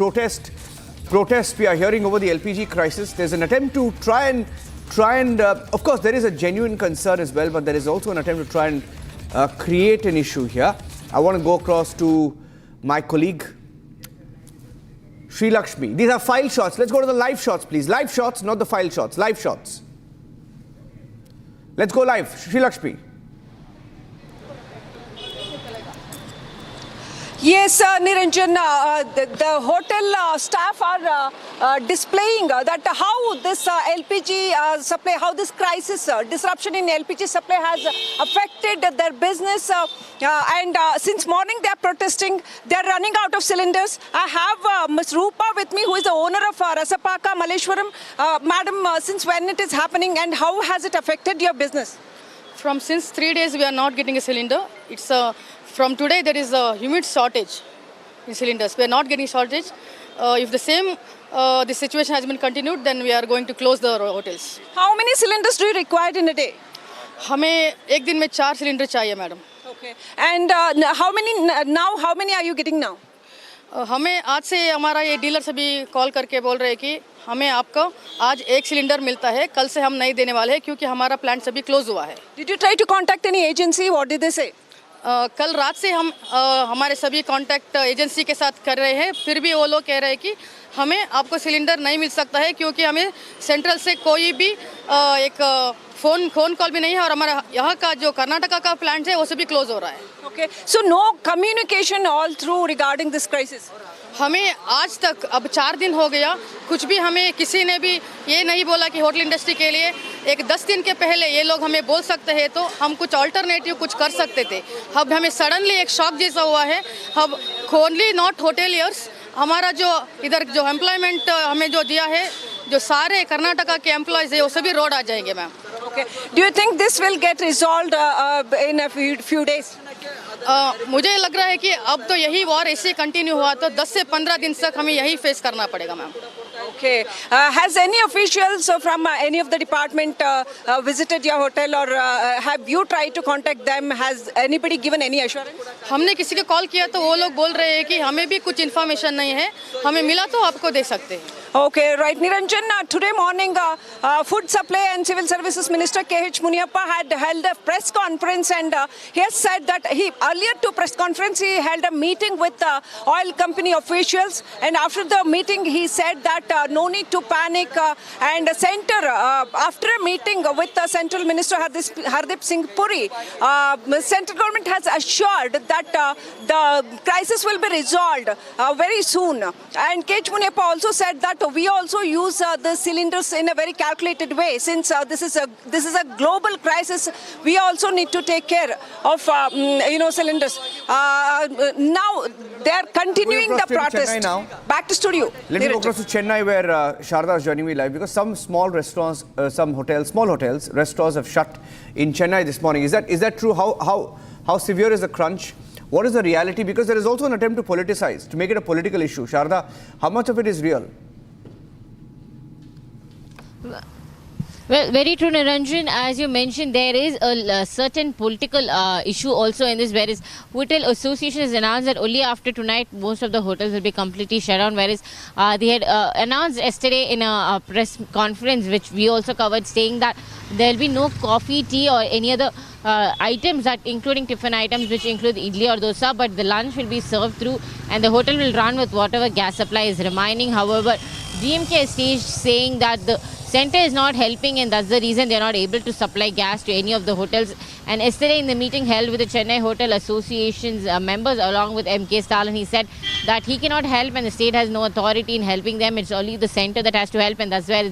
protests we are hearing over the LPG crisis. There's an attempt to try and of course there is a genuine concern as well, but there is also an attempt to try and create an issue here. I want to go across to my colleague Sri Lakshmi. These are file shots. Let's go to the live shots, please. Live shots, not the file shots. Live shots. Let's go live. Sri Lakshmi. Yes, Niranjan, the hotel staff are displaying that how this LPG supply, how this crisis, disruption in LPG supply has affected their business. And since morning they are protesting, they are running out of cylinders. I have Ms. Rupa with me, who is the owner of Rasapaka, Malleshwaram. Madam, since when it is happening and how has it affected your business? Since 3 days we are not getting a cylinder. It's from today there is a humid shortage in cylinders. We are not getting shortage. If the situation has been continued, then we are going to close the hotels. How many cylinders do you require in a day? हमें एक दिन में 4 cylinder चाहिए madam. Okay. And how many are you getting now? हमें आज से हमारा ये डीलर सभी कॉल करके बोल रहे हैं कि हमें आपका आज 1 सिलेंडर मिलता है, कल से हम नहीं देने वाले हैं क्योंकि हमारा प्लांट सभी क्लोज हुआ है. Did you try to contact any agency? What did they say? कल रात से हम हमारे सभी कांटेक्ट एजेंसी के साथ कर रहे हैं, फिर भी वो लोग कह रहे हैं कि हमें आपको सिलेंडर नहीं मिल सकता है क्योंकि हमें सेंट्रल से कोई भी एक फोन कॉल भी नहीं है और हमारा यहाँ का जो कर्नाटका का प्लांट है वो सभी क्लोज हो रहा है. Okay, so no communication all through regarding this crisis. हमें आज तक अब 4 दिन हो गया, कुछ भी हमें किसी ने भी ये नहीं बोला कि होटल इंडस्ट्री के लिए एक 10 दिन के पहले ये लोग हमें बोल सकते हैं तो हम कुछ अल्टरनेटिव कुछ कर सकते थे. अब हमें सडनली एक शॉक जैसा हुआ है. अब ओनली नॉट होटेलियर्स, हमारा जो इधर जो एम्प्लॉयमेंट हमें जो दिया है, जो सारे कर्नाटका के एम्प्लॉयज़ है वो सभी रोड आ जाएंगे ma'am. Okay. Do you think this will get resolved in a few days? मुझे लग रहा है कि अब तो यही वॉर ऐसे कंटिन्यू हुआ तो 10 से 15 दिन तक हमें यही फेस करना पड़ेगा ma'am. Okay. Has any officials from any of the department visited your hotel or have you tried to contact them? Has anybody given any assurance? हमने किसी को कॉल किया तो वो लोग बोल रहे हैं कि हमें भी कुछ इन्फॉर्मेशन नहीं है, हमें मिला तो आपको दे सकते हैं. Okay, right. Niranjan, today morning, Food Supply and Civil Services Minister K.H. Muniappa had held a press conference and he has said that earlier to press conference, he held a meeting with oil company officials, and after the meeting, he said that no need to panic and after a meeting with Central Minister Hardip Singh Puri, Central Government has assured that the crisis will be resolved very soon. And K.H. Muniappa also said that we also use the cylinders in a very calculated way. Since this is a global crisis, we also need to take care of cylinders. Now they are continuing the protest. Back to studio. Let me go across to Chennai, where Sharda is joining me live, because some small restaurants, small hotels, restaurants have shut in Chennai this morning. Is that true? How severe is the crunch? What is the reality? Because there is also an attempt to politicize, to make it a political issue. Sharda, how much of it is real? Well, very true, Niranjan. As you mentioned, there is a certain political issue also in this, whereas Hotel Association has announced that only after tonight most of the hotels will be completely shut down, whereas they had announced yesterday in a press conference, which we also covered, saying that there will be no coffee, tea or any other items, that including tiffin items, which include idli or dosa, but the lunch will be served through and the hotel will run with whatever gas supply is remaining. However, DMK has staged saying that the centre is not helping and that's the reason they are not able to supply gas to any of the hotels. And yesterday in the meeting held with the Chennai Hotel Association's members along with M.K. Stalin, he said that he cannot help and the state has no authority in helping them. It's only the centre that has to help, and that's where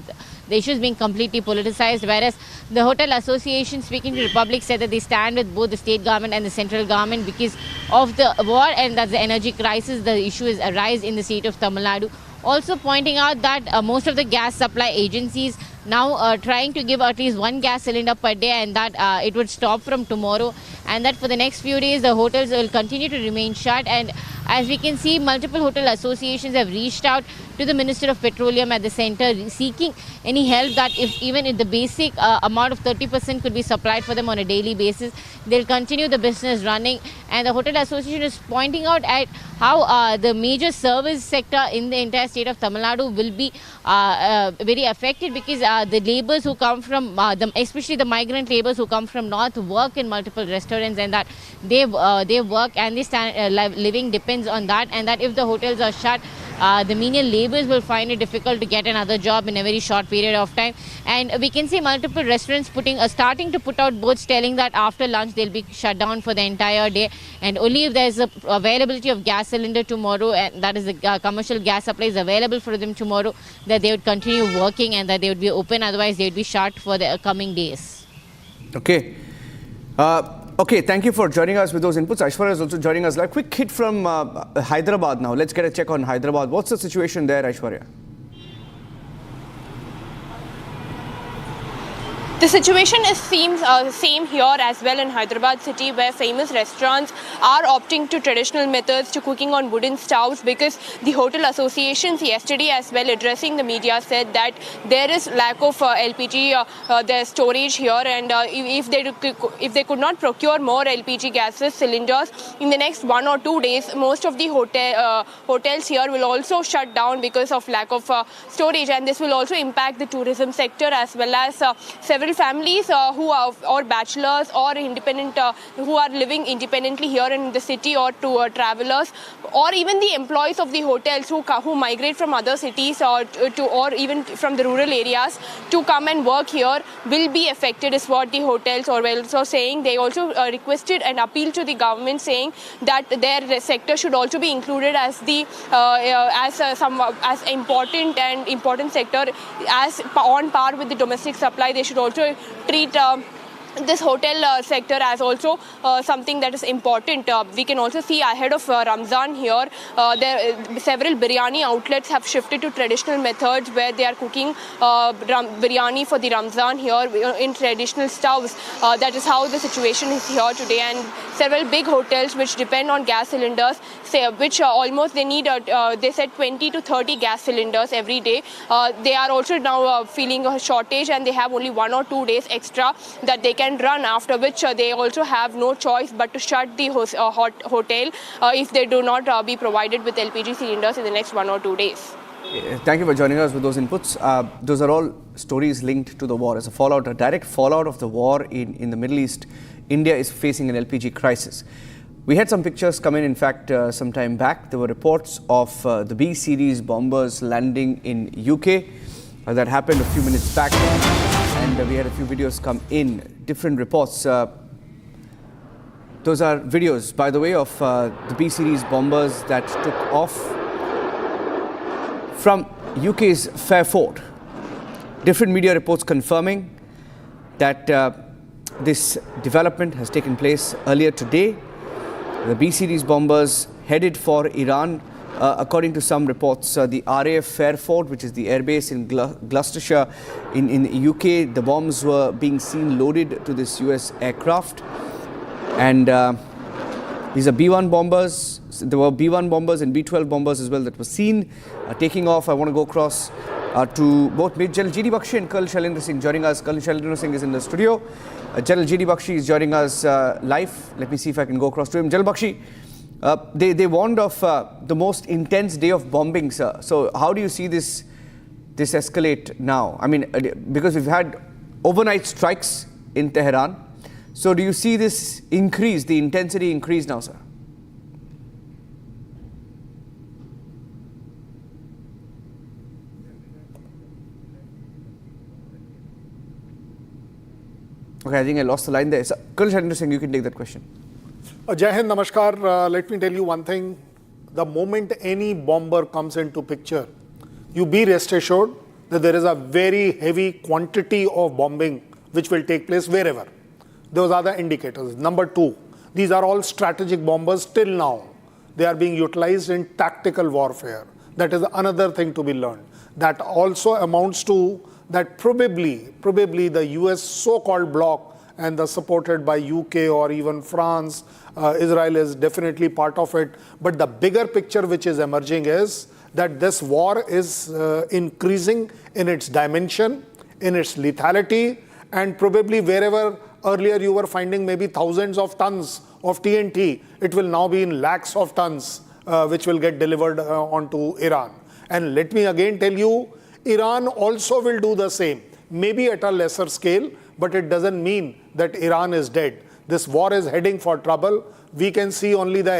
the issue is being completely politicized. Whereas the Hotel Association, speaking to Republic, said that they stand with both the state government and the central government because of the war and that's the energy crisis. The issue is arise in the state of Tamil Nadu. Also pointing out that most of the gas supply agencies now are trying to give at least 1 gas cylinder per day, and that it would stop from tomorrow, and that for the next few days the hotels will continue to remain shut. And As we can see, multiple hotel associations have reached out to the Minister of Petroleum at the center seeking any help that even if the basic amount of 30% could be supplied for them on a daily basis, they'll continue the business running. And the Hotel Association is pointing out at how the major service sector in the entire state of Tamil Nadu will be very affected, because the labours who come from, especially the migrant labours who come from north, work in multiple restaurants, and that they work and their living depends on that, and that if the hotels are shut, the menial labourers will find it difficult to get another job in a very short period of time. And we can see multiple restaurants starting to put out boards telling that after lunch they'll be shut down for the entire day, and only if there's a availability of gas cylinder tomorrow, and that is the commercial gas supply is available for them tomorrow, that they would continue working and that they would be open. Otherwise they would be shut for the coming days. Okay. Okay, thank you for joining us with those inputs. Aishwarya is also joining us live. Quick hit from Hyderabad now. Let's get a check on Hyderabad. What's the situation there, Aishwarya? The situation seems same here as well in Hyderabad city, where famous restaurants are opting to traditional methods to cooking on wooden stoves, because the hotel associations yesterday as well addressing the media said that there is lack of LPG the storage here, and if they could not procure more LPG gases cylinders in the next 1 or 2 days, most of the hotels here will also shut down because of lack of storage, and this will also impact the tourism sector as well as several families who are or bachelors or independent who are living independently here in the city, or to travelers, or even the employees of the hotels who migrate from other cities or even from the rural areas to come and work here will be affected, is what the hotels are also saying. They also requested and appealed to the government, saying that their sector should also be included as the as important sector, as on par with the domestic supply. They should also treat this hotel sector as also something that is important. We can also see ahead of Ramzan here, several biryani outlets have shifted to traditional methods, where they are cooking biryani for the Ramzan here in traditional stoves. That is how the situation is here today, and several big hotels which depend on gas cylinders, which almost they need, they said 20 to 30 gas cylinders every day. They are also now feeling a shortage, and they have only 1 or 2 days extra that they can run, after which they also have no choice but to shut the hotel if they do not be provided with LPG cylinders in the next 1 or 2 days. Thank you for joining us with those inputs. Those are all stories linked to the war. As a direct fallout of the war in the Middle East, India is facing an LPG crisis. We had some pictures come in fact, some time back. There were reports of the B-series bombers landing in UK. That happened a few minutes back, and we had a few videos come in, different reports. Those are videos, by the way, of the B-series bombers that took off from UK's Fairford. Different media reports confirming that this development has taken place earlier today. The B-series bombers headed for Iran. According to some reports, the RAF Fairford, which is the airbase in Gloucestershire in the UK, the bombs were being seen loaded to this US aircraft. And these are B-1 bombers. There were B-1 bombers and B-12 bombers as well that were seen taking off. I want to go across to both General G.D. Bakshi and Colonel Shailendra Singh joining us. Colonel Shailendra Singh is in the studio. General G.D. Bakshi is joining us live. Let me see if I can go across to him. General Bakshi, they warned of the most intense day of bombing, sir. So how do you see this escalate now? I mean, because we've had overnight strikes in Tehran. So do you see this increase, the intensity increase now, sir? Okay, I think I lost the line there. So, Colonel Shailendra Singh, you can take that question. Jai Hind, Namaskar. Let me tell you one thing. The moment any bomber comes into picture, you be rest assured that there is a very heavy quantity of bombing which will take place wherever. Those are the indicators. Number two, these are all strategic bombers till now. They are being utilized in tactical warfare. That is another thing to be learned. That also amounts to that probably the US so-called bloc and supported by UK or even France. Israel is definitely part of it. But the bigger picture which is emerging is that this war is increasing in its dimension, in its lethality, and probably wherever earlier you were finding maybe thousands of tons of TNT, it will now be in lakhs of tons which will get delivered onto Iran. And let me again tell you, Iran also will do the same, maybe at a lesser scale, but it doesn't mean that Iran is dead. This war is heading for trouble. We can see only the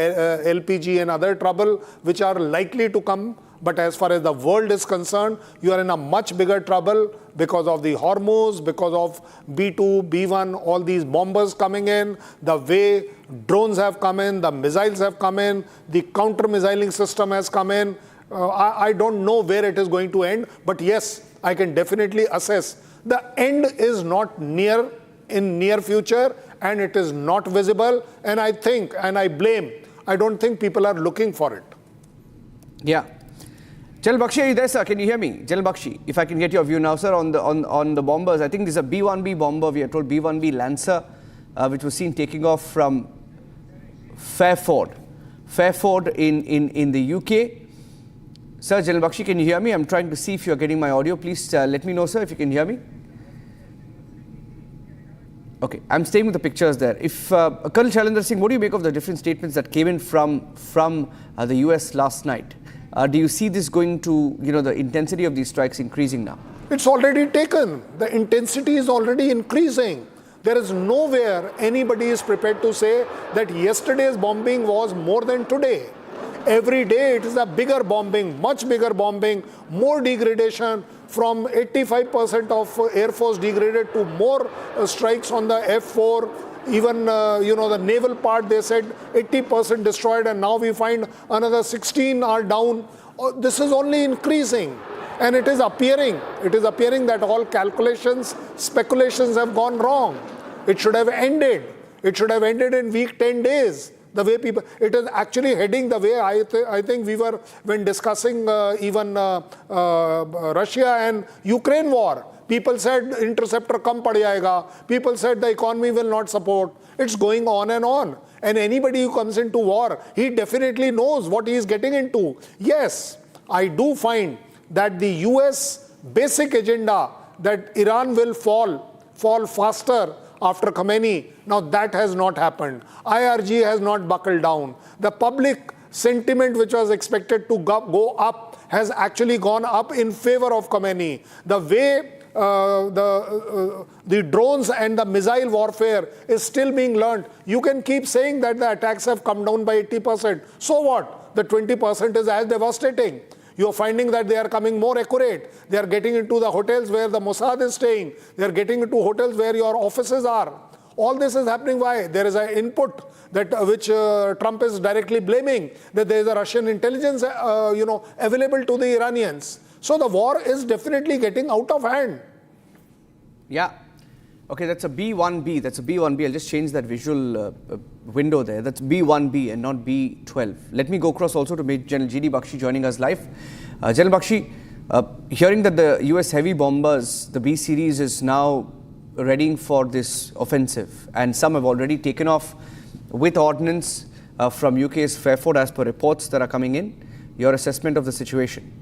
LPG and other trouble which are likely to come. But as far as the world is concerned, you are in a much bigger trouble because of the Hormuz, because of B2, B1, all these bombers coming in, the way drones have come in, the missiles have come in, the counter-missiling system has come in. I don't know where it is going to end, but yes, I can definitely assess the end is not near in near future, and it is not visible. And I think, and I don't think people are looking for it. Yeah. General Bakshi, are you there, sir? Can you hear me? General Bakshi, if I can get your view now, sir, on the bombers. I think this is a B-1B bomber. We are told B-1B Lancer, which was seen taking off from Fairford in the UK. Sir, General Bakshi, can you hear me? I'm trying to see if you're getting my audio. Please let me know, sir, if you can hear me. Okay, I'm staying with the pictures there. If Colonel Shailendra Singh, what do you make of the different statements that came in from the US last night? Do you see this going to, the intensity of these strikes increasing now? It's already taken. The intensity is already increasing. There is nowhere anybody is prepared to say that yesterday's bombing was more than today. Every day it is a bigger bombing, much bigger bombing, more degradation. From 85% of Air Force degraded to more strikes on the F-4. Even, the naval part, they said 80% destroyed, and now we find another 16 are down. This is only increasing. And it is appearing that all calculations, speculations have gone wrong. It should have ended. It should have ended in week 10 days. The way people, it is actually heading the way I think we were when discussing even Russia and Ukraine war. People said interceptor kam pad jayega. People said the economy will not support. It's going on. And anybody who comes into war, he definitely knows what he is getting into. Yes, I do find that the US basic agenda that Iran will fall faster after Khamenei, now that has not happened. IRG has not buckled down. The public sentiment which was expected to go up has actually gone up in favor of Khamenei. The way the drones and the missile warfare is still being learned. You can keep saying that the attacks have come down by 80%. So what? The 20% is as devastating. You are finding that they are coming more accurate. They are getting into the hotels where the Mossad is staying. They are getting into hotels where your offices are. All this is happening. Why? There is an input that which Trump is directly blaming, that there is a Russian intelligence available to the Iranians. So the war is definitely getting out of hand. Yeah. Okay, that's a B1B. That's a B1B. I'll just change that visual window there. That's B1B and not B12. Let me go across also to General G.D. Bakshi joining us live. General Bakshi, hearing that the US heavy bombers, the B series, is now readying for this offensive, and some have already taken off with ordnance from UK's Fairford as per reports that are coming in. Your assessment of the situation?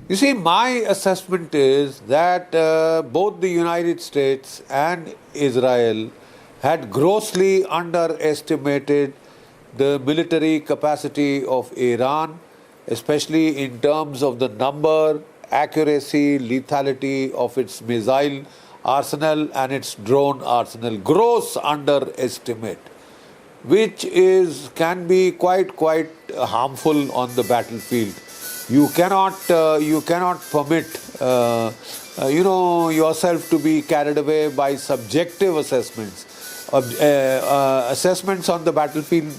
You see, my assessment is that both the United States and Israel had grossly underestimated the military capacity of Iran, especially in terms of the number, accuracy, lethality of its missile arsenal and its drone arsenal. Gross underestimate, which can be quite harmful on the battlefield. You cannot permit yourself to be carried away by subjective assessments. Assessments on the battlefield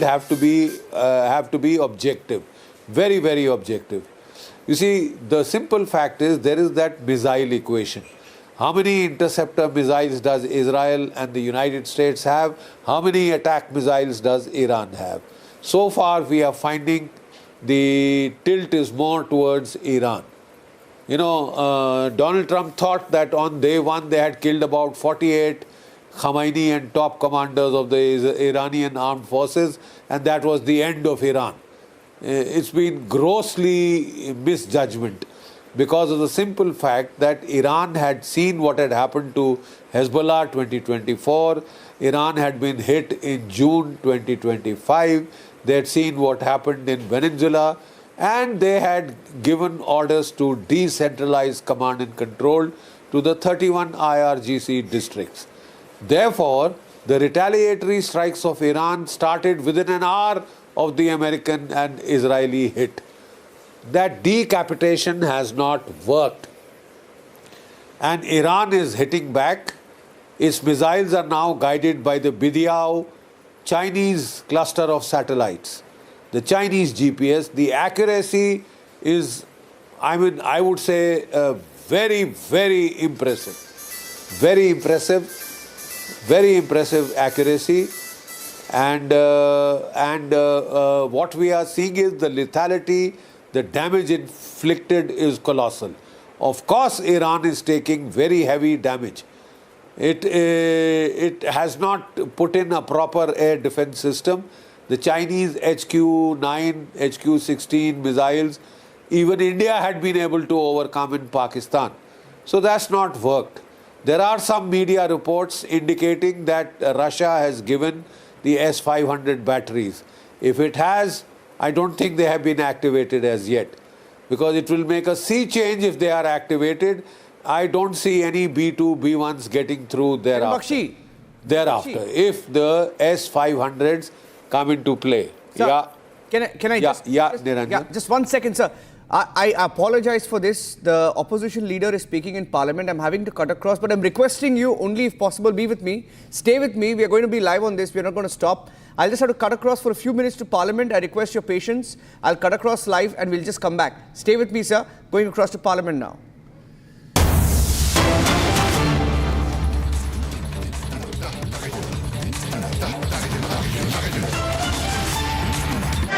have to be objective, very objective. You see, the simple fact is there is that missile equation. How many interceptor missiles does Israel and the United States have? How many attack missiles does Iran have? So far, we are finding the tilt is more towards Iran. Donald Trump thought that on day one they had killed about 48 Khamenei and top commanders of the Iranian armed forces, and that was the end of Iran. It's been grossly misjudgment because of the simple fact that Iran had seen what had happened to Hezbollah 2024. Iran had been hit in June 2025. They had seen what happened in Venezuela, and they had given orders to decentralize command and control to the 31 IRGC districts. Therefore, the retaliatory strikes of Iran started within an hour of the American and Israeli hit. That decapitation has not worked. And Iran is hitting back. Its missiles are now guided by the Bidiao Chinese cluster of satellites. The Chinese GPS, the accuracy is, I would say, very, very impressive. Very impressive accuracy. And what we are seeing is the lethality, the damage inflicted is colossal. Of course, Iran is taking very heavy damage. It has not put in a proper air defense system. The Chinese HQ-9, HQ-16 missiles, even India had been able to overcome in Pakistan. So that's not worked. There are some media reports indicating that Russia has given the S-500 batteries. If it has, I don't think they have been activated as yet, because it will make a sea change if they are activated. I don't see any B2, B1s getting through thereafter. If the S-500s come into play. Sir, can I just Niranjan? Just 1 second, sir. I apologize for this. The opposition leader is speaking in parliament. I'm having to cut across, but I'm requesting you only if possible be with me. Stay with me. We are going to be live on this. We're not going to stop. I'll just have to cut across for a few minutes to parliament. I request your patience. I'll cut across live and we'll just come back. Stay with me, sir. Going across to parliament now.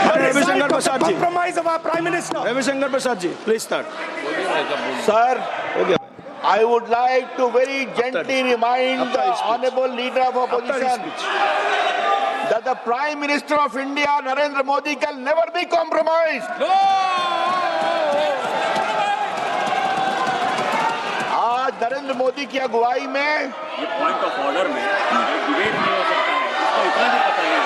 Ravi Shankar Prasad ji. Compromise of our Prime Minister. Ravi Shankar Prasad ji, please start. Sir, I would like to very gently remind the Honourable Leader of Opposition that the Prime Minister of India, Narendra Modi, can never be compromised. आज नरेंद्र मोदी की अगुवाई में ये point of order में debate नहीं हो सकता है, इसको इतना भी पता नहीं है।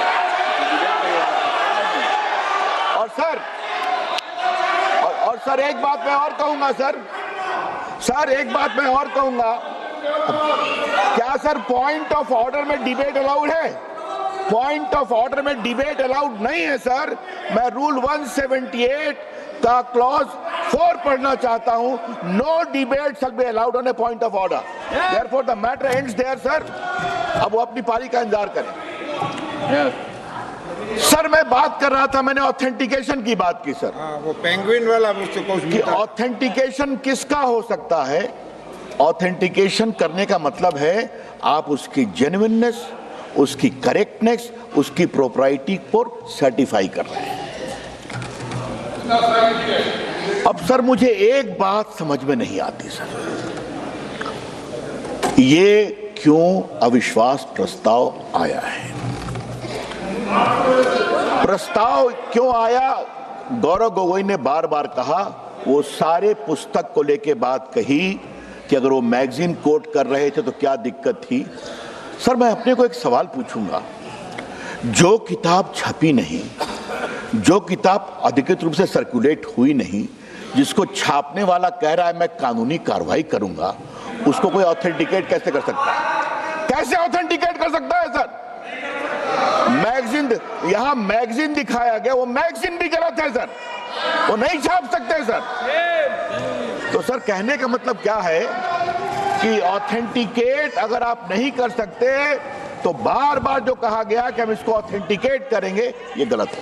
और सर एक बात मैं और कहूंगा एक बात मैं और कहूंगा, क्या सर पॉइंट ऑफ ऑर्डर में डिबेट अलाउड है? पॉइंट ऑफ ऑर्डर में डिबेट अलाउड नहीं है सर। मैं रूल 178 का क्लॉज 4 पढ़ना चाहता हूं। No debate shall be allowed on a point of order. Therefore the matter ends there sir. अब वो अपनी पारी का इंतजार करें। सर मैं बात कर रहा था, मैंने ऑथेंटिकेशन की बात की सर। वो पेंगुइन वाला कि ऑथेंटिकेशन किसका हो सकता है? ऑथेंटिकेशन करने का मतलब है आप उसकी जेन्युइननेस, उसकी करेक्टनेस, उसकी प्रोप्राइटी पर सर्टिफाई कर रहे हैं। अब सर मुझे एक बात समझ में नहीं आती सर, ये क्यों अविश्वास प्रस्ताव आया है? प्रस्ताव क्यों आया? गौरव गोगोई ने बार बार कहा, वो सारे पुस्तक को लेके बात कही कि अगर वो मैगजीन कोट कर रहे थे तो क्या दिक्कत थी। सर मैं अपने को एक सवाल पूछूंगा, जो किताब छपी नहीं, जो किताब अधिकृत रूप से सर्कुलेट हुई नहीं, जिसको छापने वाला कह रहा है मैं कानूनी कार्रवाई करूंगा, उसको कोई ऑथेंटिकेट कैसे कर सकता है? कैसे ऑथेंटिकेट कर सकता है सर? मैगजीन, यहां मैगजीन दिखाया गया, वो मैगजीन भी गलत है सर, वो नहीं छाप सकते सर। तो सर कहने का मतलब क्या है कि ऑथेंटिकेट अगर आप नहीं कर सकते तो बार बार जो कहा गया कि हम इसको ऑथेंटिकेट करेंगे, ये गलत है।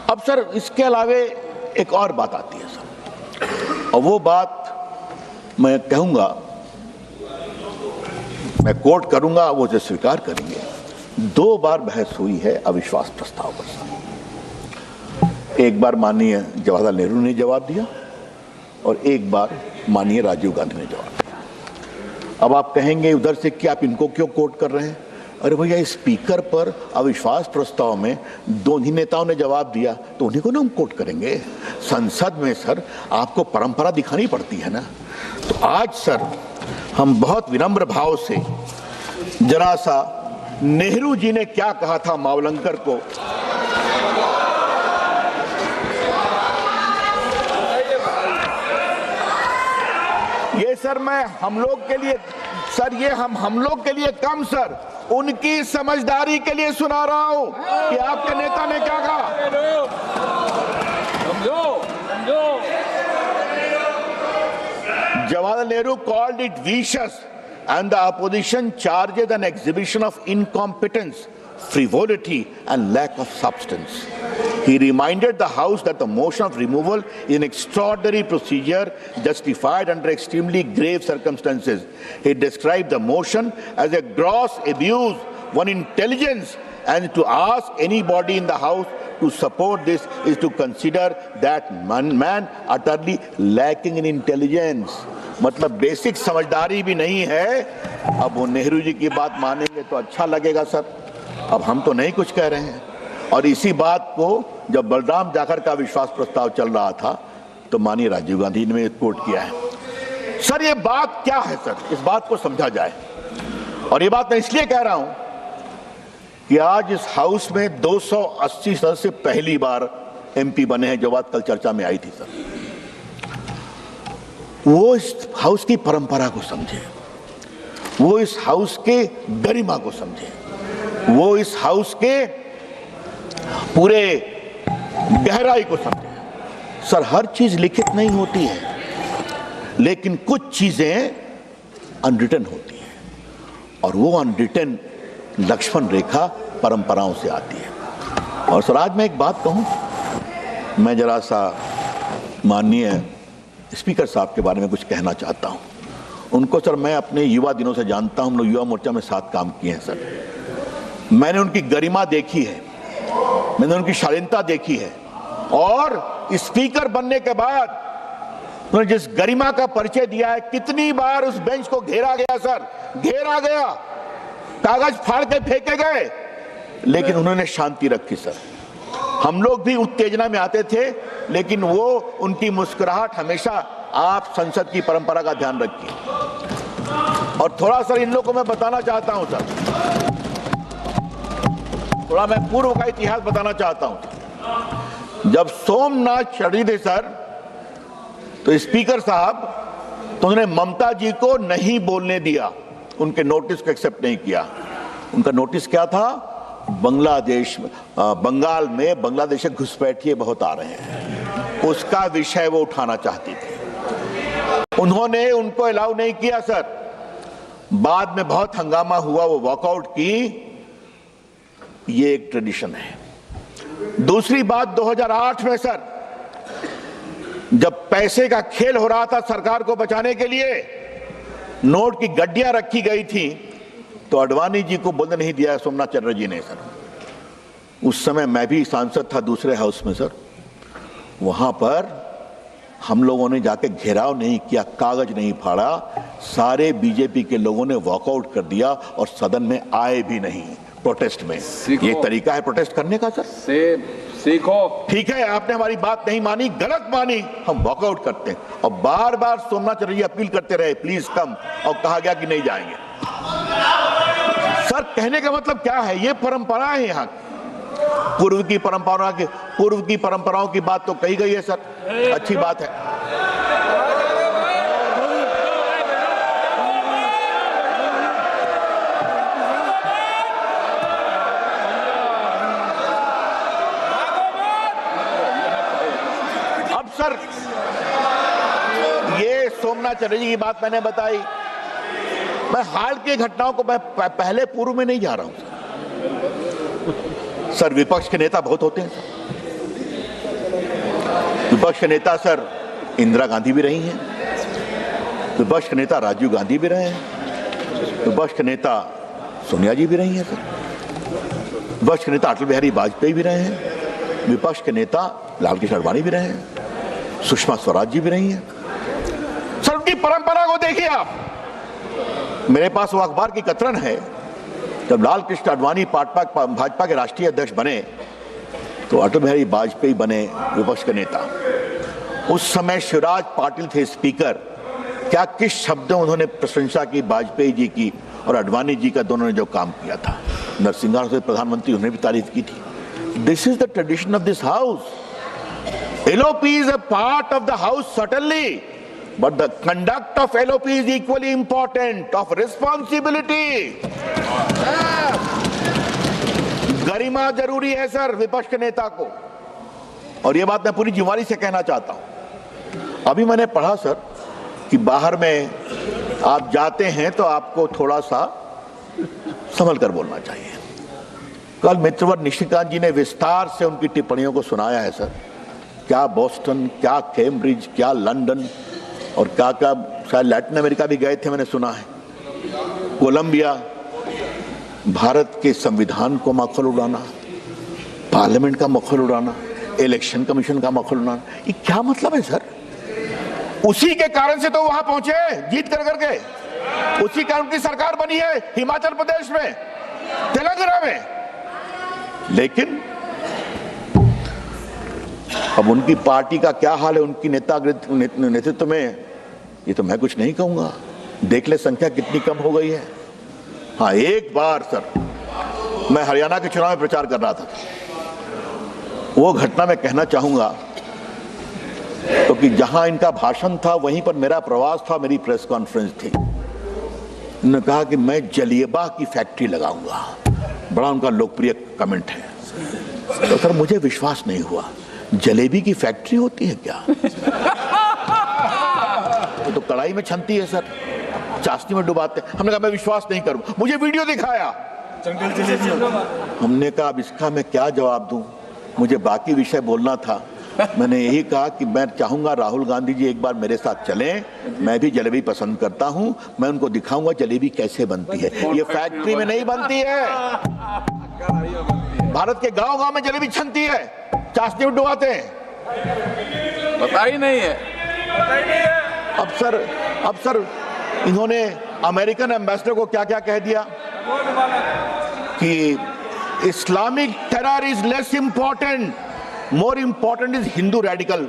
अब सर इसके अलावे एक और बात आती है सर, और वो बात मैं कहूंगा, मैं कोट करूंगा, वो जो स्वीकार करेंगे। 2 बार बहस हुई है अविश्वास प्रस्ताव पर। एक बार माननीय जवाहरलाल नेहरू ने जवाब दिया और एक बार माननीय राजीव गांधी ने जवाब दिया। अब आप कहेंगे उधर से कि आप इनको क्यों कोट कर रहे हैं? अरे भैया, स्पीकर पर अविश्वास प्रस्ताव में दोनों नेताओं ने जवाब दिया तो उन्हीं को ना हम कोट करेंगे। संसद में सर आपको परंपरा दिखानी पड़ती है ना। तो आज सर हम बहुत विनम्र भाव से जरा सा नेहरू जी ने क्या कहा था मावलंकर को, ये सर मैं हम लोग के लिए सर ये हम लोग के लिए कम सर उनकी समझदारी के लिए सुना रहा हूं कि आपके नेता ने क्या कहा। Jawaharlal Nehru called it vicious and the opposition charges an exhibition of incompetence, frivolity and lack of substance. He reminded the House that the motion of removal is an extraordinary procedure justified under extremely grave circumstances. He described the motion as a gross abuse of intelligence, and to ask anybody in the House to support this is to consider that man utterly lacking in intelligence. मतलब basic समझदारी भी नहीं है। अब वो नेहरू जी की बात मानेंगे तो अच्छा लगेगा सर। अब हम तो नहीं कुछ कह रहे हैं। और इसी बात को जब बलराम जाखड़ का विश्वास प्रस्ताव चल रहा था तो माननीय राजीव गांधी ने कोट किया है। सर ये बात क्या है सर, इस बात को समझा जाए। और ये बात मैं इसलिए कह रहा हूं कि आज इस हाउस में 280 सदस्य पहली बार एमपी बने हैं, जो बात कल चर्चा में आई थी सर। वो इस हाउस की परंपरा को समझे, वो इस हाउस के गरिमा को समझे, वो इस हाउस के पूरे गहराई को समझे। सर हर चीज लिखित नहीं होती है, लेकिन कुछ चीजें अनरिटन होती हैं और वो अनरिटन लक्ष्मण रेखा परंपराओं से आती है। और सर आज मैं एक बात कहूं, मैं जरा सा माननीय स्पीकर साहब के बारे में कुछ कहना चाहता हूं। उनको सर मैं अपने युवा दिनों से जानता हूं, हम लोग युवा मोर्चा में साथ काम किए हैं सर। मैंने उनकी गरिमा देखी है, मैंने उनकी शालीनता देखी है और स्पीकर बनने के बाद उन्होंने जिस गरिमा का परिचय दिया है, कितनी बार उस बेंच को घेरा गया सर, घेरा गया, कागज फाड़ के फेंके गए, लेकिन उन्होंने शांति रखी सर। हम लोग भी उत्तेजना में आते थे, लेकिन वो उनकी मुस्कुराहट हमेशा आप संसद की परंपरा का ध्यान रखिए। और थोड़ा सर इन लोगों को मैं बताना चाहता हूं सर, थोड़ा मैं पूर्व का इतिहास बताना चाहता हूं। जब सोमनाथ चढ़ी थे सर तो स्पीकर साहब तो उन्होंने ममता जी को नहीं बोलने दिया, उनके नोटिस को एक्सेप्ट नहीं किया। उनका नोटिस क्या था? बांग्लादेश में, बंगाल में बांग्लादेश घुसपैठिए बहुत आ रहे हैं, उसका विषय वो उठाना चाहती थी। उन्होंने उनको अलाउ नहीं किया सर। बाद में बहुत हंगामा हुआ, वो वॉकआउट की। ये एक ट्रेडिशन है। दूसरी बात 2008 में सर, जब पैसे का खेल हो रहा था सरकार को बचाने के लिए, नोट की गड्डियां रखी गई थी, तो अडवाणी जी को बोलने नहीं दिया सोमनाथ चटर्जी जी ने सर। उस समय मैं भी सांसद था दूसरे हाउस में सर। वहां पर हम लोगों ने जाके घेराव नहीं किया, कागज नहीं फाड़ा, सारे बीजेपी के लोगों ने वॉकआउट कर दिया और सदन में आए भी नहीं प्रोटेस्ट में। ये तरीका है प्रोटेस्ट करने का सर? सीखो। ठीक है, आपने हमारी बात नहीं मानी, गलत मानी, हम वॉकआउट करते हैं। और बार बार सोमनाथ चटर्जी अपील करते रहे प्लीज कम, और कहा गया कि नहीं जाएंगे। सर कहने का मतलब क्या है? ये परंपरा है यहाँ की, पूर्व की परंपराओं की बात तो कही गई है सर, अच्छी बात है। अब सर ये सोमनाथ चटर्जी की बात मैंने बताई, मैं हाल की घटनाओं को मैं पहले पूर्व में नहीं जा रहा हूं सर। विपक्ष के नेता बहुत होते हैं सर। विपक्ष के नेता सर इंदिरा गांधी भी रही हैं, विपक्ष के नेता राजीव गांधी भी रहे हैं, विपक्ष के नेता सोनिया जी भी रही हैं सर, विपक्ष के नेता अटल बिहारी वाजपेयी भी रहे हैं, विपक्ष के नेता लालकृष्ण आडवाणी भी रहे हैं, सुषमा स्वराज जी भी रही हैं। सर उनकी परंपरा को देखिए आप। मेरे पास वो अखबार की कतरन है, जब लालकृष्ण आडवाणी भाजपा के राष्ट्रीय अध्यक्ष बने तो अटल बिहारी वाजपेयी बने विपक्ष के नेता। उस समय शिवराज पाटिल थे स्पीकर। क्या किस शब्दों उन्होंने प्रशंसा की वाजपेयी जी की और आडवाणी जी का, दोनों ने जो काम किया था। नरसिंह से प्रधानमंत्री, उन्होंने भी तारीफ की थी। This is the tradition of this house. LOP is a part of the house certainly, but the conduct of LOP is equally important, of responsibility. गरिमा जरूरी है सर विपक्ष के नेता को, और ये बात मैं पूरी जिम्मेदारी से कहना चाहता हूं। अभी मैंने पढ़ा सर कि बाहर में आप जाते हैं तो आपको थोड़ा सा संभल कर बोलना चाहिए। कल मित्रवर निशिकांत जी ने विस्तार से उनकी टिप्पणियों को सुनाया है सर। क्या बोस्टन, क्या कैम्ब्रिज, क्या लंदन और क्या क्या शायद लैटिन अमेरिका भी गए थे, मैंने सुना है। कोलंबिया, भारत के संविधान को मखौल उड़ाना, पार्लियामेंट का मखौल उड़ाना, इलेक्शन कमीशन का मखौल उड़ाना, ये क्या मतलब है सर? उसी के कारण से तो वहां पहुंचे जीत कर करके। उसी कारण की सरकार बनी है हिमाचल प्रदेश में, तेलंगाना में। लेकिन अब उनकी पार्टी का क्या हाल है, उनकी नेतृत्व में, ये तो मैं कुछ नहीं कहूंगा। देख ले संख्या कितनी कम हो गई है। हाँ, एक बार सर मैं हरियाणा के चुनाव में प्रचार कर रहा था, वो घटना मैं कहना चाहूंगा, क्योंकि तो जहां इनका भाषण था वहीं पर मेरा प्रवास था, मेरी प्रेस कॉन्फ्रेंस थी। उन्होंने कहा कि मैं जलेबा की फैक्ट्री लगाऊंगा, बड़ा उनका लोकप्रिय कमेंट है। तो सर मुझे विश्वास नहीं हुआ, जलेबी की फैक्ट्री होती है क्या? तो कढ़ाई में छनती है सर, चाशनी में डुबाते। हमने कहा मैं विश्वास नहीं करूं, मुझे वीडियो दिखाया। हमने कहा अब इसका मैं क्या जवाब दूं, मुझे बाकी विषय बोलना था। मैंने यही कहा कि मैं चाहूंगा राहुल गांधी जी एक बार मेरे साथ चलें, मैं भी जलेबी पसंद करता हूं, मैं उनको दिखाऊंगा जलेबी कैसे बनती है। ये फैक्ट्री में नहीं बनती है, भारत के गांव-गांव में जलेबी छनती है, चाशनी में डुबाते हैं। पता ही नहीं है। अब सर इन्होंने अमेरिकन एम्बेसडर को क्या क्या कह दिया कि Islamic terror is less important, more important is Hindu radical.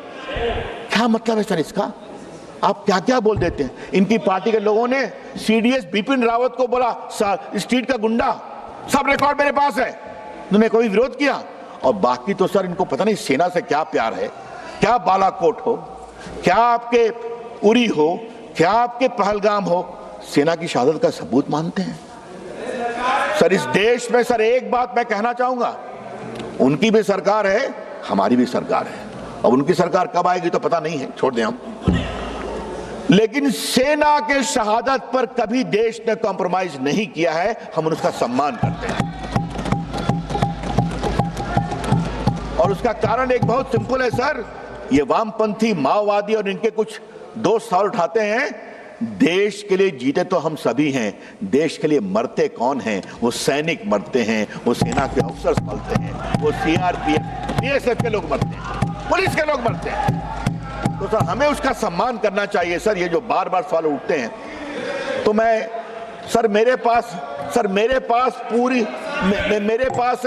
क्या मतलब है सर इसका? आप क्या क्या बोल देते हैं। इनकी पार्टी के लोगों ने CDS बिपिन रावत को बोला स्ट्रीट का गुंडा, सब रिकॉर्ड मेरे पास है। उन्होंने कोई विरोध किया? और बाकी तो सर इनको पता नहीं सेना से क्या प्यार है, क्या बालाकोट हो, क्या आपके उरी हो, क्या आपके पहलगाम हो, सेना की शहादत का सबूत मानते हैं। सर इस देश में सर एक बात मैं कहना चाहूंगा, उनकी भी सरकार है, हमारी भी सरकार है। अब उनकी सरकार कब आएगी तो पता नहीं है, छोड़ दें हम। लेकिन सेना के शहादत पर कभी देश ने कॉम्प्रोमाइज नहीं किया है, हम उसका सम्मान करते हैं। और उसका कारण एक बहुत सिंपल है सर, ये वामपंथी माओवादी और इनके कुछ दोस्त सवाल उठाते हैं, देश के लिए जीते तो हम सभी हैं, देश के लिए मरते कौन हैं? वो सैनिक मरते हैं, वो सेना के अफसर मरते हैं, वो CRPF BSF के लोग मरते हैं, पुलिस के लोग मरते हैं। तो सर हमें उसका सम्मान करना चाहिए। सर ये जो बार बार सवाल उठते हैं, तो मैं सर मेरे पास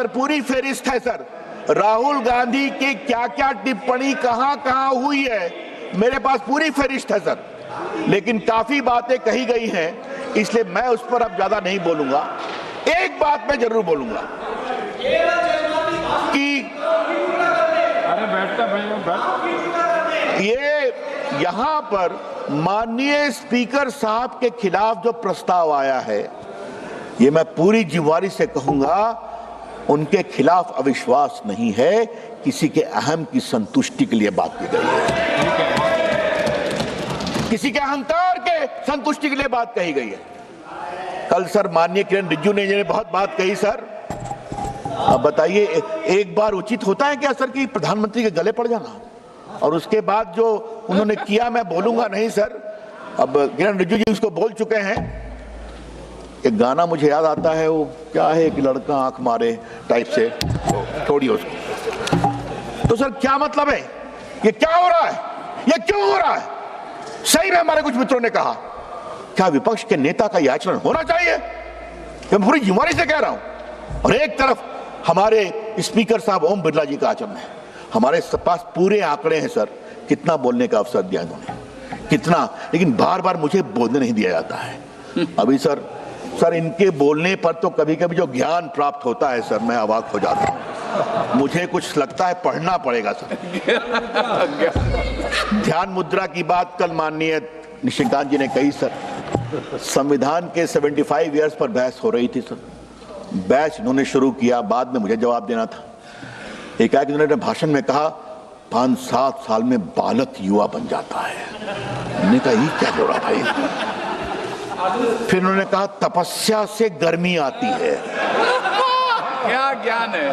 पूरी फेरिस्त है सर। राहुल गांधी की क्या क्या टिप्पणी कहां कहां हुई है, मेरे पास पूरी फेरिस्त है सर। लेकिन काफी बातें कही गई हैं, इसलिए मैं उस पर अब ज्यादा नहीं बोलूंगा। एक बात मैं जरूर बोलूंगा कि ये यहां पर माननीय स्पीकर साहब के खिलाफ जो प्रस्ताव आया है, ये मैं पूरी जिम्मेदारी से कहूंगा, उनके खिलाफ अविश्वास नहीं है, किसी के अहम की संतुष्टि के लिए बात की गई है, किसी के अहंकार के संतुष्टि के लिए बात कही गई है। कल सर माननीय किरण रिजिजू ने बहुत बात कही सर। अब बताइए, एक बार उचित होता है क्या सर कि प्रधानमंत्री के गले पड़ जाना? और उसके बाद जो उन्होंने किया मैं बोलूंगा नहीं सर। अब किरण रिजिजू जी उसको बोल चुके हैं। एक गाना मुझे याद आता है, वो क्या है, एक लड़का आंख मारे टाइप से, छोड़िए उसको। तो सर क्या मतलब है? ये क्या हो रहा है? ये क्यों हो रहा है? सही में हमारे कुछ मित्रों ने कहा, क्या विपक्ष के नेता का यह आचरण होना चाहिए? मैं पूरी ईमानदारी से कह रहा हूं। और एक तरफ हमारे स्पीकर साहब ओम बिरला जी का आचरण है, हमारे पास पूरे आंकड़े हैं सर, कितना बोलने का अवसर दिया इन्होंने, कितना, लेकिन बार बार मुझे बोलने नहीं दिया जाता है। अभी सर इनके बोलने पर तो कभी कभी जो ज्ञान प्राप्त होता है सर, मैं अवाक हो जाता हूं। मुझे कुछ लगता है पढ़ना पड़ेगा सर। ध्यान मुद्रा की बात कल माननीय निशिकांत जी ने कही सर, संविधान के 75 इयर्स पर बहस हो रही थी सर। बहस इन्होंने शुरू किया, बाद में मुझे जवाब देना था। एक आगे इन्होंने भाषण में कहा 5-7 साल में बालक युवा बन जाता है। मैंने कहा ये क्या हो रहा भाई? फिर उन्होंने कहा तपस्या से गर्मी आती है। क्या ज्ञान है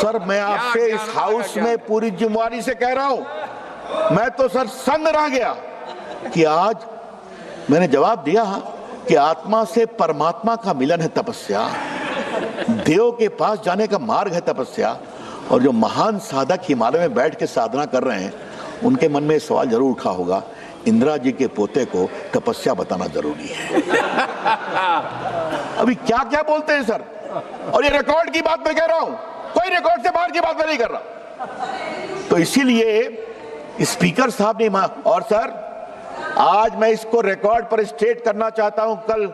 सर? मैं आपसे इस हाउस में पूरी जिम्मेवारी से कह रहा हूं, मैं तो सर संग रह गया कि आज मैंने जवाब दिया कि आत्मा से परमात्मा का मिलन है तपस्या, देव के पास जाने का मार्ग है तपस्या। और जो महान साधक हिमालय में बैठ के साधना कर रहे हैं, उनके मन में सवाल जरूर उठा होगा, इंदिरा जी के पोते को तपस्या बताना जरूरी है। अभी क्या क्या बोलते हैं सर, और ये रिकॉर्ड की बात मैं कह रहा हूं, कोई रिकॉर्ड से बाहर की बात मैं नहीं कर रहा। तो इसीलिए स्पीकर साहब ने, और सर आज मैं इसको रिकॉर्ड पर स्टेट करना चाहता हूं, कल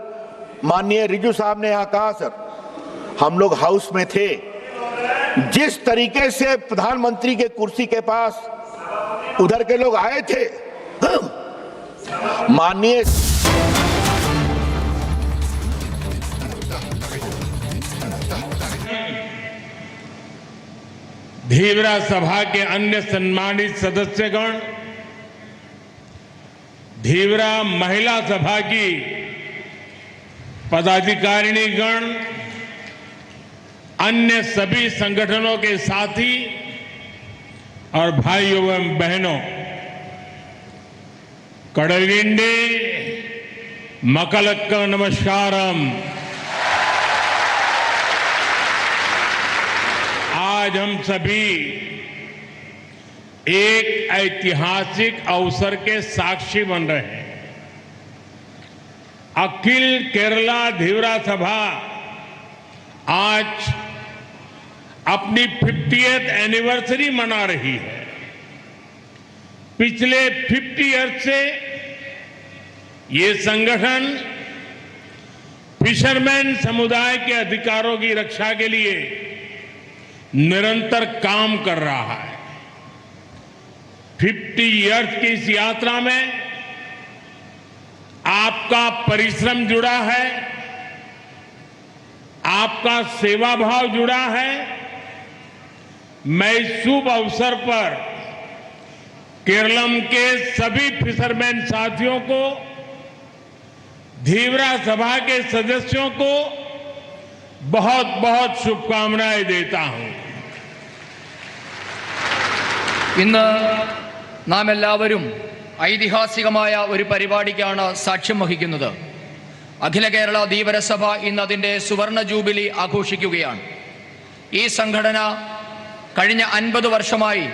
माननीय रिजू साहब ने यहां कहा सर, हम लोग हाउस में थे, जिस तरीके से प्रधानमंत्री के कुर्सी के पास उधर के लोग आए थे, माननीय धीवरा सभा के अन्य सम्मानित सदस्यगण, धीवरा महिला सभा की पदाधिकारिणीगण, अन्य सभी संगठनों के साथी और भाइयों एवं बहनों, कड़विंडे मकलक्क नमस्कारम। आज हम सभी एक ऐतिहासिक अवसर के साक्षी बन रहे हैं। अखिल केरला धीवरा सभा आज अपनी 50th एनिवर्सरी मना रही है। पिछले 50 ईयर्स से ये संगठन फिशरमैन समुदाय के अधिकारों की रक्षा के लिए निरंतर काम कर रहा है। 50 ईयर्स की इस यात्रा में आपका परिश्रम जुड़ा है, आपका सेवा भाव जुड़ा है। मैं इस शुभ अवसर पर केरलम के सभी फिशरमैन साथियों को, धीवरा सभा के सदस्यों को बहुत बहुत शुभकामनाएं देता हूं। ഇന്ന് നാം എല്ലാവരും ഐതിഹാസികമായ ഒരു പരിപാടിക്കാണ് സാക്ഷ്യം വഹിക്കുന്നത്. അഖില കേരള ധീവരസഭ ഇന്ന് അതിൻ്റെ സുവർണ ജൂബിലി ആഘോഷിക്കുകയാണ്. ഈ സംഘടന കഴിഞ്ഞ 50 വർഷമായി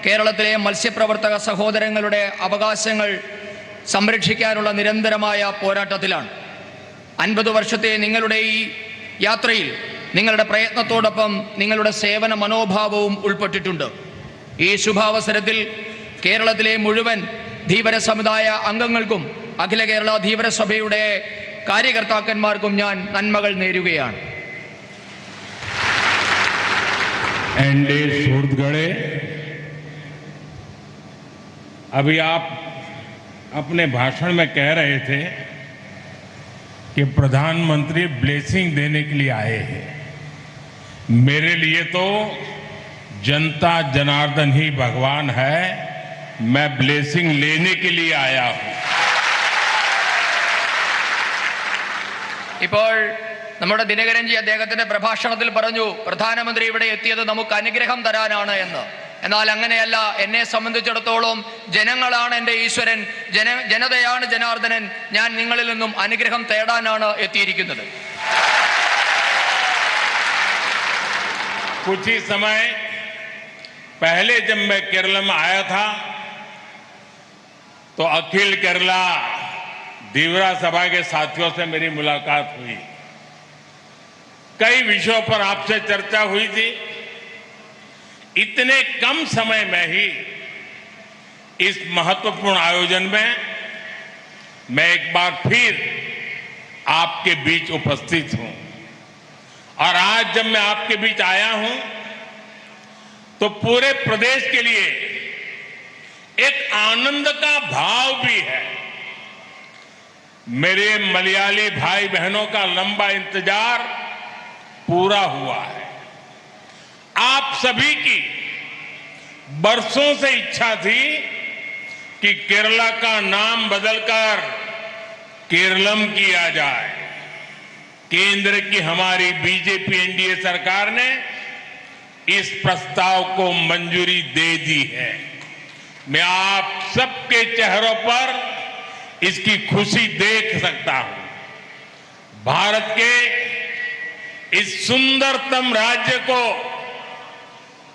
കേരളത്തിലെ മത്സ്യപ്രവർത്തക സഹോദരങ്ങളുടെ അവകാശങ്ങൾ സംരക്ഷിക്കാനുള്ള നിരന്തരമായ പോരാട്ടത്തിലാണ്. 50 വർഷത്തെ നിങ്ങളുടെ ഈ യാത്രയിൽ നിങ്ങളുടെ പ്രയത്നത്തോടൊപ്പം നിങ്ങളുടെ സേവന മനോഭാവവും ഉൾപ്പെട്ടിട്ടുണ്ട്. ഈ ശുഭാവസരത്തിൽ കേരളത്തിലെ മുഴുവൻ ധീവര സമുദായ അംഗങ്ങൾക്കും അഖില കേരള ധീവരസഭയുടെ കാര്യകർത്താക്കന്മാർക്കും ഞാൻ നന്മകൾ നേരുകയാണ്. एनडे सुहृदगणे, अभी आप अपने भाषण में कह रहे थे कि प्रधानमंत्री ब्लेसिंग देने के लिए आए हैं। मेरे लिए तो जनता जनार्दन ही भगवान है। मैं ब्लेसिंग लेने के लिए आया हूं। ഇപ്പോൾ നമ്മുടെ ദിനകരൻജി അദ്ദേഹത്തിന്റെ പ്രഭാഷണത്തിൽ പറഞ്ഞു, പ്രധാനമന്ത്രി ഇവിടെ എത്തിയത് നമുക്ക് അനുഗ്രഹം തരാനാണ് എന്ന്. എന്നാൽ അങ്ങനെയല്ല. എന്നെ സംബന്ധിച്ചിടത്തോളം ജനങ്ങളാണ് എൻ്റെ ഈശ്വരൻ, ജനതയാണ് ജനാർദ്ദനൻ. ഞാൻ നിങ്ങളിൽ നിന്നും അനുഗ്രഹം തേടാനാണ് എത്തിയിരിക്കുന്നത്. कुछ ही समय पहले जब मैं केरल में आया था तो अखिल केरला धीवरा सभा के साथियों से मेरी मुलाकात हुई। कई विषयों पर आपसे चर्चा हुई थी। इतने कम समय में ही इस महत्वपूर्ण आयोजन में मैं एक बार फिर आपके बीच उपस्थित हूं और आज जब मैं आपके बीच आया हूं तो पूरे प्रदेश के लिए एक आनंद का भाव भी है। मेरे मलयाली भाई बहनों का लंबा इंतजार पूरा हुआ है। आप सभी की बरसों से इच्छा थी कि केरला का नाम बदलकर केरलम किया जाए। केंद्र की हमारी बीजेपी एनडीए सरकार ने इस प्रस्ताव को मंजूरी दे दी है। मैं आप सबके चेहरों पर इसकी खुशी देख सकता हूं। भारत के इस सुंदरतम राज्य को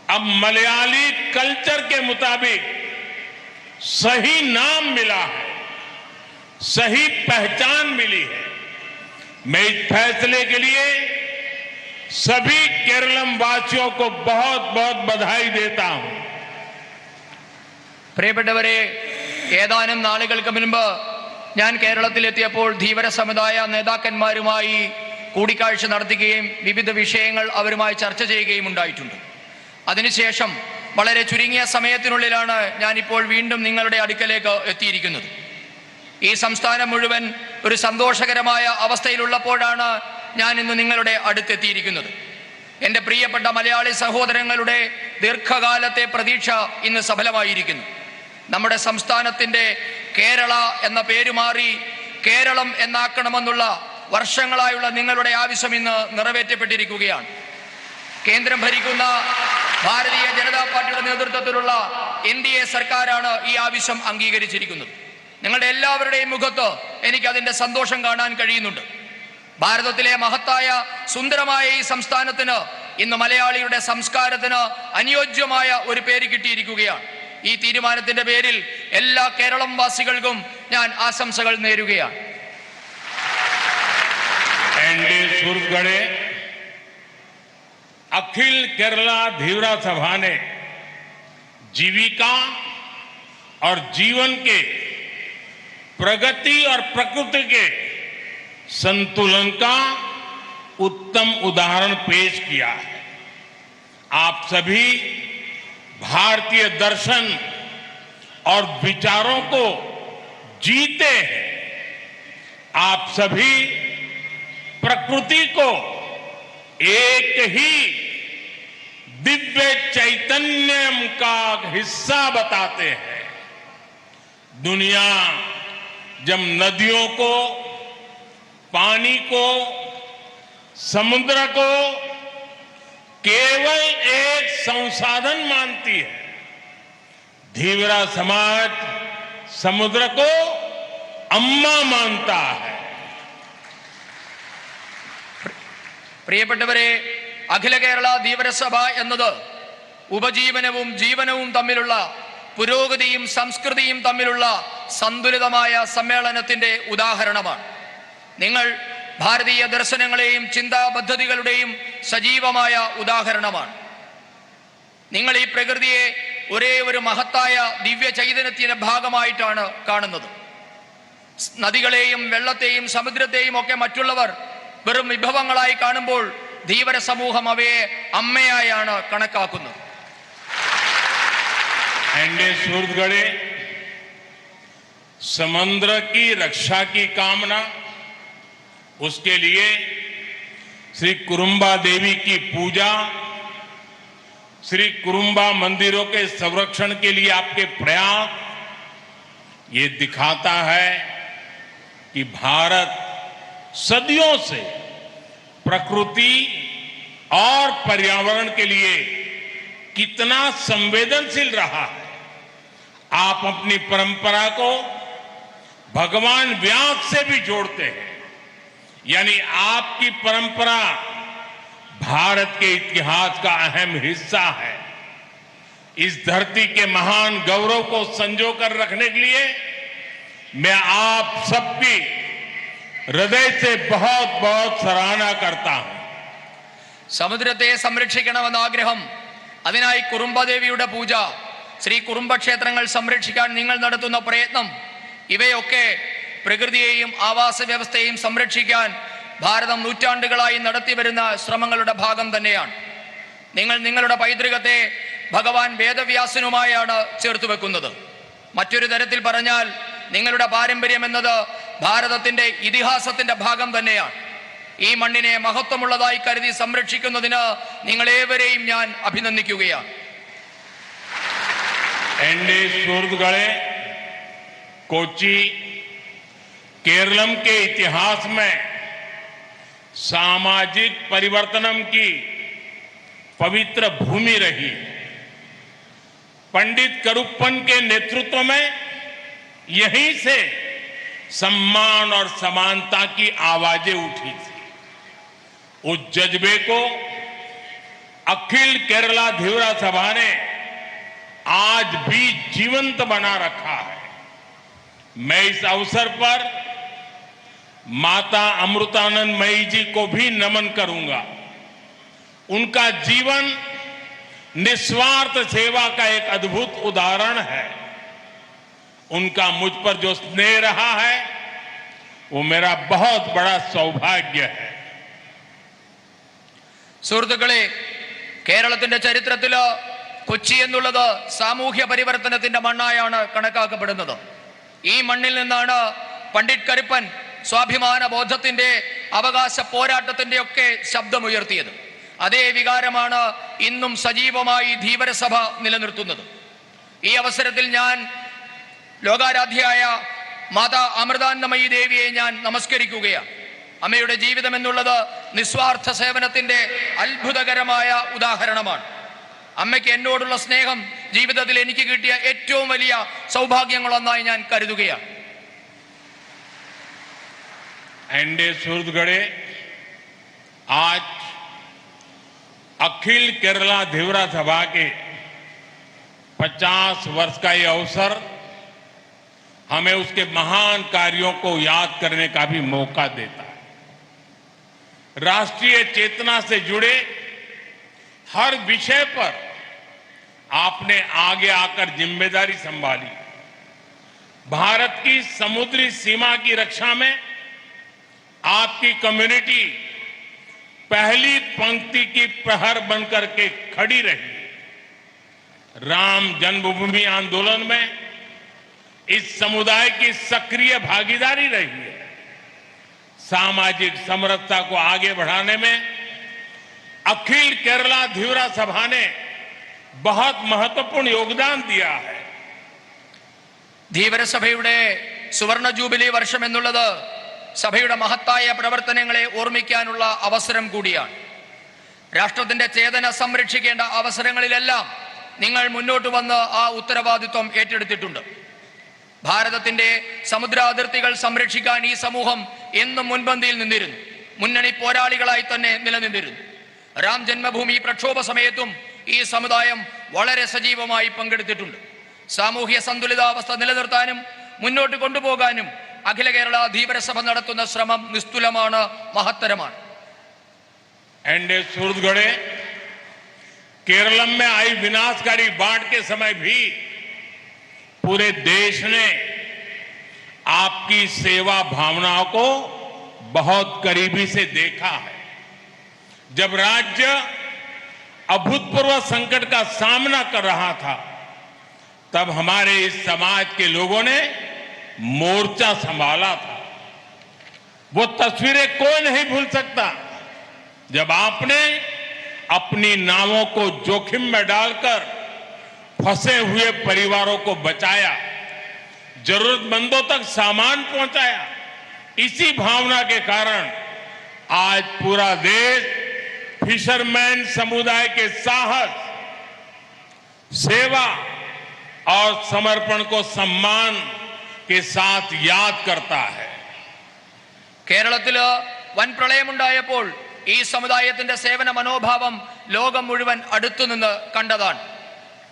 अब मलयाली कल्चर के मुताबिक सही नाम मिला है, सही पहचान मिली है। मैं इस फैसले के लिए सभी केरलम वासियों को बहुत बहुत बधाई देता हूं। പ്രിയപ്പെട്ടവരെ, ഏതാനും നാളുകൾക്ക് മുൻപ് ഞാൻ കേരളത്തിലെത്തിയപ്പോൾ ധീവര സമുദായ നേതാക്കന്മാരുമായി കൂടിക്കാഴ്ച നടത്തുകയും വിവിധ വിഷയങ്ങൾ അവരുമായി ചർച്ച ചെയ്യുകയും ഉണ്ടായിട്ടുണ്ട്. അതിനുശേഷം വളരെ ചുരുങ്ങിയ സമയത്തിനുള്ളിലാണ് ഞാനിപ്പോൾ വീണ്ടും നിങ്ങളുടെ അടുക്കലേക്ക് എത്തിയിരിക്കുന്നത്. ഈ സംസ്ഥാനം മുഴുവൻ ഒരു സന്തോഷകരമായ അവസ്ഥയിലുള്ളപ്പോഴാണ് ഞാൻ ഇന്ന് നിങ്ങളുടെ അടുത്തെത്തിയിരിക്കുന്നത്. എൻ്റെ പ്രിയപ്പെട്ട മലയാളി സഹോദരങ്ങളുടെ ദീർഘകാലത്തെ പ്രതീക്ഷ ഇന്ന് സഫലമായിരിക്കുന്നു. നമ്മുടെ സംസ്ഥാനത്തിൻ്റെ കേരള എന്ന പേര് മാറി കേരളം എന്നാക്കണമെന്നുള്ള വർഷങ്ങളായുള്ള നിങ്ങളുടെ ആവശ്യം ഇന്ന് നിറവേറ്റപ്പെട്ടിരിക്കുകയാണ്. കേന്ദ്രം ഭരിക്കുന്ന ഭാരതീയ ജനതാ പാർട്ടിയുടെ നേതൃത്വത്തിലുള്ള എൻഡിഎ സർക്കാരാണ് ഈ ആവശ്യം അംഗീകരിച്ചിരിക്കുന്നത്. നിങ്ങളുടെ എല്ലാവരുടെയും മുഖത്ത് എനിക്ക് അതിൻ്റെ സന്തോഷം കാണാൻ കഴിയുന്നുണ്ട്. ഭാരതത്തിലെ മഹത്തായ സുന്ദരമായ ഈ സംസ്ഥാനത്തിന് ഇന്ന് മലയാളിയുടെ സംസ്കാരത്തിന് അനുയോജ്യമായ ഒരു പേര് കിട്ടിയിരിക്കുകയാണ്. ഈ തീരുമാനത്തിന്റെ പേരിൽ എല്ലാ കേരളം വാസികൾക്കും ഞാൻ ആശംസകൾ നേരുകയാണ്. अखिल केरला धीवरा सभा ने जीविका और जीवन के प्रगति और प्रकृति के संतुलन का उत्तम उदाहरण पेश किया है। आप सभी भारतीय दर्शन और विचारों को जीते हैं। आप सभी प्रकृति को एक ही दिव्य चैतन्य का हिस्सा बताते हैं। दुनिया जब नदियों को, पानी को, समुद्र को केवल एक संसाधन मानती है, धीवरा समाज समुद्र को अम्मा मानता है। പ്രിയപ്പെട്ടവരെ, അഖില കേരള ധീവരസഭ എന്നത് ഉപജീവനവും ജീവനവും തമ്മിലുള്ള പുരോഗതിയും സംസ്കൃതിയും തമ്മിലുള്ള സന്തുലിതമായ സമ്മേളനത്തിന്റെ ഉദാഹരണമാണ്. നിങ്ങൾ ഭാരതീയ ദർശനങ്ങളെയും ചിന്താ പദ്ധതികളുടെയും സജീവമായ ഉദാഹരണമാണ്. നിങ്ങൾ ഈ പ്രകൃതിയെ ഒരേ ഒരു മഹത്തായ ദിവ്യ ചൈതന്യത്തിന്റെ ഭാഗമായിട്ടാണ് കാണുന്നത്. നദികളെയും വെള്ളത്തെയും സമുദ്രത്തെയും ഒക്കെ മറ്റുള്ളവർ വെറും വിഭവങ്ങളായി കാണുമ്പോൾ ധീവര സമൂഹം അവയെ അമ്മയായാണ് കണക്കാക്കുന്നത്. समुद्र की रक्षा की कामना, उसके लिए श्री कुरुम्बा देवी की पूजा, श्री कुरुम्बा मंदिरों के संरक्षण के लिए आपके प्रयास, ये दिखाता है कि भारत सदियों से प्रकृति और पर्यावरण के लिए कितना संवेदनशील रहा है। आप अपनी परंपरा को भगवान व्यास से भी जोड़ते हैं, यानी आपकी परंपरा भारत के इतिहास का अहम हिस्सा है। इस धरती के महान गौरव को संजो कर रखने के लिए मैं आप सबकी हृदय से बहुत बहुत सराहना करता हूं. സമുദ്രത്തെ സംരക്ഷിക്കണമെന്ന ആഗ്രഹം, അതിനായി കുറുമ്പദേവിയുടെ പൂജ, ശ്രീ കുറുമ്പക്ഷേത്രങ്ങൾ സംരക്ഷിക്കാൻ നിങ്ങൾ നടത്തുന്ന പ്രയത്നം, ഇവയൊക്കെ പ്രകൃതിയെയും ആവാസ വ്യവസ്ഥയെയും സംരക്ഷിക്കാൻ ഭാരതം നൂറ്റാണ്ടുകളായി നടത്തിവരുന്ന ശ്രമങ്ങളുടെ ഭാഗം തന്നെയാണ്. നിങ്ങൾ നിങ്ങളുടെ പൈതൃകത്തെ ഭഗവാൻ വേദവ്യാസനുമായാണ് ചേർത്ത് വെക്കുന്നത്. മറ്റൊരു തരത്തിൽ പറഞ്ഞാൽ നിങ്ങളുടെ പാരമ്പര്യം എന്നത് ഭാരതത്തിന്റെ ഇതിഹാസത്തിന്റെ ഭാഗം തന്നെയാണ്. ഈ മണ്ണിനെ മഹത്വമുള്ളതായി കരുതി സംരക്ഷിക്കുന്നതിന് നിങ്ങളേവരെയും ഞാൻ അഭിനന്ദിക്കുകയാണ്. एनडे सूरतगढ़े कोची केरलम के इतिहास में सामाजिक परिवर्तनम की पवित्र भूमि रही. पंडित करुप्पन के नेतृत्व में यहीं से सम्मान और समानता की आवाजें उठी थी. उस जज्बे को अखिल केरला धीवरा सभा ने आज भी जीवंत बना रखा है. मैं इस अवसर पर माता अमृतानंदमयी जी को भी नमन करूंगा. उनका जीवन निस्वार्थ सेवा का एक अद्भुत उदाहरण है. उनका मुझ पर जो स्नेह रहा है वो मेरा बहुत बड़ा सौभाग्य है. സുഹൃത്തുക്കളെ, കേരളത്തിന്റെ ചരിത്രത്തില് കൊച്ചി എന്നുള്ളത് സാമൂഹ്യ പരിവർത്തനത്തിന്റെ മണ്ണായാണ് കണക്കാക്കപ്പെടുന്നത്. ഈ മണ്ണിൽ നിന്നാണ് പണ്ഡിറ്റ് കരുപ്പൻ സ്വാഭിമാന ബോധത്തിന്റെ, അവകാശ പോരാട്ടത്തിന്റെ ഒക്കെ ശബ്ദമുയർത്തിയത്. അതേ വികാരമാണ് ഇന്നും സജീവമായി ധീവരസഭ നിലനിർത്തുന്നത്. ഈ അവസരത്തിൽ ഞാൻ ലോകാരാധ്യയായ മാതാ അമൃതാനന്ദമയി ദേവിയെ ഞാൻ നമസ്കരിക്കുകയാണ്. അമ്മയുടെ ജീവിതം എന്നുള്ളത് നിസ്വാർത്ഥ സേവനത്തിന്റെ അത്ഭുതകരമായ ഉദാഹരണമാണ്. അമ്മയ്ക്ക് എന്നോടുള്ള സ്നേഹം ജീവിതത്തിൽ എനിക്ക് കിട്ടിയ ഏറ്റവും വലിയ സൗഭാഗ്യങ്ങളൊന്നായി ഞാൻ കരുതുകയാണ്. एनडे सूरतगढ़े आज अखिल केरला धीवरा सभा के 50 वर्ष का ये अवसर हमें उसके महान कार्यों को याद करने का भी मौका देता है. राष्ट्रीय चेतना से जुड़े हर विषय पर आपने आगे आकर जिम्मेदारी संभाली. भारत की समुद्री सीमा की रक्षा में आपकी कम्युनिटी पहली पंक्ति की प्रहर बनकर के खड़ी रही. राम जन्मभूमि आंदोलन में इस समुदाय की सक्रिय भागीदारी रही है. सामाजिक समरसता को आगे बढ़ाने में अखिल केरला धीवरा सभा ने बहुत महत्वपूर्ण योगदान दिया है. ധീവരസഭയുടെ സുവർണ ജൂബിലി വർഷം എന്നുള്ളത് സഭയുടെ മഹത്തായ പ്രവർത്തനങ്ങളെ ഓർമ്മിക്കാനുള്ള അവസരം കൂടിയാണ്. രാഷ്ട്രത്തിന്റെ ചേതന സംരക്ഷിക്കേണ്ട അവസരങ്ങളിലെല്ലാം നിങ്ങൾ മുന്നോട്ട് വന്ന് ആ ഉത്തരവാദിത്വം ഏറ്റെടുത്തിട്ടുണ്ട്. ഭാരതത്തിന്റെ സമുദ്രാതിർത്തികൾ സംരക്ഷിക്കാൻ ഈ സമൂഹം എന്നും മുൻപന്തിയിൽ നിന്നിരുന്നു. മുന്നണി പോരാളികളായി തന്നെ നിലനിന്നിരുന്നു. രാം ജന്മഭൂമി പ്രക്ഷോഭ സമയത്തും ഈ സമുദായം വളരെ സജീവമായി പങ്കെടുത്തിട്ടുണ്ട്. സാമൂഹ്യ സന്തുലിതാവസ്ഥ നിലനിർത്താനും മുന്നോട്ട് കൊണ്ടുപോകാനും अखिल केरला धीवरसभा നടത്തുന്ന ശ്രമം നിസ്തുലമാണ്, മഹത്തരമാണ്. एनडे सूरतगढ़े केरलम में आई विनाशकारी बाढ़ के समय भी पूरे देश ने आपकी सेवा भावनाओं को बहुत करीबी से देखा है. जब राज्य अभूतपूर्व संकट का सामना कर रहा था तब हमारे इस समाज के लोगों ने मोर्चा संभाला था. वो तस्वीरें कोई नहीं भूल सकता जब आपने अपनी नावों को जोखिम में डालकर फंसे हुए परिवारों को बचाया, जरूरतमंदों तक सामान पहुंचाया. इसी भावना के कारण आज पूरा देश फिशरमैन समुदाय के साहस, सेवा और समर्पण को सम्मान के साथ याद करता है. കേരളത്തിൽ വൻ പ്രളയമുണ്ടായപ്പോൾ ഈ സമുദായത്തിന്റെ സേവന മനോഭാവം ലോകം മുഴുവൻ അടുത്തുനിന്ന് കണ്ടതാണ്.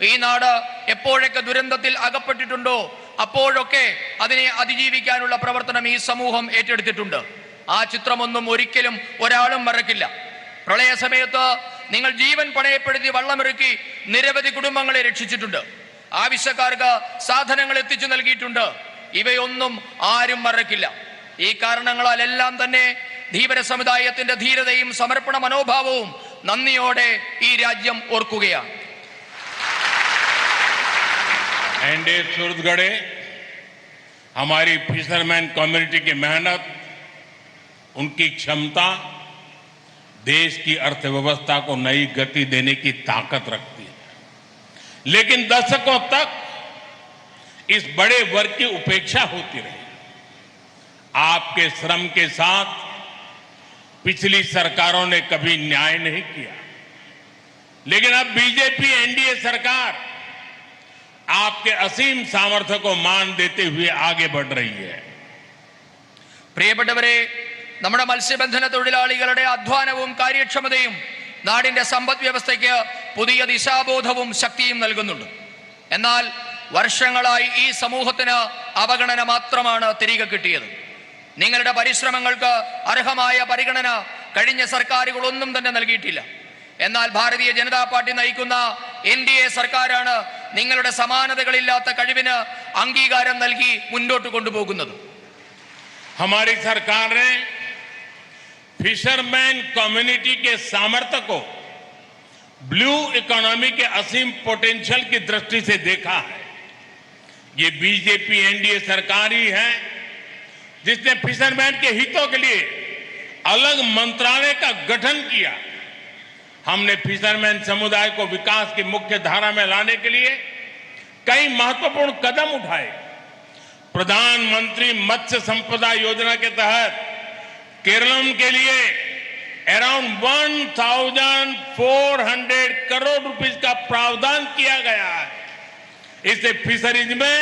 ഈ നാട് എപ്പോഴൊക്കെ ദുരന്തത്തിൽ അകപ്പെട്ടിട്ടുണ്ടോ അപ്പോഴൊക്കെ അതിനെ അതിജീവിക്കാനുള്ള പ്രവർത്തനം ഈ സമൂഹം ഏറ്റെടുത്തിട്ടുണ്ട്. ആ ചിത്രമൊന്നും ഒരിക്കലും ഒരാളും മറക്കില്ല. പ്രളയ സമയത്ത് നിങ്ങൾ ജീവൻ പണയപ്പെടുത്തി വള്ളമിറക്കി നിരവധി കുടുംബങ്ങളെ രക്ഷിച്ചിട്ടുണ്ട്. ആവശ്യക്കാർക്ക് സാധനങ്ങൾ എത്തിച്ചു നൽകിയിട്ടുണ്ട്. ഇവയൊന്നും ആരും മറക്കില്ല. ഈ കാരണങ്ങളാലെല്ലാം തന്നെ ധീവര സമുദായത്തിന്റെ ധീരതയും സമർപ്പണ മനോഭാവവും നന്ദിയോടെ ഈ രാജ്യം ഓർക്കുകയാണ്. एनडीए सूरतगढ़े हमारी फिशरमैन कम्युनिटी की मेहनत, उनकी क्षमता देश की अर्थव्यवस्था को नई गति देने की ताकत रखती है। लेकिन दशकों तक इस बड़े वर्ग की उपेक्षा होती रही। आपके श्रम के साथ पिछली सरकारों ने कभी न्याय नहीं किया, लेकिन अब बीजेपी एनडीए सरकार आपके असीम सामर्थ्य को मान देते हुए आगे बढ़ रही है. പ്രിയപ്പെട്ടവരെ, നമ്മുടെ മത്സ്യബന്ധന തൊഴിലാളികളുടെ അധ്വാനവും കാര്യക്ഷമതയും നാടിന്റെ സമ്പദ് വ്യവസ്ഥയ്ക്ക് പുതിയ ദിശാബോധവും ശക്തിയും നൽകുന്നുണ്ട്. എന്നാൽ വർഷങ്ങളായി ഈ സമൂഹത്തിന് അവഗണന മാത്രമാണ് തിരികെ കിട്ടിയത്. നിങ്ങളുടെ പരിശ്രമങ്ങൾക്ക് അർഹമായ പരിഗണന കഴിഞ്ഞ സർക്കാരുകളൊന്നും തന്നെ നൽകിയിട്ടില്ല. എന്നാൽ ഭാരതീയ ജനതാ പാർട്ടി നയിക്കുന്ന എൻഡിഎ സർക്കാരാണ് നിങ്ങളുടെ സമാനതകളില്ലാത്ത കഴിവിന് അംഗീകാരം നൽകി മുന്നോട്ട് കൊണ്ടുപോകുന്നത്. हमारी सरकार ने फिशरमैन कम्युनिटी के सामर्थ्य को ब्लू इकोनॉमी के असीम पोटेंशियल की दृष्टि से देखा है. ये बीजेपी एनडीए सरकार ही है जिसने फिशरमैन के हितों के लिए अलग मंत्रालय का गठन किया. हमने फिशरमैन समुदाय को विकास की मुख्य धारा में लाने के लिए कई महत्वपूर्ण कदम उठाए. प्रधानमंत्री मत्स्य संपदा योजना के तहत केरलम के लिए अराउंड 1,400 करोड़ रुपीस का प्रावधान किया गया है. इससे फिशरीज में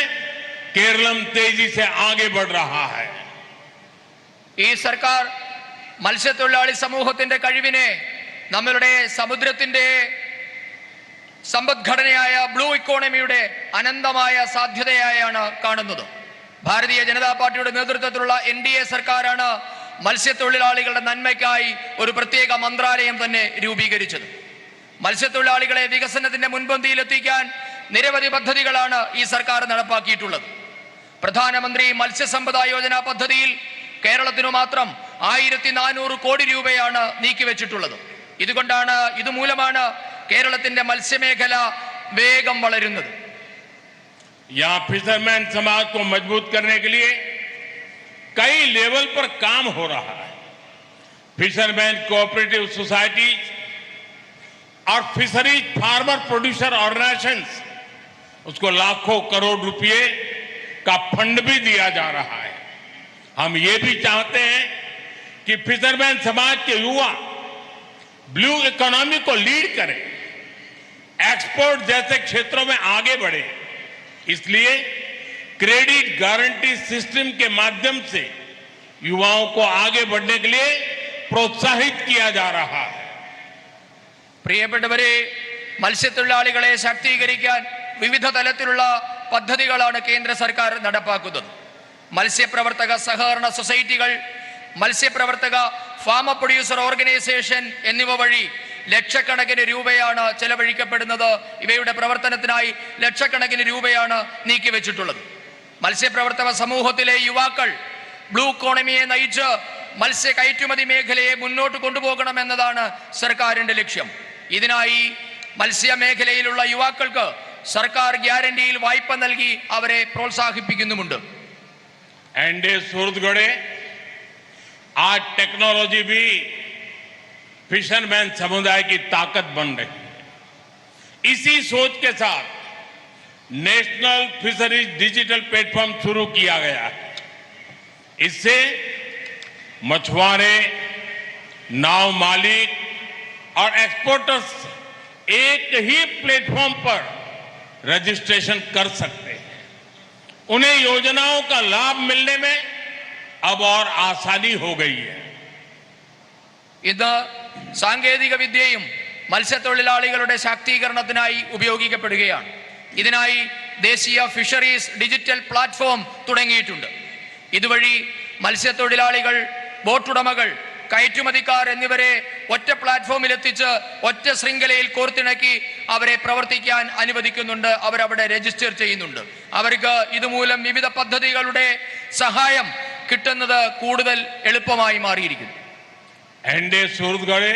केरलम तेजी से आगे बढ़ रहा है. ഈ സർക്കാർ മത്സ്യത്തൊഴിലാളി സമൂഹത്തിന്റെ കഴിവിനെ നമ്മളുടെ സമുദ്രത്തിന്റെ സമ്പദ്ഘടനയായ ബ്ലൂ ഇക്കോണമിയുടെ അനന്തമായ സാധ്യതയായാണ് കാണുന്നത്. ഭാരതീയ ജനതാ പാർട്ടിയുടെ നേതൃത്വത്തിലുള്ള എൻഡിഎ സർക്കാരാണ് മത്സ്യത്തൊഴിലാളികളുടെ നന്മയ്ക്കായി ഒരു പ്രത്യേക മന്ത്രാലയം തന്നെ രൂപീകരിച്ചത്. മത്സ്യത്തൊഴിലാളികളെ വികസനത്തിന്റെ മുൻപന്തിയിലെത്തിക്കാൻ നിരവധി പദ്ധതികളാണ് ഈ സർക്കാർ നടപ്പാക്കിയിട്ടുള്ളത്. പ്രധാനമന്ത്രി മത്സ്യസമ്പദ യോജന പദ്ധതിയിൽ കേരളത്തിനു മാത്രം 1400 കോടി രൂപയാണ് നീക്കിവെച്ചിട്ടുള്ളത്. ഇതുമൂലമാണ് കേരളത്തിന്റെ മത്സ്യമേഖല വേഗം വളരുന്നത്. यहाँ फिशरमैन समाज को मजबूत करने के लिए कई लेवल पर काम हो रहा है. फिशरमैन कोऑपरेटिव सोसाइटी और फिशरीज फार्मर प्रोड्यूसर ऑर्गेनाइजेशंस, उसको लाखों करोड़ रुपए का फंड भी दिया जा रहा है. हम ये भी चाहते हैं कि फिशरमैन समाज के युवा ब्लू इकोनॉमी को लीड करें, एक्सपोर्ट जैसे क्षेत्रों में आगे बढ़े. इसलिए क्रेडिट गारंटी सिस्टम के माध्यम से युवाओं को आगे बढ़ने के लिए प्रोत्साहित किया जा रहा है. പ്രിയപ്പെട്ടവരെ, മത്സ്യത്തൊഴിലാളികളെ ശാക്തീകരിക്കാൻ വിവിധ തലത്തിലുള്ള പദ്ധതികളാണ് കേന്ദ്ര സർക്കാർ നടപ്പാക്കുന്നത്. മത്സ്യപ്രവർത്തക സഹകരണ സൊസൈറ്റികൾ, മത്സ്യപ്രവർത്തക ഫാമ പ്രൊഡ്യൂസർ ഓർഗനൈസേഷൻ എന്നിവ വഴി ലക്ഷക്കണക്കിന് രൂപയാണ് ചെലവഴിക്കപ്പെടുന്നത്. ഇവയുടെ പ്രവർത്തനത്തിനായി ലക്ഷക്കണക്കിന് രൂപയാണ് നീക്കിവെച്ചിട്ടുള്ളത്. മത്സ്യപ്രവർത്തക സമൂഹത്തിലെ യുവാക്കൾ ബ്ലൂ ഇക്കോണമിയെ നയിച്ച് മത്സ്യ കയറ്റുമതി മേഖലയെ മുന്നോട്ട് കൊണ്ടുപോകണമെന്നതാണ് സർക്കാരിന്റെ ലക്ഷ്യം. ഇതിനായി മത്സ്യമേഖലയിലുള്ള യുവാക്കൾക്ക് സർക്കാർ ഗ്യാരണ്ടിയിൽ വായ്പ നൽകി അവരെ പ്രോത്സാഹിപ്പിക്കുന്നുമുണ്ട്. एनडीए सूरतगढ़े आज टेक्नोलॉजी भी फिशरमैन समुदाय की ताकत बन रही है. इसी सोच के साथ नेशनल फिशरीज डिजिटल प्लेटफॉर्म शुरू किया गया है. इससे मछुआरे, नाव मालिक और एक्सपोर्टर्स एक ही प्लेटफॉर्म पर रजिस्ट्रेशन कर सकते हैं. उन्हें योजनाओं का लाभ मिलने में अब और आसानी हो गई है. ഇത് സാങ്കേതിക വിദ്യയും മത്സ്യത്തൊഴിലാളികളുടെ ശാക്തീകരണത്തിനായി ഉപയോഗിക്കപ്പെടുകയാണ്. ഇതിനായി ദേശീയ ഫിഷറീസ് ഡിജിറ്റൽ പ്ലാറ്റ്ഫോം തുടങ്ങിയിട്ടുണ്ട്. ഇതുവഴി മത്സ്യത്തൊഴിലാളികൾ, ബോട്ടുടമകൾ, കയറ്റുമതിക്കാർ എന്നിവരെ ഒറ്റ പ്ലാറ്റ്ഫോമിൽ എത്തിച്ച് ഒറ്റ ശൃംഖലയിൽ കോർത്തിണക്കി അവരെ പ്രവർത്തിക്കാൻ അനുവദിക്കുന്നുണ്ട്. അവരവിടെ രജിസ്റ്റർ ചെയ്യുന്നുണ്ട്. അവർക്ക് ഇതുമൂലം വിവിധ പദ്ധതികളുടെ സഹായം കിട്ടുന്നത് കൂടുതൽ എളുപ്പമായി മാറിയിരിക്കുന്നു. एनडीए सूरतगढ़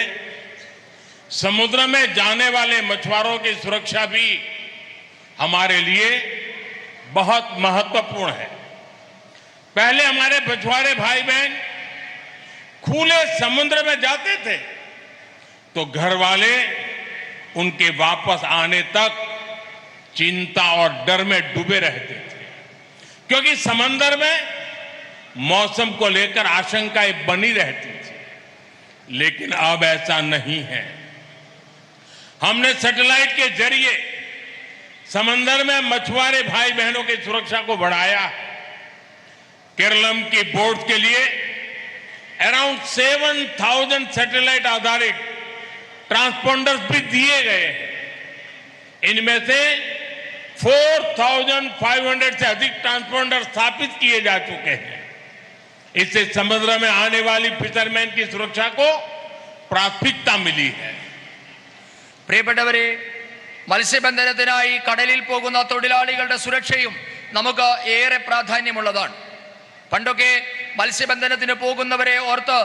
समुद्र में जाने वाले मछुआरों की सुरक्षा भी हमारे लिए बहुत महत्वपूर्ण है। पहले हमारे मछुआरे भाई बहन खुले समुद्र में जाते थे तो घर वाले उनके वापस आने तक चिंता और डर में डूबे रहते थे, क्योंकि समंदर में मौसम को लेकर आशंकाएं बनी रहती थी। लेकिन अब ऐसा नहीं है। हमने सैटेलाइट के जरिए समंदर में मछुआरे भाई बहनों की सुरक्षा को बढ़ाया है। केरलम की बोर्ड के लिए अराउंड 7,000 सैटेलाइट आधारित ट्रांसपोंडर्स भी दिए गए हैं। इनमें से 4,500 से अधिक ट्रांसपोंडर स्थापित किए जा चुके हैं। इससे समुद्र में आने वाली फिशरमैन की सुरक्षा को प्राथमिकता मिली है। പ്രിയപ്പെട്ടവരെ, മത്സ്യബന്ധനത്തിനായി കടലിൽ പോകുന്ന തൊഴിലാളികളുടെ സുരക്ഷയും നമുക്ക് ഏറെ പ്രാധാന്യമുള്ളതാണ്. പണ്ടൊക്കെ മത്സ്യബന്ധനത്തിന് പോകുന്നവരെ ഓർത്ത്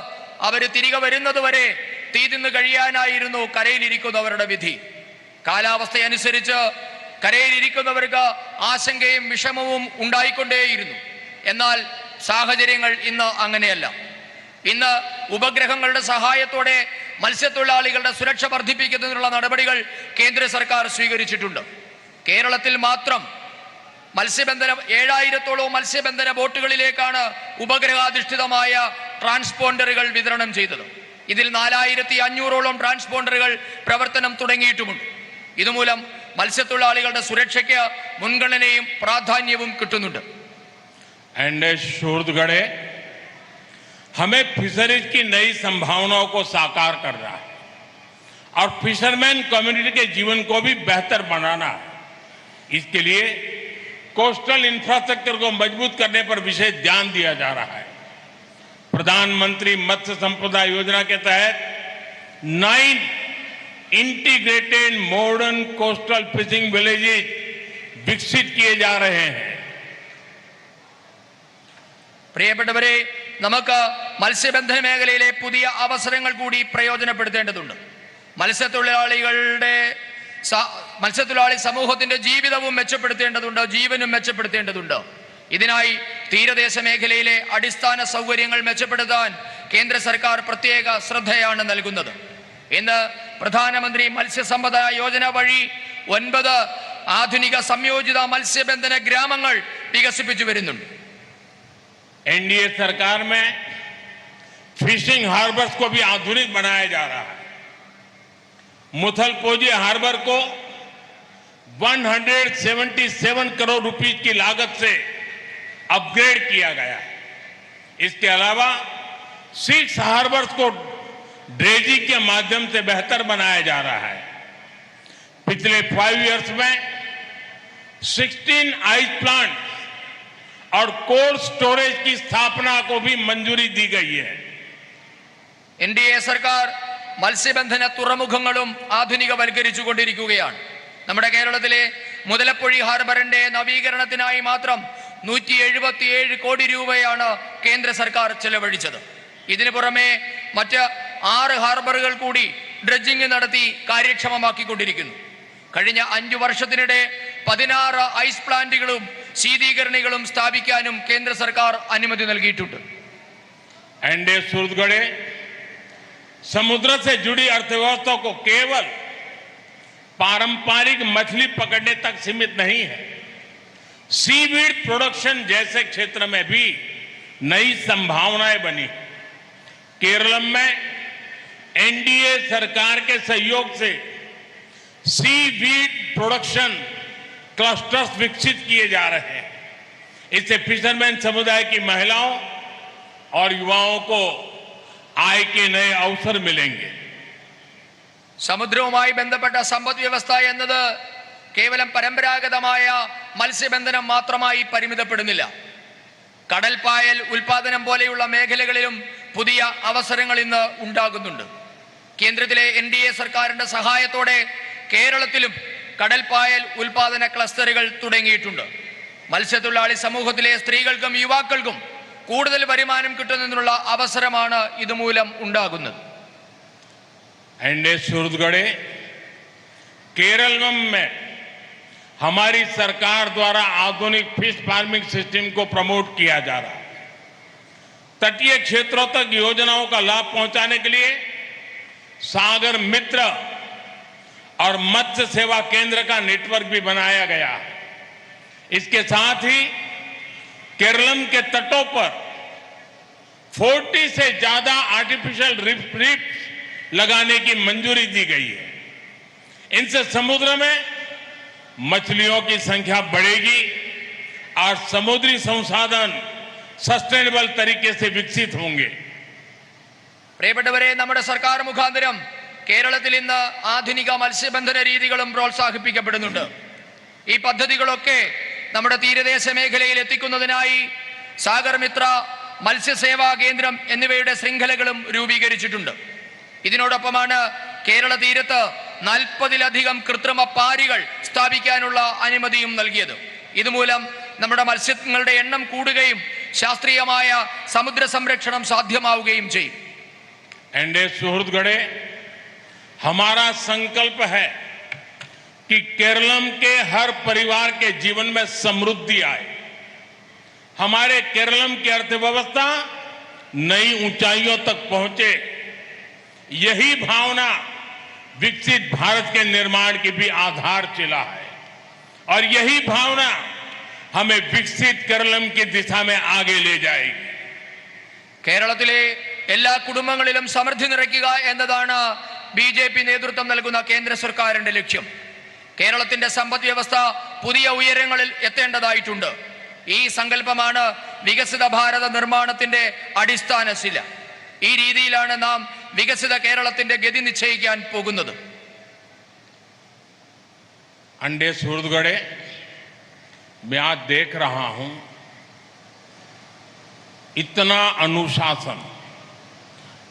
അവർ തിരികെ വരുന്നതുവരെ തീ തിന്ന് കഴിയാനായിരുന്നു കരയിലിരിക്കുന്നവരുടെ വിധി. കാലാവസ്ഥയനുസരിച്ച് കരയിലിരിക്കുന്നവർക്ക് ആശങ്കയും വിഷമവും ഉണ്ടായിക്കൊണ്ടേയിരുന്നു. എന്നാൽ സാഹചര്യങ്ങൾ ഇന്ന് അങ്ങനെയല്ല. ഇന്ന് ഉപഗ്രഹങ്ങളുടെ സഹായത്തോടെ മത്സ്യത്തൊഴിലാളികളുടെ സുരക്ഷ വർദ്ധിപ്പിക്കുന്നതിനുള്ള നടപടികൾ കേന്ദ്ര സർക്കാർ സ്വീകരിച്ചിട്ടുണ്ട്. കേരളത്തിൽ മാത്രം 7,000-ഓളം മത്സ്യബന്ധന ബോട്ടുകളിലേക്കാണ് ഉപഗ്രഹാധിഷ്ഠിതമായ ട്രാൻസ്പോണ്ടറുകൾ വിതരണം ചെയ്തത്. ഇതിൽ 4,500-ഓളം ട്രാൻസ്പോണ്ടറുകൾ പ്രവർത്തനം തുടങ്ങിയിട്ടുമുണ്ട്. ഇതുമൂലം മത്സ്യത്തൊഴിലാളികളുടെ സുരക്ഷയ്ക്ക് മുൻഗണനയും പ്രാധാന്യവും കിട്ടുന്നുണ്ട്. एनडीए सूरतगढ़ हमें फिशरीज की नई संभावनाओं को साकार कर रहा है और फिशरमैन कम्युनिटी के जीवन को भी बेहतर बनाना है। इसके लिए कोस्टल इंफ्रास्ट्रक्चर को मजबूत करने पर विशेष ध्यान दिया जा रहा है। प्रधानमंत्री मत्स्य संपदा योजना के तहत 9 integrated modern coastal fishing villages विकसित किए जा रहे हैं। പ്രിയപ്പെട്ടവരെ, നമുക്ക് മത്സ്യബന്ധന മേഖലയിലെ പുതിയ അവസരങ്ങൾ കൂടി പ്രയോജനപ്പെടുത്തേണ്ടതുണ്ട്. മത്സ്യത്തൊഴിലാളി സമൂഹത്തിന്റെ ജീവിതവും മെച്ചപ്പെടുത്തേണ്ടതുണ്ട്, ജീവനും മെച്ചപ്പെടുത്തേണ്ടതുണ്ട്. ഇതിനായി തീരദേശ മേഖലയിലെ അടിസ്ഥാന സൗകര്യങ്ങൾ മെച്ചപ്പെടുത്താൻ കേന്ദ്ര സർക്കാർ പ്രത്യേക ശ്രദ്ധയാണ് നൽകുന്നത്. ഇന്ന് പ്രധാനമന്ത്രി മത്സ്യസമ്പദ യോജന വഴി 9 ആധുനിക സംയോജിത മത്സ്യബന്ധന ഗ്രാമങ്ങൾ വികസിപ്പിച്ചു വരുന്നുണ്ട്. एनडीए सरकार में फिशिंग हार्बर्स को भी आधुनिक बनाया जा रहा है। मुथलपोजी हार्बर को 177 करोड़ रुपए की लागत से अपग्रेड किया गया है। इसके अलावा 6 हार्बर्स को ड्रेजिंग के माध्यम से बेहतर बनाया जा रहा है। पिछले 5 इयर्स में 16 आइस प्लांट और कोल्ड स्टोरेज की स्थापना को भी मंजूरी दी गई है। എൻഡിഎ സർക്കാർ മത്സ്യബന്ധന തുറമുഖങ്ങളും ആധുനികവൽക്കരിച്ചുകൊണ്ടിരിക്കുകയാണ്. നമ്മുടെ കേരളത്തിലെ മുതലപ്പൊഴി ഹാർബറിന്റെ നവീകരണത്തിനായി മാത്രം 177 കോടി രൂപയാണ് കേന്ദ്ര സർക്കാർ ചെലവഴിച്ചത്. ഇതിനു പുറമെ മറ്റ് 6 ഹാർബറുകൾ കൂടി ഡ്രഡ്ജിംഗ് നടത്തി കാര്യക്ഷമമാക്കിക്കൊണ്ടിരിക്കുന്നു. കഴിഞ്ഞ 5 വർഷത്തിനിടെ 16 ഐസ് പ്ലാന്റുകളും ശീതീകരണികളും സ്ഥാപിക്കാനും കേന്ദ്ര സർക്കാർ അനുമതി നൽകിയിട്ടുണ്ട്. एनडीए सूरतगढ़ समुद्र से जुड़ी अर्थव्यवस्था को केवल पारंपरिक मछली पकड़ने तक सीमित नहीं है। सीवीड प्रोडक्शन जैसे क्षेत्र में भी नई संभावनाएं बनी। केरलम में एनडीए सरकार के सहयोग से सीवीड प्रोडक्शन क्लस्टर्स विकसित किए जा रहे हैं। इससे फिशरमैन समुदाय की महिलाओं और युवाओं को आय के नए अवसर मिलेंगे। സമുദ്രവുമായി ബന്ധപ്പെട്ട സമ്പദ് വ്യവസ്ഥ എന്നത് കേവലം പരമ്പരാഗതമായ മത്സ്യബന്ധനം മാത്രമായി പരിമിതപ്പെടുന്നില്ല. കടൽപ്പായൽ ഉൽപാദനം പോലെയുള്ള മേഖലകളിലും പുതിയ അവസരങ്ങൾ ഇന്ന് ഉണ്ടാകുന്നുണ്ട്. കേന്ദ്രത്തിലെ NDA സർക്കാരിന്റെ സഹായത്തോടെ കേരളത്തിലും കടൽപ്പായൽ ഉൽപാദന ക്ലസ്റ്ററുകൾ തുടങ്ങിയിട്ടുണ്ട്. മത്സ്യത്തൊഴിലാളി സമൂഹത്തിലെ സ്ത്രീകൾക്കും യുവാക്കൾക്കും കൂടുതൽ വരുമാനം കിട്ടുന്നതിനുള്ള അവസരമാണ് ഇതുമൂലം ഉണ്ടാകുന്നത്. केरल में हमारी सरकार द्वारा आधुनिक फिश फार्मिंग सिस्टम को प्रमोट किया जा रहा है. तटीय क्षेत्रों तक योजनाओं का लाभ पहुंचाने के लिए सागर मित्र और मत्स्य सेवा केंद्र का नेटवर्क भी बनाया गया है. इसके साथ ही केरलम के तटों पर 40 से ज्यादा आर्टिफिशियल रीफ्स लगाने की मंजूरी दी गई है. इनसे समुद्र में मछलियों की संख्या बढ़ेगी और समुद्री संसाधन सस्टेनेबल तरीके से विकसित होंगे. പ്രിയപ്പെട്ടവരെ, നമ്മുടെ സർക്കാർ മുഖാന്തരം കേരളത്തിൽ ഇന്ന് ആധുനിക മത്സ്യബന്ധന രീതികളും പ്രോത്സാഹിപ്പിക്കപ്പെടുന്നുണ്ട്. ഈ പദ്ധതികളൊക്കെ നമ്മുടെ തീരദേശ മേഖലയിൽ എത്തിക്കുന്നതിനായി സാഗർ മിത്ര, മത്സ്യസേവാ കേന്ദ്രം എന്നിവയുടെ ശൃംഖലകളും രൂപീകരിച്ചിട്ടുണ്ട്. ഇതിനോടൊപ്പമാണ് കേരള തീരത്ത് 40-ലധികം കൃത്രിമ പാരികൾ സ്ഥാപിക്കാനുള്ള അനുമതിയും നൽകിയത്. ഇതുമൂലം നമ്മുടെ മത്സ്യങ്ങളുടെ എണ്ണം കൂടുകയും ശാസ്ത്രീയമായ സമുദ്ര സംരക്ഷണം സാധ്യമാവുകയും ചെയ്യും. एंडे सुहृदगढ़े, हमारा संकल्प है कि केरलम के हर परिवार के जीवन में समृद्धि आए. हमारे केरलम की अर्थव्यवस्था नई ऊंचाइयों तक पहुंचे. यही भावना विकसित भारत के निर्माण की भी आधारशिला है और यही भावना हमें विकसित केरलम की दिशा में आगे ले जाएगी. കേരളത്തിലെ എല്ലാ കുടുംബങ്ങളിലും സമൃദ്ധി നിറയ്ക്കുക എന്നതാണ് BJP നേതൃത്വം നൽകുന്ന കേന്ദ്ര സർക്കാരിന്റെ ലക്ഷ്യം. കേരളത്തിന്റെ സമ്പദ് വ്യവസ്ഥ പുതിയ ഉയരങ്ങളിൽ എത്തേണ്ടതായിട്ടുണ്ട്. ഈ സങ്കല്പമാണ് വികസിത ഭാരത നിർമ്മാണത്തിന്റെ അടിസ്ഥാന ശില. ഈ രീതിയിലാണ് നാം വികസിത കേരളത്തിന്റെ ഗതി നിശ്ചയിക്കാൻ പോകുന്നത്. अंडे सूरजगढ़े, मैं आज देख रहा हूं इतना अनुशासन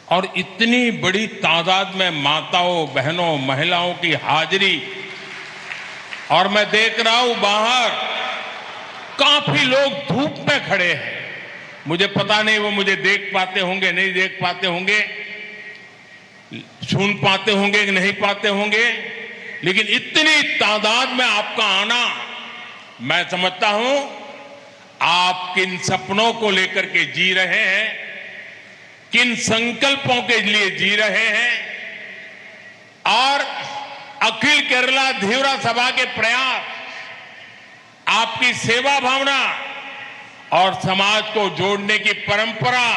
और इतनी बड़ी तादाद में माताओं, बहनों, महिलाओं की हाजिरी. और मैं देख रहा हूं बाहर काफी लोग धूप में खड़े हैं. मुझे पता नहीं वो मुझे देख पाते होंगे, नहीं देख पाते होंगे, सुन पाते होंगे कि नहीं पाते होंगे, लेकिन इतनी तादाद में आपका आना, मैं समझता हूं आप किन सपनों को लेकर के जी रहे हैं, किन संकल्पों के लिए जी रहे हैं. और अखिल केरला धीवरा सभा के प्रयास, आपकी सेवा भावना और समाज को जोड़ने की परंपरा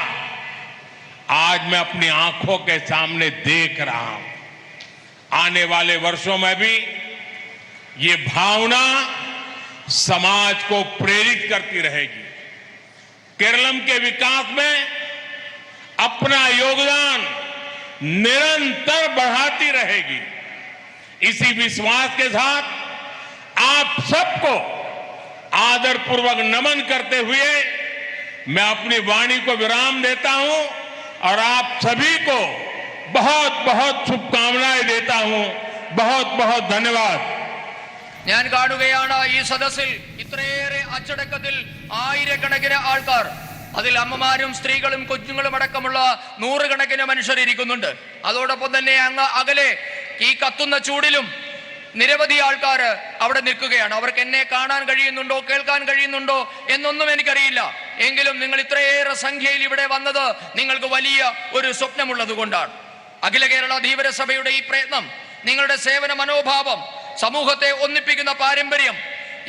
आज मैं अपनी आंखों के सामने देख रहा हूं. आने वाले वर्षों में भी ये भावना समाज को प्रेरित करती रहेगी. केरलम के विकास में अपना योगदान निरंतर बढ़ाती रहेगी. इसी विश्वास के साथ आप सबको आदरपूर्वक नमन करते हुए मैं अपनी वाणी को विराम देता हूं और आप सभी को बहुत बहुत शुभकामनाएं देता हूं. बहुत बहुत धन्यवाद. ഞാൻ കാണുകയാണ് ഈ സദസ്സിൽ ഇത്രയേറെ അച്ചടക്കത്തിൽ ആയിരക്കണക്കിന് ആൾക്കാർ, അതിൽ അമ്മമാരും സ്ത്രീകളും കുഞ്ഞുങ്ങളും അടക്കമുള്ള നൂറുകണക്കിന് മനുഷ്യർ ഇരിക്കുന്നുണ്ട്. അതോടൊപ്പം തന്നെ അങ്ങ് അകലെ ഈ കത്തുന്ന ചൂടിലും നിരവധി ആൾക്കാർ അവിടെ നിൽക്കുകയാണ്. അവർക്ക് എന്നെ കാണാൻ കഴിയുന്നുണ്ടോ, കേൾക്കാൻ കഴിയുന്നുണ്ടോ എന്നൊന്നും എനിക്കറിയില്ല. എങ്കിലും നിങ്ങൾ ഇത്രയേറെ സംഖ്യയിൽ ഇവിടെ വന്നത് നിങ്ങൾക്ക് വലിയ ഒരു സ്വപ്നമുള്ളത് കൊണ്ടാണ്. അഖില കേരള ധീവര സഭയുടെ ഈ പ്രയത്നം, നിങ്ങളുടെ സേവന മനോഭാവം, സമൂഹത്തെ ഒന്നിപ്പിക്കുന്ന പാരമ്പര്യം,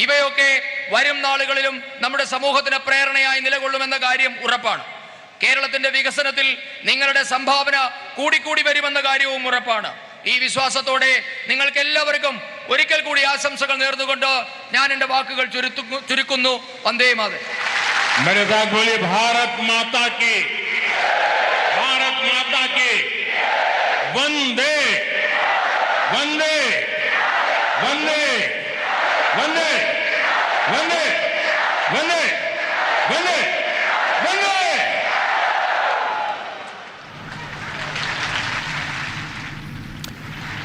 ഇവയൊക്കെ വരും നാളുകളിലും നമ്മുടെ സമൂഹത്തിന് പ്രേരണയായി നിലകൊള്ളുമെന്ന കാര്യം ഉറപ്പാണ്. കേരളത്തിന്റെ വികസനത്തിൽ നിങ്ങളുടെ സംഭാവന കൂടിക്കൂടി വരുമെന്ന കാര്യവും ഉറപ്പാണ്. ഈ വിശ്വാസത്തോടെ നിങ്ങൾക്ക് എല്ലാവർക്കും ഒരിക്കൽ കൂടി ആശംസകൾ നേർന്നുകൊണ്ട് ഞാൻ എന്റെ വാക്കുകൾ ചുരുക്കുന്നു. വന്ദേ മാതരം. मेरे साथ बोलिए भारत माता की, भारत माता की, वंदे वंदे वंदे वंदे वंदे वंदे वंदे वंदे।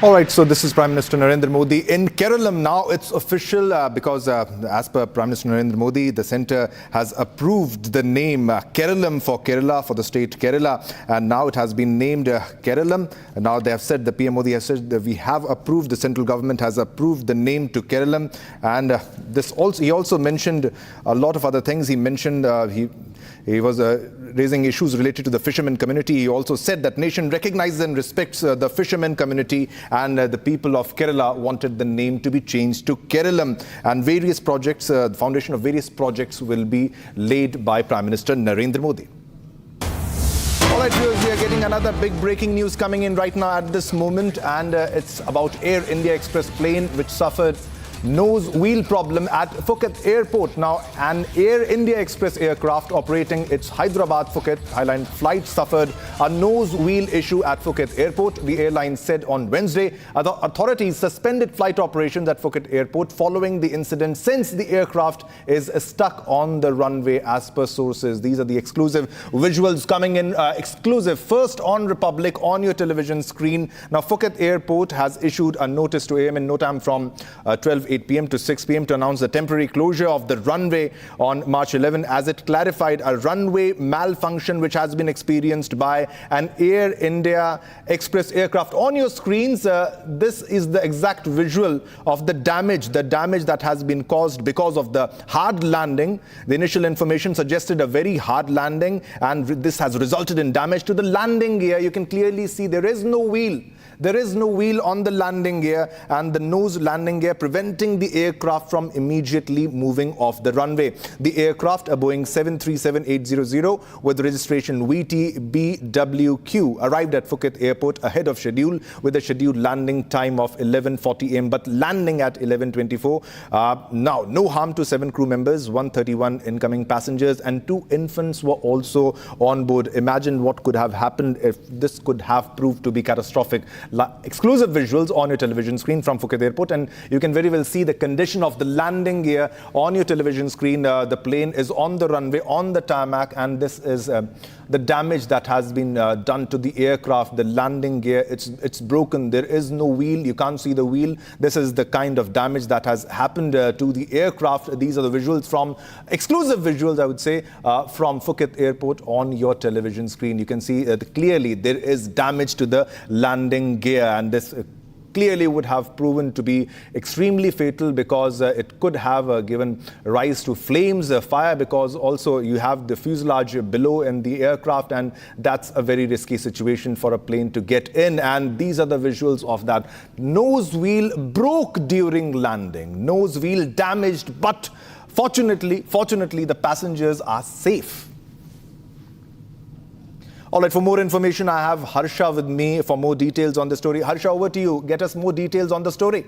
All right, so this is Prime Minister Narendra Modi in Kerala. Now it's official because as per Prime Minister Narendra Modi, the centre has approved the name Kerala for Kerala, for the state Kerala, and now it has been named Kerala. And now they have said, the PM Modi has said that we have approved, the central government has approved the name to Kerala. And he also mentioned a lot of other things. He mentioned he was raising issues related to the fishermen community. He also said that nation recognizes and respects the fishermen community, and the people of Kerala wanted the name to be changed to Kerala. And various projects, the foundation of various projects will be laid by Prime Minister Narendra Modi. All right, viewers, we are getting another big breaking news coming in right now at this moment, and it's about Air India Express plane which suffered nose wheel problem at Phuket Airport. Now, an Air India Express aircraft operating its Hyderabad-Phuket Highline flight suffered a nose wheel issue at Phuket Airport. The airline said on Wednesday the authorities suspended flight operations at Phuket Airport following the incident, since the aircraft is stuck on the runway as per sources. These are the exclusive visuals coming in, exclusive first on Republic on your television screen. Now, Phuket Airport has issued a notice to AMN Notam from 8 p.m. to 6 p.m. to announce the temporary closure of the runway on March 11, as it clarified a runway malfunction which has been experienced by an Air India Express aircraft. On your screens, this is the exact visual of the damage that has been caused because of the hard landing. The initial information suggested a very hard landing, and this has resulted in damage to the landing gear. You can clearly see there is no wheel. There is no wheel on the landing gear, and the nose landing gear preventing the aircraft from immediately moving off the runway. The aircraft, a Boeing 737-800 with registration VTBWQ, arrived at Phuket Airport ahead of schedule with a scheduled landing time of 11:40 a.m. but landing at 11:24. Now, no harm to 7 crew members, 131 incoming passengers, and 2 infants were also on board. Imagine what could have happened if this could have proved to be catastrophic. Exclusive visuals on your television screen from Phuket Airport, and you can very well see the condition of the landing gear on your television screen. The plane is on the runway, on the tarmac, and this is the damage that has been done to the aircraft. The landing gear, it's broken. There is no wheel. You can't see the wheel. This is the kind of damage that has happened to the aircraft. These are the visuals from exclusive visuals, I would say, from Phuket Airport on your television screen. You can see clearly there is damage to the landing gear, and this clearly would have proven to be extremely fatal, because it could have given rise to flames, fire, because also you have the fuselage below in the aircraft, and that's a very risky situation for a plane to get in. And these are the visuals of that. Nose wheel broke during landing. Nose wheel damaged, but fortunately the passengers are safe. All right, for more information, I have Harsha with me for more details on the story. Harsha, over to you. Get us more details on the story.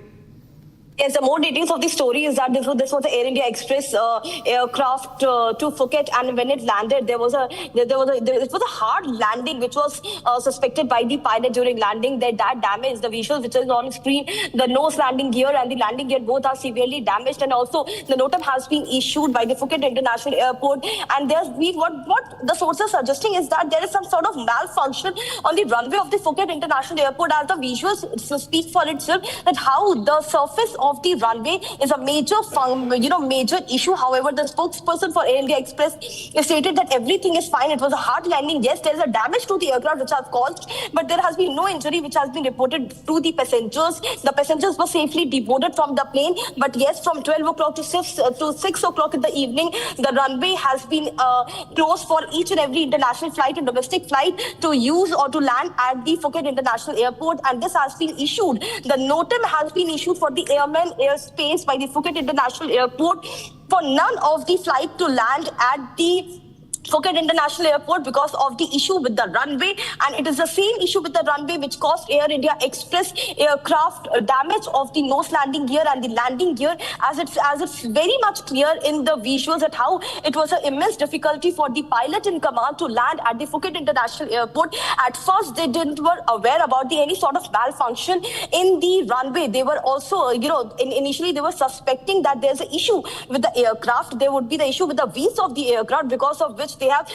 Yes, the more details of the story is that this was the Air India Express aircraft to Phuket, and when it landed, it was a hard landing, which was suspected by the pilot during landing. That damage, the visuals which is on screen, the nose landing gear and the landing gear both are severely damaged, and also the notam has been issued by the Phuket International Airport. And what the sources are suggesting is that there is some sort of malfunction on the runway of the Phuket International Airport, as the visuals speak for itself, that how the surface of the runway is a major issue. However, the spokesperson for Air India Express stated that everything is fine. It was a hard landing. Yes, there is a damage to the aircraft which has caused, but there has been no injury which has been reported to the passengers. The passengers were safely deboarded from the plane. But yes, from 12 o'clock to 6 o'clock in the evening, the runway has been closed for each and every international flight and domestic flight to use or to land at the Phuket International Airport. And this has been issued. The notam has been issued for the airmen airspace by the Phuket International Airport for none of the flight to land at the Phuket International Airport because of the issue with the runway, and it is the same issue with the runway which caused Air India Express aircraft damage of the nose landing gear and the landing gear, as it's very much clear in the visuals at how it was an immense difficulty for the pilot in command to land at the Phuket International Airport. At first, they were aware about any sort of malfunction in the runway. They were also, initially they were suspecting that there's an issue with the aircraft. There would be the issue with the wings of the aircraft, because of which they have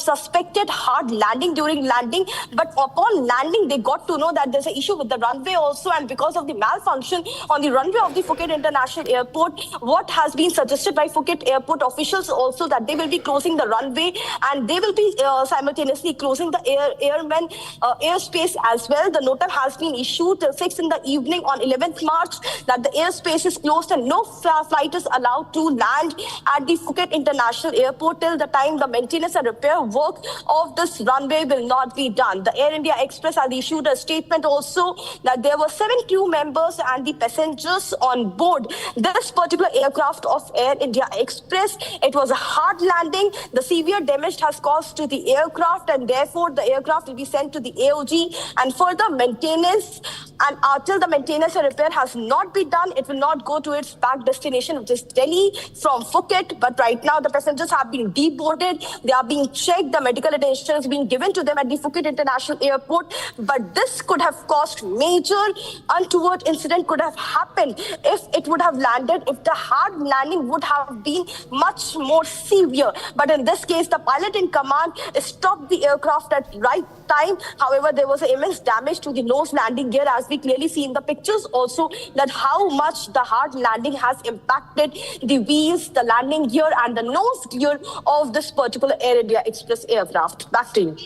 suspected hard landing during landing. But upon landing, they got to know that there's an issue with the runway also, and because of the malfunction on the runway of the Phuket International Airport, what has been suggested by Phuket Airport officials also that they will be closing the runway, and they will be simultaneously closing the airmen airspace as well. The notice has been issued till 6 in the evening on 11th March that the airspace is closed and no flight is allowed to land at the Phuket International Airport till the time the maintenance and repair work of this runway will not be done. The Air India Express has issued a statement also that there were 7 crew members and the passengers on board this particular aircraft of Air India Express. It was a hard landing. The severe damage has caused to the aircraft, and therefore the aircraft will be sent to the AOG and further maintenance. And until the maintenance and repair has not been done, it will not go to its back destination, which is Delhi from Phuket. But right now, the passengers have been deboarded. They are being checked. The medical attention is being given to them at the Phuket International Airport. But this could have caused major untoward incident could have happened if it would have landed, if the hard landing would have been much more severe. But in this case, the pilot in command stopped the aircraft at right time. However, there was immense damage to the nose landing gear, as we clearly see in the pictures also, that how much the hard landing has impacted the wheels, the landing gear and the nose gear of this particular Air India Express aircraft. Back to you.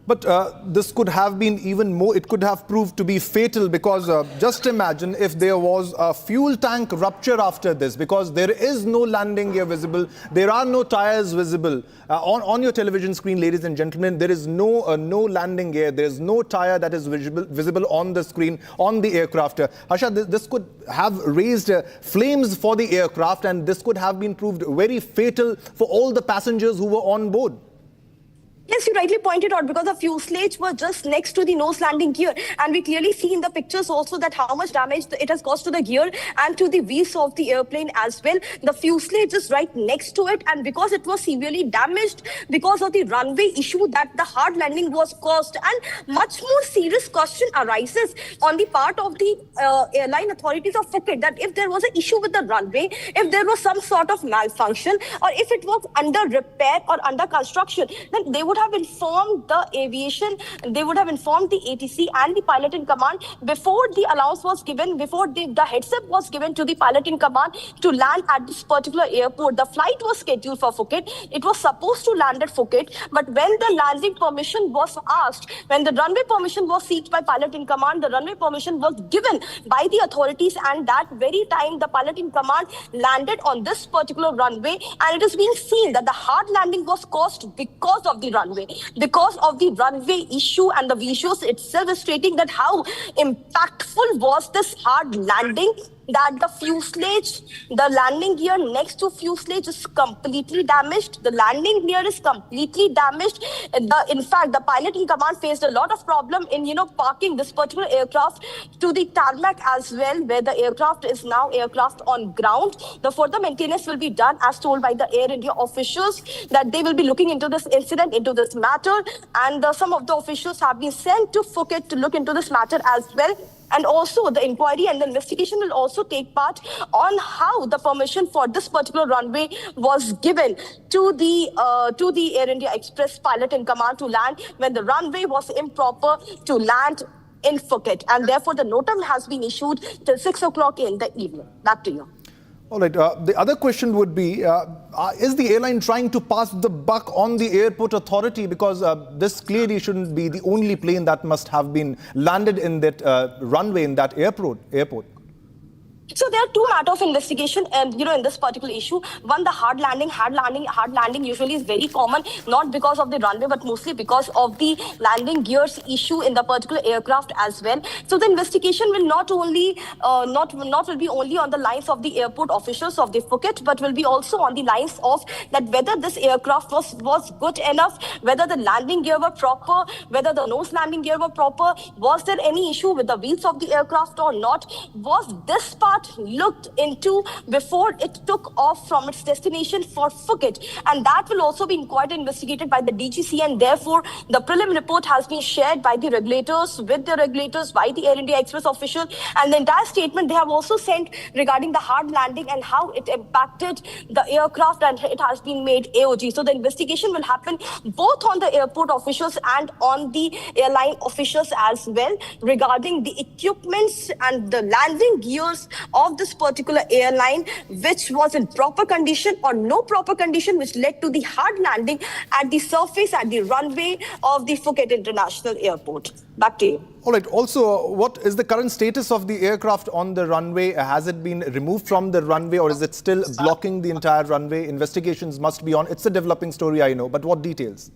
But this could have been even more, it could have proved to be fatal, because just imagine if there was a fuel tank rupture after this, because there is no landing gear visible, there are no tires visible. On your television screen, ladies and gentlemen, there is no landing gear, there is no tire that is visible on the screen, on the aircraft. Harsha, this could have raised flames for the aircraft, and this could have been proved very fatal for all the passengers who were on board. Yes, you rightly pointed out, because the fuselage was just next to the nose landing gear, and we clearly see in the pictures also that how much damage it has caused to the gear and to the wheels of the airplane as well. The fuselage is right next to it, and because it was severely damaged because of the runway issue that the hard landing was caused, and much more serious question arises on the part of the airline authorities of Phuket, that if there was an issue with the runway, if there was some sort of malfunction, or if it was under repair or under construction, then they would have informed the aviation, they would have informed the ATC and the pilot in command before the allowance was given, before the heads up was given to the pilot in command to land at this particular airport. The flight was scheduled for Phuket. It was supposed to land at Phuket, but when the landing permission was asked, when the runway permission was sought by pilot in command, the runway permission was given by the authorities, and that very time the pilot in command landed on this particular runway, and it is being seen that the hard landing was caused because of the runway. Because of the runway issue, and the visuals itself is stating that how impactful was this hard landing, that the fuselage, the landing gear next to fuselage is completely damaged. The landing gear is completely damaged. In fact, the pilot in command faced a lot of problem in, parking this particular aircraft to the tarmac as well, where the aircraft is now aircraft on ground. The further maintenance will be done, as told by the Air India officials, that they will be looking into this incident, into this matter, and some of the officials have been sent to Phuket to look into this matter as well. And also the inquiry and the investigation will also take part on how the permission for this particular runway was given to the Air India Express pilot in command to land when the runway was improper to land in Phuket. And therefore the notice has been issued till 6 o'clock in the evening. Back to you. All right. The other question would be, is the airline trying to pass the buck on the airport authority? Because this clearly shouldn't be the only plane that must have been landed in that runway, in that airport. So there are two matters of investigation, and in this particular issue. One, the hard landing usually is very common, not because of the runway, but mostly because of the landing gears issue in the particular aircraft as well. So the investigation will not only will be only on the lines of the airport officials of the Phuket, but will be also on the lines of that whether this aircraft was good enough, whether the landing gear were proper, whether the nose landing gear were proper, was there any issue with the wheels of the aircraft or not, was this part looked into before it took off from its destination for Phuket, and that will also be inquired and investigated by the DGC, and therefore the prelim report has been shared by the regulators with the regulators, by the Air India Express official, and the entire statement they have also sent regarding the hard landing and how it impacted the aircraft, and it has been made AOG. So the investigation will happen both on the airport officials and on the airline officials as well regarding the equipments and the landing gears of this particular airline, which was in proper condition or no proper condition, which led to the hard landing at the surface, at the runway of the Phuket International Airport. Back to you. All right. Also, what is the current status of the aircraft on the runway? Has it been removed from the runway, or is it still blocking the entire runway? Investigations must be on. It's a developing story, I know, but what details?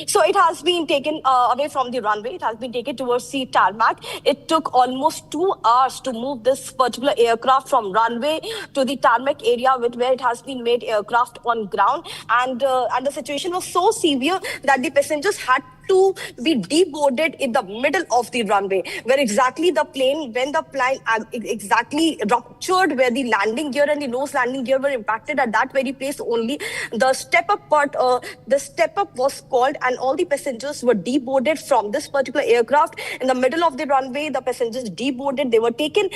So it has been taken away from the runway. It has been taken towards the tarmac. It took almost 2 hours to move this particular aircraft from runway to the tarmac area where it has been made aircraft on ground. And the situation was so severe that the passengers had to be deboarded in the middle of the runway, where exactly when the plane exactly ruptured, where the landing gear and the nose landing gear were impacted at that very place only. The step-up part, the step-up was called, and all the passengers were deboarded from this particular aircraft. In the middle of the runway, the passengers deboarded. They were taken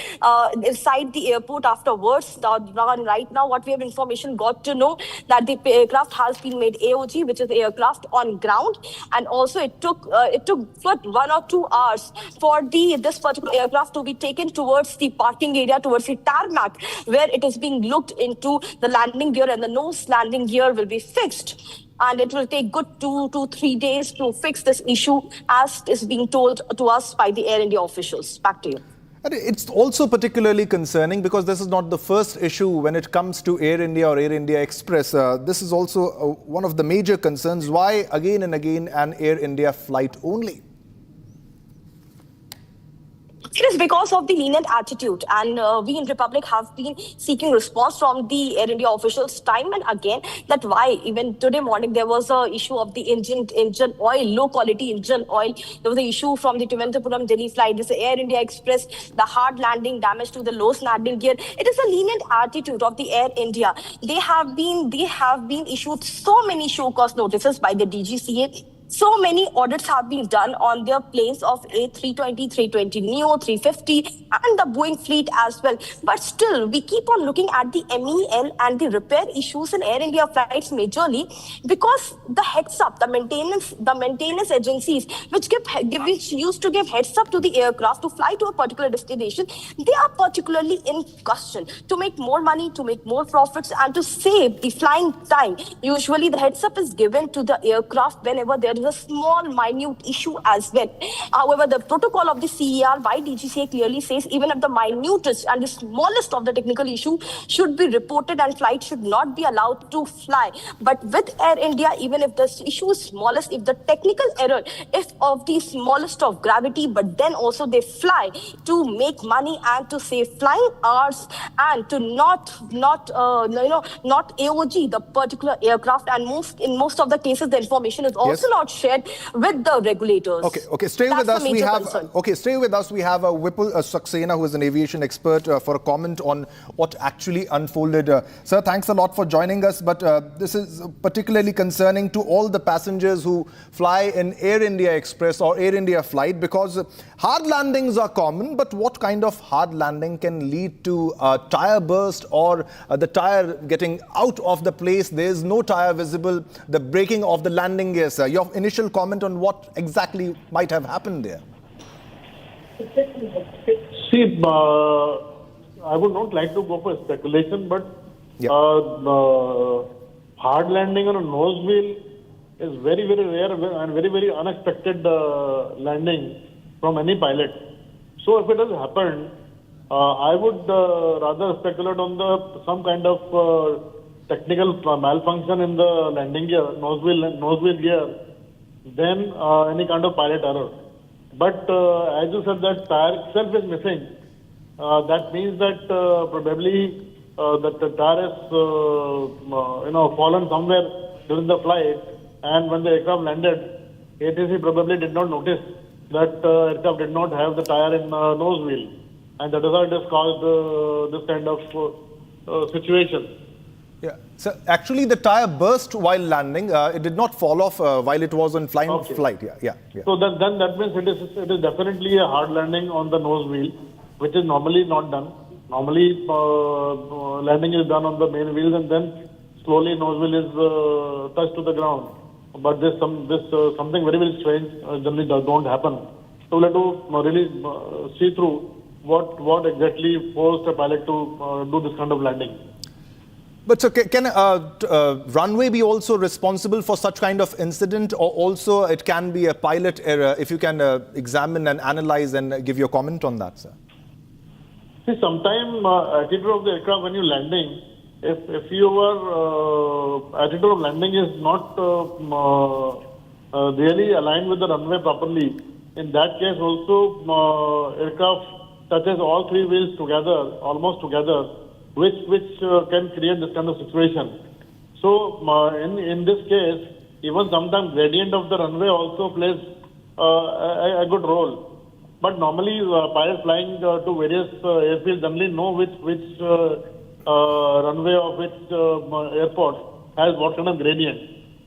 inside the airport afterwards. Right now, what we have information got to know that the aircraft has been made AOG, which is the aircraft on ground, and also it took 1 or 2 hours for this particular aircraft to be taken towards the parking area, towards the tarmac, where it is being looked into. The landing gear and the nose landing gear will be fixed. And it will take good 2 to 3 days to fix this issue, as is being told to us by the Air India officials. Back to you. It's also particularly concerning because this is not the first issue when it comes to Air India or Air India Express. This is also one of the major concerns. Why again and again an Air India flight only? It is because of the lenient attitude, and we in Republic have been seeking response from the Air India officials time and again that why. Even today morning there was a issue of the engine oil, low quality engine oil. There was an issue from the Tiruvananthapuram Delhi flight. This Air India Express, the hard landing, damage to the low landing gear. It is a lenient attitude of the Air India. They have been issued so many show cause notices by the DGCA. So many audits have been done on their planes of A320, 320 Neo, 350 and the Boeing fleet as well. But still, we keep on looking at the MEL and the repair issues in Air India flights majorly because the heads up, the maintenance agencies which used to give heads up to the aircraft to fly to a particular destination, they are particularly in question to make more money, to make more profits and to save the flying time. Usually the heads up is given to the aircraft whenever there is a small, minute issue as well. However, the protocol of the CER by DGCA clearly says even if the minutest and the smallest of the technical issue should be reported and flight should not be allowed to fly. But with Air India, even if the issue is smallest, if the technical error is of the smallest of gravity, but then also they fly to make money and to save flying hours and to not AOG the particular aircraft, and in most of the cases the information is also not shared with the regulators. Okay. Stay with us. We have Vipul Saxena, who is an aviation expert, for a comment on what actually unfolded. Sir, thanks a lot for joining us. But this is particularly concerning to all the passengers who fly in Air India Express or Air India flight, because hard landings are common. But what kind of hard landing can lead to a tire burst or the tire getting out of the place? There is no tire visible. The breaking of the landing gear, sir. Your initial comment on what exactly might have happened there? See, I would not like to go for speculation, but hard landing on a nose wheel is very, very rare and very, very unexpected landing from any pilot. So if it has happened, I would rather speculate on some kind of technical malfunction in the landing gear, nose wheel gear, than any kind of pilot error. But as you said, that tire itself is missing. That means that probably that the tire has fallen somewhere during the flight, and when the aircraft landed, ATC probably did not notice that aircraft did not have the tire in nose wheel, and that is how it has caused this kind of situation. Yeah. So actually, the tire burst while landing. It did not fall off while it was on flight. Yeah. So then that means it is definitely a hard landing on the nose wheel, which is normally not done. Normally, landing is done on the main wheels, and then slowly nose wheel is touched to the ground. But this something very, very strange generally don't happen. So we have to really see through what exactly forced a pilot to do this kind of landing. But so can runway be also responsible for such kind of incident, or also it can be a pilot error? If you can examine and analyze and give your comment on that, sir. See, sometimes attitude of the aircraft when you're landing, if your attitude of landing is not really aligned with the runway properly, in that case also aircraft touches all three wheels together, almost together, which can create this kind of situation. So in this case, even sometimes gradient of the runway also plays a good role. But normally pilots flying to various airfields generally know which runway of which airport has what kind of gradient,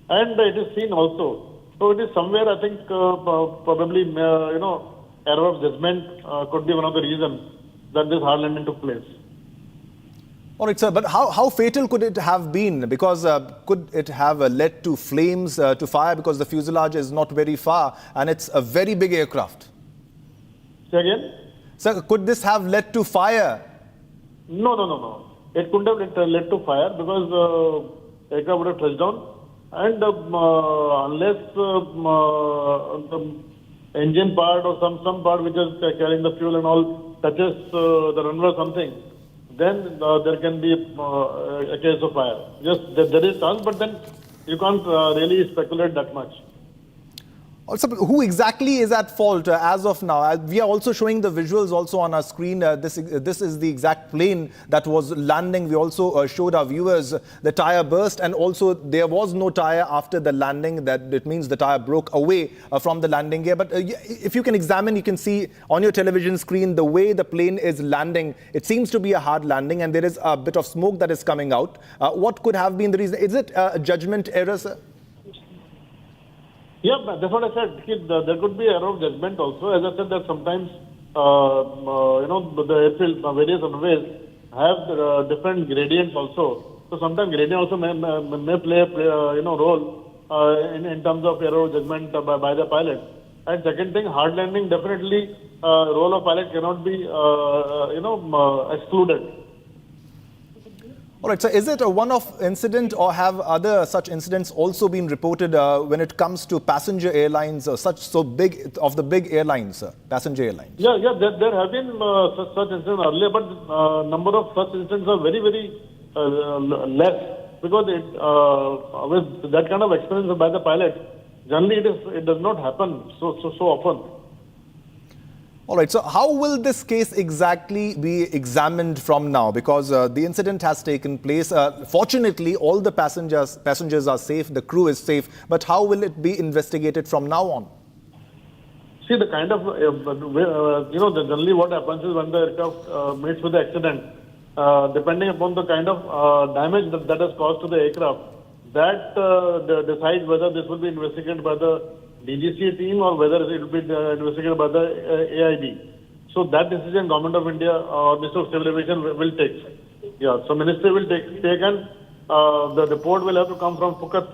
and it is seen also. So it is somewhere, I think, probably error of judgment could be one of the reasons that this hard landing took place. All right, sir, but how fatal could it have been? Because could it have led to flames, to fire? Because the fuselage is not very far and it's a very big aircraft. Say again? Sir, could this have led to fire? No. It couldn't have led to fire because aircraft would have touched down. And unless the engine part or some part which is carrying the fuel and all touches the runway or something, then there can be a case of fire. Yes, there is chance, but then you can't really speculate that much. Also, who exactly is at fault as of now? We are also showing the visuals also on our screen. This is the exact plane that was landing. We also showed our viewers the tire burst, and also there was no tire after the landing. That it means the tire broke away from the landing gear. But if you can examine, you can see on your television screen the way the plane is landing. It seems to be a hard landing, and there is a bit of smoke that is coming out. What could have been the reason? Is it a judgment error, sir? Yeah, that's what I said. There could be error of judgment also. As I said, that sometimes the airfield, various runways have different gradients also. So sometimes gradient also may play a role in terms of error of judgment by the pilot. And second thing, hard landing, definitely role of pilot cannot be excluded. All right, so is it a one-off incident, or have other such incidents also been reported when it comes to passenger airlines, the big airlines, passenger airlines? Yeah, there have been such incidents earlier, but number of such incidents are very, very less, because with that kind of experience by the pilot, generally it does not happen so often. All right, so how will this case exactly be examined from now? Because the incident has taken place. Fortunately, all the passengers are safe, the crew is safe, but how will it be investigated from now on? See, the kind of, generally what happens is when the aircraft meets with the accident, depending upon the kind of damage that has caused to the aircraft, that decides whether this will be investigated by the DGC team or whether it will be investigated by the AIB. So that decision Government of India or Ministry of Civil Aviation will take. Yeah, so Ministry will take and the report will have to come from Phuket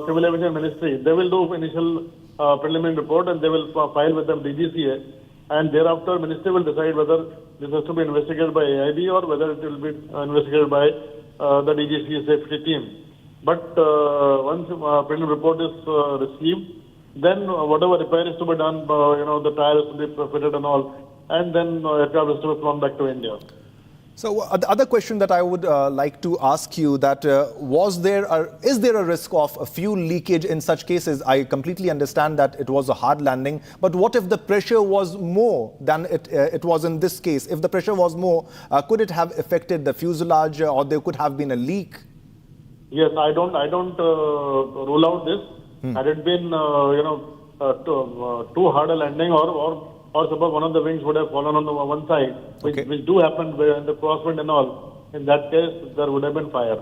Civil Aviation Ministry. They will do initial preliminary report and they will file with them DGCA, and thereafter Ministry will decide whether this has to be investigated by AIB or whether it will be investigated by the DGCA safety team. But once preliminary report is received, then whatever repair is to be done, the tire is to be fitted and all, and then aircraft is to be flown back to India. So the other question that I would like to ask you that is there a risk of a fuel leakage in such cases? I completely understand that it was a hard landing, but what if the pressure was more than it was in this case? If the pressure was more, could it have affected the fuselage or there could have been a leak? Yes, I don't rule out this. Had it been too hard a landing or suppose one of the wings would have fallen on the one side, which do happen in the crosswind and all. In that case, there would have been fire.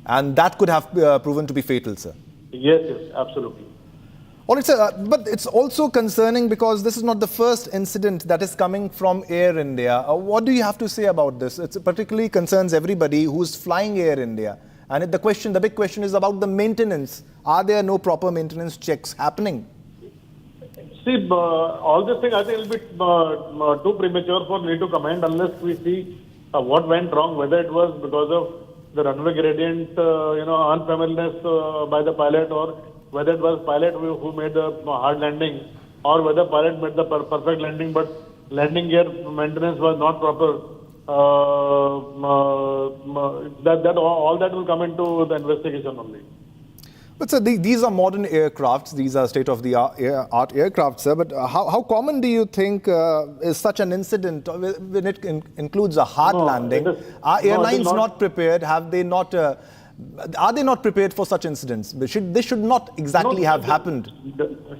And that could have proven to be fatal, sir? Yes, absolutely. All right, sir, but it's also concerning because this is not the first incident that is coming from Air India. What do you have to say about this? It particularly concerns everybody who's flying Air India. And the big question is about the maintenance. Are there no proper maintenance checks happening? See, all this thing I think will be too premature for me to comment unless we see what went wrong, whether it was because of the runway gradient, unfamiliarness by the pilot, or whether it was pilot who made the hard landing, or whether pilot made the perfect landing, but landing gear maintenance was not proper. All that will come into the investigation only. But sir, these are modern aircrafts. These are state-of-the-art aircraft, sir. But how common do you think is such an incident when it includes a hard landing? Are airlines not prepared? Are they not prepared for such incidents? This should not exactly have happened.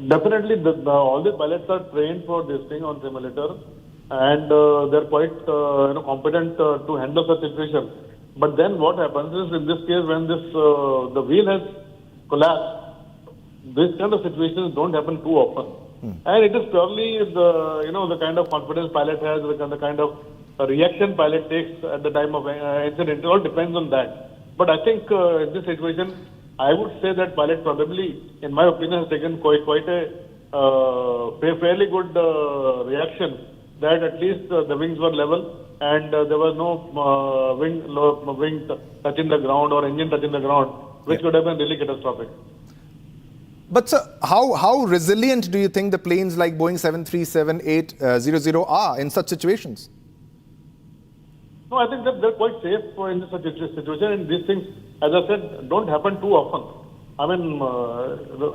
Definitely, all the pilots are trained for this thing on simulator, and they're quite competent to handle such situation. But then what happens is, in this case, when the wheel has collapse, this kind of situations don't happen too often. And it is purely the kind of confidence pilot has, the kind of reaction pilot takes at the time of incident. It all depends on that. But I think in this situation, I would say that pilot probably, in my opinion, has taken quite a fairly good reaction, that at least the wings were level and there was no wing touching the ground or engine touching the ground, which could have been really catastrophic. But sir, how resilient do you think the planes like Boeing 737-800 are in such situations? No, I think that they're quite safe in such a situation, and these things, as I said, don't happen too often. I mean,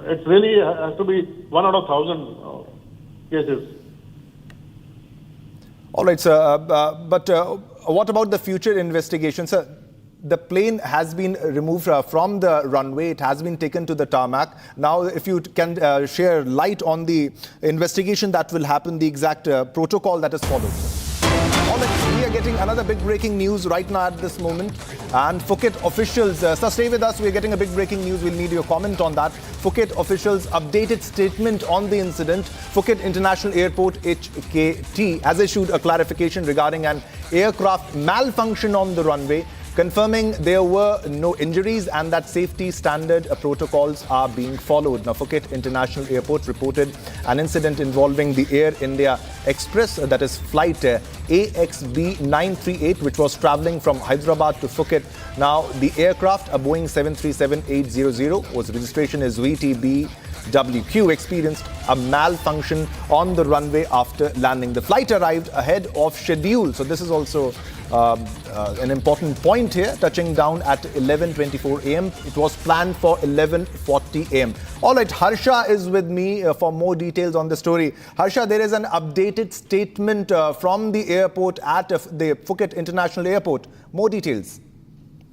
it really has to be 1 out of 1,000 cases. All right, sir. But what about the future investigation, sir? The plane has been removed from the runway. It has been taken to the tarmac. Now, if you can share light on the investigation that will happen, the exact protocol that is followed. All right, we are getting another big breaking news right now at this moment. And Phuket officials, sir, stay with us. We're getting a big breaking news. We'll need your comment on that. Phuket officials updated statement on the incident. Phuket International Airport, HKT, has issued a clarification regarding an aircraft malfunction on the runway, confirming there were no injuries and that safety standard protocols are being followed. Now, Phuket International Airport reported an incident involving the Air India Express, that is flight AXB 938, which was traveling from Hyderabad to Phuket. Now, the aircraft, a Boeing 737-800, whose registration is VTBWQ, experienced a malfunction on the runway after landing. The flight arrived ahead of schedule. So this is also an important point here, touching down at 11:24 a.m. It was planned for 11:40 a.m. All right, Harsha is with me for more details on the story. Harsha, there is an updated statement from the airport at the Phuket International Airport. More details.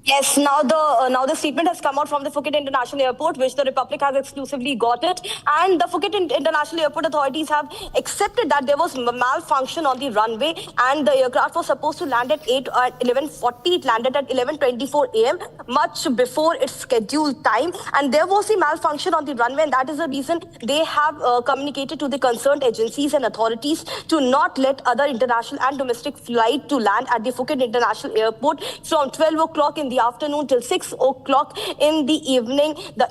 Yes, now the statement has come out from the Phuket International Airport, which the Republic has exclusively got it. And the Phuket International Airport authorities have accepted that there was malfunction on the runway and the aircraft was supposed to land at 11:40. It landed at 11:24 a.m., much before its scheduled time. And there was a malfunction on the runway, and that is the reason they have communicated to the concerned agencies and authorities to not let other international and domestic flight to land at the Phuket International Airport from 12 o'clock in the the afternoon till 6 o'clock in the evening, the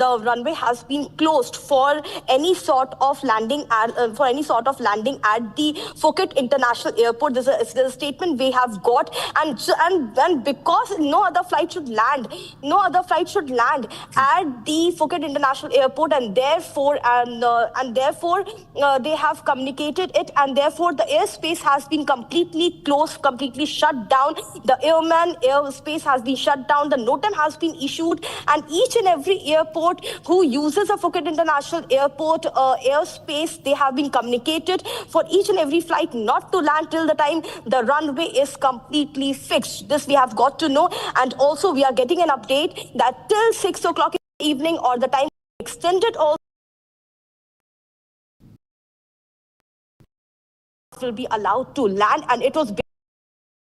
the runway has been closed for any sort of landing at the Phuket International Airport. There's a statement we have got, and because no other flight should land at the Phuket International Airport, and therefore they have communicated it, and therefore the airspace has been completely closed, completely shut down. The airspace has been shut down. The notam has been issued, and each and every airport who uses a Phuket International Airport airspace, they have been communicated for each and every flight not to land till the time the runway is completely fixed. This we have got to know, and also we are getting an update that till 6 o'clock in the evening, or the time extended, also will be allowed to land. And it was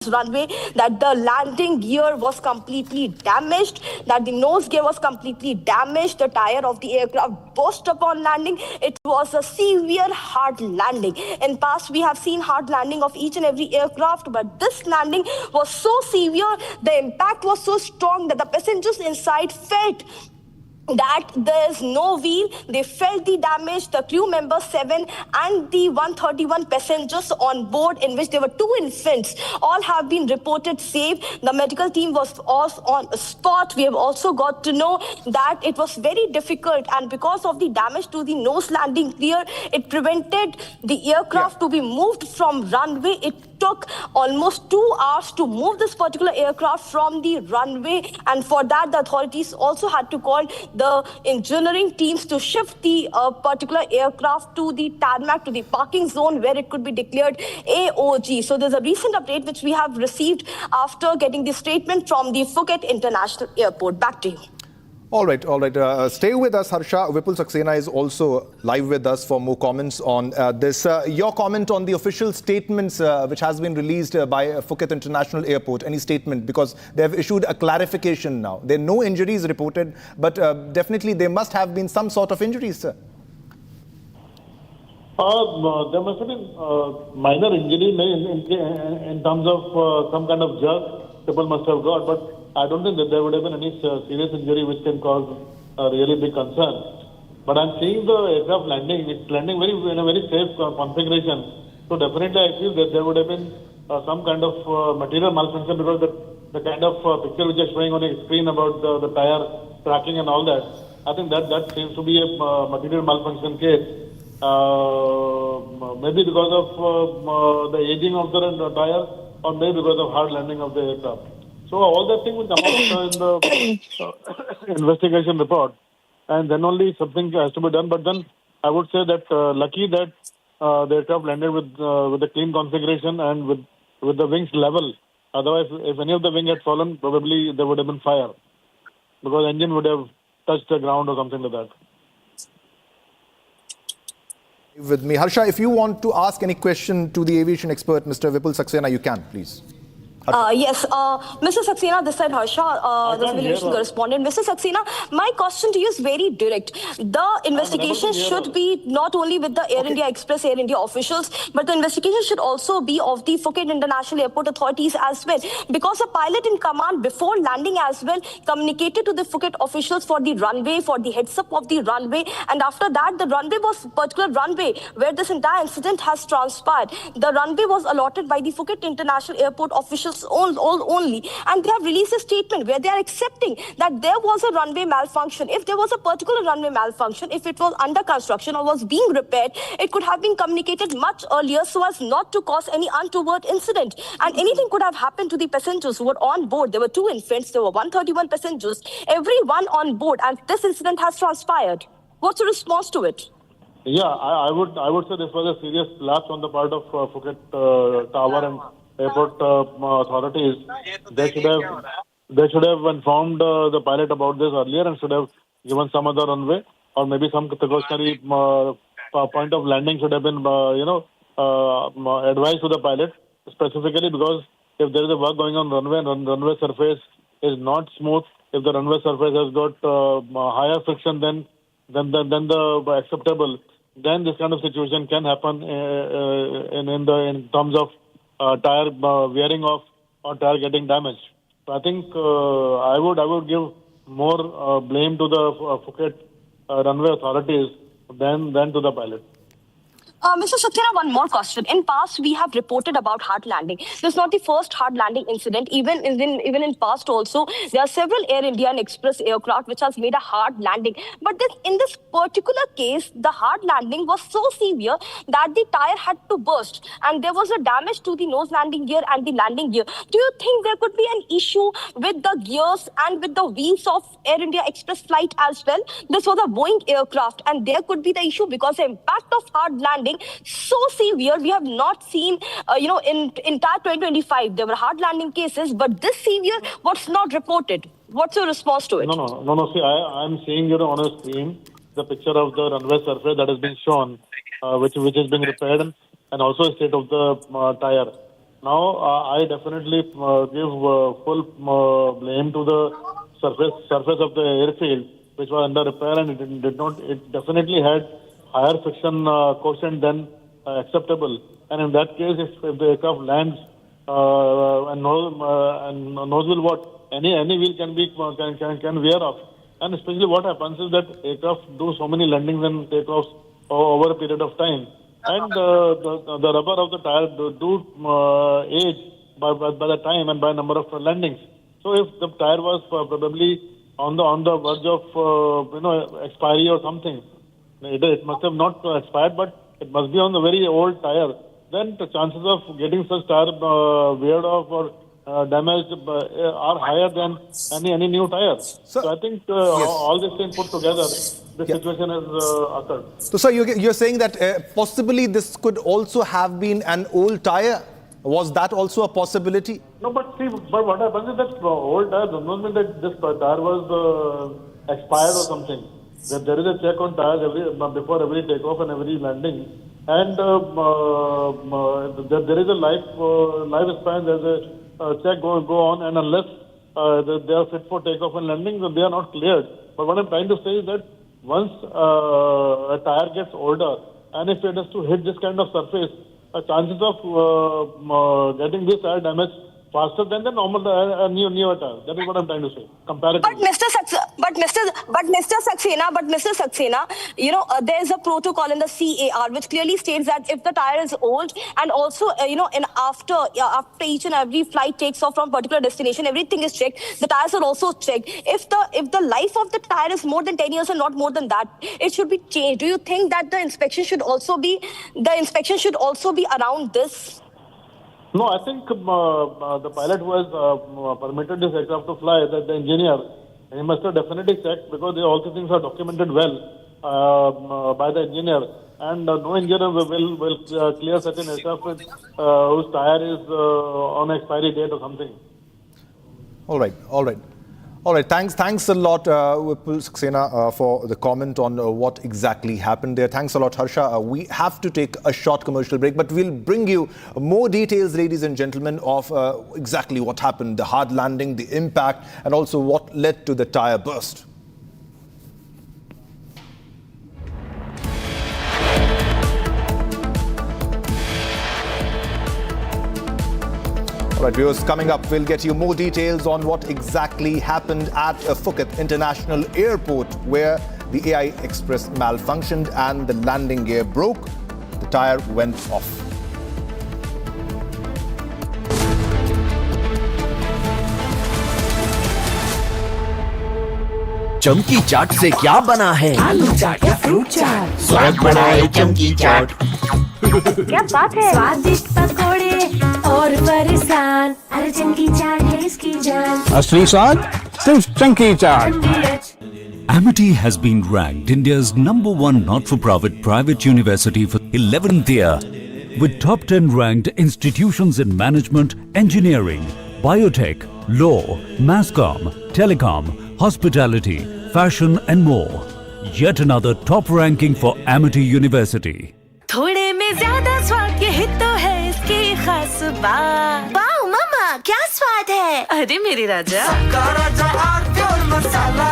runway that the landing gear was completely damaged, that the nose gear was completely damaged, the tire of the aircraft burst upon landing. It was a severe hard landing. In past we have seen hard landing of each and every aircraft, but this landing was so severe, the impact was so strong that the passengers inside felt that there is no wheel. They felt the damage. The crew members 7 and the 131 passengers on board, in which there were 2 infants, all have been reported safe. The medical team was on spot. We have also got to know that it was very difficult, and because of the damage to the nose landing gear, it prevented the aircraft to be moved from runway. It took almost 2 hours to move this particular aircraft from the runway, and for that the authorities also had to call the engineering teams to shift the particular aircraft to the tarmac, to the parking zone, where it could be declared AOG. So there's a recent update which we have received after getting the statement from the Phuket International Airport. Back to you. All right. Stay with us, Harsha. Vipul Saxena is also live with us for more comments on this. Your comment on the official statements which has been released by Phuket International Airport. Any statement? Because they have issued a clarification now. There are no injuries reported, but definitely there must have been some sort of injuries, sir. There must have been minor injury in terms of some kind of jerk people must have got, but I don't think that there would have been any serious injury which can cause a really big concern. But I'm seeing the aircraft landing. It's landing in a very safe configuration. So definitely I feel that there would have been some kind of material malfunction, because the kind of picture which is showing on a screen about the tire tracking and all that, I think that seems to be a material malfunction case. Maybe because of the aging of the tire, or maybe because of hard landing of the aircraft. So all that thing will come out in the investigation report, and then only something has to be done. But then I would say that lucky that the aircraft landed with a clean configuration and with the wings level. Otherwise, if any of the wing had fallen, probably there would have been fire, because engine would have touched the ground or something like that. With me, Harsha, if you want to ask any question to the aviation expert, Mr. Vipul Saxena, you can, please. Yes, Mr. Saxena, this side Harsha, this is the respondent. Mr. Saxena, my question to you is very direct. The investigation should be not only with the Air India Express, Air India officials, but the investigation should also be of the Phuket International Airport authorities as well. Because a pilot in command before landing as well communicated to the Phuket officials for the runway, for the heads up of the runway, and after that the runway was particular runway where this entire incident has transpired. The runway was allotted by the Phuket International Airport officials only, and they have released a statement where they are accepting that there was a runway malfunction. If there was a particular runway malfunction, if it was under construction or was being repaired, it could have been communicated much earlier so as not to cause any untoward incident, and anything could have happened to the passengers who were on board. There were 2 infants, there were 131 passengers, everyone on board, and this incident has transpired. What's your response to it? Yeah, I would say this was a serious lapse on the part of Phuket Tower and airport authorities. They should have informed the pilot about this earlier and should have given some other runway, or maybe some precautionary point of landing should have been advised to the pilot specifically, because if there is a work going on runway and runway surface is not smooth, if the runway surface has got higher friction than the acceptable, then this kind of situation can happen in terms of tire wearing off or tire getting damaged. So I think I would give more blame to the Phuket runway authorities than to the pilot. Mr. Saxena, one more question. In past, we have reported about hard landing. This is not the first hard landing incident. Even in past also, there are several Air India and Express aircraft which has made a hard landing. But in this particular case, the hard landing was so severe that the tire had to burst, and there was a damage to the nose landing gear and the landing gear. Do you think there could be an issue with the gears and with the wheels of Air India Express flight as well? This was a Boeing aircraft, and there could be the issue because the impact of hard landing so severe we have not seen in entire 2025. There were hard landing cases, but this severe was not reported. What's your response to it? No. See, I'm seeing on a screen the picture of the runway surface that has been shown, which is being repaired, and also a state of the tire. Now, I definitely give full blame to the surface of the airfield, which was under repair, and it definitely had higher friction quotient than acceptable. And in that case, if the aircraft lands and nose will what? Any wheel can wear off. And especially what happens is that aircraft do so many landings and takeoffs over a period of time. And the rubber of the tire do age by the time and by number of landings. So if the tire was probably on the verge of expiry or something, it must have not expired, but it must be on the very old tire. Then the chances of getting such tire weared off or damaged are higher than any new tire. So I think all these things put together, the situation has occurred. So, sir, you're saying that possibly this could also have been an old tire? Was that also a possibility? No, but what happens is that old tire does not mean that this tire was expired or something. There is a check on tires before every takeoff and every landing, and there is a lifespan. There's a check go on, and unless they are fit for takeoff and landing, they are not cleared. But what I'm trying to say is that once a tire gets older, and if it is to hit this kind of surface, chances of getting this tire damaged faster than the normal newer tire. That is what I'm trying to say. Comparatively. But Mr. Saxena, there is a protocol in the CAR which clearly states that if the tire is old, and also after each and every flight takes off from a particular destination, everything is checked. The tires are also checked. If the life of the tire is more than 10 years and not more than that, it should be changed. Do you think that the inspection should also be around this? No, I think the pilot who has permitted this aircraft to fly, the engineer, he must have definitely checked, because all the things are documented well by the engineer. And no engineer will clear such an aircraft whose tire is on expiry date or something. All right. Thanks a lot, Vipul Saxena, for the comment on what exactly happened there. Thanks a lot, Harsha. We have to take a short commercial break, but we'll bring you more details, ladies and gentlemen, of exactly what happened, the hard landing, the impact, and also what led to the tire burst. All right, viewers, coming up, we'll get you more details on what exactly happened at Phuket International Airport, where the AI Express malfunctioned and the landing gear broke. The tire went off. चमकी चाट से क्या बना है? आलू चाट या fruit चाट, स्वाद बढ़ाए चमकी चाट। क्या बात है? स्वादिष्ट पकोड़े और फरसान, अरे चमकी चाट है इसकी जान। असली स्वाद सिर्फ चमकी चाट। Amity has been ranked India's #1 not-for-profit private university for 11th year, with top 10 ranked institutions in management, engineering, biotech, law, masscom, telecom, hospitality, fashion and more. Yet another top ranking for Amity University. थोड़े में ज्यादा स्वाद, यही तो है इसकी खास बात। वाओ मामा, क्या स्वाद है? अरे मेरे राजा, सबका राजा और masala.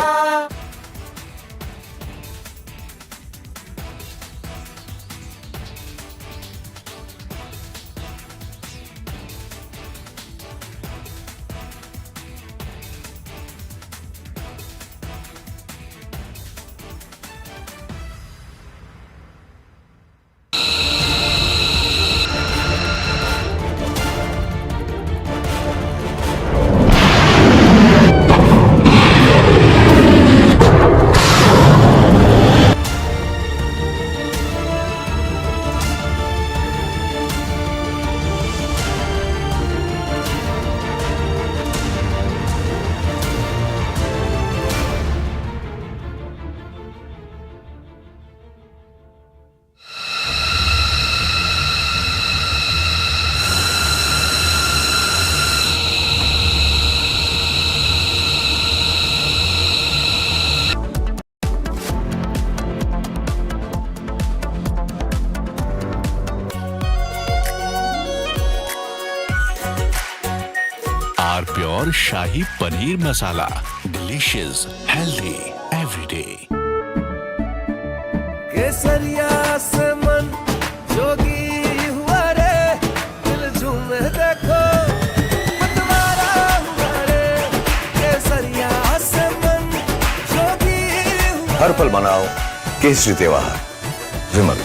R pure shahi paneer masala, delicious, healthy everyday. केसरिया से मन जोगी हुआ रे, दिल झूमे देखो मतवारा हुआ रे। केसरिया से मन जोगी हुआ। हर पल मनाओ केसरी त्योहार। विमल,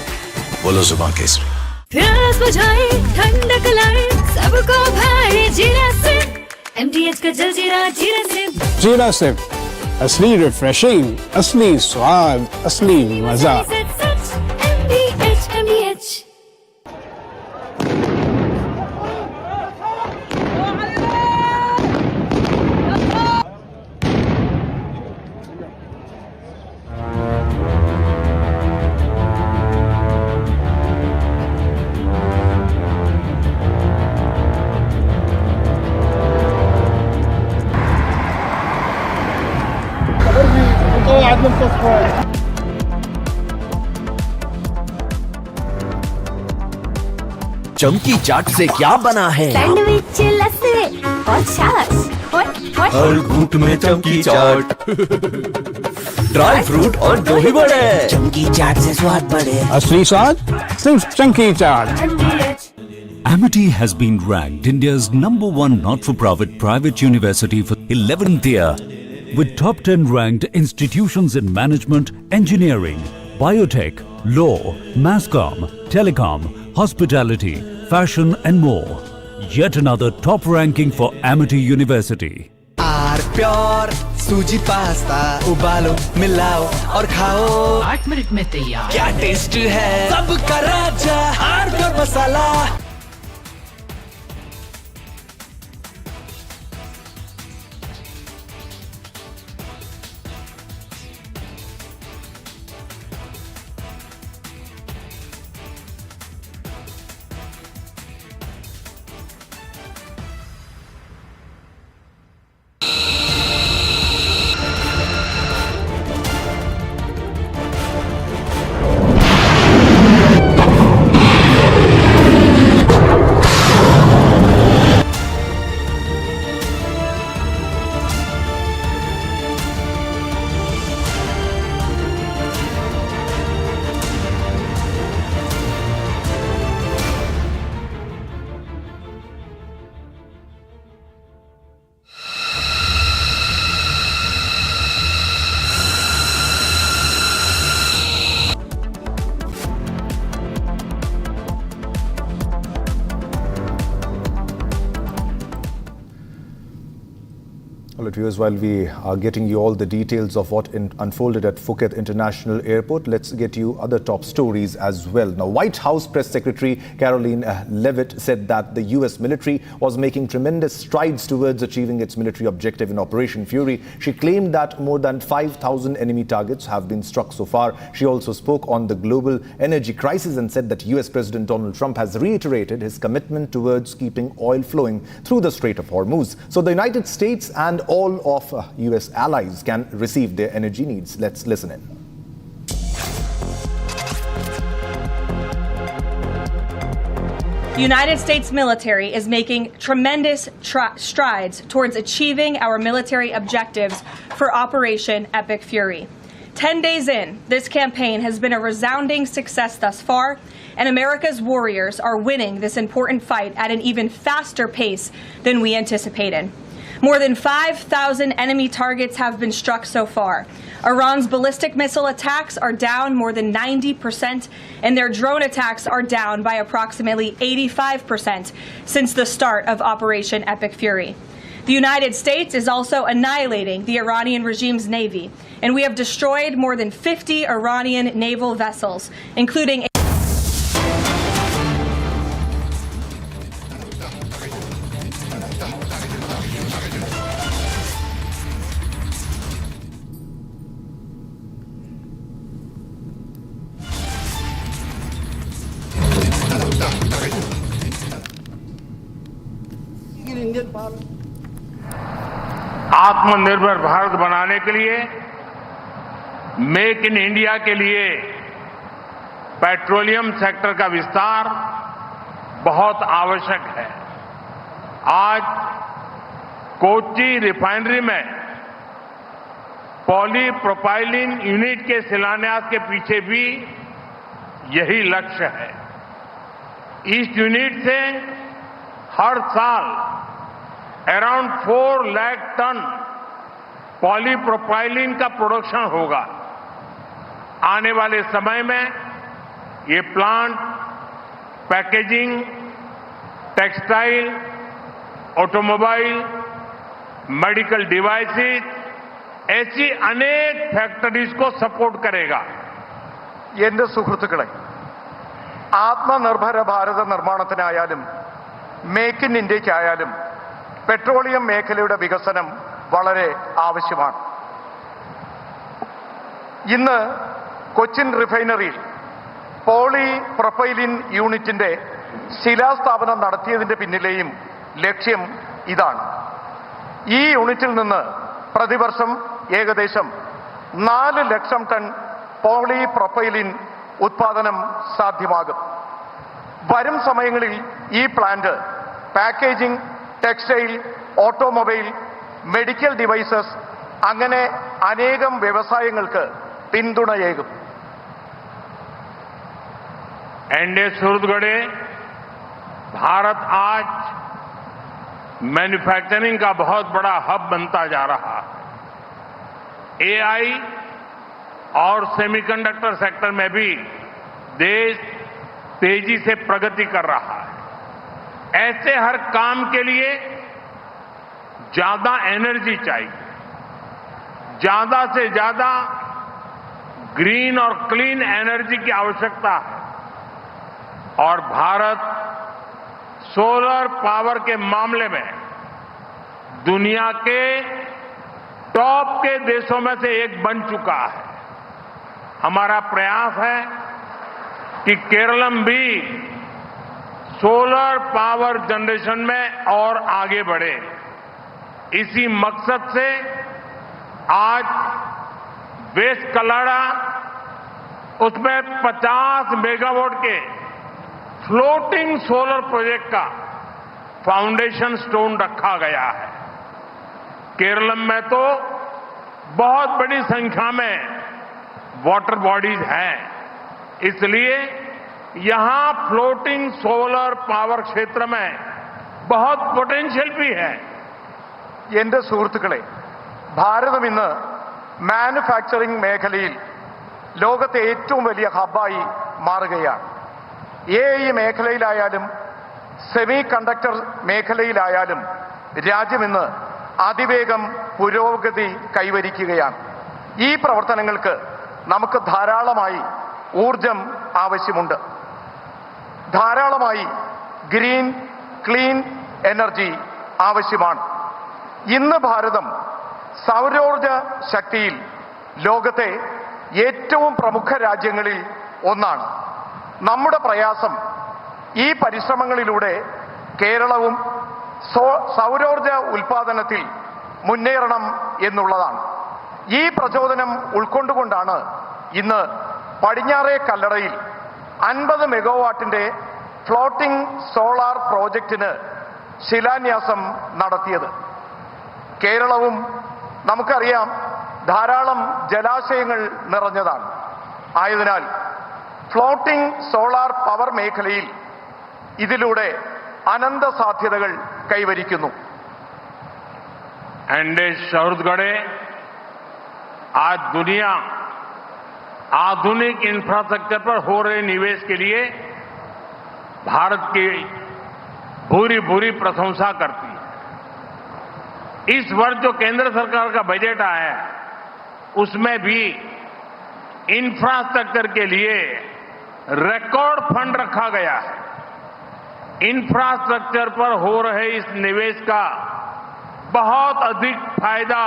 बोलो जुबान केसरी। प्यास बुझाए, ठंडक लाए, सबको भाए जीरा से। MTH का जलजीरा जीरा से। जीरा से असली रिफ्रेशिंग, असली स्वाद, असली मजा। MTH। चमकी चाट से क्या बना है? सैंडविच, लस्सी और छाछ। हर घूंट में चमकी चाट, ड्राई फ्रूट और दही बड़े। चमकी चाट से स्वाद बढ़े। असली स्वाद सिर्फ चंकी चाट। Amity has been ranked India's #1 not-for-profit private university for 11th year, with top 10 ranked institutions in management, engineering, biotech, law, masscom, telecom, hospitality, fashion and more. Yet another top ranking for Amity University. R pure सूजी pasta, उबालो, मिलाओ और खाओ। 8 minute में तैयार। क्या taste है, सबका राजा R pure masala. Well, viewers, while we are getting you all the details of what unfolded at Phuket International Airport, let's get you other top stories as well. Now, White House Press Secretary Caroline Leavitt said that the US military was making tremendous strides towards achieving its military objective in Operation Fury. She claimed that more than 5,000 enemy targets have been struck so far. She also spoke on the global energy crisis and said that US President Donald Trump has reiterated his commitment towards keeping oil flowing through the Strait of Hormuz. So the United States and all of US allies can receive their energy needs. Let's listen in. The United States military is making tremendous strides towards achieving our military objectives for Operation Epic Fury. 10 days in, this campaign has been a resounding success thus far, and America's warriors are winning this important fight at an even faster pace than we anticipated. More than 5,000 enemy targets have been struck so far. Iran's ballistic missile attacks are down more than 90%, and their drone attacks are down by approximately 85% since the start of Operation Epic Fury. The United States is also annihilating the Iranian regime's navy, and we have destroyed more than 50 Iranian naval vessels, including आत्मनिर्भर भारत बनाने के लिए, make in India के लिए petroleum sector का विस्तार बहुत आवश्यक है। आज कोच्चि रिफाइनरी में पॉलीप्रोपाइलिन यूनिट के शिलान्यास के पीछे भी यही लक्ष्य है। इस यूनिट से हर साल अराउंड 4 लाख टन पॉलीप्रोपाइलिन का प्रोडक्शन होगा। आने वाले समय में ये plant packaging, textile, automobile, medical devices ऐसी अनेक फैक्टरीज को सपोर्ट करेगा। എന്റെ സുഹൃത്തുക്കളെ, ആത്മനിർഭര ഭാരത നിർമ്മാണത്തിനായാലും മേക്ക് ഇൻ ഇന്ത്യയ്ക്കായാലും പെട്രോളിയം മേഖലയുടെ വികസനം വളരെ ആവശ്യമാണ്. ഇന്ന് കൊച്ചിൻ റിഫൈനറിയിൽ പോളി പ്രൊപ്പൈലിൻ യൂണിറ്റിന്റെ ശിലാസ്ഥാപനം നടത്തിയതിന്റെ പിന്നിലെയും ലക്ഷ്യം ഇതാണ്. ഈ യൂണിറ്റിൽ നിന്ന് പ്രതിവർഷം ഏകദേശം 4 ലക്ഷം ടൺ പോളി പ്രൊപ്പൈലിൻ ഉത്പാദനം സാധ്യമാകും. വരും സമയങ്ങളിൽ ഈ plant packaging, textile, automobile, medical devices അങ്ങനെ അനേകം വ്യവസായങ്ങൾക്ക് പിന്തുണയേകും. एनडीए सूरतगढ़े भारत आज मैन्युफैक्चरिंग का बहुत बड़ा हब बनता जा रहा है। एआई और सेमीकंडक्टर सेक्टर में भी देश तेजी से प्रगति कर रहा है। ऐसे हर काम के लिए ज्यादा एनर्जी चाहिए, ज्यादा से ज्यादा ग्रीन और क्लीन एनर्जी की आवश्यकता है और भारत सोलर पावर के मामले में दुनिया के टॉप के देशों में से एक बन चुका है। हमारा प्रयास है कि केरलम भी सोलर पावर जनरेशन में और आगे बढ़े। इसी मकसद से आज वेस्ट कलाड़ा उसमें 50 मेगावाट के फ्लोटिंग सोलर प्रोजेक्ट का फाउंडेशन स्टोन रखा गया है। केरलम में तो बहुत बड़ी संख्या में वाटर बॉडीज हैं, इसलिए यहां फ्लोटिंग सोलर पावर क्षेत्र में बहुत पोटेंशियल भी है. എന്റെ സുഹൃത്തുക്കളെ, ഭാരതം ഇന്ന് മാനുഫാക്ചറിംഗ് മേഖലയിൽ ലോകത്തെ ഏറ്റവും വലിയ ഹബ്ബായി മാറുകയാണ്. എഐ മേഖലയിലായാലും സെമി കണ്ടക്ടർ മേഖലയിലായാലും രാജ്യം ഇന്ന് അതിവേഗം പുരോഗതി കൈവരിക്കുകയാണ്. ഈ പ്രവർത്തനങ്ങൾക്ക് നമുക്ക് ധാരാളമായി ഊർജം ആവശ്യമുണ്ട്. ധാരാളമായി ഗ്രീൻ, ക്ലീൻ എനർജി ആവശ്യമാണ്. ഇന്ന് ഭാരതം സൗരോർജ ശക്തിയിൽ ലോകത്തെ ഏറ്റവും പ്രമുഖ രാജ്യങ്ങളിൽ ഒന്നാണ്. നമ്മുടെ പ്രയാസം ഈ പരിശ്രമങ്ങളിലൂടെ കേരളവും സൗരോർജ ഉൽപാദനത്തിൽ മുന്നേറണം എന്നുള്ളതാണ്. ഈ പ്രചോദനം ഉൾക്കൊണ്ടുകൊണ്ടാണ് ഇന്ന് പടിഞ്ഞാറേ കല്ലടയിൽ 50 മെഗാവാട്ടിന്റെ ഫ്ലോട്ടിംഗ് സോളാർ പ്രോജക്റ്റിന് ശിലാന്യാസം നടത്തിയത്. കേരളവും നമുക്കറിയാം ധാരാളം ജലാശയങ്ങൾ നിറഞ്ഞതാണ്. ആയതിനാൽ ഫ്ലോട്ടിംഗ് സോളാർ പവർ മേഖലയിൽ ഇതിലൂടെ अनंत साध्यतകൾ കൈവരിക്കുന്നു. एनडीए छत्तीसगढ़े आज दुनिया आधुनिक इंफ्रास्ट्रक्चर पर हो रहे निवेश के लिए भारत की भूरी भूरी प्रशंसा करती है. इस वर्ष जो केंद्र सरकार का बजट आया है उसमें भी इंफ्रास्ट्रक्चर के लिए रिकॉर्ड फंड रखा गया है. इंफ्रास्ट्रक्चर पर हो रहे इस निवेश का बहुत अधिक फायदा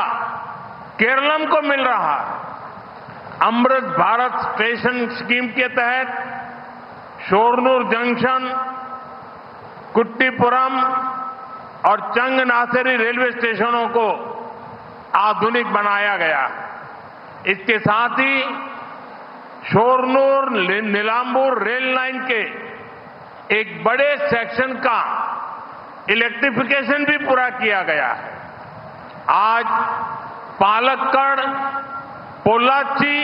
केरलम को मिल रहा है. अमृत भारत स्टेशन स्कीम के तहत शोरनूर जंक्शन, कुट्टीपुरम और चंगनासेरी रेलवे स्टेशनों को आधुनिक बनाया गया है. इसके साथ ही शोरनूर नीलांबूर रेल लाइन के एक बड़े सेक्शन का इलेक्ट्रिफिकेशन भी पूरा किया गया है. आज पालक्कड़ पोल्लाची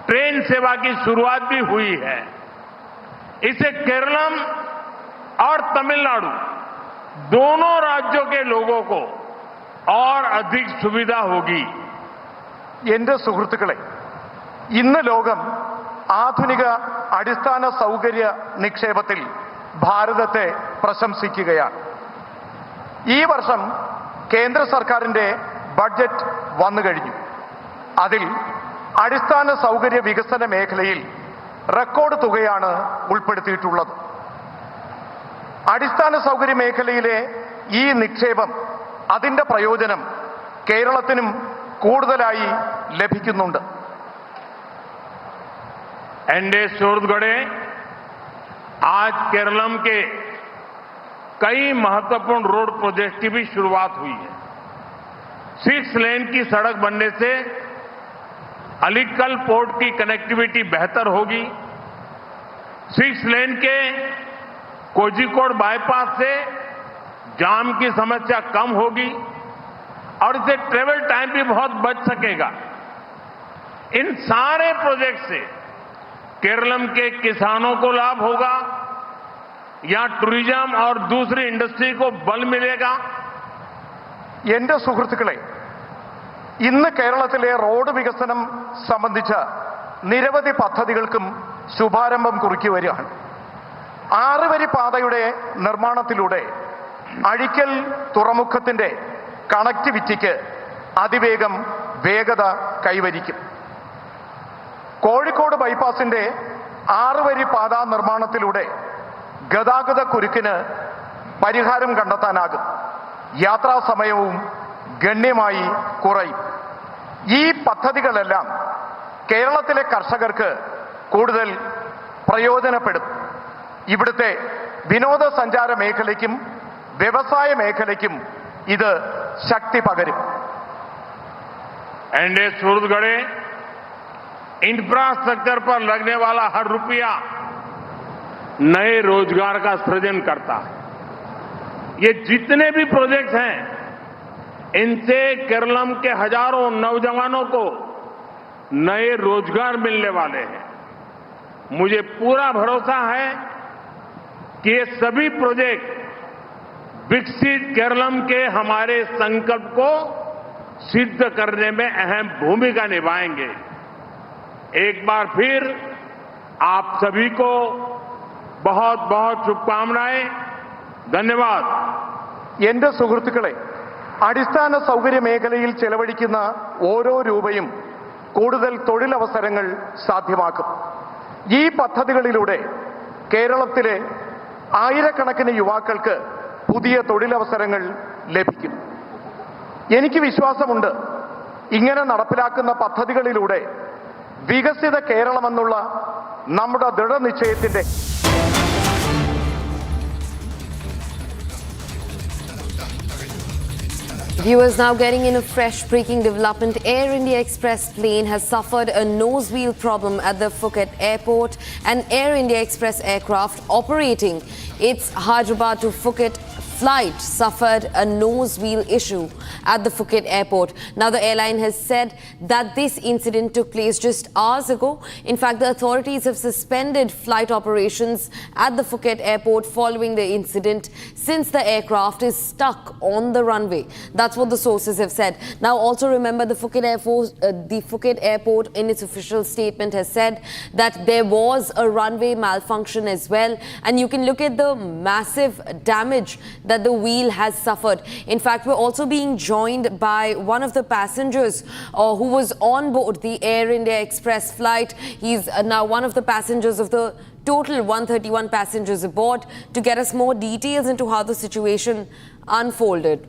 ट्रेन सेवा की शुरुआत भी हुई है। इससे केरलम और तमिलनाडु दोनों राज्यों के लोगों को और अधिक सुविधा होगी। എന്റെ സുഹൃത്തുക്കളെ, ഇന്ന് ലോകം ആധുനിക അടിസ്ഥാന സൗകര്യ നിക്ഷേപത്തിൽ ഭാരതത്തെ പ്രശംസിക്കുകയാണ്. ഈ വർഷം കേന്ദ്ര സർക്കാരിന്റെ ബഡ്ജറ്റ് വന്നു കഴിഞ്ഞു. അതിൽ അടിസ്ഥാന സൗകര്യ വികസന മേഖലയിൽ റെക്കോർഡ് തുകയാണ് ഉൾപ്പെടുത്തിയിട്ടുള്ളത്. അടിസ്ഥാന സൗകര്യ മേഖലയിലെ ഈ നിക്ഷേപം, അതിന്റെ പ്രയോജനം കേരളത്തിനും കൂടുതലായി ലഭിക്കുന്നുണ്ട്. एनडीए सूरतगढ़े आज केरलम के कई महत्वपूर्ण रोड प्रोजेक्ट की भी शुरुआत हुई है। 6 लेन की सड़क बनने से अलीकल पोर्ट की कनेक्टिविटी बेहतर होगी। 6 लेन के कोझिकोड बाईपास से जाम की समस्या कम होगी और इससे ट्रेवल टाइम भी बहुत बच सकेगा। इन सारे प्रोजेक्ट से केरलम के किसानों को लाभ होगा, यहाँ टूरिज्म और दूसरी इंडस्ट्री को बल मिलेगा। എന്റെ സുഹൃത്തുക്കളെ, ഇന്ന് കേരളത്തിലെ റോഡ് വികസനം സംബന്ധിച്ച നിരവധി പദ്ധതികൾക്കും ശുഭാരംഭം കുറിക്കി വരികയാണ്. 6 വരി പാതയുടെ നിർമ്മാണത്തിലൂടെ അഴിക്കൽ തുറമുഖത്തിന്റെ കണക്ടിവിറ്റിക്ക് അതിവേഗം വേഗത കൈവരിക്കും. കോഴിക്കോട് ബൈപ്പാസിന്റെ 6 വരി പാത നിർമ്മാണത്തിലൂടെ ഗതാഗത കുരുക്കിന് പരിഹാരം കണ്ടെത്താനാകും. യാത്രാ സമയവും ഗണ്യമായി കുറയും. ഈ പദ്ധതികളെല്ലാം കേരളത്തിലെ കർഷകർക്ക് കൂടുതൽ പ്രയോജനപ്പെടും. ഇവിടുത്തെ വിനോദസഞ്ചാര മേഖലയ്ക്കും വ്യവസായ മേഖലയ്ക്കും ഇത് ശക്തി പകരും. एनडीए सूरतगढ़े इंफ्रास्ट्रक्चर पर लगने वाला हर रुपया नए रोजगार का सृजन करता है। ये जितने भी प्रोजेक्ट्स हैं, इनसे केरलम के हजारों नौजवानों को नए रोजगार मिलने वाले हैं। मुझे पूरा भरोसा है कि ये सभी प्रोजेक्ट विकसित केरलम के हमारे संकल्प को सिद्ध करने में अहम भूमिका निभाएंगे। एक बार फिर आप सभी को बहुत बहुत शुभकामनाएं। धन्यवाद. എന്റെ സുഹൃത്തുക്കളെ, അടിസ്ഥാന സൗകര്യ മേഖലയിൽ ചെലവഴിക്കുന്ന ഓരോ രൂപയും കൂടുതൽ തൊഴിലവസരങ്ങൾ സാധ്യമാക്കും. ഈ പദ്ധതികളിലൂടെ കേരളത്തിലെ ആയിരക്കണക്കിന് യുവാക്കൾക്ക് പുതിയ തൊഴിലവസരങ്ങൾ ലഭിക്കും. എനിക്ക് വിശ്വാസമുണ്ട്, ഇങ്ങനെ നടപ്പിലാക്കുന്ന പദ്ധതികളിലൂടെ വികസിത കേരളമെന്നുള്ള നമ്മുടെ ദൃഢനിശ്ചയത്തിന്റെ Viewers, now getting in a fresh breaking development. Air India Express plane has suffered a nose wheel problem at the Phuket airport. An Air India Express aircraft operating its Hyderabad to Phuket flight suffered a nose wheel issue at the Phuket airport. Now, the airline has said that this incident took place just hours ago. In fact, the authorities have suspended flight operations at the Phuket airport following the incident, since the aircraft is stuck on the runway. That's what the sources have said. Now, also remember, the Phuket airport in its official statement has said that there was a runway malfunction as well, and you can look at the massive damage that the wheel has suffered. In fact, we're also being joined by one of the passengers who was on board the Air India Express flight. He's now one of the passengers of the total 131 passengers aboard, to get us more details into how the situation unfolded.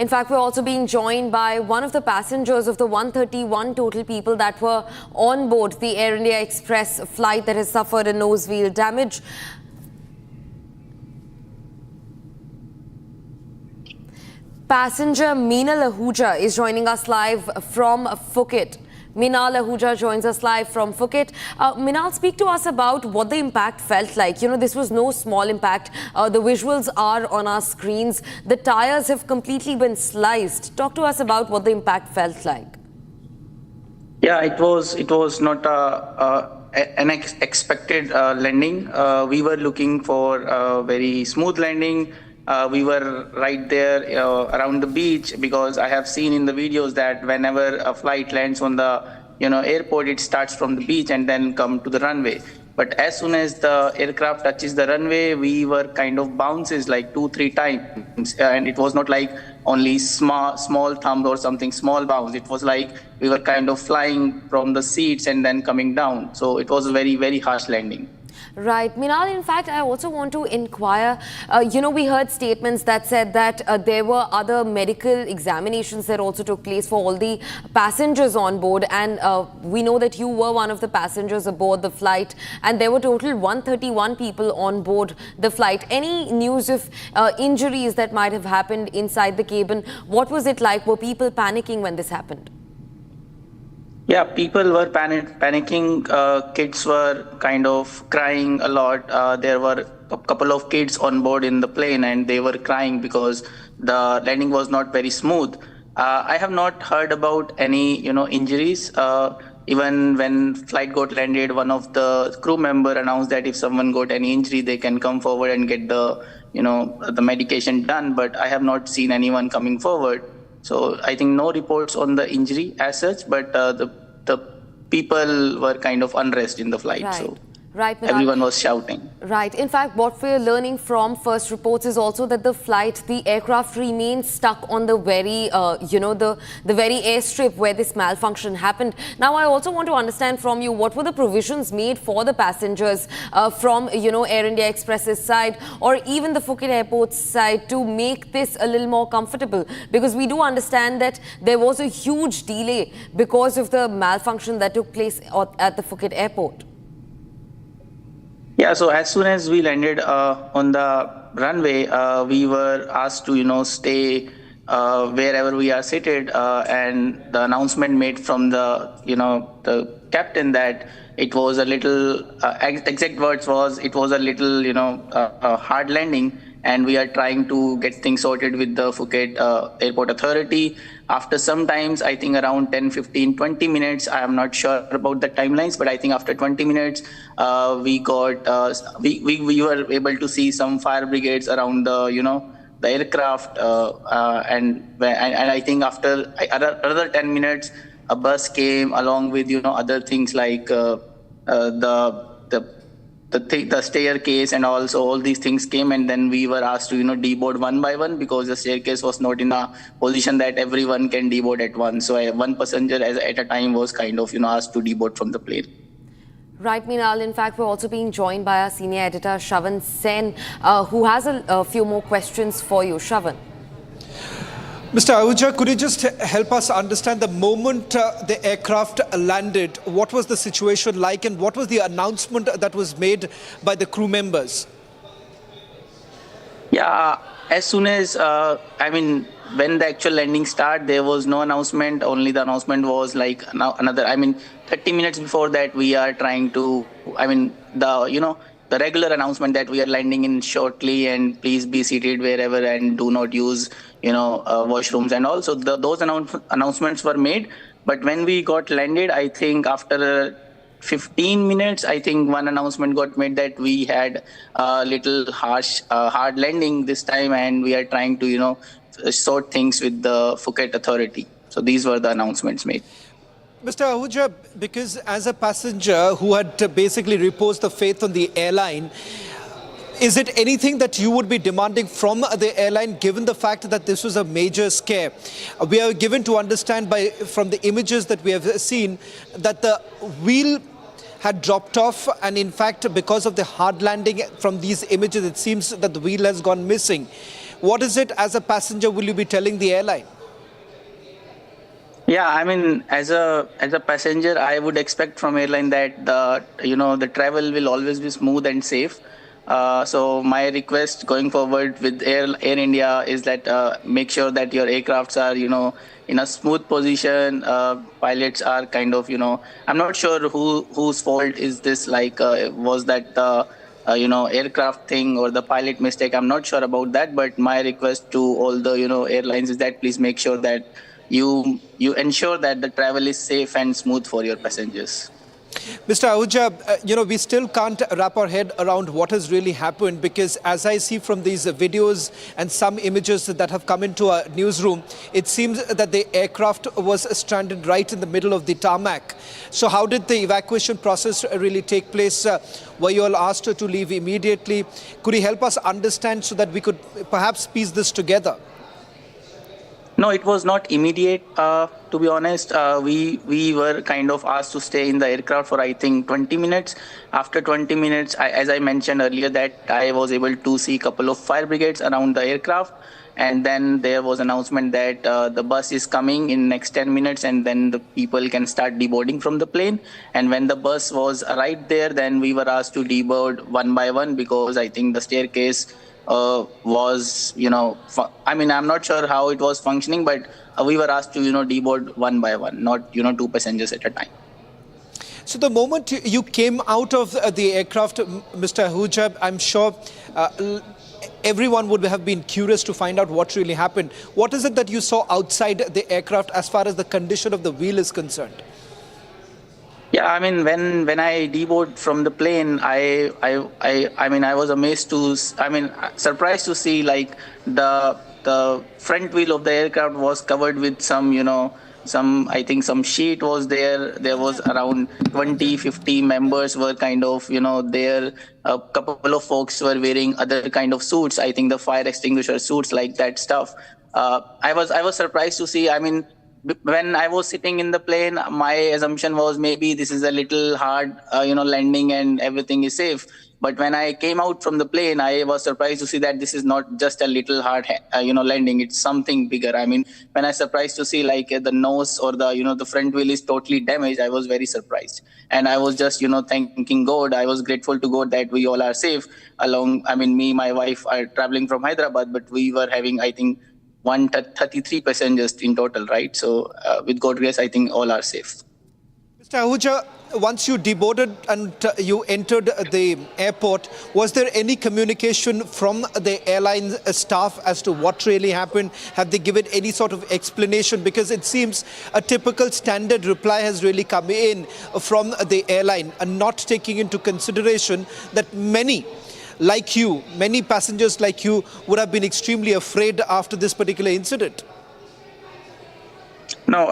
In fact, we're also being joined by one of the passengers of the 131 total people that were on board the Air India Express flight that has suffered a nose wheel damage. Passenger Meena Lahuja is joining us live from Phuket. Minal Ahuja joins us live from Phuket. Minal, speak to us about what the impact felt like. You know, this was no small impact. The visuals are on our screens. The tires have completely been sliced. Talk to us about what the impact felt like. Yeah, it was not an expected landing. We were looking for a very smooth landing. We were right there around the beach, because I have seen in the videos that whenever a flight lands on the airport, it starts from the beach and then come to the runway. But as soon as the aircraft touches the runway, we were kind of bounces like 2-3 times, and it was not like only small thumb or something, small bounce. It was like we were kind of flying from the seats and then coming down. So it was a very, very harsh landing. Right. Minal, in fact, I also want to inquire, we heard statements that said that there were other medical examinations that also took place for all the passengers on board. And we know that you were one of the passengers aboard the flight. And there were total 131 people on board the flight. Any news of injuries that might have happened inside the cabin? What was it like? Were people panicking when this happened? Yeah, people were panicking. Kids were kind of crying a lot. There were a couple of kids on board in the plane, and they were crying because the landing was not very smooth. I have not heard about any, injuries. Even when flight got landed, one of the crew member announced that if someone got any injury, they can come forward and get the, the medication done. But I have not seen anyone coming forward. So I think no reports on the injury as such, but the people were kind of unrest in the flight. Right. So right, everyone was shouting. Right. In fact, what we're learning from first reports is also that the aircraft remains stuck on the very, the very airstrip where this malfunction happened. Now, I also want to understand from you, what were the provisions made for the passengers from, Air India Express's side, or even the Phuket Airport's side, to make this a little more comfortable? Because we do understand that there was a huge delay because of the malfunction that took place at the Phuket Airport. Yeah, so as soon as we landed on the runway, we were asked to, stay wherever we are seated, and the announcement made from the, the captain that it was a little, exact words was, it was a little, a hard landing, and we are trying to get things sorted with the Phuket Airport Authority. After some times, I think around 10, 15, 20 minutes, I am not sure about the timelines, but I think after 20 minutes, we were able to see some fire brigades around the, the aircraft. And I think after another 10 minutes, a bus came along with, other things like the staircase, and also all these things came, and then we were asked to deboard one by one, because the staircase was not in a position that everyone can deboard at once. So one passenger at a time was kind of asked to deboard from the plane. Right, Minal. In fact, we're also being joined by our senior editor Shravan Sen, who has a few more questions for you. Shravan. Mr. Ahuja, could you just help us understand the moment the aircraft landed, what was the situation like, and what was the announcement that was made by the crew members? Yeah, as soon as, when the actual landing started, there was no announcement. Only the announcement was like another, 30 minutes before that, we are trying to, the regular announcement that we are landing in shortly, and please be seated wherever and do not use, washrooms. And also those announcements were made. But when we got landed, I think after 15 minutes, I think one announcement got made that we had a little hard landing this time, and we are trying to, sort things with the Phuket Authority. So these were the announcements made. Mr. Ahuja, because as a passenger who had basically reposed the faith on the airline, is it anything that you would be demanding from the airline, given the fact that this was a major scare? We are given to understand from the images that we have seen that the wheel had dropped off, and in fact, because of the hard landing, from these images, it seems that the wheel has gone missing. What is it, as a passenger, will you be telling the airline? Yeah, as a passenger, I would expect from airline that the travel will always be smooth and safe. So my request going forward with Air India is that make sure that your aircrafts are, in a smooth position. Pilots are kind of, I'm not sure whose fault is this. Like, was that the aircraft thing or the pilot mistake? I'm not sure about that. But my request to all the, airlines is that please make sure that you ensure that the travel is safe and smooth for your passengers. Mr. Ahuja, we still can't wrap our head around what has really happened, because as I see from these videos and some images that have come into our newsroom, it seems that the aircraft was stranded right in the middle of the tarmac. So how did the evacuation process really take place? Were you all asked to leave immediately? Could you help us understand so that we could perhaps piece this together? No, it was not immediate. To be honest, we were kind of asked to stay in the aircraft for, I think, 20 minutes. After 20 minutes, as I mentioned earlier, that I was able to see a couple of fire brigades around the aircraft. And then there was announcement that the bus is coming in next 10 minutes, and then the people can start deboarding from the plane. And when the bus was arrived there, then we were asked to deboard one by one, because I think the staircase was, I'm not sure how it was functioning, but we were asked to, deboard one by one, not, 2 passengers at a time. So the moment you came out of the aircraft, Mr. Ahuja, I'm sure everyone would have been curious to find out what really happened. What is it that you saw outside the aircraft as far as the condition of the wheel is concerned? Yeah, I mean, when I deboarded from the plane, I was amazed to, surprised to see, like, the front wheel of the aircraft was covered with some, I think some sheet was there. There was around 50 members were kind of, there. A couple of folks were wearing other kind of suits. I think the fire extinguisher suits, like that stuff. I was surprised to see, when I was sitting in the plane, my assumption was maybe this is a little hard, landing and everything is safe. But when I came out from the plane, I was surprised to see that this is not just a little hard, landing. It's something bigger. When I was surprised to see, like, the nose or the front wheel is totally damaged, I was very surprised. And I was just, thanking God. I was grateful to God that we all are safe along. Me, my wife are traveling from Hyderabad, but we were having, I think, 133 passengers in total, right? So with God's grace, I think all are safe. Mr. Ahuja, once you deboarded and you entered the airport, was there any communication from the airline staff as to what really happened? Have they given any sort of explanation? Because it seems a typical standard reply has really come in from the airline, and not taking into consideration that many passengers like you would have been extremely afraid after this particular incident. No,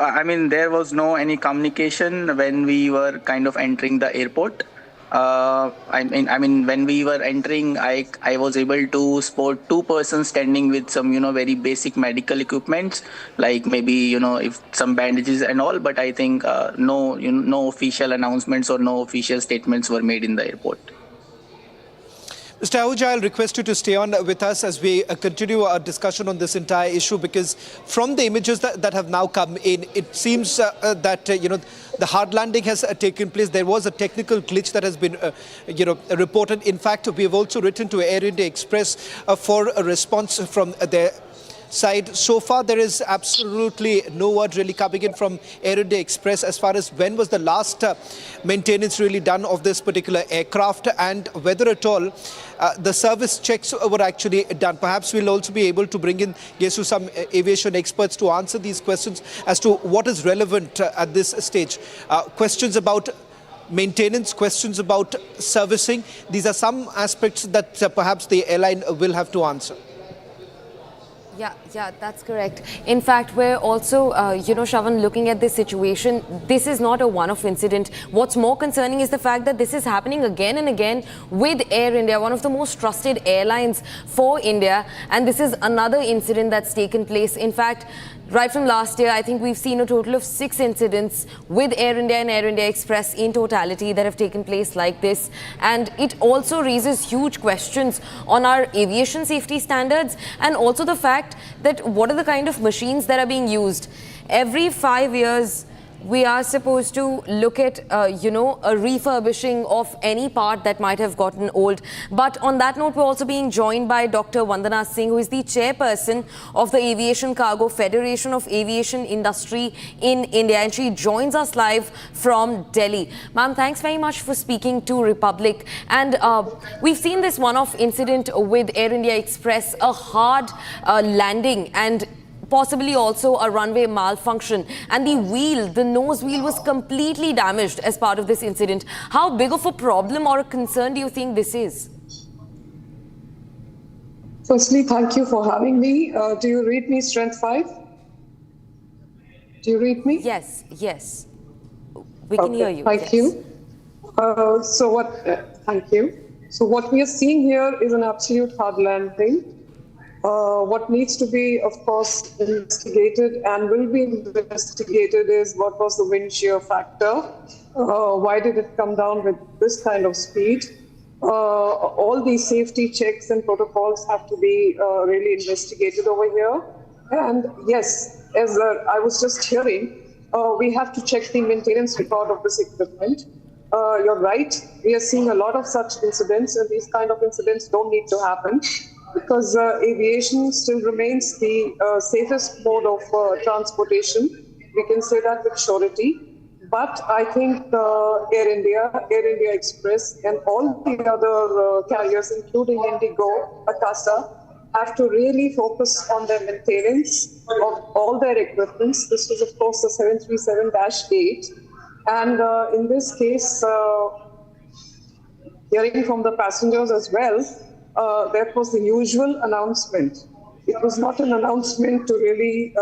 there was no any communication when we were kind of entering the airport. When we were entering, I was able to spot 2 persons standing with some, very basic medical equipments, like maybe, if some bandages and all. But I think no official announcements or no official statements were made in the airport. Mr. Ahuja, I'll request you to stay on with us as we continue our discussion on this entire issue, because from the images that have now come in, it seems that, the hard landing has taken place. There was a technical glitch that has been, reported. In fact, we have also written to Air India Express for a response from their side. So far, there is absolutely no word really coming in from Air India Express as far as when was the last maintenance really done of this particular aircraft, and whether at all the service checks were actually done. Perhaps we'll also be able to bring in some aviation experts to answer these questions as to what is relevant at this stage. Questions about maintenance, questions about servicing. These are some aspects that perhaps the airline will have to answer. Yeah, that's correct. In fact, we're also, Shravan, looking at this situation. This is not a one-off incident. What's more concerning is the fact that this is happening again and again with Air India, one of the most trusted airlines for India. And this is another incident that's taken place. In fact, right from last year, I think we've seen a total of 6 incidents with Air India and Air India Express in totality that have taken place like this. And it also raises huge questions on our aviation safety standards, and also the fact that what are the kind of machines that are being used. Every 5 years, we are supposed to look at, a refurbishing of any part that might have gotten old. But on that note, we're also being joined by Dr. Vandana Singh, who is the chairperson of the Aviation Cargo Federation of Aviation Industry in India. And she joins us live from Delhi. Ma'am, thanks very much for speaking to Republic. And we've seen this one-off incident with Air India Express, a hard landing and possibly also a runway malfunction, and the nose wheel was completely damaged as part of this incident. How big of a problem or a concern do you think this is? Firstly, thank you for having me. Do you read me strength 5? Do you read me? Yes. We can hear you. Thank you. Thank you. So what we are seeing here is an absolute hard landing. What needs to be, of course, investigated and will be investigated is what was the wind shear factor? Why did it come down with this kind of speed? All these safety checks and protocols have to be really investigated over here. And yes, as I was just hearing, we have to check the maintenance record of this equipment. You're right, we are seeing a lot of such incidents, and these kind of incidents don't need to happen, because aviation still remains the safest mode of transportation. We can say that with surety. But I think Air India Express, and all the other carriers, including Indigo, Akasa, have to really focus on their maintenance of all their equipment. This was, of course, the 737-8. And in this case, hearing from the passengers as well, that was the usual announcement. It was not an announcement to really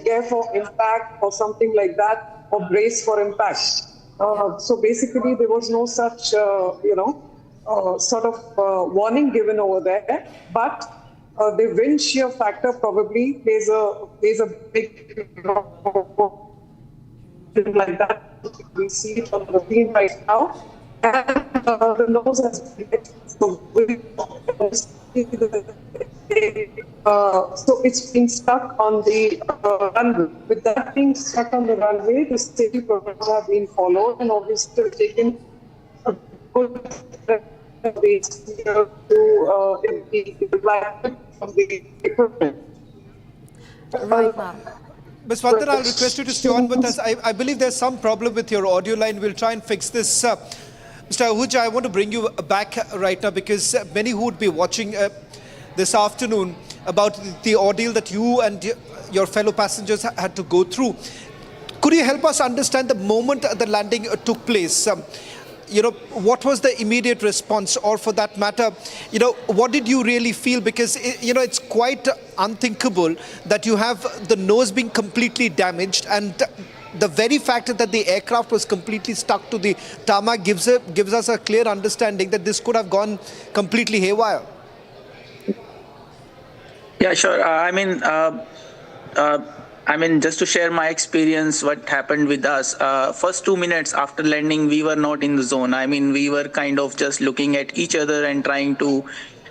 gear for impact or something like that, or brace for impact. So basically, there was no such, sort of warning given over there. But the wind shear factor probably plays a big role like that. We see it on the screen right now. And the nose has been hit. So it's been stuck on the runway. With that being stuck on the runway, the safety protocols have been followed, and obviously taken a good step to from the equipment. Right, ma'am. Ms. Vandana, I'll request you to stay on with us. I believe there's some problem with your audio line. We'll try and fix this. Mr. Ahuja, I want to bring you back right now, because many who would be watching this afternoon about the ordeal that you and your fellow passengers had to go through. Could you help us understand the moment the landing took place? What was the immediate response, or for that matter, what did you really feel? Because, it's quite unthinkable that you have the nose being completely damaged, and the very fact that the aircraft was completely stuck to the tarmac gives us a clear understanding that this could have gone completely haywire. Yeah, sure. Just to share my experience, what happened with us, first 2 minutes after landing, we were not in the zone. We were kind of just looking at each other and trying to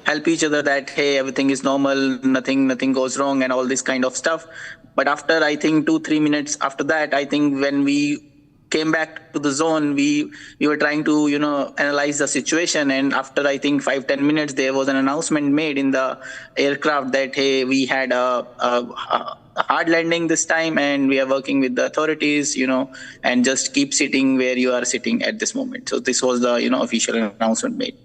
help each other that, hey, everything is normal, nothing goes wrong, and all this kind of stuff. But after, I think, 2-3 minutes after that, I think when we came back to the zone, we were trying to, analyze the situation. And after, I think, 5-10 minutes, there was an announcement made in the aircraft that, hey, we had a hard landing this time, and we are working with the authorities, and just keep sitting where you are sitting at this moment. So this was the, official announcement made.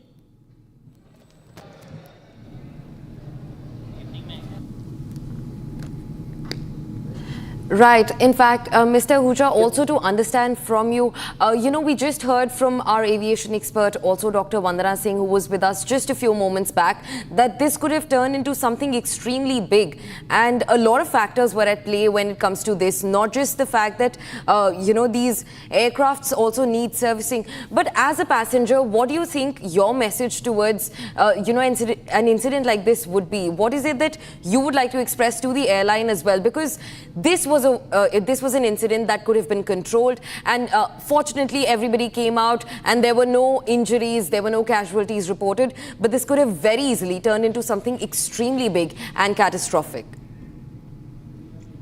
Right. In fact, Mr. Ahuja, also to understand from you, we just heard from our aviation expert, also Dr. Vandana Singh, who was with us just a few moments back, that this could have turned into something extremely big. And a lot of factors were at play when it comes to this, not just the fact that, these aircrafts also need servicing. But as a passenger, what do you think your message towards, an incident like this would be? What is it that you would like to express to the airline as well? Because this was an incident that could have been controlled, and fortunately everybody came out and there were no injuries, there were no casualties reported, but this could have very easily turned into something extremely big and catastrophic.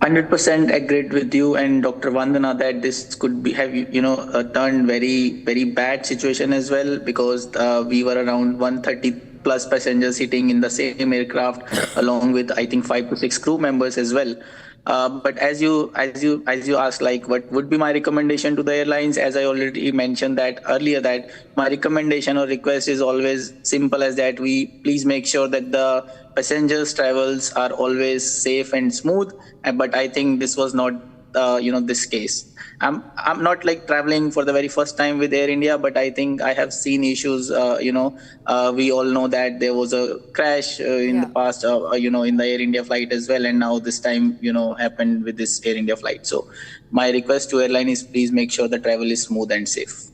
100% agreed with you and Dr. Vandana that this could be turned very bad situation as well, because we were around 130 plus passengers sitting in the same aircraft along with I think 5 to 6 crew members as well. But as you asked, like what would be my recommendation to the airlines, as I already mentioned that earlier, that my recommendation or request is always simple as that we please make sure that the passengers travels are always safe and smooth. But I think this was not this case. I'm not like traveling for the very first time with Air India, but I think I have seen issues. We all know that there was a crash in the past, in the Air India flight as well, and now this time, happened with this Air India flight. So my request to airline is please make sure the travel is smooth and safe.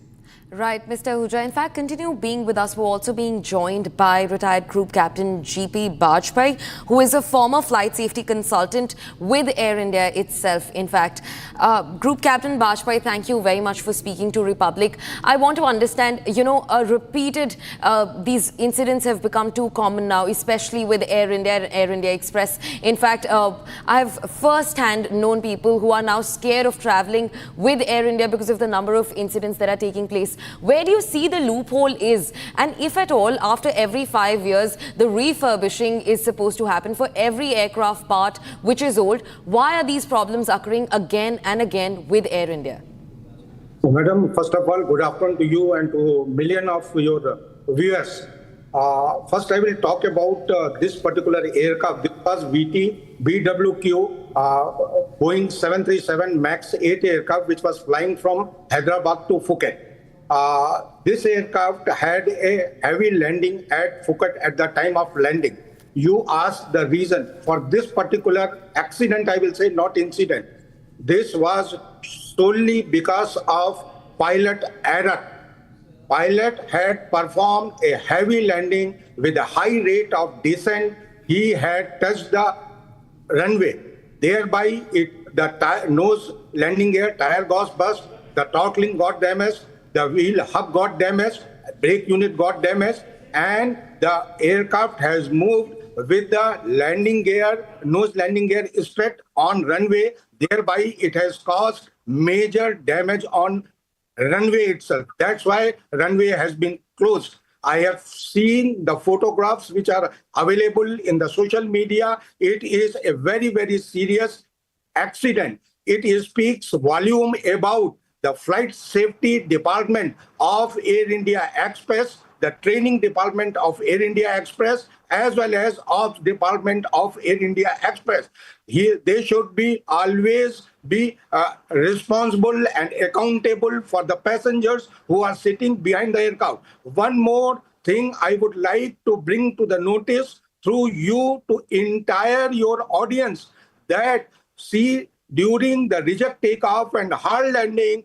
Right, Mr. Ahuja. In fact, continue being with us. We're also being joined by retired Group Captain GP Bajpai, who is a former flight safety consultant with Air India itself. In fact, Group Captain Bajpai, thank you very much for speaking to Republic. I want to understand, these incidents have become too common now, especially with Air India and Air India Express. In fact, I have first-hand known people who are now scared of traveling with Air India because of the number of incidents that are taking place. Where do you see the loophole is? And if at all, after every 5 years, the refurbishing is supposed to happen for every aircraft part which is old, why are these problems occurring again and again with Air India? So, Madam, first of all, good afternoon to you and to millions of your viewers. First, I will talk about this particular aircraft. This was BWQ Boeing 737 MAX 8 aircraft, which was flying from Hyderabad to Phuket. This aircraft had a heavy landing at Phuket at the time of landing. You asked the reason for this particular accident, I will say not incident. This was solely because of pilot error. Pilot had performed a heavy landing with a high rate of descent. He had touched the runway. Thereby, the nose landing gear tire got burst, the throttling got damaged, the wheel hub got damaged, brake unit got damaged, and the aircraft has moved with the landing gear, nose landing gear straight on runway. Thereby, it has caused major damage on runway itself. That's why runway has been closed. I have seen the photographs which are available in the social media. It is a very, very serious accident. It speaks volume about the flight safety department of Air India Express, the training department of Air India Express, as well as ops department of Air India Express. They should always be responsible and accountable for the passengers who are sitting behind the aircraft. One more thing I would like to bring to the notice through you to entire your audience, that during the reject takeoff and hard landing,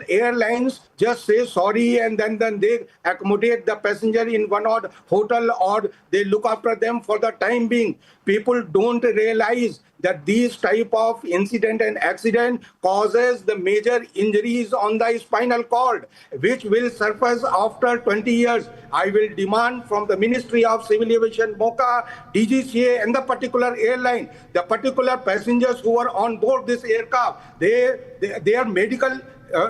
airlines just say sorry and then they accommodate the passenger in one odd hotel, or they look after them for the time being. People don't realize that these type of incident and accident causes the major injuries on the spinal cord, which will surface after 20 years. I will demand from the Ministry of Civil Aviation, MOCA, DGCA, and the particular airline, the particular passengers who are on board this aircraft, their medical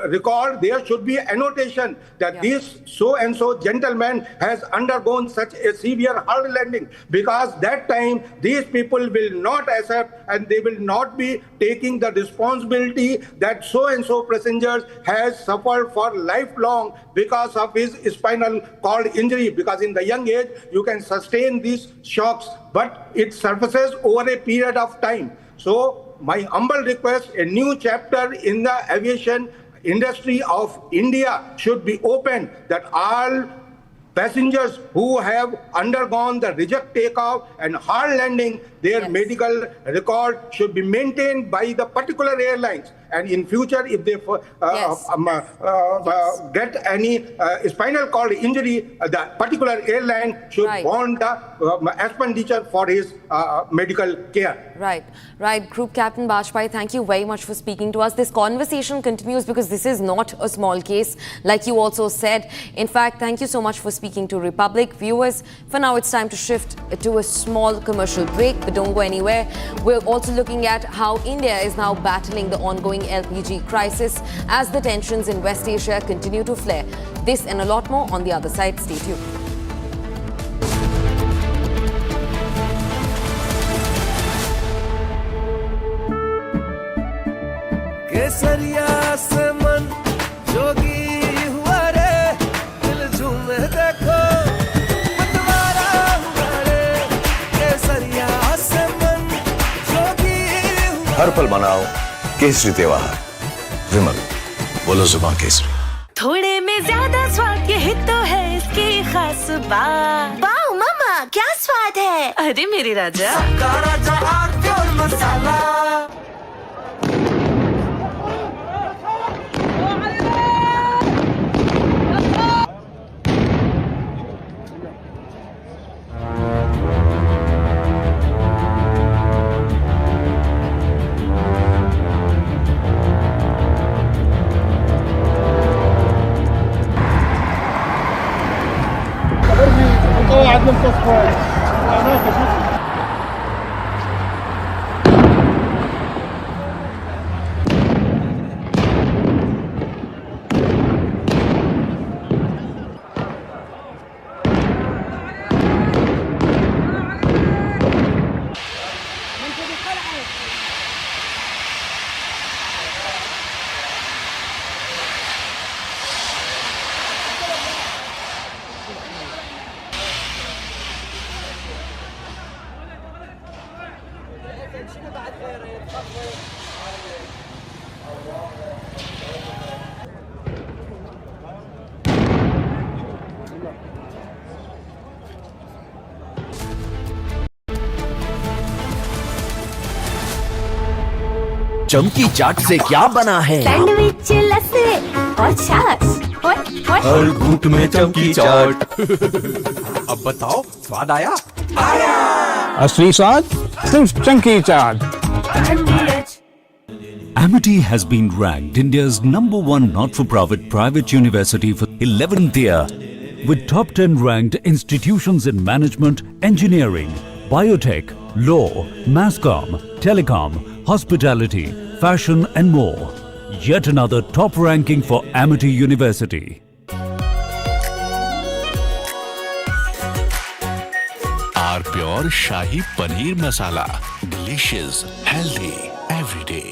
record, there should be annotation that this so-and-so gentleman has undergone such a severe hard landing, because that time these people will not accept and they will not be taking the responsibility that so-and-so passenger has suffered for lifelong because of his spinal cord injury, because in the young age you can sustain these shocks, but it surfaces over a period of time. So my humble request, a new chapter in the aviation industry of India should be opened, that all passengers who have undergone the reject takeoff and hard landing, their medical record should be maintained by the particular airlines. And in future, if they get any spinal cord injury, the particular airline should bond the expenditure for his medical care. Right. Group Captain Bajpai, thank you very much for speaking to us. This conversation continues because this is not a small case, like you also said. In fact, thank you so much for speaking to Republic. Viewers, for now it's time to shift to a small commercial break. but don't go anywhere. We're also looking at how India is now battling the ongoing LPG crisis as the tensions in West Asia continue to flare. This and a lot more on the other side. Stay tuned. केसरिया से मन जोगी हुआ रे दिल झूमे देखो मतवारा हुआ रे केसरिया से मन जोगी हुआ हर पल मनाओ केसरी त्योहार विमल बोलो जुबान केसरी थोड़े में ज्यादा स्वाद यही तो है इसकी खास बात। वाओ मामा क्या स्वाद है। अरे मेरे राजा राजा आरती और मसाला चमकी चाट से क्या बना है। सैंडविच लस्सी और छाछ हर घूंट में चमकी चाट। अब बताओ स्वाद आया। असली स्वाद सिर्फ चंकी चाट। Amity has been ranked India's #1 not-for-profit private university for 11th year, with top 10 ranked institutions in management, engineering, biotech, law, masscom, telecom, hospitality, fashion and more. Yet another top ranking for Amity University. R Pure Shahi Paneer Masala. Delicious, healthy, every day.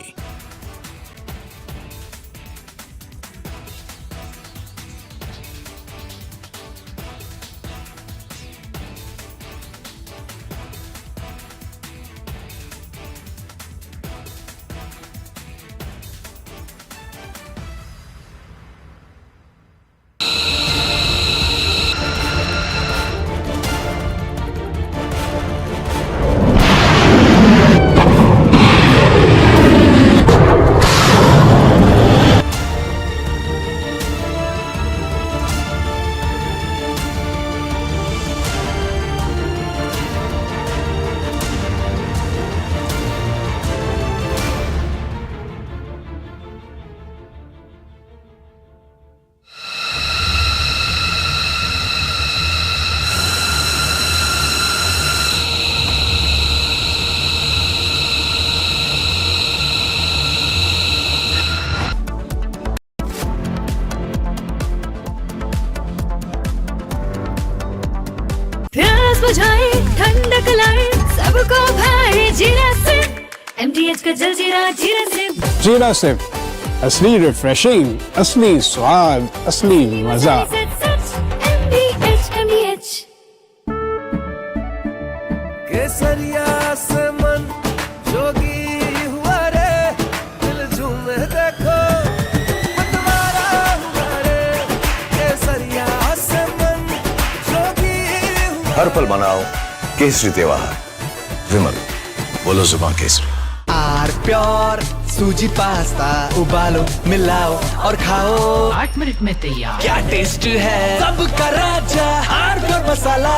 बुझाए ठंडक लाए सबको भाई जीरा सिर्फ MTH का जल जीरा जीरा सिर्फ। जीरा सिर्फ असली रिफ्रेशिंग, असली स्वाद, असली मजा। MTH केसरिया से मन जोगी हुआ रे दिल झूमे देखो मतवारा हुआ रे केसरिया से मन जोगी हुआ। हर पल मनाओ केसरी त्योहार विमल बोलो जुबान केसरी। आर प्योर सूजी पास्ता उबालो मिलाओ और खाओ 8 मिनट में तैयार। क्या टेस्ट है सबका राजा आर प्योर मसाला।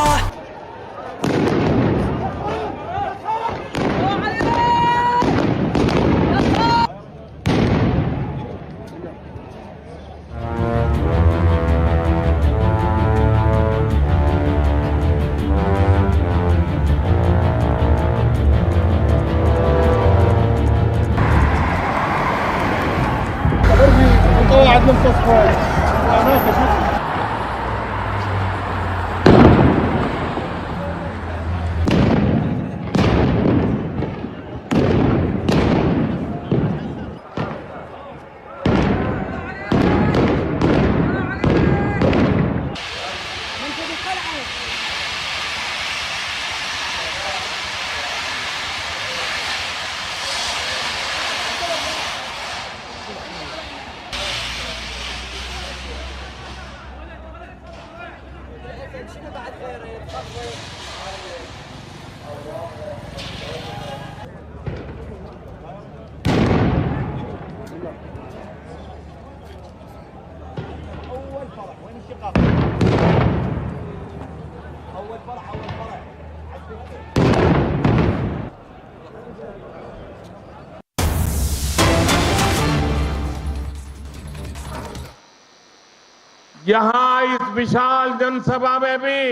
यहां इस विशाल जनसभा में भी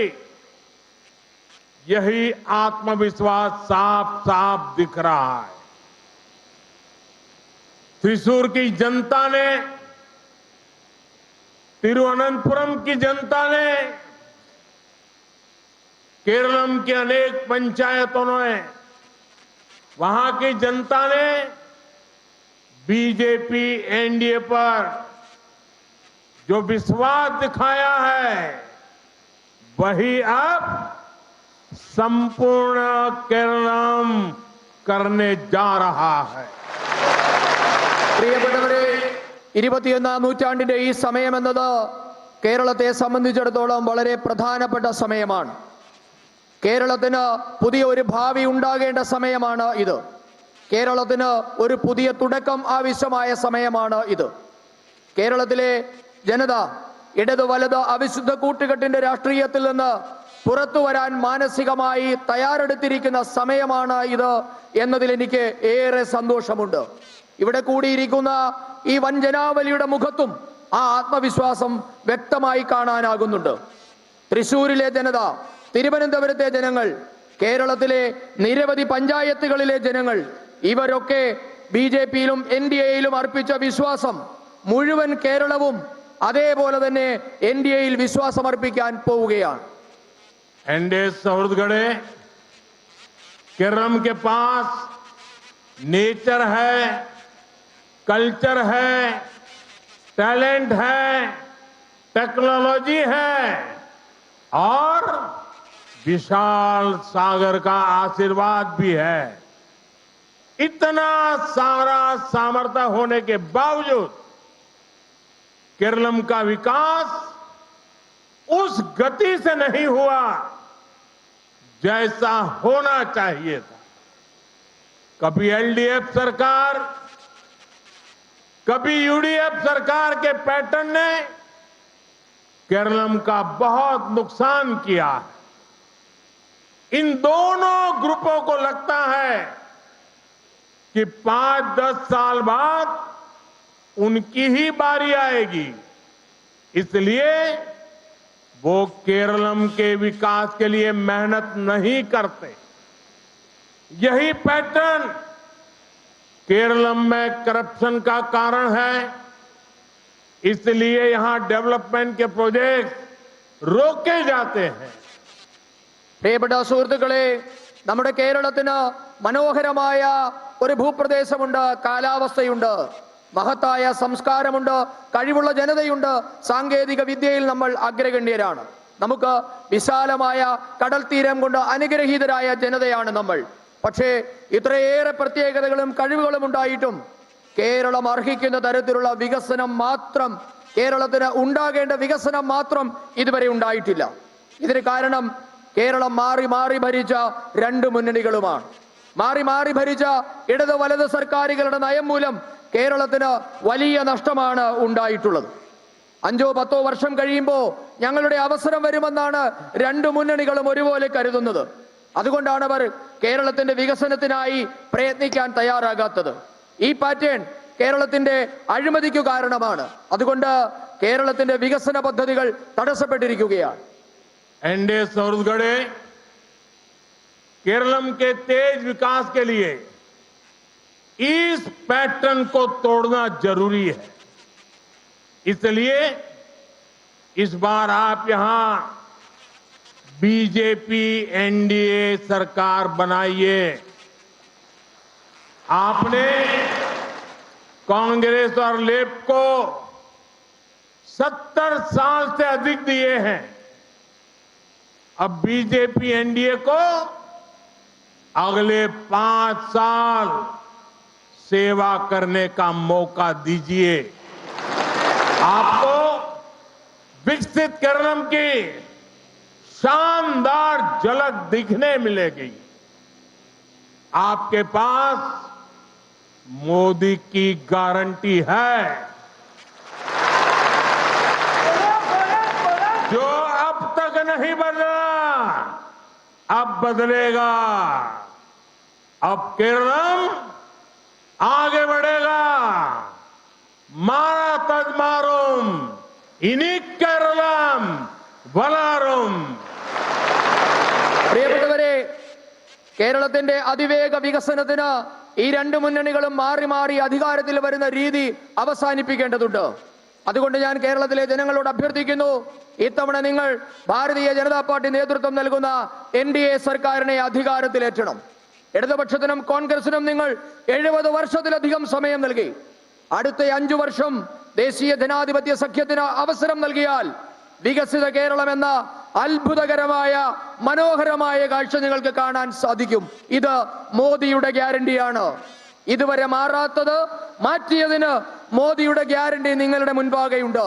यही आत्मविश्वास साफ साफ दिख रहा है। त्रिशूर की जनता ने, तिरुवनंतपुरम की जनता ने, केरलम के अनेक पंचायतों ने, वहां की जनता ने बीजेपी एनडीए पर जो विश्वास दिखाया है वही अब संपूर्ण केरलम करने जा रहा है। പ്രിയപ്പെട്ടവരെ, 21ാം നൂറ്റാണ്ടിന്റെ ഈ സമയമെന്നത് കേരളത്തെ സംബന്ധിച്ചിടത്തോളം വളരെ പ്രധാനപ്പെട്ട സമയമാണ്. കേരളത്തിന് പുതിയ ഒരു ഭാവി ഉണ്ടാകേണ്ട സമയമാണ് ഇത്. കേരളത്തിന് ഒരു പുതിയ തുടക്കം ആവശ്യമായ സമയമാണ് ഇത്. കേരളത്തിലെ ജനത ഇടത് വലത് അവിശുദ്ധ കൂട്ടുകെട്ടിന്റെ രാഷ്ട്രീയത്തിൽ നിന്ന് പുറത്തു വരാൻ മാനസികമായി തയ്യാറെടുത്തിരിക്കുന്ന സമയമാണ് ഇത് എന്നതിൽ എനിക്ക് ഏറെ സന്തോഷമുണ്ട്. ഇവിടെ കൂടിയിരിക്കുന്ന ഈ വൻജനാവലിയുടെ മുഖത്തും ആ ആത്മവിശ്വാസം വ്യക്തമായി കാണാനാകുന്നുണ്ട്. തൃശ്ശൂരിലെ ജനത, തിരുവനന്തപുരത്തെ ജനങ്ങൾ, കേരളത്തിലെ നിരവധി പഞ്ചായത്തുകളിലെ ജനങ്ങൾ, ഇവരൊക്കെ ബിജെപിയിലും എൻഡിഎയിലും അർപ്പിച്ച വിശ്വാസം മുഴുവൻ കേരളവും അതേപോലെ തന്നെ എൻഡിഎയിൽ വിശ്വാസം അർപ്പിക്കാൻ പോവുകയാണ്. एनडीए सौहृदगढ़े केरलम के पास नेचर है, कल्चर है, टैलेंट है, टेक्नोलॉजी है और विशाल सागर का आशीर्वाद भी है। इतना सारा सामर्थ्य होने के बावजूद केरलम का विकास उस गति से नहीं हुआ जैसा होना चाहिए था। कभी एलडीएफ सरकार, कभी यूडीएफ सरकार के पैटर्न ने केरलम का बहुत नुकसान किया है। इन दोनों ग्रुपों को लगता है कि 5-10 साल बाद उनकी ही बारी आएगी, इसलिए वो केरलम के विकास के लिए मेहनत नहीं करते। यही पैटर्न केरलम में करप्शन का कारण है, इसलिए यहां डेवलपमेंट के प्रोजेक्ट रोके जाते हैं. പ്രിയപ്പെട്ട സുഹൃത്തുക്കളെ, നമ്മുടെ കേരളത്തിന് മനോഹരമായ ഒരു ഭൂപ്രദേശമുണ്ട്, കാലാവസ്ഥയുണ്ട്, മഹത്തായ സംസ്കാരമുണ്ട്, കഴിവുള്ള ജനതയുണ്ട്, സാങ്കേതിക വിദ്യയിൽ നമ്മൾ അഗ്രഗണ്യരാണ്. നമുക്ക് വിശാലമായ കടൽ തീരം കൊണ്ട് അനുഗ്രഹീതരായ ജനതയാണ് നമ്മൾ. പക്ഷേ ഇത്രയേറെ പ്രത്യേകതകളും കഴിവുകളും ഉണ്ടായിട്ടും കേരളം അർഹിക്കുന്ന തരത്തിലുള്ള വികസനം മാത്രം, കേരളത്തിന് ഉണ്ടാകേണ്ട വികസനം മാത്രം ഇതുവരെ ഉണ്ടായിട്ടില്ല. ഇതിന് കാരണം കേരളം മാറി മാറി ഭരിച്ച രണ്ട് മുന്നണികളുമാണ്. മാറി മാറി ഭരിച്ച ഇടത് വലത് സർക്കാരുകളുടെ നയം മൂലം കേരളത്തിന് വലിയ നഷ്ടമാണ് ഉണ്ടായിട്ടുള്ളത്. 5-10 വർഷം കഴിയുമ്പോൾ ഞങ്ങളുടെ അവസരം വരുമെന്നാണ് രണ്ട് മുന്നണികളും ഒരുപോലെ കരുതുന്നത്. അതുകൊണ്ടാണ് അവർ കേരളത്തിന്റെ വികസനത്തിനായി പ്രയത്നിക്കാൻ തയ്യാറാകാത്തത്. ഈ പാറ്റേൺ കേരളത്തിന്റെ അഴിമതിക്കു കാരണമാണ്. അതുകൊണ്ട് കേരളത്തിന്റെ വികസന പദ്ധതികൾ തടസ്സപ്പെട്ടിരിക്കുകയാണ്. एनडीए सौहृदगढ़े केरलम के तेज विकास के लिए इस पैटर्न को तोड़ना जरूरी है. इसलिए इस बार आप यहां बीजेपी एनडीए सरकार बनाइए। आपने कांग्रेस और लेफ्ट को 70 साल से अधिक दिए हैं। अब बीजेपी एनडीए को अगले 5 साल सेवा करने का मौका दीजिए। आपको विकसित केरलम की शानदार झलक दिखने मिलेगी। आपके पास मोदी की गारंटी है, जो अब तक नहीं बदला, अब बदलेगा। अब केरलम आगे बढ़ेगा। मारा तजमारुम इनी केरलम वलारुम। പ്രിയപ്പെട്ടവരെ, കേരളത്തിന്റെ അതിവേഗ വികസനത്തിന് ഈ രണ്ട് മുന്നണികളും മാറി മാറി അധികാരത്തിൽ വരുന്ന രീതി അവസാനിപ്പിക്കേണ്ടതുണ്ട്. അതുകൊണ്ട് ഞാൻ കേരളത്തിലെ ജനങ്ങളോട് അഭ്യർത്ഥിക്കുന്നു, ഇത്തവണ നിങ്ങൾ ഭാരതീയ ജനതാ പാർട്ടി നേതൃത്വം നൽകുന്ന എൻഡിഎ സർക്കാരിനെ അധികാരത്തിലേറ്റണം. ഇടതുപക്ഷത്തിനും കോൺഗ്രസിനും നിങ്ങൾ 70 വർഷത്തിലധികം സമയം നൽകി. അടുത്ത 5 വർഷം ദേശീയ ജനാധിപത്യ സഖ്യത്തിന് അവസരം നൽകിയാൽ വികസിത കേരളം എന്ന അത്ഭുതകരമായ മനോഹരമായ കാഴ്ച നിങ്ങൾക്ക് കാണാൻ സാധിക്കും. ഇത് മോദിയുടെ ഗ്യാരണ്ടിയാണ്. ഇതുവരെ മാറാത്തത് മാറ്റിയതിന് മോദിയുടെ ഗ്യാരണ്ടി നിങ്ങളുടെ മുൻപാകെയുണ്ട്.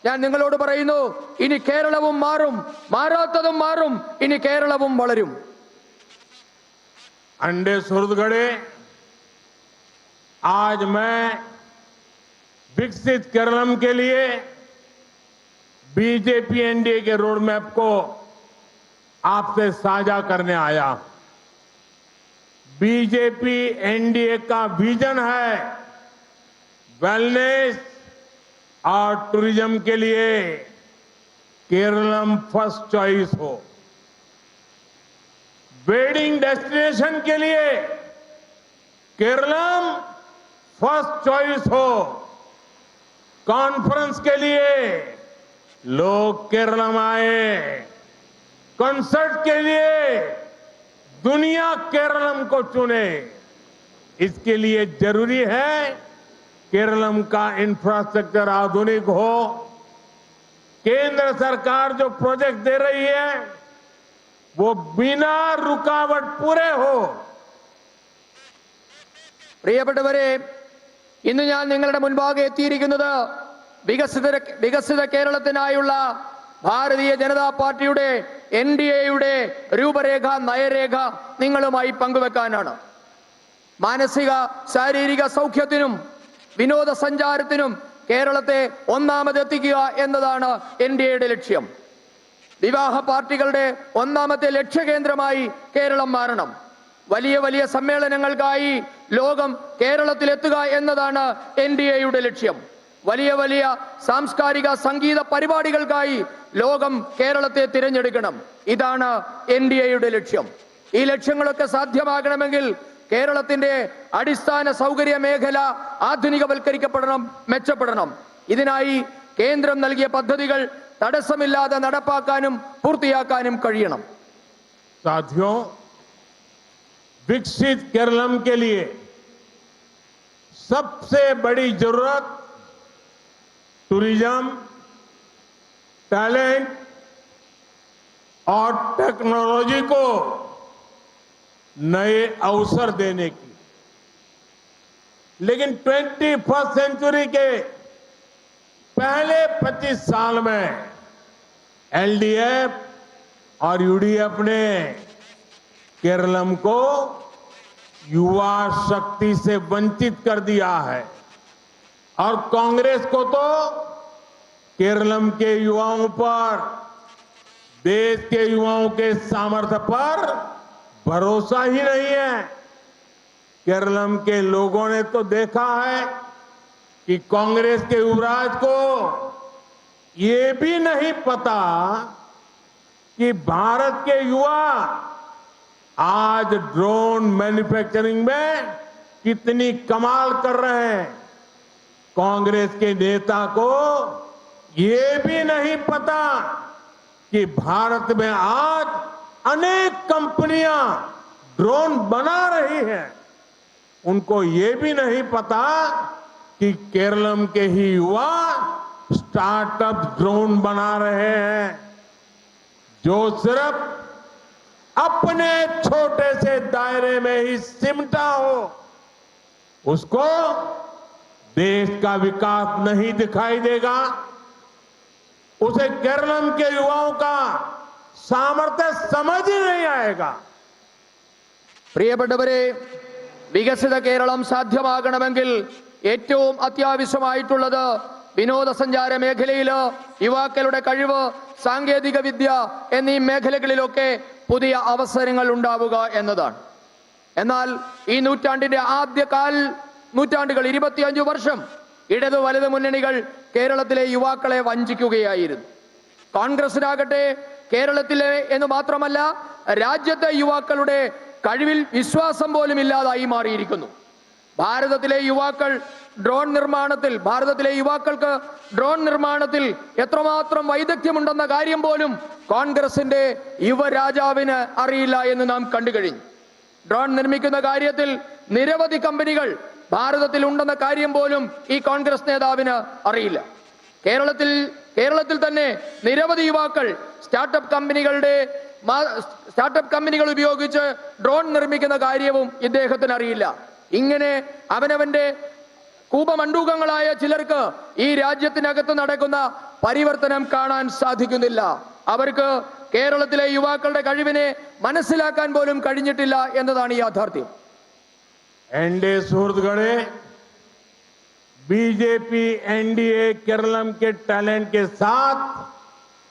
ഞാൻ നിങ്ങളോട് പറയുന്നു, ഇനി കേരളവും മാറും, മാറാത്തതും മാറും, ഇനി കേരളവും വളരും. अंडे सुरद गड़े, आज मैं विकसित केरलम के लिए बीजेपी एनडीए के रोड मैप को आपसे साझा करने आया। बीजेपी एनडीए का विजन है वेलनेस और टूरिज्म के लिए केरलम फर्स्ट चॉइस हो, वेडिंग डेस्टिनेशन के लिए केरलम फर्स्ट चॉइस हो, कॉन्फ्रेंस के लिए लोग केरलम आए, कंसर्ट के लिए दुनिया केरलम को चुने। इसके लिए जरूरी है केरलम का इंफ्रास्ट्रक्चर आधुनिक हो। केंद्र सरकार जो प्रोजेक्ट दे रही है वो बिना रुकावट पूरे हो। പ്രിയപ്പെട്ടവരെ, ഇന്ന് ഞാൻ നിങ്ങളുടെ മുൻപാകെ എത്തിയിരിക്കുന്നത് വികസിത കേരളത്തിനായുള്ള ഭാരതീയ ജനതാ പാർട്ടിയുടെ എൻഡിഎയുടെ രൂപരേഖ, നയരേഖ നിങ്ങളുമായി പങ്കുവെക്കാനാണ്. മാനസിക ശാരീരിക സൗഖ്യത്തിനും വിനോദസഞ്ചാരത്തിനും കേരളത്തെ ഒന്നാമതെത്തിക്കുക എന്നതാണ് എൻഡിഎയുടെ ലക്ഷ്യം. വിവാഹ പാർട്ടികളുടെ ഒന്നാമത്തെ ലക്ഷ്യകേന്ദ്രമായി കേരളം മാറണം. വലിയ വലിയ സമ്മേളനങ്ങൾക്കായി ലോകം കേരളത്തിലെത്തുക എന്നതാണ് എൻഡിഎയുടെ ലക്ഷ്യം. വലിയ വലിയ സാംസ്കാരിക സംഗീത പരിപാടികൾക്കായി ലോകം കേരളത്തെ തിരഞ്ഞെടുക്കണം. ഇതാണ് എൻഡിഎയുടെ ലക്ഷ്യം. ഈ ലക്ഷ്യങ്ങളൊക്കെ സാധ്യമാകണമെങ്കിൽ കേരളത്തിന്റെ അടിസ്ഥാന സൗകര്യ മേഖല ആധുനികവൽക്കരിക്കപ്പെടണം, മെച്ചപ്പെടണം. ഇതിനായി കേന്ദ്രം നൽകിയ പദ്ധതികൾ തടസ്സമില്ലാതെ നടപ്പാക്കാനും പൂർത്തിയാക്കാനും കഴിയണം. साथियों, विकसित केरलम के लिए सबसे बड़ी जरूरत टूरिज्म, टैलेंट और टेक्नोलॉजी को नए अवसर देने की। लेकिन 21st सेंचुरी के पहले 25 साल में एलडीएफ और यूडीएफ ने केरलम को युवा शक्ति से वंचित कर दिया है और कांग्रेस को तो केरलम के युवाओं पर, देश के युवाओं के सामर्थ्य पर भरोसा ही नहीं है। केरलम के लोगों ने तो देखा है कि कांग्रेस के युवराज को ये भी नहीं पता कि भारत के युवा आज ड्रोन मैन्युफैक्चरिंग में कितनी कमाल कर रहे हैं। कांग्रेस के नेता को ये भी नहीं पता कि भारत में आज अनेक कंपनियां ड्रोन बना रही हैं। उनको ये भी नहीं पता कि केरलम के ही युवा स्टार्टअप ड्रोन बना रहे हैं, जो सिर्फ अपने छोटे से दायरे में ही सिमटा हो। उसको देश का विकास नहीं दिखाई देगा, उसे केरलम के युवाओं का सामर्थ्य समझ ही नहीं आएगा। പ്രിയപ്പെട്ടവരെ, വികസിത കേരളം സാധ്യമാകണമെങ്കിൽ ഏറ്റവും അത്യാവശ്യമായിട്ടുള്ളത് വിനോദസഞ്ചാര മേഖലയിൽ യുവാക്കളുടെ കഴിവ്, സാങ്കേതിക വിദ്യ എന്നീ മേഖലകളിലൊക്കെ പുതിയ അവസരങ്ങൾ ഉണ്ടാവുക എന്നതാണ്. എന്നാൽ ഈ നൂറ്റാണ്ടിന്റെ ആദ്യ നൂറ്റാണ്ടുകൾ 25 വർഷം ഇടതു വലതു മുന്നണികൾ കേരളത്തിലെ യുവാക്കളെ വഞ്ചിക്കുകയായിരുന്നു. കോൺഗ്രസിനാകട്ടെ കേരളത്തിലെ എന്ന് മാത്രമല്ല രാജ്യത്തെ യുവാക്കളുടെ കഴിവിൽ വിശ്വാസം പോലും ഇല്ലാതായി മാറിയിരിക്കുന്നു. ഭാരതത്തിലെ യുവാക്കൾക്ക് ഡ്രോൺ നിർമ്മാണത്തിൽ എത്രമാത്രം വൈദഗ്ധ്യമുണ്ടെന്ന കാര്യം പോലും കോൺഗ്രസിന്റെ യുവരാജാവിന് അറിയില്ല എന്ന് നാം കണ്ടു കഴിഞ്ഞു. ഡ്രോൺ നിർമ്മിക്കുന്ന കാര്യത്തിൽ നിരവധി കമ്പനികൾ ഭാരതത്തിൽ ഉണ്ടെന്ന കാര്യം പോലും ഈ കോൺഗ്രസ് നേതാവിന് അറിയില്ല. കേരളത്തിൽ തന്നെ നിരവധി യുവാക്കൾ സ്റ്റാർട്ടപ്പ് കമ്പനികൾ ഉപയോഗിച്ച് ഡ്രോൺ നിർമ്മിക്കുന്ന കാര്യവും ഇദ്ദേഹത്തിന് അറിയില്ല. ഇങ്ങനെ അവനവന്റെ കൂപമണ്ഡൂകങ്ങളായ ചിലർക്ക് ഈ രാജ്യത്തിനകത്ത് നടക്കുന്ന പരിവർത്തനം കാണാൻ സാധിക്കുന്നില്ല. അവർക്ക് കേരളത്തിലെ യുവാക്കളുടെ കഴിവിനെ മനസ്സിലാക്കാൻ പോലും കഴിഞ്ഞിട്ടില്ല എന്നതാണ് യാഥാർത്ഥ്യം. एनडीए सुहृदगणे, बीजेपी एनडीए केरलम के टैलेंट के साथ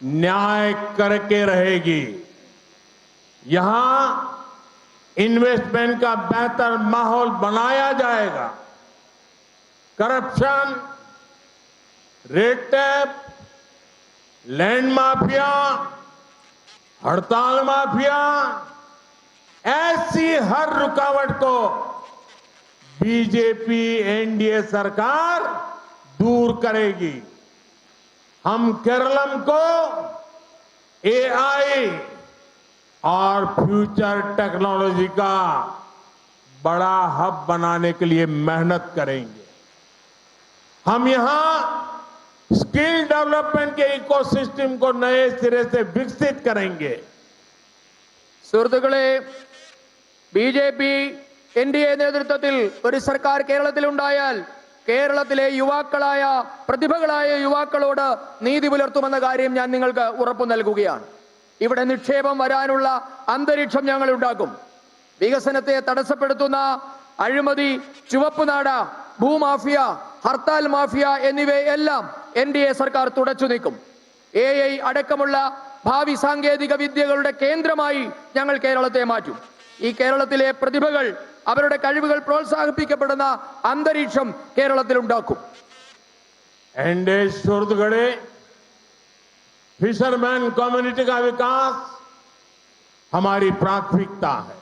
न्याय करके रहेगी। यहां इन्वेस्टमेंट का बेहतर माहौल बनाया जाएगा। Corruption, red tape, land mafia, हड़ताल माफिया, ऐसी हर रुकावट को बीजेपी एनडीए सरकार दूर करेगी। हम केरलम को एआई और फ्यूचर टेक्नोलॉजी का बड़ा हब बनाने के लिए मेहनत करेंगे। हम यहां स्किल डेवलपमेंट के इकोसिस्टम को नए सिरे से विकसित करेंगे। സുഹൃത്തുക്കളെ, ബിജെപി എൻഡിഎ നേതൃത്വത്തിൽ ഒരു സർക്കാർ കേരളത്തിൽ ഉണ്ടായാൽ കേരളത്തിലെ പ്രതിഭകളായ യുവാക്കളോട് നീതി പുലർത്തുമെന്ന കാര്യം ഞാൻ നിങ്ങൾക്ക് ഉറപ്പു നൽകുകയാണ്. ഇവിടെ നിക്ഷേപം വരാനുള്ള അന്തരീക്ഷം ഞങ്ങൾ ഉണ്ടാക്കും. വികസനത്തെ തടസ്സപ്പെടുത്തുന്ന അഴിമതി, ചുവപ്പുനാട, ഭൂമാഫിയ, ഹർത്താൽ മാഫിയ എന്നിവയെല്ലാം എൻഡിഎ സർക്കാർ തുടച്ചു നീക്കും. AI അടക്കമുള്ള ഭാവി സാങ്കേതിക വിദ്യകളുടെ കേന്ദ്രമായി ഞങ്ങൾ കേരളത്തെ മാറ്റും. ഈ കേരളത്തിലെ പ്രതിഭകൾ, അവരുടെ കഴിവുകൾ പ്രോത്സാഹിപ്പിക്കപ്പെടുന്ന അന്തരീക്ഷം കേരളത്തിൽ ഉണ്ടാക്കും. एनडीए सुहृदगणे, फिशरमैन कम्युनिटी का विकास हमारी प्राथमिकता है।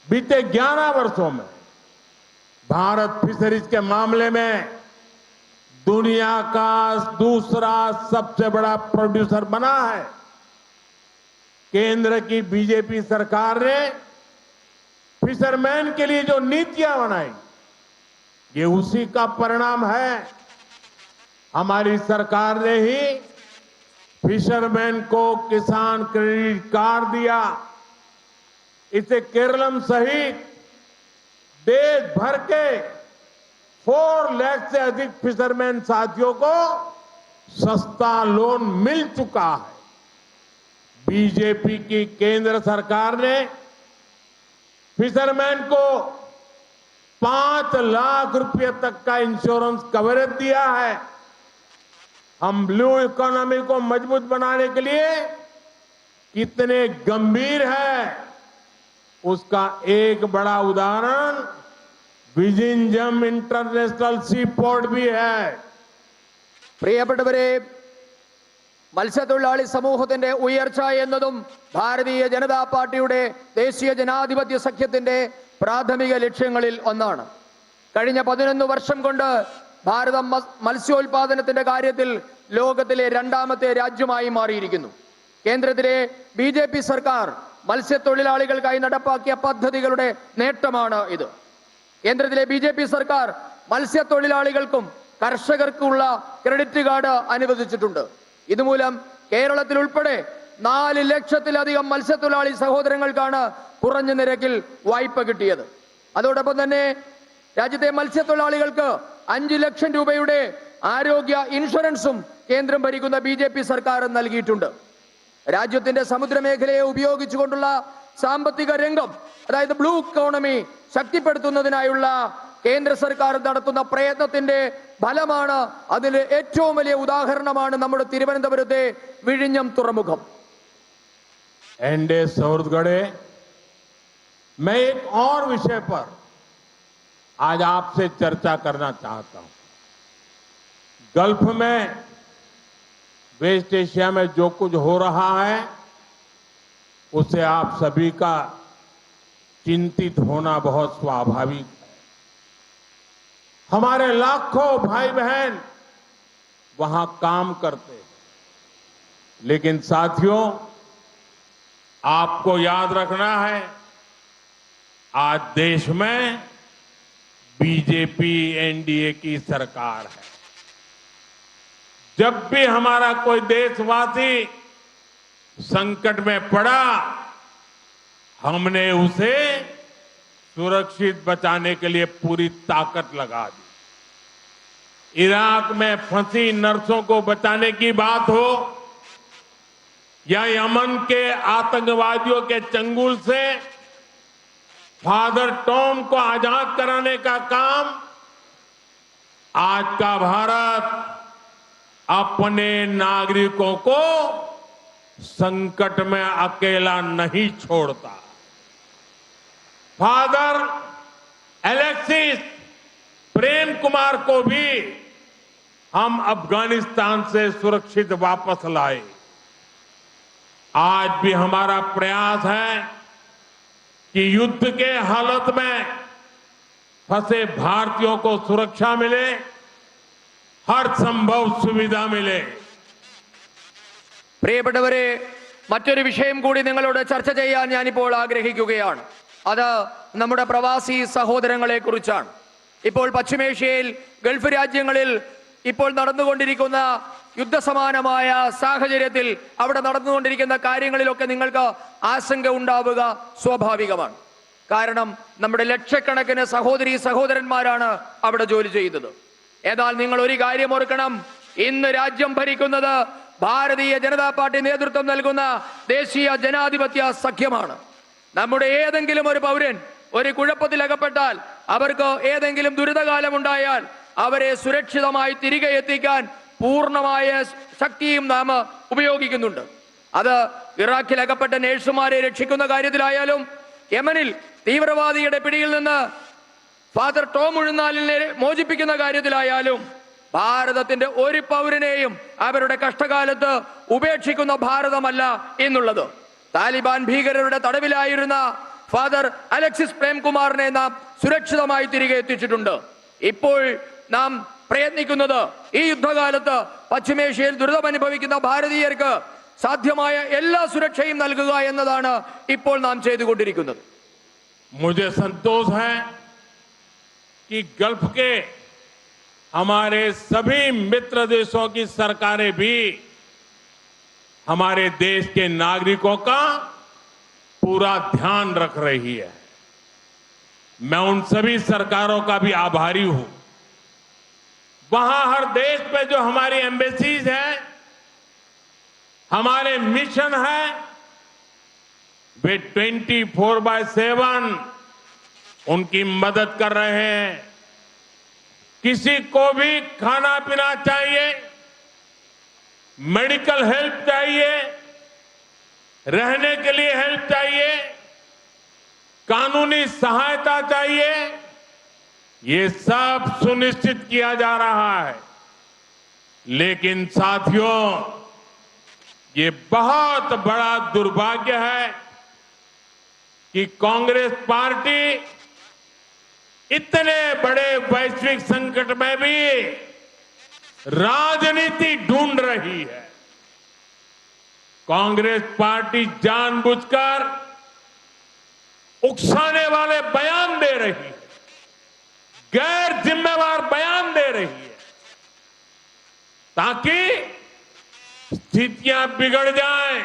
बीते 11 वर्षों में भारत फिशरीज के मामले में दुनिया का दूसरा सबसे बड़ा प्रोड्यूसर बना है। केंद्र की बीजेपी सरकार ने फिशरमैन के लिए जो नीतियां बनाई, ये उसी का परिणाम है। हमारी सरकार ने ही फिशरमैन को किसान क्रेडिट कार्ड दिया। इसे केरलम सहित देश भर के 4 लाख से अधिक फिशरमैन साथियों को सस्ता लोन मिल चुका है। बीजेपी की केंद्र सरकार ने फिशरमैन को 5 लाख रुपए तक का इंश्योरेंस कवरेज दिया है। हम ब्लू इकोनॉमी को मजबूत बनाने के लिए कितने गंभीर है, उसका एक बड़ा उदाहरण विजिंजम इंटरनेशनल सी पोर्ट भी है। പ്രിയപ്പെട്ടവരെ, മത്സ്യത്തൊഴിലാളി സമൂഹത്തിന്റെ ഉയർച്ച എന്നതും ഭാരതീയ ജനതാ പാർട്ടിയുടെ ദേശീയ ജനാധിപത്യ സഖ്യത്തിന്റെ പ്രാഥമിക ലക്ഷ്യങ്ങളിൽ ഒന്നാണ്. കഴിഞ്ഞ 11 വർഷം കൊണ്ട് ഭാരതം മത്സ്യോൽപാദനത്തിന്റെ കാര്യത്തിൽ ലോകത്തിലെ 2ാമത്തെ രാജ്യമായി മാറിയിരിക്കുന്നു. കേന്ദ്രത്തിലെ BJP സർക്കാർ മത്സ്യത്തൊഴിലാളികൾക്കായി നടപ്പാക്കിയ പദ്ധതികളുടെ നേട്ടമാണ് ഇത്. കേന്ദ്രത്തിലെ BJP സർക്കാർ മത്സ്യത്തൊഴിലാളികൾക്കും കർഷകർക്കുള്ള ക്രെഡിറ്റ് കാർഡ് അനുവദിച്ചിട്ടുണ്ട്. ഇതുമൂലം കേരളത്തിൽ ഉൾപ്പെടെ 4 ലക്ഷത്തിലധികം മത്സ്യത്തൊഴിലാളി സഹോദരങ്ങൾക്കാണ് കുറഞ്ഞ നിരക്കിൽ വായ്പ കിട്ടിയത്. അതോടൊപ്പം തന്നെ രാജ്യത്തെ മത്സ്യത്തൊഴിലാളികൾക്ക് 5 ലക്ഷം രൂപയുടെ ആരോഗ്യ ഇൻഷുറൻസും കേന്ദ്രം ഭരിക്കുന്ന BJP സർക്കാർ നൽകിയിട്ടുണ്ട്. രാജ്യത്തിന്റെ സമുദ്രമേഖലയെ ഉപയോഗിച്ചുകൊണ്ടുള്ള സാമ്പത്തിക രംഗം, അതായത് ബ്ലൂ ഇക്കോണമി ശക്തിപ്പെടുത്തുന്നതിനായുള്ള കേന്ദ്ര സർക്കാർ നടത്തുന്ന പ്രയത്നത്തിന്റെ ഫലമാണ്. അതിൽ ഏറ്റവും വലിയ ഉദാഹരണമാണ് നമ്മുടെ തിരുവനന്തപുരത്തെ വിഴിഞ്ഞം തുറമുഖം. एनडीए सौरगढ़े, मैं एक और विषय पर आज आपसे चर्चा करना चाहता हूं. गल्फ में, वेस्ट एशिया में जो कुछ हो रहा है उससे आप सभी का चिंतित होना बहुत स्वाभाविक है. हमारे लाखों भाई बहन वहां काम करते हैं, लेकिन साथियों आपको याद रखना है, आज देश में बीजेपी एनडीए की सरकार है. जब भी हमारा कोई देशवासी संकट में पड़ा, हमने उसे सुरक्षित बचाने के लिए पूरी ताकत लगा दी. इराक में फंसी नर्सों को बचाने की बात हो या यमन के आतंकवादियों के चंगुल से फादर टॉम को आजाद कराने का काम, आज का भारत अपने नागरिकों को संकट में अकेला नहीं छोड़ता. फादर एलेक्सिस प्रेम कुमार को भी हम अफगानिस्तान से सुरक्षित वापस लाए. आज भी हमारा प्रयास है कि युद्ध के हालत में फंसे भारतीयों को सुरक्षा मिले, हर संभव सुविधा मिले. പ്രിയപ്പെട്ടവരെ, മറ്റൊരു വിഷയം കൂടി നിങ്ങളോട് ചർച്ച ചെയ്യാൻ ഞാനിപ്പോൾ ആഗ്രഹിക്കുകയാണ്. അത് നമ്മുടെ പ്രവാസി സഹോദരങ്ങളെ കുറിച്ചാണ്. ഇപ്പോൾ പശ്ചിമേഷ്യയിൽ, ഗൾഫ് രാജ്യങ്ങളിൽ ഇപ്പോൾ നടന്നുകൊണ്ടിരിക്കുന്ന യുദ്ധസമാനമായ സാഹചര്യത്തിൽ അവിടെ നടന്നുകൊണ്ടിരിക്കുന്ന കാര്യങ്ങളിലൊക്കെ നിങ്ങൾക്ക് ആശങ്ക ഉണ്ടാവുക സ്വാഭാവികമാണ്. കാരണം നമ്മുടെ ലക്ഷക്കണക്കിന് സഹോദരീ സഹോദരന്മാരാണ് അവിടെ ജോലി ചെയ്യുന്നത്. എന്നാൽ നിങ്ങൾ ഒരു കാര്യം ഓർക്കണം, ഇന്ന് രാജ്യം ഭരിക്കുന്നത് ഭാരതീയ ജനതാ പാർട്ടി നേതൃത്വം നൽകുന്ന ദേശീയ ജനാധിപത്യ സഖ്യമാണ്. നമ്മുടെ ഏതെങ്കിലും ഒരു പൗരൻ ഒരു കുഴപ്പത്തിൽ അകപ്പെട്ടാൽ, അവർക്ക് ഏതെങ്കിലും ദുരിതകാലം ഉണ്ടായാൽ അവരെ സുരക്ഷിതമായി തിരികെ എത്തിക്കാൻ പൂർണ്ണമായ ശക്തിയും നാം ഉപയോഗിക്കുന്നുണ്ട്. അത് ഇറാഖിൽ അകപ്പെട്ട നഴ്സുമാരെ രക്ഷിക്കുന്ന കാര്യത്തിലായാലും, യമനിൽ തീവ്രവാദിയുടെ പിടിയിൽ നിന്ന് ഫാദർ ടോം ഉഴുന്നാലിനെ മോചിപ്പിക്കുന്ന കാര്യത്തിലായാലും, ഭാരതത്തിന്റെ ഒരു പൗരനെയും അവരുടെ കഷ്ടകാലത്ത് ഉപേക്ഷിക്കുന്ന ഭാരതമല്ല എന്നുള്ളത്. താലിബാൻ ഭീകരരുടെ തടവിലായിരുന്ന ഫാദർ അലക്സിസ് പ്രേംകുമാറിനെ നാം സുരക്ഷിതമായി തിരികെ എത്തിച്ചിട്ടുണ്ട്. ഇപ്പോൾ നാം പ്രയത്നിക്കുന്നത് ഈ യുദ്ധകാലത്ത് പശ്ചിമേഷ്യയിൽ ദുരിതമനുഭവിക്കുന്ന ഭാരതീയർക്ക് സാധ്യമായ എല്ലാ സുരക്ഷയും നൽകുക എന്നതാണ് ഇപ്പോൾ നാം ചെയ്തുകൊണ്ടിരിക്കുന്നത്. मुझे संतोष है कि गल्फ के हमारे सभी मित्र देशों की सरकारें भी हमारे देश के नागरिकों का पूरा ध्यान रख रही है. मैं उन सभी सरकारों का भी आभारी हूं. वहां हर देश पे जो हमारी एम्बेसीज है, हमारे मिशन है, वे 24/7 उनकी मदद कर रहे हैं. किसी को भी खाना पीना चाहिए, मेडिकल हेल्प चाहिए, रहने के लिए हेल्प चाहिए, कानूनी सहायता चाहिए, ये सब सुनिश्चित किया जा रहा है. लेकिन साथियों, ये बहुत बड़ा दुर्भाग्य है कि कांग्रेस पार्टी इतने बड़े वैश्विक संकट में भी राजनीति ढूंढ रही है। कांग्रेस पार्टी जानबूझकर उकसाने वाले बयान दे रही है, गैर जिम्मेवार बयान दे रही है, ताकि स्थितियां बिगड़ जाएं,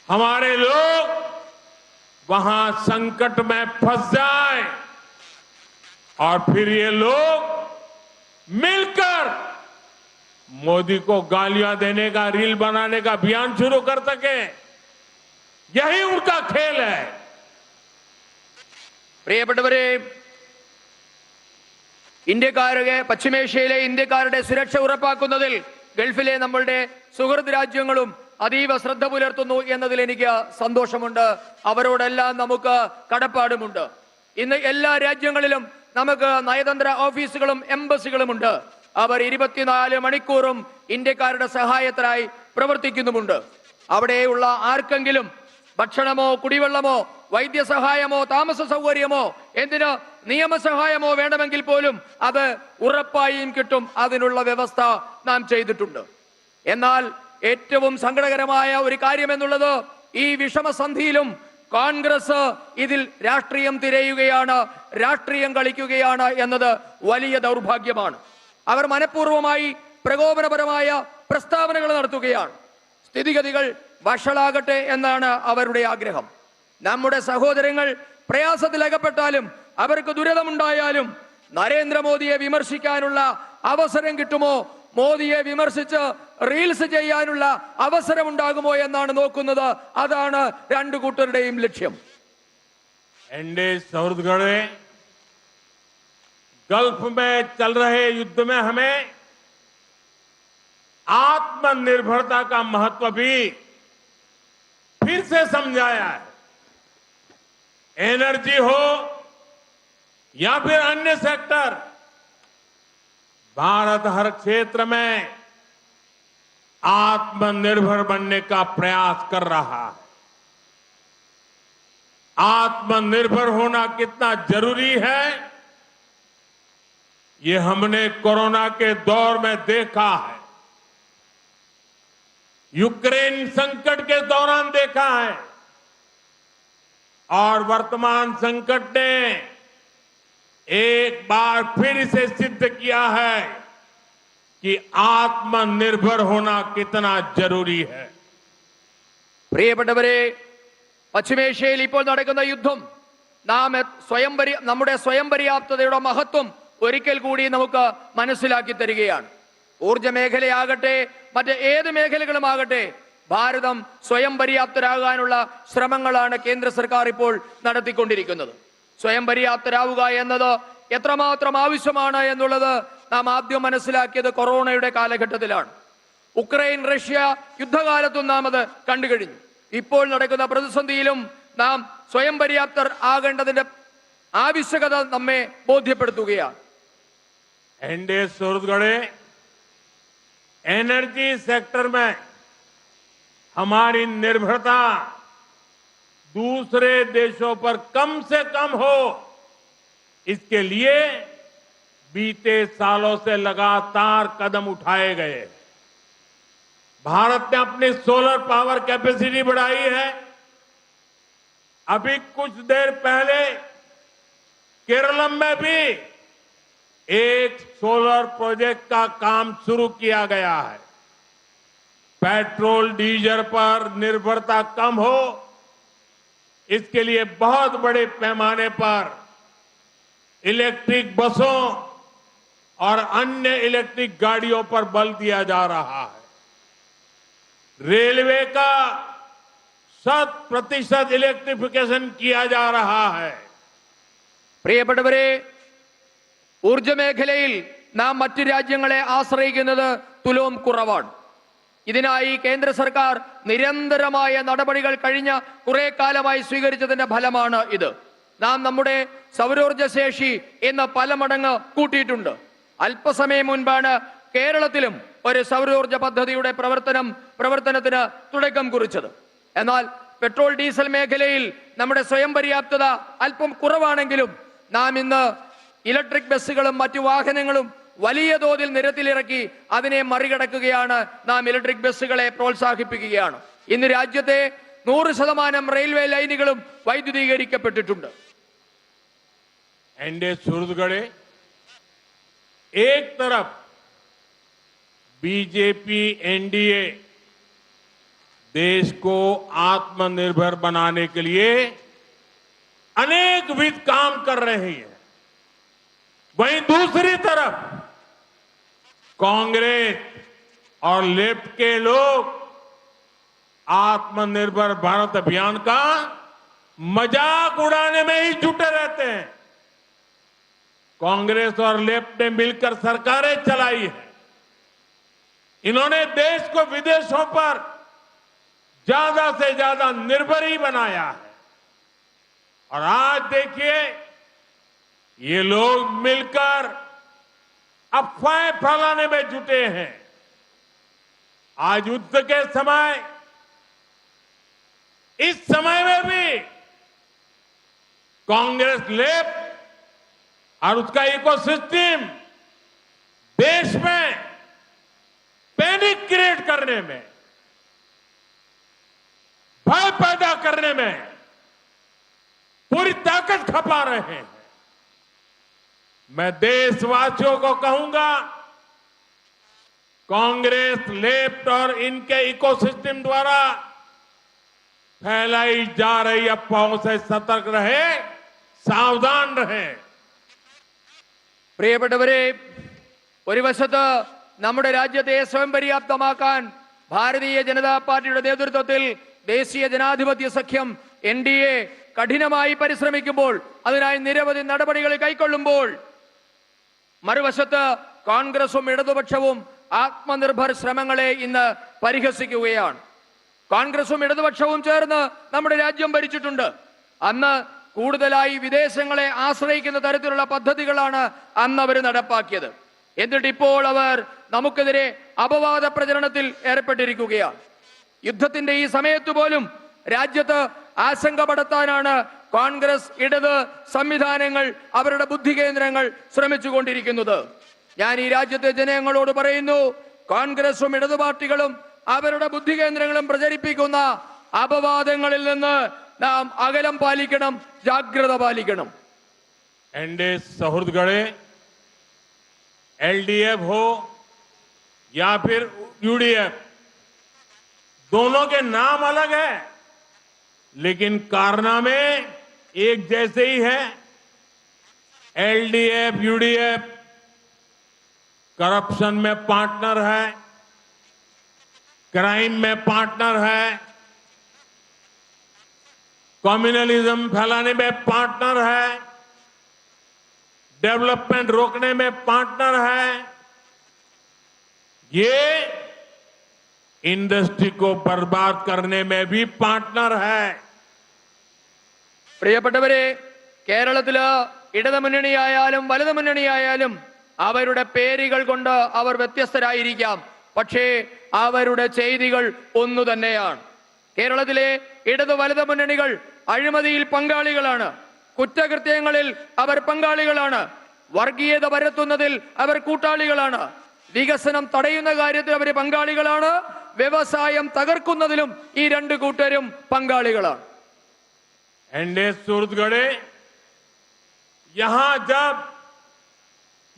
हमारे लोग वहां संकट में फंस जाएं और फिर ये लोग मिलकर मोदी को गालियां देने का, रील बनाने का अभियान शुरू कर सके। यही उनका खेल है। പ്രിയപ്പെട്ടവരെ, ഇന്ത്യക്കാരുടെ പശ്ചിമേഷ്യയിലെ ഇന്ത്യക്കാരുടെ സുരക്ഷ ഉറപ്പാക്കുന്നതിൽ ഗൾഫിലെ നമ്മളുടെ സുഹൃത്ത് രാജ്യങ്ങളും അതീവ ശ്രദ്ധ പുലർത്തുന്നു എന്നതിൽ എനിക്ക് സന്തോഷമുണ്ട്. അവരോടെല്ലാം നമുക്ക് കടപ്പാടുമുണ്ട്. ഇന്ന് എല്ലാ രാജ്യങ്ങളിലും നമുക്ക് നയതന്ത്ര ഓഫീസുകളും എംബസികളുമുണ്ട്. അവർ 24 മണിക്കൂറും ഇന്ത്യക്കാരുടെ സഹായത്തിനായി പ്രവർത്തിക്കുന്നുമുണ്ട്. അവിടെയുള്ള ആർക്കെങ്കിലും ഭക്ഷണമോ കുടിവെള്ളമോ വൈദ്യസഹായമോ താമസ സൗകര്യമോ എന്തിന് നിയമസഹായമോ വേണമെങ്കിൽ പോലും അത് ഉറപ്പായും കിട്ടും. അതിനുള്ള വ്യവസ്ഥ നാം ചെയ്തിട്ടുണ്ട്. എന്നാൽ ഏറ്റവും സങ്കടകരമായ ഒരു കാര്യമെന്നുള്ളത് ഈ വിഷമസന്ധിയിലും കോൺഗ്രസ് ഇതിൽ രാഷ്ട്രീയം തിരയുകയാണ്, രാഷ്ട്രീയം കളിക്കുകയാണ് എന്നത് വലിയ ദൗർഭാഗ്യമാണ്. അവർ മനഃപൂർവ്വമായി പ്രകോപനപരമായ പ്രസ്താവനകൾ നടത്തുകയാണ്. സ്ഥിതിഗതികൾ വഷളാകട്ടെ എന്നാണ് അവരുടെ ആഗ്രഹം. നമ്മുടെ സഹോദരങ്ങൾ പ്രയാസത്തിലകപ്പെട്ടാലും അവർക്ക് ദുരിതമുണ്ടായാലും നരേന്ദ്രമോദിയെ വിമർശിക്കാനുള്ള അവസരം കിട്ടുമോ, മോദിയെ വിമർശിച്ച് റീൽസ് ചെയ്യാനുള്ള അവസരമുണ്ടാകുമോ എന്നാണ് നോക്കുന്നത്. അതാണ് രണ്ടു കൂട്ടരുടെയും ലക്ഷ്യം. एनडीए सौहृदगढ़े गल्फ में चल रहे युद्ध में हमें आत्मनिर्भरता का महत्व भी फिर से समझाया है। एनर्जी हो या फिर अन्य सेक्टर, भारत हर क्षेत्र में आत्मनिर्भर बनने का प्रयास कर रहा है। आत्मनिर्भर होना कितना जरूरी है, ये हमने कोरोना के दौर में देखा है, यूक्रेन संकट के दौरान देखा है, और वर्तमान संकट ने एक बार फिर इसे सिद्ध किया है कि आत्मनिर्भर होना कितना जरूरी है। പ്രിയപ്പെട്ടവരെ, പശ്ചിമേഷ്യയിൽ ഇപ്പോൾ നടക്കുന്ന യുദ്ധം നമ്മുടെ സ്വയം പര്യാപ്തതയുടെ മഹത്വം ഒരിക്കൽ കൂടി നമുക്ക് മനസ്സിലാക്കി തരികയാണ്. ഊർജ്ജ മേഖലയാകട്ടെ മറ്റ് ഏത് മേഖലകളുമാകട്ടെ ഭാരതം സ്വയം പര്യാപ്തരാകാനുള്ള ശ്രമങ്ങളാണ് കേന്ദ്ര സർക്കാർ ഇപ്പോൾ നടത്തിക്കൊണ്ടിരിക്കുന്നത്. സ്വയം പര്യാപ്തരാവുക എന്നത് എത്രമാത്രം ആവശ്യമാണ് എന്നുള്ളത് നാം ആദ്യം മനസ്സിലാക്കിയത് കൊറോണയുടെ കാലഘട്ടത്തിലാണ്. ഉക്രൈൻ റഷ്യ യുദ്ധകാലത്തും നാം അത് കണ്ടുകഴിഞ്ഞു. ഇപ്പോൾ നടക്കുന്ന പ്രതിസന്ധിയിലും നാം സ്വയം പര്യാപ്തർ ആകേണ്ടതിന്റെ आवश्यकता हमें बोध्यപ്പെടുത്തുകയാണ്. एनडीए सौहृदगढ़े एनर्जी सेक्टर में हमारी निर्भरता दूसरे देशों पर कम से कम हो, इसके लिए बीते सालों से लगातार कदम उठाए गए। भारत ने अपनी सोलर पावर कैपेसिटी बढ़ाई है। अभी कुछ देर पहले केरलम में भी एक सोलर प्रोजेक्ट का काम शुरू किया गया है। पेट्रोल डीजल पर निर्भरता कम हो, इसके लिए बहुत बड़े पैमाने पर इलेक्ट्रिक बसों और अन्य इलेक्ट्रिक गाड़ियों पर बल दिया जा रहा है। रेलवे का 100% इलेक्ट्रिफिकेशन किया जा रहा है। പ്രിയപ്പെട്ടവരെ, ഊർജ്ജ മേഖലയിൽ നാം മറ്റു രാജ്യങ്ങളെ ആശ്രയിക്കുന്നത് തുലോം കുറവാണ്. ഇതിനായി കേന്ദ്ര സർക്കാർ നിരന്തരമായ നടപടികൾ കഴിഞ്ഞ കുറെ കാലമായി സ്വീകരിച്ചതിന്റെ ഫലമാണ് ഇത്. നാം നമ്മുടെ സൗരോർജ്ജ ശേഷി ഇന്ന് പല മടങ്ങ് കൂട്ടിയിട്ടുണ്ട്. അല്പസമയം മുൻപാണ് കേരളത്തിലും ഒരു സൗരോർജ്ജ പദ്ധതിയുടെ പ്രവർത്തനത്തിന് തുടക്കം കുറിച്ചത്. എന്നാൽ പെട്രോൾ ഡീസൽ മേഖലയിൽ നമ്മുടെ സ്വയം പര്യാപ്തത അല്പം കുറവാണെങ്കിലും നാം ഇന്ന് ഇലക്ട്രിക് ബസ്സുകളും മറ്റു വാഹനങ്ങളും വലിയ തോതിൽ നിരത്തിലിറക്കി അതിനെ മറികടക്കുകയാണ്. നാം ഇലക്ട്രിക് ബസ്സുകളെ പ്രോത്സാഹിപ്പിക്കുകയാണ്. ഇന്ന് രാജ്യത്തെ 100% റെയിൽവേ ലൈനുകളും വൈദ്യുതീകരിക്കപ്പെട്ടിട്ടുണ്ട്. एनडीए सुहृदगणे, एक तरफ बीजेपी एनडीए देश को आत्मनिर्भर बनाने के लिए अनेकविध काम कर रही है, वहीं दूसरी तरफ कांग्रेस और लेफ्ट के लोग आत्मनिर्भर भारत अभियान का मजाक उड़ाने में ही जुटे रहते हैं। कांग्रेस और लेफ्ट ने मिलकर सरकारें चलाई है। इन्होंने देश को विदेशों पर ज्यादा से ज्यादा निर्भर ही बनाया है। और आज देखिए, ये लोग मिलकर अफवाहें फैलाने में जुटे हैं। आज युद्ध के समय, इस समय में भी कांग्रेस लेफ्ट और उसका इकोसिस्टम देश में पैनिक क्रिएट करने में, भय पैदा करने में पूरी ताकत खपा रहे हैं। मैं देशवासियों को कहूंगा, कांग्रेस लेफ्ट और इनके इकोसिस्टम द्वारा फैलाई जा रही अफवाहों से सतर्क रहे, सावधान रहे। പ്രിയപ്പെട്ടവരെ, ഒരു വശത്ത് നമ്മുടെ രാജ്യത്തെ സ്വയം പര്യാപ്തമാക്കാൻ ഭാരതീയ ജനതാ പാർട്ടിയുടെ നേതൃത്വത്തിൽ ദേശീയ ജനാധിപത്യ സഖ്യം എൻഡിഎ കഠിനമായി പരിശ്രമിക്കുമ്പോൾ, അതിനായി നിരവധി നടപടികൾ കൈക്കൊള്ളുമ്പോൾ, മറുവശത്ത് കോൺഗ്രസും ഇടതുപക്ഷവും ആത്മനിർഭർ ശ്രമങ്ങളെ ഇന്ന് പരിഹസിക്കുകയാണ്. കോൺഗ്രസും ഇടതുപക്ഷവും ചേർന്ന് നമ്മുടെ രാജ്യം ഭരിച്ചിട്ടുണ്ട്. അന്ന് കൂടുതലായി വിദേശങ്ങളെ ആശ്രയിക്കുന്ന തരത്തിലുള്ള പദ്ധതികളാണ് അന്ന് അവർ നടപ്പാക്കിയത്. എന്നിട്ട് ഇപ്പോൾ അവർ നമുക്കെതിരെ അപവാദ പ്രചരണത്തിൽ ഏർപ്പെട്ടിരിക്കുകയാണ്. യുദ്ധത്തിന്റെ ഈ സമയത്ത് പോലും രാജ്യത്ത് ആശങ്ക പടർത്താനാണ് കോൺഗ്രസ് ഇടത് സംവിധാനങ്ങൾ, അവരുടെ ബുദ്ധി കേന്ദ്രങ്ങൾ ശ്രമിച്ചുകൊണ്ടിരിക്കുന്നത്. ഞാൻ ഈ രാജ്യത്തെ ജനങ്ങളോട് പറയുന്നു, കോൺഗ്രസും ഇടതു പാർട്ടികളും അവരുടെ ബുദ്ധി കേന്ദ്രങ്ങളും പ്രചരിപ്പിക്കുന്ന അപവാദങ്ങളിൽ നിന്ന് നാം അകലം പാലിക്കണം, जागृत पालिकणम। एनडीए सौहृदगणे, एलडीएफ हो या फिर यूडीएफ, दोनों के नाम अलग है लेकिन कारनामे एक जैसे ही है। एलडीएफ यूडीएफ करप्शन में पार्टनर है, क्राइम में पार्टनर है, कम्युनलिज्म फैलाने में पार्टनर है, डेवलपमेंट रोकने में पार्टनर है। ये इंडस्ट्री को बर्बाद करने में भी पार्टनर है। പ്രിയപ്പെട്ടവരെ, കേരളത്തില് ഇടതുമുന്നണിയായാലും വലതുമുന്നണിയായാലും അവരുടെ പേരുകൾ കൊണ്ട് അവർ വ്യത്യസ്തരായിരിക്കാം, പക്ഷേ അവരുടെ ചെയ്തികൾ ഒന്നു തന്നെയാണ്. കേരളത്തിലെ ഇടതു വലതു മുന്നണികൾ അഴിമതിയിൽ പങ്കാളികളാണ്, കുറ്റകൃത്യങ്ങളിൽ അവർ പങ്കാളികളാണ്, വർഗീയത പരത്തുന്നതിൽ അവർ കൂട്ടാളികളാണ്, വികസനം തടയുന്ന കാര്യത്തിൽ അവർ പങ്കാളികളാണ്, വ്യവസായം തകർക്കുന്നതിലും ഈ രണ്ട് കൂട്ടരും പങ്കാളികളാണ്. एनडीए सूरतगढ़े, यहां जब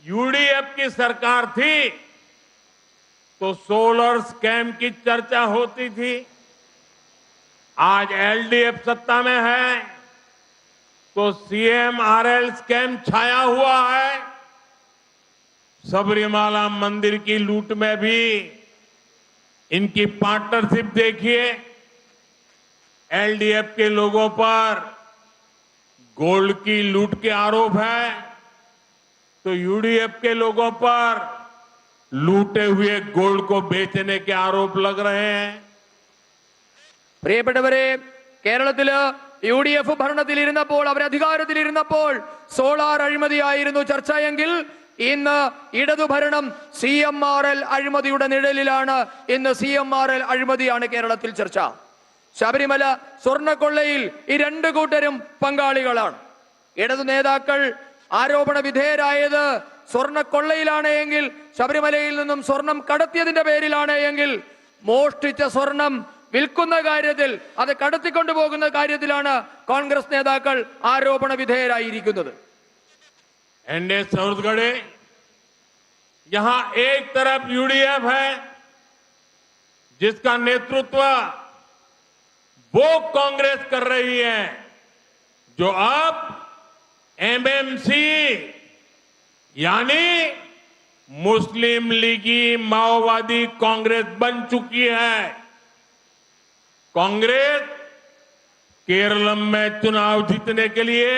यूडीएफ की सरकार थी तो सोलर स्कैम की चर्चा होती थी। आज एलडीएफ सत्ता में है तो सीएमआरएल स्कैम छाया हुआ है। सबरीमाला मंदिर की लूट में भी इनकी पार्टनरशिप देखिए। एलडीएफ के लोगों पर गोल्ड की लूट के आरोप है तो यूडीएफ के लोगों पर लूटे हुए गोल्ड को बेचने के आरोप लग रहे हैं। പ്രിയപ്പെട്ടവരെ, കേരളത്തില് UDF ഭരണത്തിലിരുന്നപ്പോൾ, അവർ അധികാരത്തിലിരുന്നപ്പോൾ സോളാർ അഴിമതിയായിരുന്നു ചർച്ചയെങ്കിൽ ഇന്ന് ഇടതു ഭരണം CMRL അഴിമതിയുടെ നിഴലിലാണ്. ഇന്ന് CMRL അഴിമതിയാണ് കേരളത്തിൽ ചർച്ച. ശബരിമല സ്വർണ്ണക്കൊള്ളയിൽ ഈ രണ്ട് കൂട്ടരും പങ്കാളികളാണ്. ഇടതു നേതാക്കൾ ആരോപണ വിധേയരായത് സ്വർണ്ണക്കൊള്ളയിലാണ് എങ്കിൽ, ശബരിമലയിൽ നിന്നും സ്വർണം കടത്തിയതിന്റെ പേരിലാണ് എങ്കിൽ, മോഷ്ടിച്ച സ്വർണം വിൽക്കുന്ന കാര്യത്തിൽ, അത് കടത്തിക്കൊണ്ടുപോകുന്ന കാര്യത്തിലാണ് കോൺഗ്രസ് നേതാക്കൾ ആരോപണ വിധേയരായിരിക്കുന്നത്. एनडीए छत्तीसगढ़ यहां एक तरफ यूडीएफ है जिसका नेतृत्व वो कांग्रेस कर रही है जो अब एमएमसी यानी मुस्लिम लीगी माओवादी कांग्रेस बन चुकी है। कांग्रेस केरल में चुनाव जीतने के लिए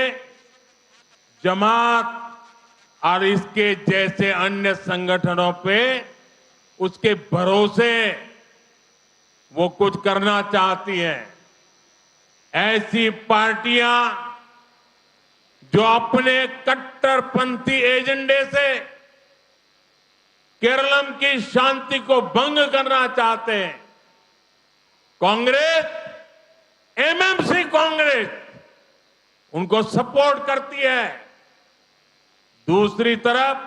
जमात और इसके जैसे अन्य संगठनों पे उसके भरोसे वो कुछ करना चाहती है। ऐसी पार्टियां जो अपने कट्टरपंथी एजेंडे से केरलम की शांति को भंग करना चाहते हैं, कांग्रेस, एमएमसी कांग्रेस उनको सपोर्ट करती है। दूसरी तरफ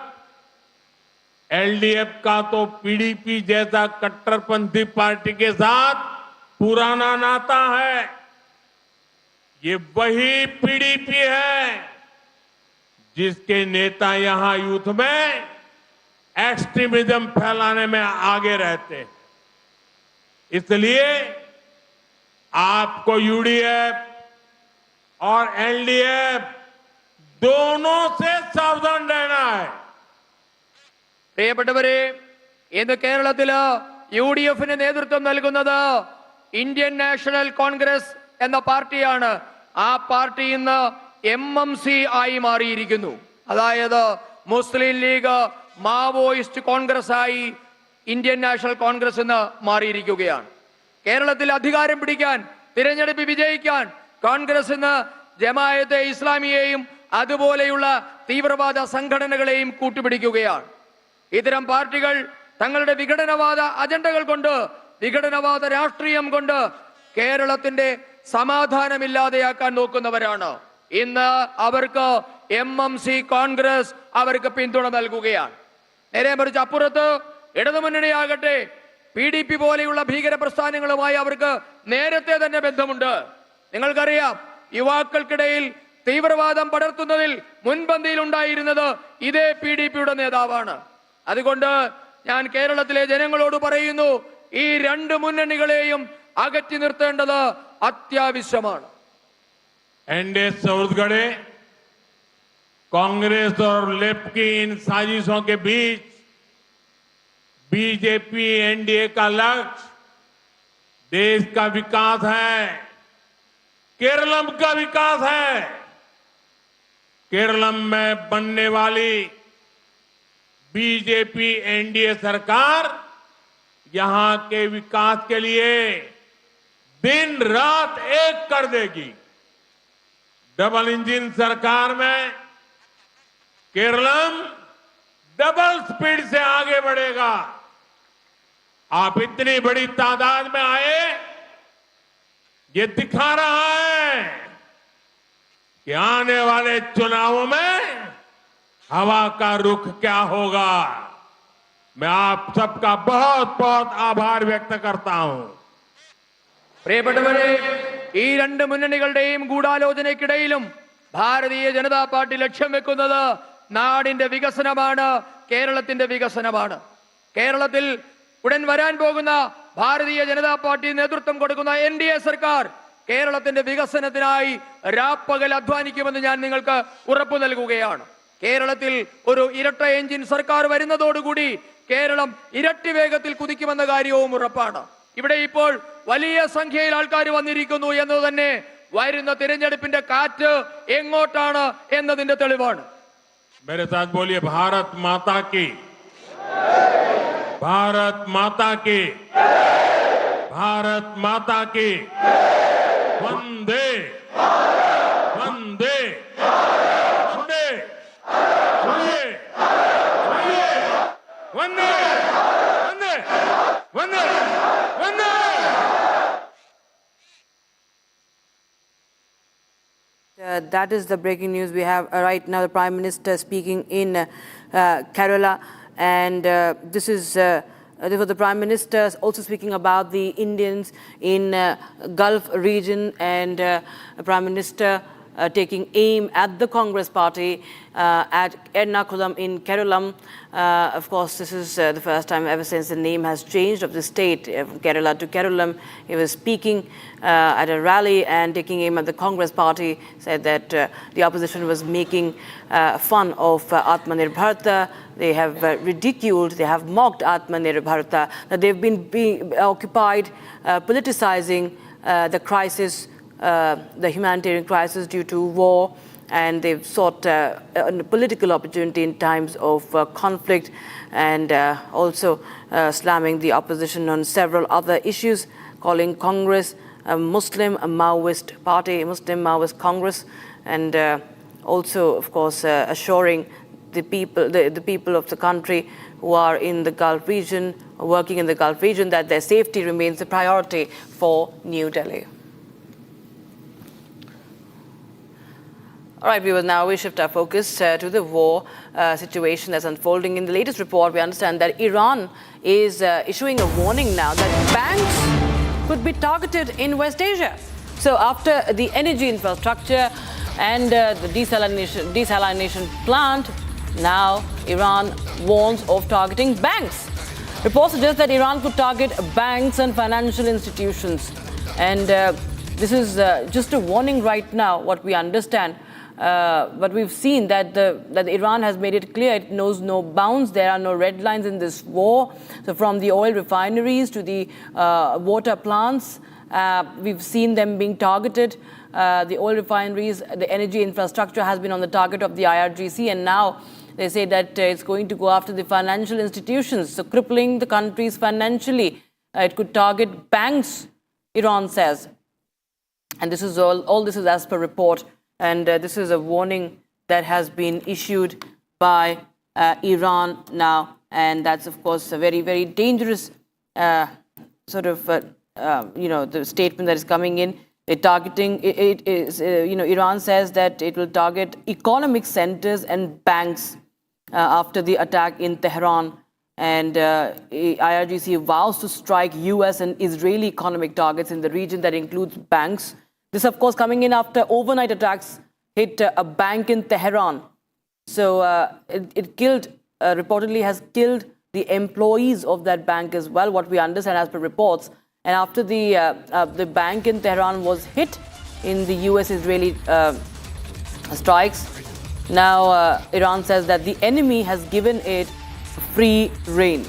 एलडीएफ का तो पीडीपी जैसा कट्टरपंथी पार्टी के साथ पुराना नाता है। ये वही पीडीपी है जिसके नेता यहां यूथ में एक्सट्रीमिज्म फैलाने में आगे रहते हैं। इसलिए आपको यूडीएफ और एलडीएफ दोनों से सावधान रहना है। പ്രിയപ്പെട്ടവരെ, ഇന്ന് കേരളത്തില് യുഡിഎഫിന് നേതൃത്വം നൽകുന്നത് ഇന്ത്യൻ നാഷണൽ കോൺഗ്രസ് എന്ന പാർട്ടിയാണ്. ആ പാർട്ടി ഇന്ന് എംഎംസി ആയി മാറിയിരിക്കുന്നു. അതായത് മുസ്ലിം ലീഗ് മാവോയിസ്റ്റ് കോൺഗ്രസ് ആയി ഇന്ത്യൻ നാഷണൽ കോൺഗ്രസ് എന്ന് മാറിയിരിക്കുകയാണ്. കേരളത്തിൽ അധികാരം പിടിക്കാൻ, തിരഞ്ഞെടുപ്പ് വിജയിക്കാൻ കോൺഗ്രസ് ഇന്ന് ജമാഅത്തെ ഇസ്ലാമിയെയും അതുപോലെയുള്ള തീവ്രവാദ സംഘടനകളെയും കൂട്ടുപിടിക്കുകയാണ്. ഇത്തരം പാർട്ടികൾ തങ്ങളുടെ വിഘടനവാദ അജണ്ടകൾ കൊണ്ട്, വിഘടനവാദ രാഷ്ട്രീയം കൊണ്ട് കേരളത്തിന്റെ സമാധാനമില്ലാതെയാക്കാൻ നോക്കുന്നവരാണ്. ഇന്ന് അവർക്ക് എംഎംസി കോൺഗ്രസ് അവർക്ക് പിന്തുണ നൽകുകയാണ്. നേരെ മറിച്ച് അപ്പുറത്ത് ഇടതുമുന്നണിയാകട്ടെ PDP പോലെയുള്ള ഭീകര പ്രസ്ഥാനങ്ങളുമായി അവർക്ക് നേരത്തെ തന്നെ ബന്ധമുണ്ട്. നിങ്ങൾക്കറിയാം, യുവാക്കൾക്കിടയിൽ തീവ്രവാദം പടർത്തുന്നതിൽ മുൻപന്തിയിൽ ഉണ്ടായിരുന്നത് ഇതേ PDPയുടെ നേതാവാണ്. അതുകൊണ്ട് ഞാൻ കേരളത്തിലെ ജനങ്ങളോട് പറയുന്നു, ഈ രണ്ട് മുന്നണികളെയും അകറ്റി നിർത്തേണ്ടത് അത്യാവശ്യമാണ്. एनडीए छत्तीसगढ़ कांग्रेस और लेफ्ट की इन साजिशों के बीच बीजेपी एनडीए का लक्ष्य देश का विकास है, केरलम का विकास है। केरलम में बनने वाली बीजेपी एनडीए सरकार यहां के विकास के लिए दिन रात एक कर देगी। डबल इंजन सरकार में केरलम डबल स्पीड से आगे बढ़ेगा। आप इतनी बड़ी तादाद में आए, ये दिखा रहा है कि आने वाले चुनावों में हवा का रुख क्या होगा। मैं आप सबका बहुत बहुत आभार व्यक्त करता हूं। പ്രിയപ്പെട്ടവരെ, ഈ രണ്ട് മുന്നണികളുടെയും ഗൂഢാലോചനയ്ക്കിടയിലും ഭാരതീയ ജനതാ പാർട്ടി ലക്ഷ്യം വെക്കുന്നത് നാടിന്റെ വികസനമാണ്, കേരളത്തിന്റെ വികസനമാണ്. കേരളത്തിൽ ഉടൻ വരാൻ പോകുന്ന ഭാരതീയ ജനതാ പാർട്ടി നേതൃത്വം കൊടുക്കുന്ന എൻഡിഎ സർക്കാർ കേരളത്തിന്റെ വികസനത്തിനായി രാപ്പകൽ അധ്വാനിക്കുമെന്ന് ഞാൻ നിങ്ങൾക്ക് ഉറപ്പു നൽകുകയാണ്. കേരളത്തിൽ ഒരു ഇരട്ട എഞ്ചിൻ സർക്കാർ വരുന്നതോടുകൂടി കേരളം ഇരട്ടി വേഗത്തിൽ കുതിക്കുമെന്ന കാര്യവും ഉറപ്പാണ്. ഇവിടെ ഇപ്പോൾ വലിയ സംഖ്യയിൽ ആൾക്കാർ വന്നിരിക്കുന്നു എന്നത് തന്നെ വരുന്ന തിരഞ്ഞെടുപ്പിന്റെ കാറ്റ് എങ്ങോട്ടാണ് എന്നതിന്റെ തെളിവാണ്. मेरे साथ बोलिए, भारत माता की, भारत माता की, भारत माता की, वंदे वंदे वंदे वंदे वंदे वंदे वंदे वंदे। that is the breaking news we have right now. The Prime Minister speaking in Kerala, and this is the Prime Minister also speaking about the Indians in Gulf region, and Prime Minister taking aim at the Congress party at Ernakulam in Kerala. Of course, this is the first time ever since the name has changed of the state from Kerala to Kerala. He was speaking at a rally and taking aim at the Congress party, said that the opposition was making fun of Atmanirbhar Bharata. They have ridiculed, they have mocked Atmanirbhar Bharata, that they've been occupied politicizing the crisis, the humanitarian crisis due to war, and they've sought a political opportunity in times of conflict, and also slamming the opposition on several other issues, calling Congress a Muslim Maoist party, a Muslim Maoist Congress, and also, of course, assuring the people of the country who are in the Gulf region, working in the Gulf region, that their safety remains a priority for New Delhi. All right, viewers, now we shift our focus to the war situation that's unfolding. In the latest report, we understand that Iran is issuing a warning now that banks could be targeted in West Asia. So after the energy infrastructure and the desalination plant, now Iran warns of targeting banks. Reports suggest that Iran could target banks and financial institutions. And this is just a warning right now, what we understand. But we've seen that Iran has made it clear it knows no bounds. There are no red lines in this war. So from the oil refineries to the water plants, we've seen them being targeted. The oil refineries, the energy infrastructure has been on the target of the IRGC, and now they say that it's going to go after the financial institutions, so crippling the countries financially. It could target banks, Iran says. And this is all this is as per report. And this is a warning that has been issued by Iran now. And that's, of course, a very, very dangerous sort of, the statement that is coming in. Iran says that it will target economic centers and banks after the attack in Tehran. And IRGC vows to strike US and Israeli economic targets in the region that includes banks. This, of course, coming in after overnight attacks hit a bank in Tehran. So it killed, reportedly has killed the employees of that bank as well, what we understand as per reports. And after the bank in Tehran was hit in the US-Israeli strikes, now Iran says that the enemy has given it free rein.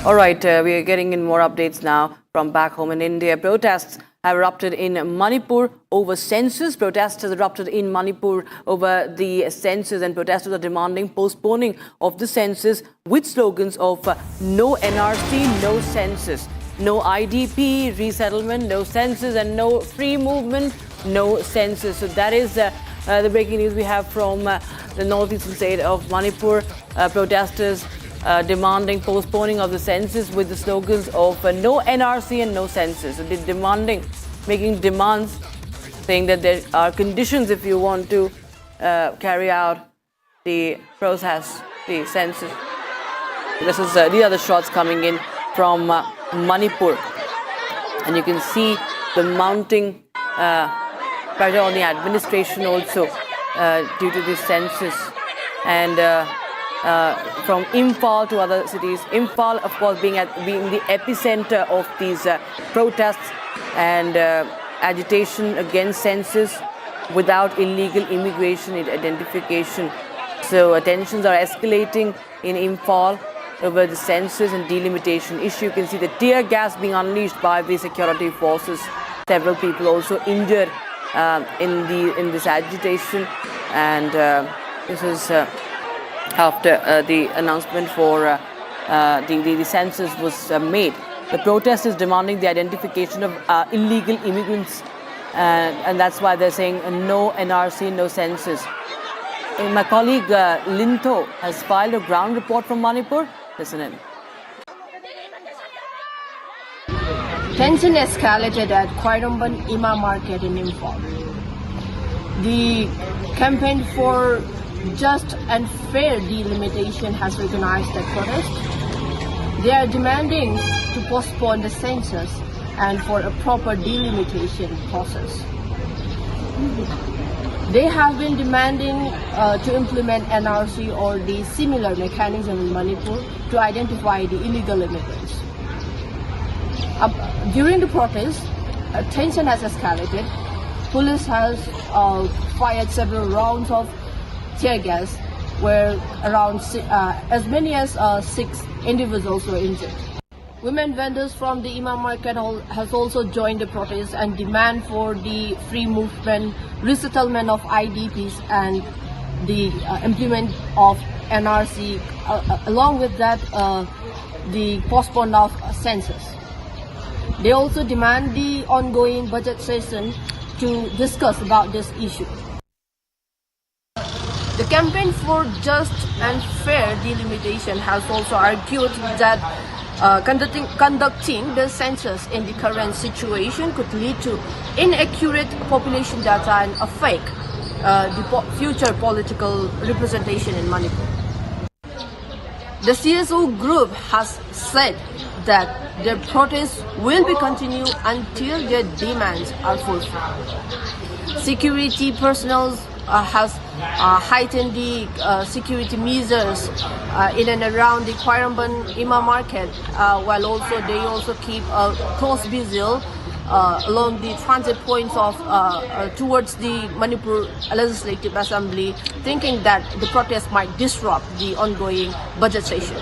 All right, we are getting in more updates now from back home in India. Protests have erupted in Manipur over census. Protests have erupted in Manipur over the census, and protesters are demanding postponing of the census with slogans of no NRC, no census, no IDP, resettlement, no census, and no free movement, no census. So that is the breaking news we have from the northeastern state of Manipur. Protesters demanding postponing of the census with the slogans of no NRC and no census. So they're making demands, saying that there are conditions if you want to carry out the process, the census. These are the shots coming in from Manipur. And you can see the mounting pressure on the administration also due to the census. And from Imphal to other cities. Imphal, of course, being the epicenter of these protests and agitation against census without illegal immigration identification. So tensions are escalating in Imphal over the census and delimitation issue. You can see the tear gas being unleashed by the security forces. Several people also injured in this agitation, and this is after the announcement for the census was made. The protest is demanding the identification of illegal immigrants, and that's why they're saying no NRC, no census. My colleague Linto has filed a ground report from Manipur. Listen in. Tension escalated at Khairamban Ima Market in Imphal. The campaign for just and fair delimitation has recognized that protest. They are demanding to postpone the census and for a proper delimitation process. They have been demanding to implement NRC or the similar mechanism in Manipur to identify the illegal immigrants. During the protest, tension has escalated. Police has fired several rounds of tear gas, where around as many as 6 individuals were injured. Women vendors from the Imam Market has also joined the protest and demand for the free movement, resettlement of IDPs and the implement of NRC, along with that the postponement of census. They also demand the ongoing budget session to discuss about this issue. The campaign for just and fair delimitation has also argued that conducting the census in the current situation could lead to inaccurate population data and affect the future political representation in Manipur. The CSO group has said that their protests will be continued until their demands are fulfilled. Security personnel has heightened the security measures in and around the Khairamban Ima Market, while also they also keep a close vigil along the transit points of towards the Manipur Legislative Assembly, thinking that the protest might disrupt the ongoing budget session.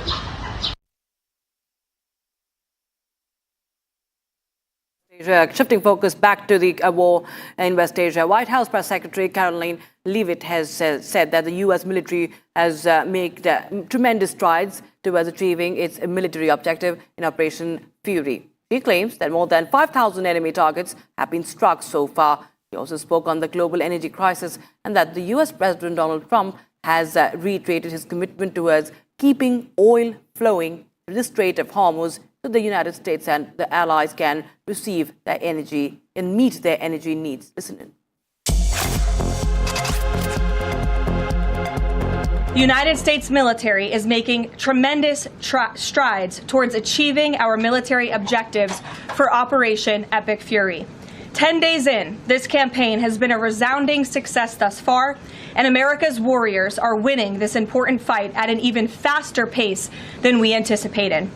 Shifting focus back to the war in West Asia, White House Press Secretary Caroline Leavitt has said that the U.S. military has made tremendous strides towards achieving its military objective in Operation Fury. She claims that more than 5,000 enemy targets have been struck so far. She also spoke on the global energy crisis and that the U.S. President Donald Trump has reiterated his commitment towards keeping oil flowing through the Strait of Hormuz so the United States and the allies can receive their energy and meet their energy needs. Listen in. The United States military is making tremendous strides towards achieving our military objectives for Operation Epic Fury. 10 days in, this campaign has been a resounding success thus far, and America's warriors are winning this important fight at an even faster pace than we anticipated.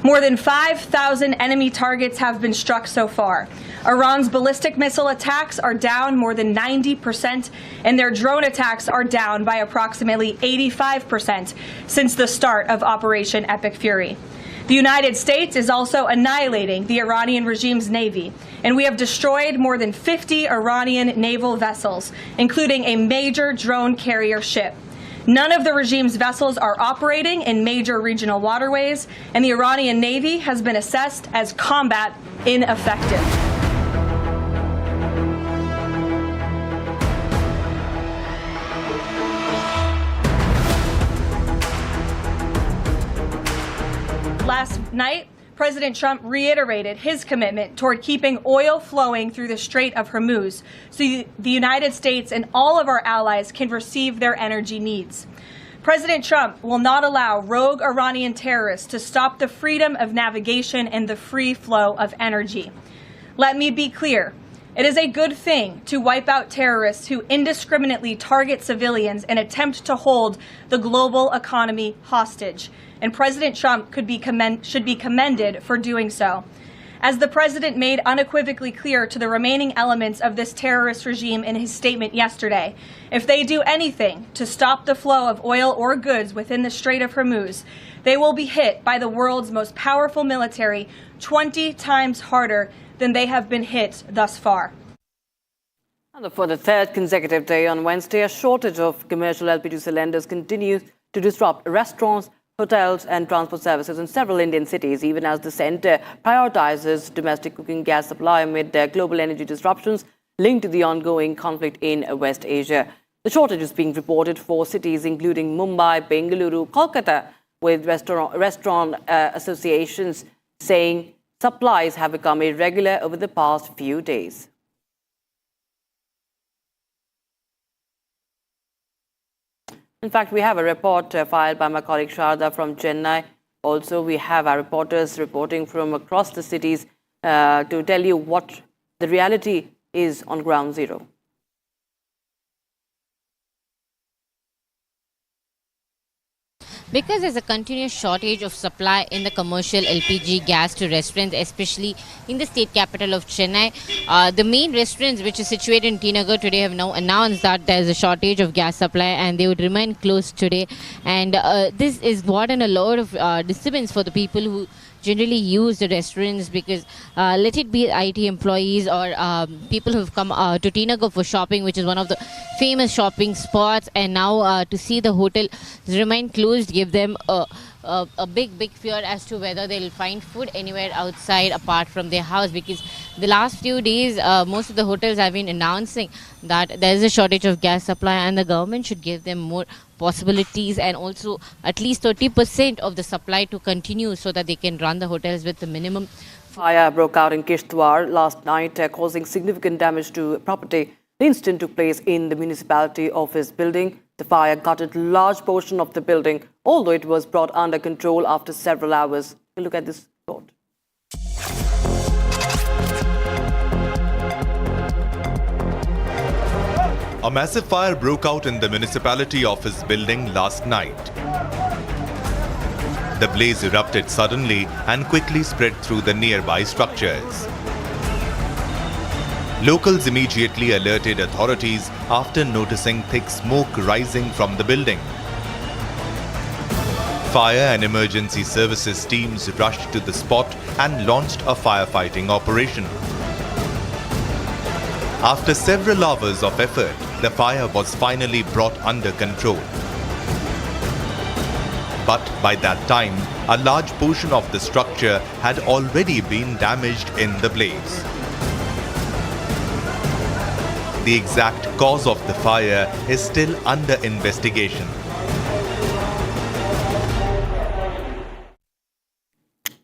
More than 5,000 enemy targets have been struck so far. Iran's ballistic missile attacks are down more than 90%, and their drone attacks are down by approximately 85% since the start of Operation Epic Fury. The United States is also annihilating the Iranian regime's navy, and we have destroyed more than 50 Iranian naval vessels, including a major drone carrier ship. None of the regime's vessels are operating in major regional waterways, and the Iranian Navy has been assessed as combat ineffective. Last night, President Trump reiterated his commitment toward keeping oil flowing through the Strait of Hormuz so the United States and all of our allies can receive their energy needs. President Trump will not allow rogue Iranian terrorists to stop the freedom of navigation and the free flow of energy. Let me be clear. It is a good thing to wipe out terrorists who indiscriminately target civilians and attempt to hold the global economy hostage. And President Trump should be commended for doing so. As the president made unequivocally clear to the remaining elements of this terrorist regime in his statement yesterday, if they do anything to stop the flow of oil or goods within the Strait of Hormuz, they will be hit by the world's most powerful military 20 times harder than they have been hit thus far. And for the third consecutive day on Wednesday, a shortage of commercial LPG cylinders continues to disrupt restaurants, hotels and transport services in several Indian cities, even as the centre prioritizes domestic cooking gas supply amid global energy disruptions linked to the ongoing conflict in West Asia. The shortage is being reported for cities including Mumbai, Bengaluru, Kolkata, with restaurant associations saying supplies have become irregular over the past few days. In fact, we have a report filed by my colleague Sharda from Chennai. Also, we have our reporters reporting from across the cities to tell you what the reality is on ground zero. Because there's a continuous shortage of supply in the commercial LPG gas to restaurants, especially in the state capital of Chennai. The main restaurants which is situated in T Nagar today have now announced that there's a shortage of gas supply and they would remain closed today. And this is what and a lot of disturbance for the people who generally use the restaurants, because let it be IT employees or people who've come to T Nagar for shopping, which is one of the famous shopping spots, and now to see the hotel remain closed give them a big fear as to whether they'll find food anywhere outside apart from their house, because the last few days most of the hotels have been announcing that there is a shortage of gas supply and the government should give them more possibilities and also at least 30% of the supply to continue so that they can run the hotels with the minimum. Fire broke out in Kishtwar last night, causing significant damage to property. The incident took place in the municipality office building. The fire gutted a large portion of the building, although it was brought under control after several hours. Look at this report. A massive fire broke out in the municipality office building last night. The blaze erupted suddenly and quickly spread through the nearby structures. Locals immediately alerted authorities after noticing thick smoke rising from the building. Fire and emergency services teams rushed to the spot and launched a firefighting operation. After several hours of effort, the fire was finally brought under control. But by that time, a large portion of the structure had already been damaged in the blaze. The exact cause of the fire is still under investigation.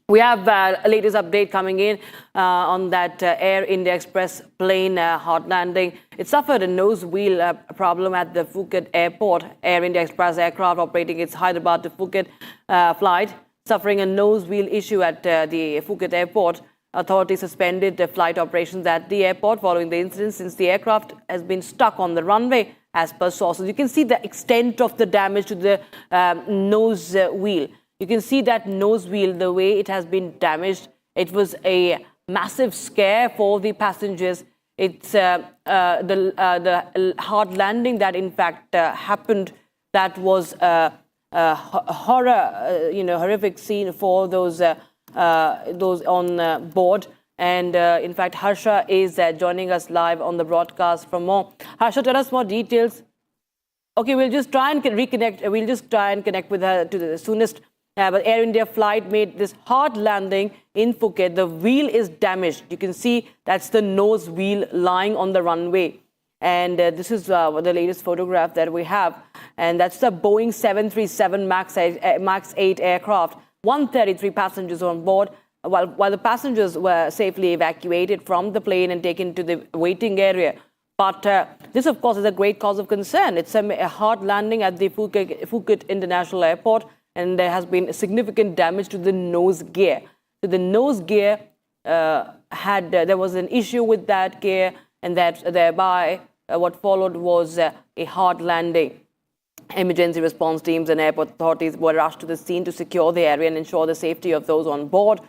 We have a latest update coming in on that Air India Express plane hot landing. It suffered a nose wheel problem at the Phuket airport. Air India Express aircraft operating its Hyderabad to Phuket flight, suffering a nose wheel issue at the Phuket airport. Authorities suspended the flight operations at the airport following the incident, since the aircraft has been stuck on the runway as per sources. You can see the extent of the damage to the nose wheel. You can see that nose wheel, the way it has been damaged. It was a massive scare for the passengers. It's the hard landing that in fact happened. That was a horrific scene for those on board. And in fact, Harsha is joining us live on the broadcast for more. Harsha, tell us more details. Okay, we'll just try and reconnect. We'll just try and connect with her to the soonest. But Air India flight made this hard landing in Phuket. The wheel is damaged. You can see that's the nose wheel lying on the runway. And this is the latest photograph that we have. And that's the Boeing 737 MAX 8 aircraft. 133 passengers on board. While the passengers were safely evacuated from the plane and taken to the waiting area. But this, of course, is a great cause of concern. It's a hard landing at the Phuket International Airport. And there has been significant damage to the nose gear. So the nose gear there was an issue with that gear, and that thereby what followed was a hard landing. Emergency response teams and airport authorities were rushed to the scene to secure the area and ensure the safety of those on board.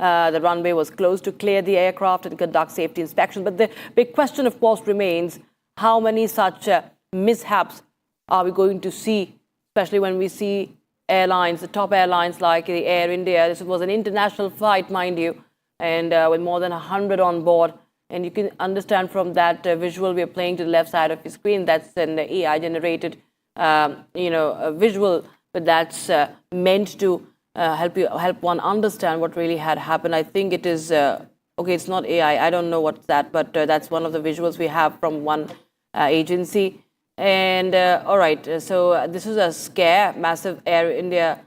The runway was closed to clear the aircraft and conduct safety inspections. But the big question, of course, remains: how many such mishaps are we going to see, especially when we see airlines, the top airlines like the Air India? This was an international flight, mind you, and with more than 100 on board. And you can understand from that visual we are playing to the left side of your screen, that's an AI-generated, visual, but that's meant to help one understand what really had happened. I think it is okay. It's not AI. I don't know what's that, but that's one of the visuals we have from one agency. And all right, so this is a scare, massive Air India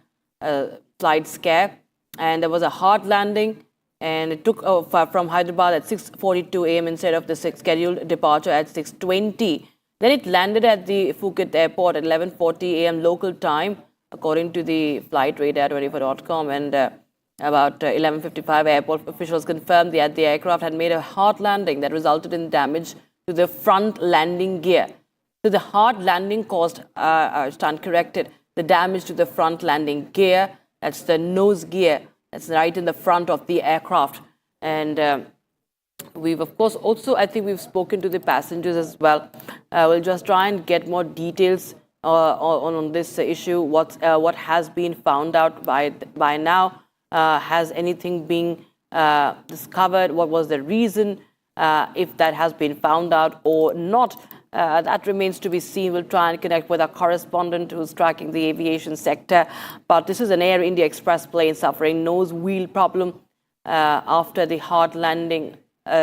flight scare, and there was a hard landing. And it took from Hyderabad at 6:42 a.m. instead of the scheduled departure at 6:20. Then it landed at the Phuket airport at 11:40 a.m. local time, according to the flight radar 24.com. And about 11:55, airport officials confirmed that the aircraft had made a hard landing that resulted in damage to the front landing gear. So the hard landing caused, stand corrected, the damage to the front landing gear. That's the nose gear. That's right in the front of the aircraft. And we've, of course, also, I think we've spoken to the passengers as well. We'll just try and get more details on this issue. What has been found out by now? Has anything been discovered? What was the reason? If that has been found out or not, that remains to be seen. We'll try and connect with our correspondent who's tracking the aviation sector. But this is an Air India Express plane suffering nose wheel problem after the hard landing.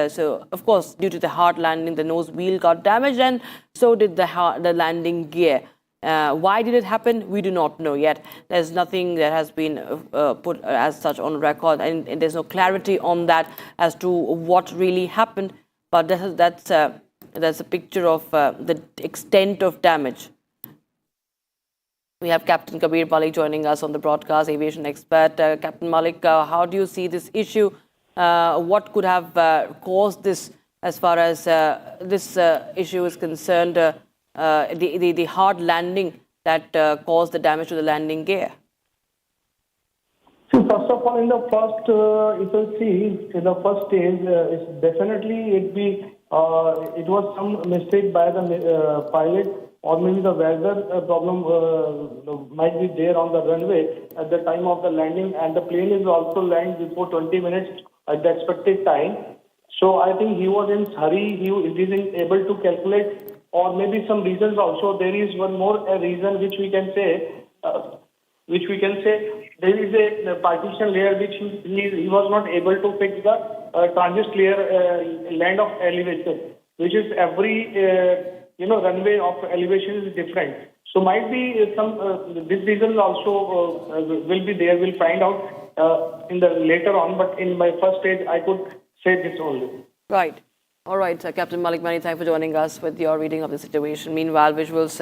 So, of course, due to the hard landing, the nose wheel got damaged, and so did the landing gear. Why did it happen? We do not know yet. There's nothing that has been put as such on record, and there's no clarity on that as to what really happened. But that's a picture of the extent of damage. We have Captain Kabir Malik joining us on the broadcast, aviation expert. Captain Malik, how do you see this issue? What could have caused this as far as this issue is concerned, the hard landing that caused the damage to the landing gear? So first of all, in the first, if you see, in the first stage, it's definitely it was some mistake by the pilot, or maybe the weather problem might be there on the runway at the time of the landing, and the plane is also landed before 20 minutes at the expected time. So I think he was in hurry, he isn't able to calculate, or maybe some reasons also. There is one more reason which we can say, there is a partition layer which he was not able to fix the transit layer land of elevation, which is every runway of elevation is different. So might be some this reason also will be there. We'll find out in the later on. But in my first stage, I could say this only. Right. All right, Captain Malik, many thanks for joining us with your reading of the situation. Meanwhile, visuals.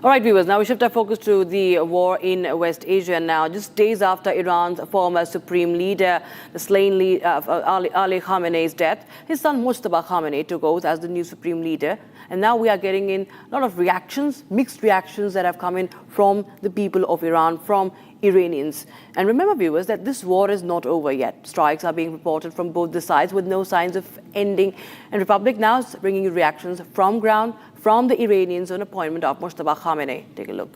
All right, viewers, now we shift our focus to the war in West Asia now. Just days after Iran's former supreme leader, the slain Ali Khamenei's death, his son Mujtaba Khamenei took oath as the new supreme leader. And now we are getting in a lot of reactions, mixed reactions that have come in from the people of Iran, from Iranians. And remember, viewers, that this war is not over yet. Strikes are being reported from both the sides with no signs of ending. And Republic now is bringing you reactions from ground, from the Iranians on appointment of Mujtaba Khamenei. Take a look.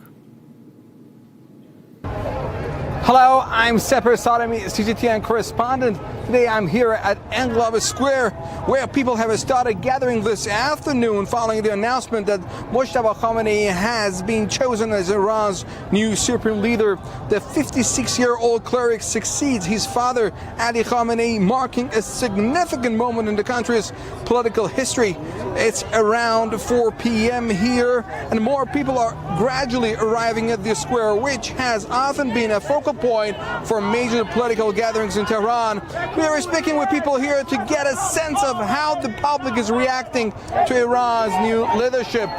Hello, I'm Sepper Salami, CGTN correspondent. Today I'm here at Englava Square, where people have started gathering this afternoon following the announcement that Mujtaba Khamenei has been chosen as Iran's new supreme leader. The 56-year-old cleric succeeds his father, Ali Khamenei, marking a significant moment in the country's political history. It's around 4 p.m. here, and more people are gradually arriving at the square, which has often been a focal point for major political gatherings in Tehran. We are speaking with people here to get a sense of how the public is reacting to Iran's new leadership.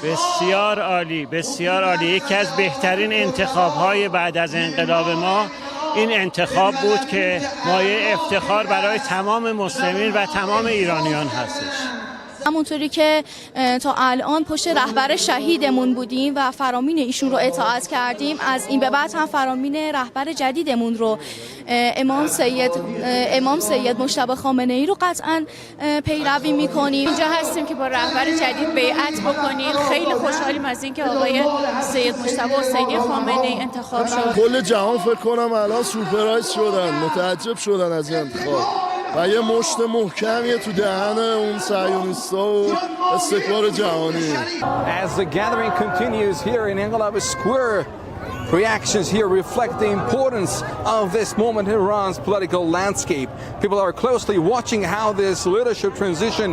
بسیار عالی، بسیار عالی. یکی از بهترین انتخاب‌های بعد از انقلاب ما این انتخاب بود که مایه افتخار برای تمام مسلمین و تمام ایرانیان هستش. همونطوری که تا الان پشت رهبر شهیدمون بودیم و فرامین ایشون رو اطاعت کردیم، از این به بعد هم فرامین رهبر جدیدمون رو امام سید مجتبی خامنه‌ای رو قطعاً پیروی می‌کنیم. اینجا هستیم که با رهبر جدید بیعت بکنیم. خیلی خوشحالیم از اینکه آقای سید مجتبی و سید خامنه‌ای انتخاب شد. کل جهان فکر کنم الان سورپرایز شدن، متعجب شدن از این انتخاب. و یه مشت محکمیه تو دهن اون صهیونیستا و استکبار جهانی. As the gathering continues here in Englava Square, reactions here reflect the importance of this moment in Iran's political landscape. People are closely watching how this leadership transition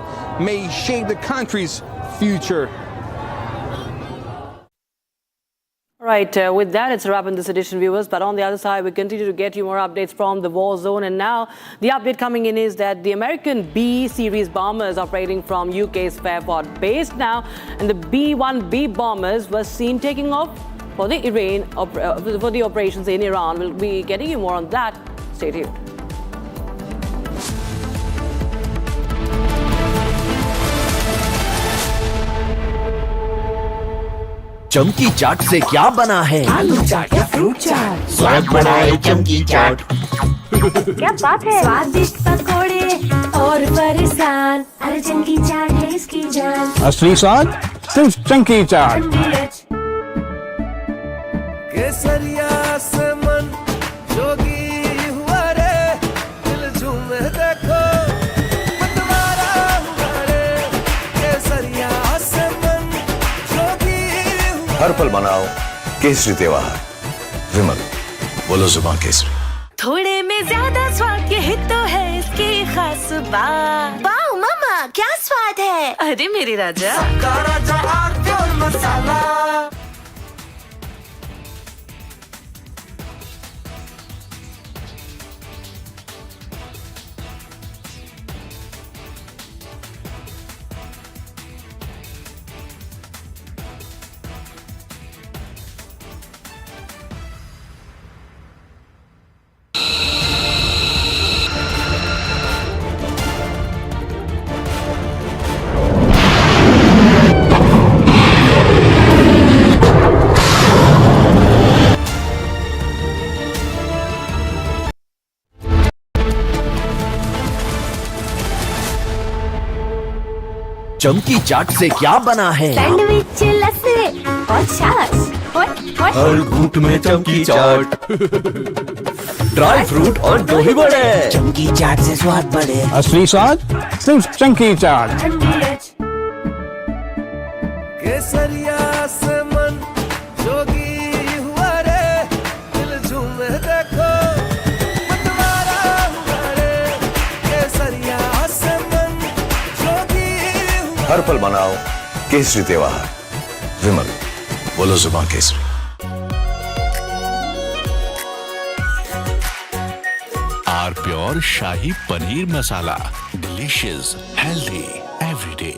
may shape the country's future. All right, with that, it's a wrap in this edition, viewers. But on the other side, we continue to get you more updates from the war zone. And now, the update coming in is that the American B-series bombers operating from UK's Fairport base now, and the B-1B bombers were seen taking off for the operations in Iran. We'll be getting you more on that. Stay tuned. चमकी चाट से क्या बना है? आलू चाट या fruit चाट, स्वाद बढ़ाए चमकी चाट। क्या बात है? स्वादिष्ट पकोड़े और फरसान, अरे चमकी चाट है इसकी जान। असली स्वाद सिर्फ चमकी चाट। केसरिया से मन जोगी हुआ रे, दिल झूमे देखो मतवारा हुआ रे। केसरिया से मन जोगी हुआ। हर पल मनाओ केसरी त्योहार, विमल बोलो जुबान केसरी। थोड़े में ज्यादा स्वाद, यही तो है इसकी खास बात। वाओ मामा, क्या स्वाद है? अरे मेरी राजा, सबका राजा आरती और मसाला। चमकी चाट से क्या बना है? सैंडविच, लस्सी और छाछ। हर घूंट में चमकी चाट। ड्राई फ्रूट और दही बड़े, चमकी चाट से स्वाद बढ़े। असली स्वाद सिर्फ चमकी चाट। केसरिया से मन जोगी हुआ रे, दिल झूमे देखो मतवारा हुआ रे। केसरिया से मन जोगी हुआ। हर पल मनाओ केसरी त्योहार, विमल बोलो जुबान केसरी। R pure shahi paneer masala, delicious, healthy everyday.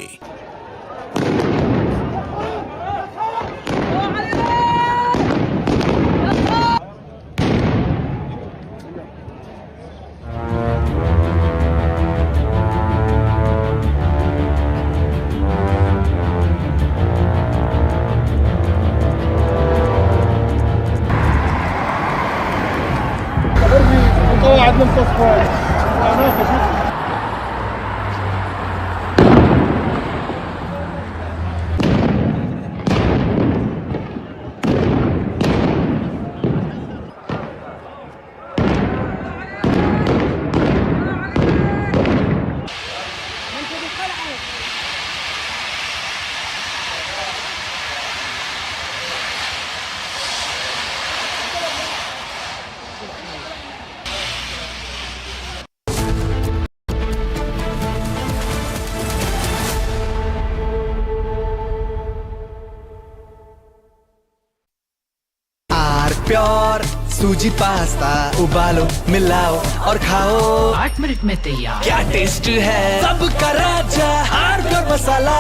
Pure सूजी पास्ता, उबालो मिलाओ और खाओ। 8 मिनट में तैयार। क्या टेस्ट है, सबका राजा आर प्योर मसाला।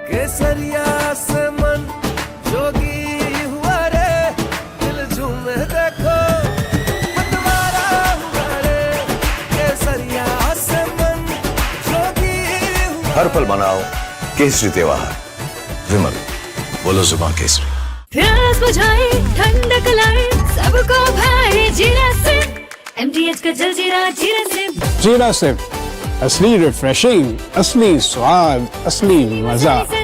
केसरिया से मन जोगी हुआ रे, दिल झूमे देखो मतवारा हुआ रे। केसरिया से मन जोगी हुआ। हर पल मनाओ केसरी त्योहार, विमल बोलो जुबान केसरी। प्यास बुझाए, ठंडक लाए, सबको भाए जीरा से। MTH का जलजीरा जीरा से। जीरा सिर्फ असली रिफ्रेशिंग, असली स्वाद, असली मजा। MTH।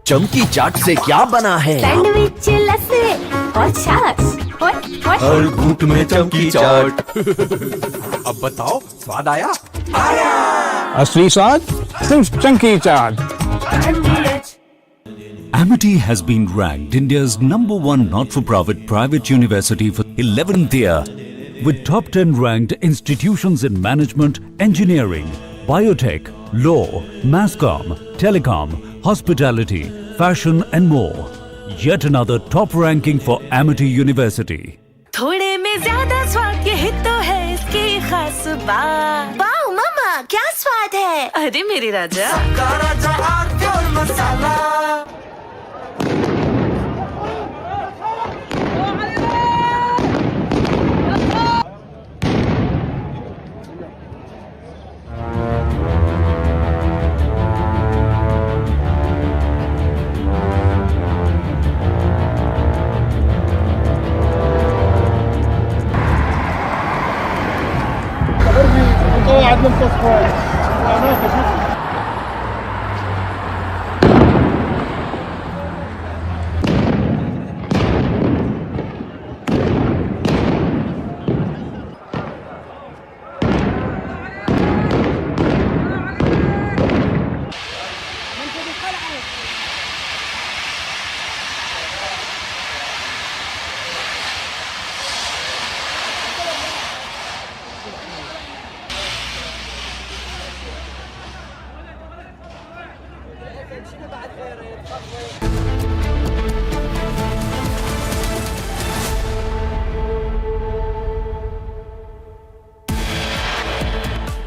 चमकी चाट से क्या बना है? सैंडविच, लस्सी और छाछ हर घूंट में चमकी चाट। अब बताओ स्वाद आया? असली स्वाद सिर्फ चंकी चाट। Amity has been ranked India's #1 not-for-profit private university for 11th year, with top 10 ranked institutions in management, engineering, biotech, law, masscom, telecom, hospitality, fashion and more. Yet another top ranking for Amity University. थोड़े में ज्यादा स्वाद, यही तो है इसकी खास बात। वाओ मम्मा, क्या स्वाद है? अरे मेरे राजा, सबका राजा आरती और मसाला।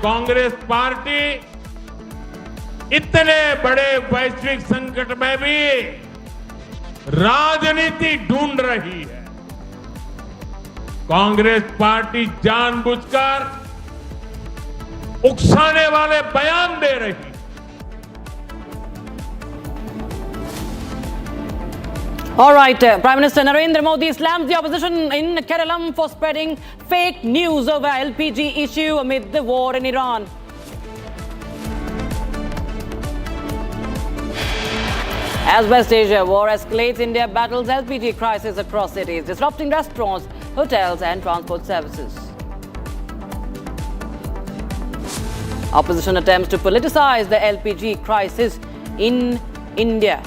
कांग्रेस पार्टी इतने बड़े वैश्विक संकट में भी राजनीति ढूंढ रही है। कांग्रेस पार्टी जानबूझकर उकसाने वाले बयान दे रही है। All right, Prime Minister Narendra Modi slams the opposition in Kerala for spreading fake news over LPG issue amid the war in Iran. As West Asia war escalates, India battles LPG crisis across cities, disrupting restaurants, hotels and transport services. Opposition attempts to politicize the LPG crisis in India.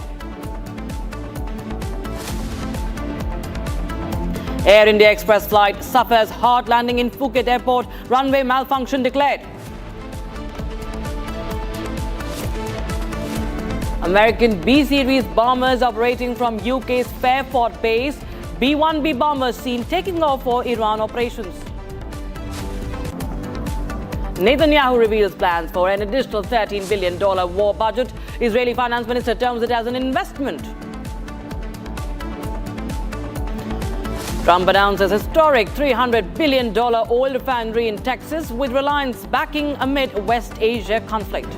Air India Express flight suffers hard landing in Phuket airport. Runway malfunction declared. American B-series bombers operating from UK's Fairford base. B-1B bombers seen taking off for Iran operations. Netanyahu reveals plans for an additional $13 billion war budget. Israeli finance minister terms it as an investment. Trump announces historic $300 billion oil refinery in Texas with Reliance backing amid West Asia conflict.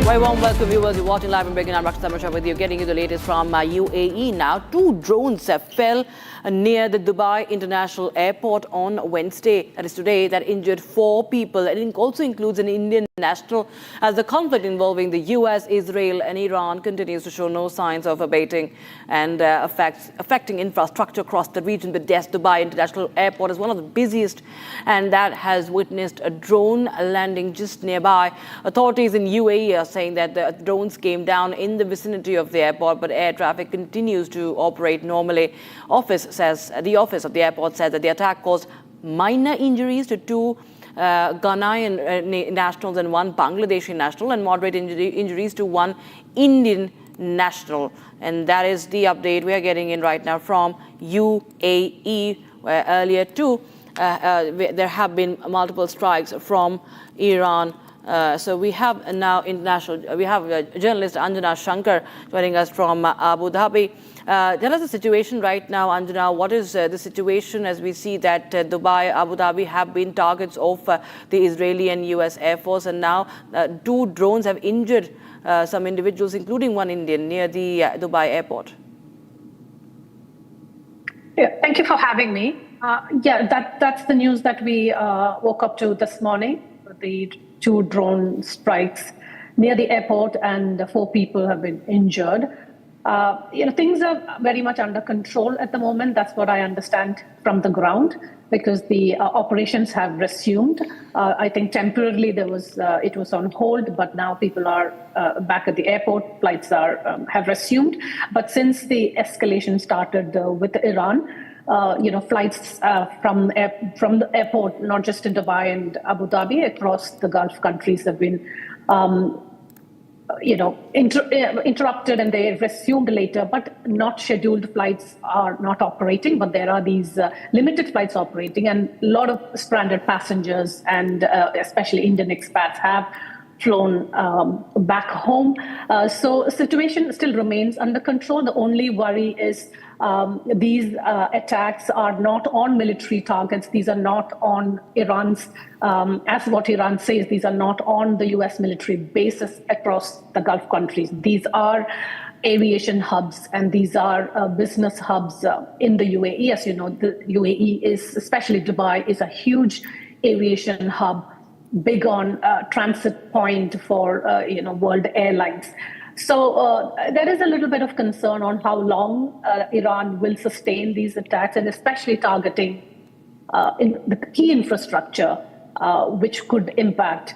Very warm welcome viewers. You're watching live and breaking. I'm Rakshita Mishra with you, getting you the latest from UAE now. 2 drones fell near the Dubai International Airport on Wednesday. That is today. That injured 4 people. And it also includes an Indian national, as the conflict involving the US, Israel and Iran continues to show no signs of abating and affecting infrastructure across the region. But yes, Dubai International Airport is one of the busiest, and that has witnessed a drone landing just nearby. Authorities in UAE are saying that the drones came down in the vicinity of the airport, but air traffic continues to operate normally. The office of the airport says that the attack caused minor injuries to 2 Ghanaian nationals and 1 Bangladeshi national, and moderate injuries to 1 Indian national. And that is the update we are getting in right now from UAE, where earlier too there have been multiple strikes from Iran. So we have now we have journalist Anjana Shankar joining us from Abu Dhabi. Tell us the situation right now, Anjana. What is the situation as we see that Dubai, Abu Dhabi have been targets of the Israeli and US Air Force, and now 2 drones have injured some individuals, including 1 Indian, near the Dubai airport? Yeah, thank you for having me. Yeah, that's the news that we woke up to this morning. The 2 drone strikes near the airport and 4 people have been injured. Things are very much under control at the moment. That's what I understand from the ground, because the operations have resumed. I think temporarily it was on hold, but now people are back at the airport. Flights have resumed. But since the escalation started with Iran, flights from the airport, not just in Dubai and Abu Dhabi, across the Gulf countries have been interrupted, and they resumed later, but not scheduled flights are not operating, but there are these limited flights operating, and a lot of stranded passengers and especially Indian expats have flown back home. So situation still remains under control. The only worry is these attacks are not on military targets. These are not on Iran's, as what Iran says, these are not on the US military bases across the Gulf countries. These are aviation hubs, and these are business hubs in the UAE. As you know, the UAE is, especially Dubai, is a huge aviation hub, big on transit point for world airlines. So there is a little bit of concern on how long Iran will sustain these attacks, and especially targeting in the key infrastructure, which could impact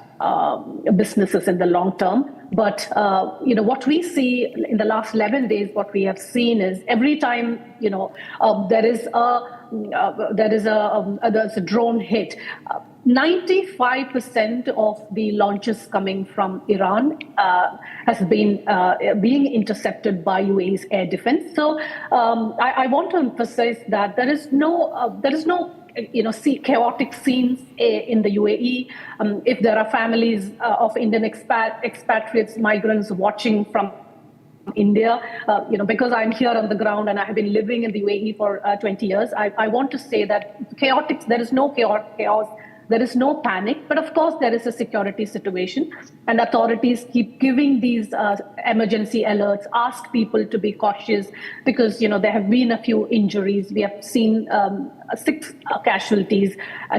businesses in the long term. But what we see in the last 11 days, what we have seen is every time there's a drone hit, 95% of the launches coming from Iran has been being intercepted by UAE's air defense. So I want to emphasize that there is no chaotic scenes in the UAE. If there are families of Indian expatriates, migrants watching from India, because I'm here on the ground and I have been living in the UAE for 20 years, I want to say that there is no chaos. There is no panic, but of course there is a security situation, and authorities keep giving these emergency alerts, ask people to be cautious, because there have been a few injuries. We have seen 6 casualties,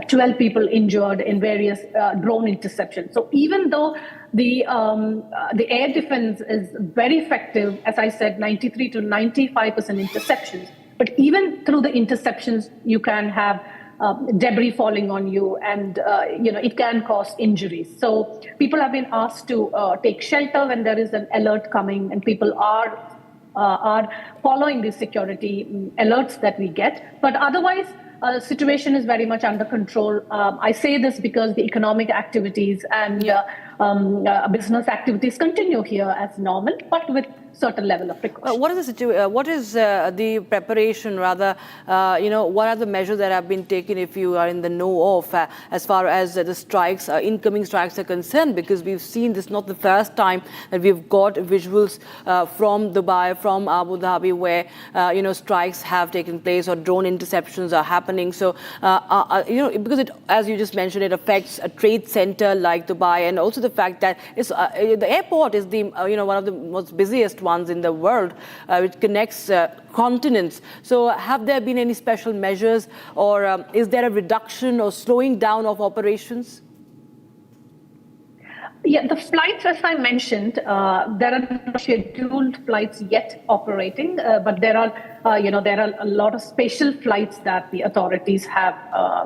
12 people injured in various drone interceptions. So even though the air defense is very effective, as I said, 93 to 95% interceptions, but even through the interceptions, you can have debris falling on you, and it can cause injuries. So people have been asked to take shelter when there is an alert coming, and people are following the security alerts that we get. But otherwise, the situation is very much under control. I say this because the economic activities and business activities continue here as normal, but with certain level of precaution. What is the preparation, rather, what are the measures that have been taken, if you are in the know of, as far as the strikes, incoming strikes are concerned? Because we've seen this not the first time that we've got visuals from Dubai, from Abu Dhabi, where, strikes have taken place or drone interceptions are happening. So, because it, as you just mentioned, it affects a trade center like Dubai, and also the fact that the airport is the, one of the most busiest ones in the world, which connects continents. So have there been any special measures, or is there a reduction or slowing down of operations? Yeah, the flights, as I mentioned, there are no scheduled flights yet operating, but there are a lot of special flights that the authorities have,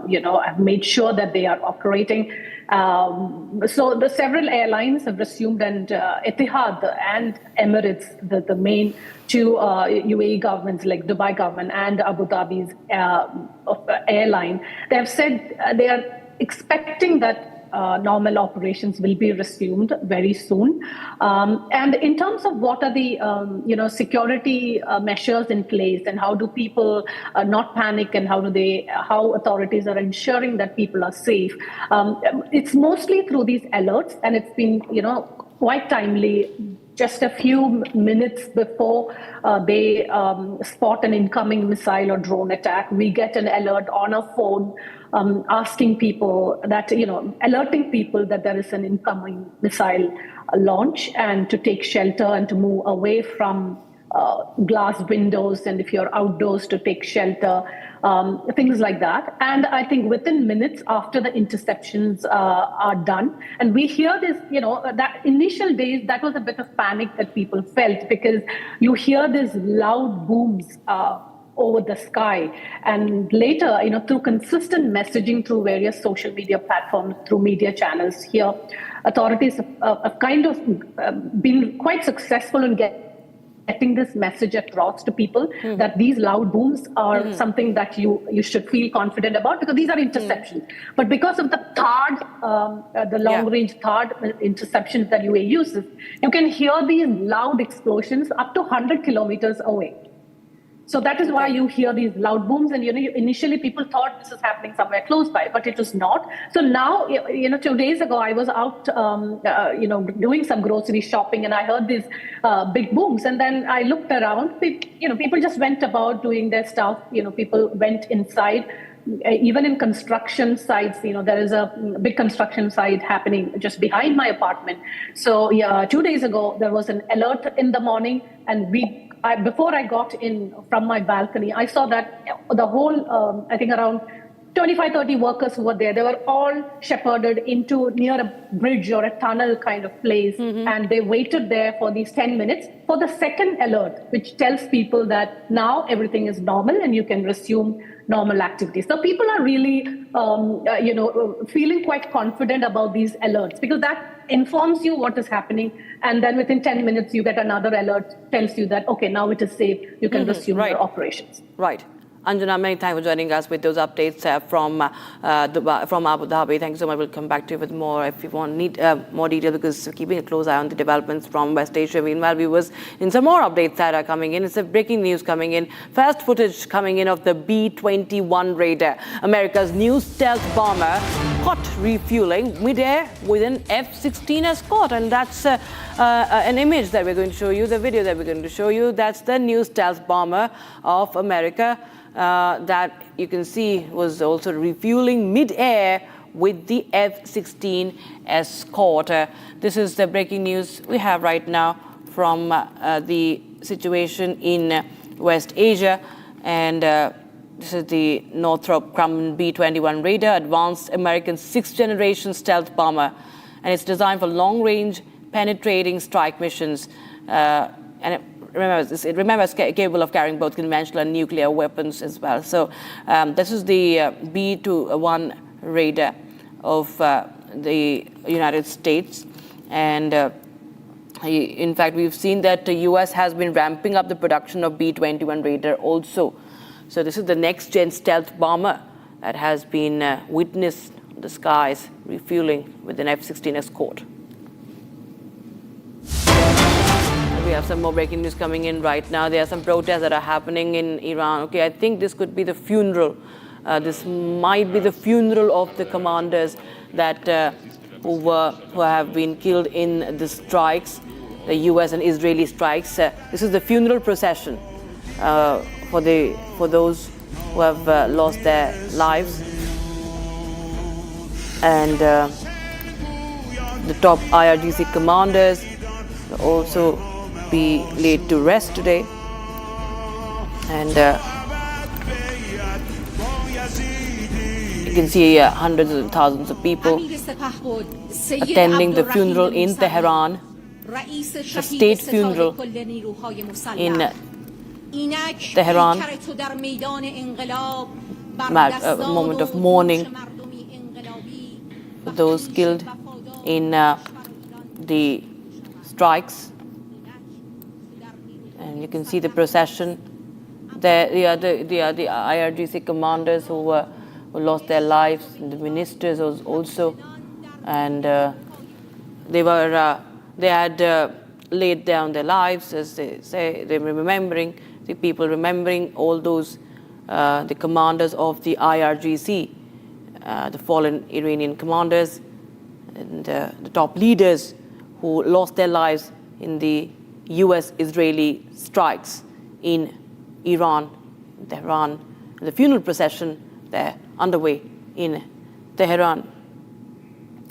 have made sure that they are operating. So the several airlines have resumed, and Etihad and Emirates, the main 2 UAE governments, like Dubai government and Abu Dhabi's airline, they have said they are expecting that normal operations will be resumed very soon. And in terms of what are the security measures in place, and how do people not panic, and how authorities are ensuring that people are safe, it's mostly through these alerts, and it's been quite timely. Just a few minutes before they spot an incoming missile or drone attack, we get an alert on our phone asking people that, alerting people that there is an incoming missile launch, and to take shelter and to move away from glass windows, and if you're outdoors to take shelter, things like that. And I think within minutes after the interceptions are done, and we hear this, that initial days, that was a bit of panic that people felt, because you hear these loud booms over the sky. And later, through consistent messaging through various social media platforms, through media channels here, authorities have kind of been quite successful in getting this message across to people that these loud booms are something that you should feel confident about, because these are interceptions. But because of the THAAD, the long-range THAAD interceptions that UAE uses, you can hear these loud explosions up to 100 kilometers away. So that is why you hear these loud booms, and initially people thought this is happening somewhere close by, but it was not. So now, 2 days ago, I was out, doing some grocery shopping, and I heard these big booms, and then I looked around. People just went about doing their stuff. People went inside. Even in construction sites, there is a big construction site happening just behind my apartment. So 2 days ago, there was an alert in the morning, and before I got in from my balcony, I saw that the whole, I think around 25-30 workers who were there, they were all shepherded into near a bridge or a tunnel kind of place. And they waited there for these 10 minutes for the second alert, which tells people that now everything is normal and you can resume normal activities. So people are really, feeling quite confident about these alerts, because that informs you what is happening. And then within 10 minutes, you get another alert, tells you that, okay, now it is safe. You can resume your operations. Right. Anjana, many thanks for joining us with those updates from Abu Dhabi. Thank you so much. We'll come back to you with more if you need more detail, because we're keeping a close eye on the developments from West Asia. Meanwhile, viewers, in some more updates that are coming in. It's a breaking news coming in. First footage coming in of the B-21 Raider, America's new stealth bomber, caught refueling midair with an F-16 escort. And that's an image that we're going to show you, the video that we're going to show you. That's the new stealth bomber of America. That you can see was also refueling mid-air with the F-16 escort. This is the breaking news we have right now from the situation in West Asia. And this is the Northrop Grumman B-21 Raider, advanced American 6th-generation stealth bomber. And it's designed for long-range penetrating strike missions. Remember, it's capable of carrying both conventional and nuclear weapons as well. So this is the B-21 Raider of the United States. And in fact, we've seen that the US has been ramping up the production of B-21 Raider also. So this is the next-gen stealth bomber that has been witnessed in the skies refueling with an F-16 escort. We have some more breaking news coming in right now. There are some protests that are happening in Iran. Okay, I think this could be the funeral. This might be the funeral of the commanders that who have been killed in the strikes, the US and Israeli strikes. This is the funeral procession for those who have lost their lives. And the top IRGC commanders also be laid to rest today. And you can see hundreds of thousands of people attending the funeral in Tehran, the state funeral in Tehran, a moment of mourning for those killed in the strikes. And you can see the procession. The IRGC commanders who lost their lives, and the ministers also, and they had laid down their lives, as they say. They were remembering the people, remembering all those the commanders of the IRGC, the fallen Iranian commanders, and the top leaders who lost their lives in the US-Israeli strikes in Iran, Tehran. The funeral procession there underway in Tehran.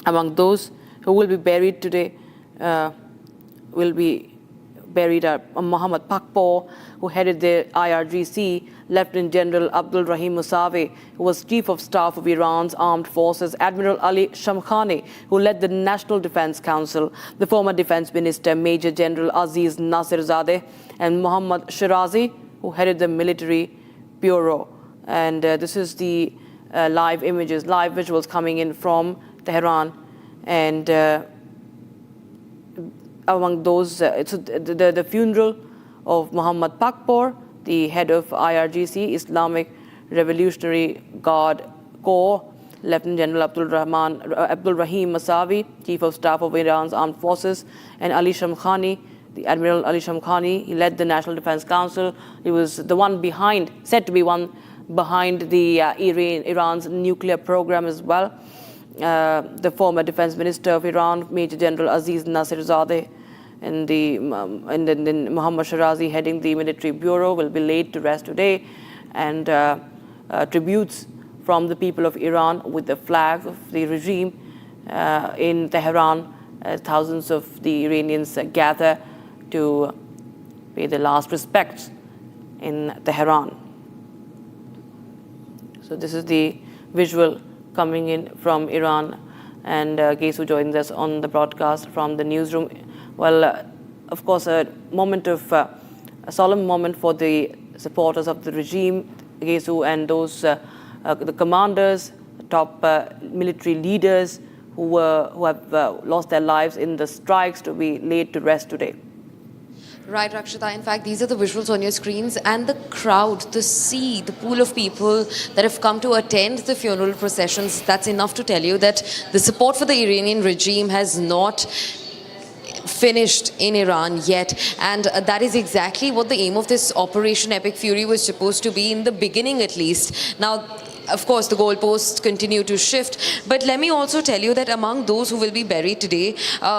Among those who will be buried today will be buried Mohammad Pakpor, who headed the IRGC, Lieutenant General Abdul Rahim Musavi, who was Chief of Staff of Iran's Armed Forces, Admiral Ali Shamkhani, who led the National Defense Council, the former Defense Minister Major General Aziz Nasirzadeh, and Mohammad Shirazi, who headed the Military Bureau. And this is the live images, live visuals coming in from Tehran. And among those, it's the funeral of Mohammad Pakpor, the head of IRGC, Islamic Revolutionary Guard Corps, Lieutenant General Abdul Rahim Musavi, Chief of Staff of Iran's Armed Forces, and Ali Shamkhani, the Admiral Ali Shamkhani. He led the National Defense Council. He was the one behind, said to be one behind the Iran's nuclear program as well. The former Defense Minister of Iran, Major General Aziz Nasirzadeh, and then Mohammad Shirazi heading the Military Bureau will be laid to rest today. And tributes from the people of Iran with the flag of the regime in Tehran. Thousands of the Iranians gather to pay the last respects in Tehran. So this is the visual coming in from Iran, and Gesu joins us on the broadcast from the newsroom. Well, of course, a solemn moment for the supporters of the regime, Gesu, and those the commanders, top military leaders who have lost their lives in the strikes to be laid to rest today. Right, Rakshita. In fact, these are the visuals on your screens, and the crowd, the pool of people that have come to attend the funeral processions, that's enough to tell you that the support for the Iranian regime has not finished in Iran yet, and that is exactly what the aim of this Operation Epic Fury was supposed to be, in the beginning at least. Now, of course, the goalposts continue to shift. But let me also tell you that among those who will be buried today,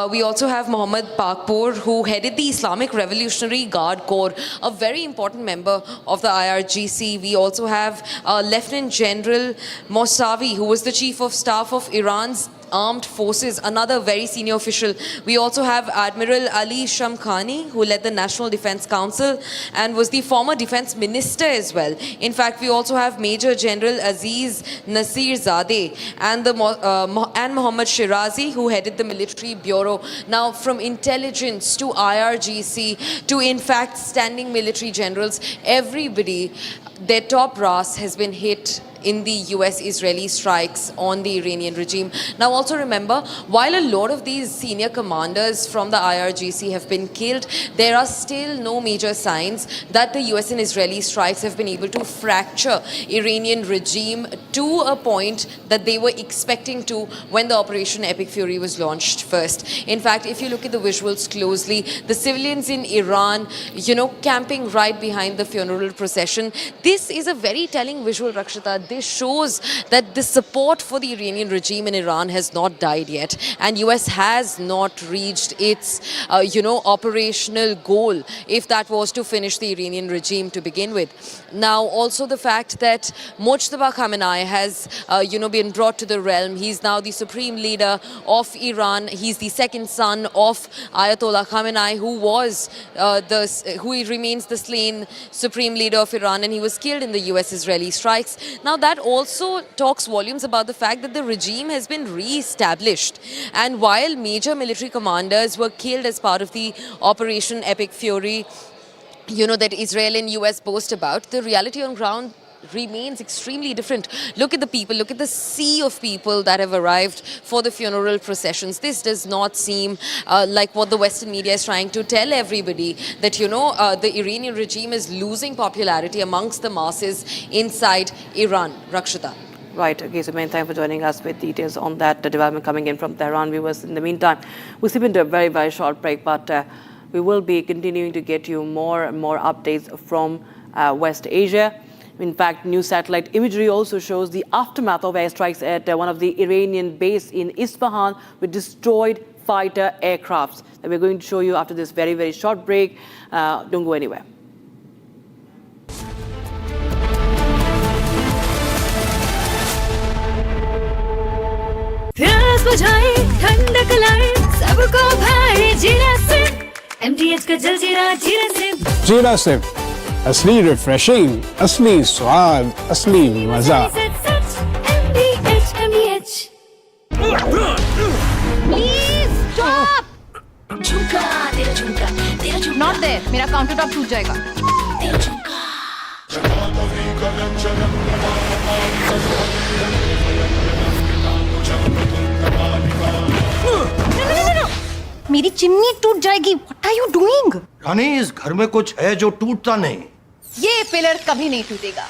we also have Mohammad Pakpor, who headed the Islamic Revolutionary Guard Corps, a very important member of the IRGC. We also have Lieutenant General Musavi, who was the Chief of Staff of Iran's Armed Forces, another very senior official. We also have Admiral Ali Shamkhani, who led the National Defense Council and was the former Defense Minister as well. In fact, we also have Major General Aziz Nasirzadeh and Mohammad Shirazi, who headed the Military Bureau. Now, from intelligence to IRGC to, in fact, standing military generals, everybody, their top brass has been hit in the US-Israeli strikes on the Iranian regime. Now also remember, while a lot of these senior commanders from the IRGC have been killed, there are still no major signs that the US and Israeli strikes have been able to fracture Iranian regime to a point that they were expecting to when the Operation Epic Fury was launched first. In fact, if you look at the visuals closely, the civilians in Iran, camping right behind the funeral procession, this is a very telling visual, Rakshita. This shows that the support for the Iranian regime in Iran has not died yet, and US has not reached its operational goal, if that was to finish the Iranian regime to begin with. Now also the fact that Mojtaba Khamenei has been brought to the realm. He's now the supreme leader of Iran. He's the second son of Ayatollah Khamenei, who remains the slain supreme leader of Iran, and he was killed in the US-Israeli strikes. Now that also talks volumes about the fact that the regime has been re-established. And while major military commanders were killed as part of the Operation Epic Fury, that Israel and US boast about, the reality on ground remains extremely different. Look at the people, look at the sea of people that have arrived for the funeral processions. This does not seem like what the Western media is trying to tell everybody, that the Iranian regime is losing popularity amongst the masses inside Iran. Rakshita. Right. Okay, so many thanks for joining us with details on that development coming in from Tehran. Viewers, in the meantime, we'll slip into a very, very short break, but we will be continuing to get you more and more updates from West Asia. In fact, new satellite imagery also shows the aftermath of airstrikes at one of the Iranian base in Isfahan with destroyed fighter aircrafts that we're going to show you after this very, very short break. Don't go anywhere. MDH का जलजीरा जीरा से जीरा से असली refreshing, असली स्वाद, असली मजा। MDH please stop. झुमका तेरा झुमका तेरा झुमका नॉट देयर, मेरा काउंटर टॉप टूट जाएगा। तेरा झुमका मेरी चिमनी टूट जाएगी। What are you doing? रानी, इस घर में कुछ है जो टूटता नहीं। ये पिलर कभी नहीं टूटेगा।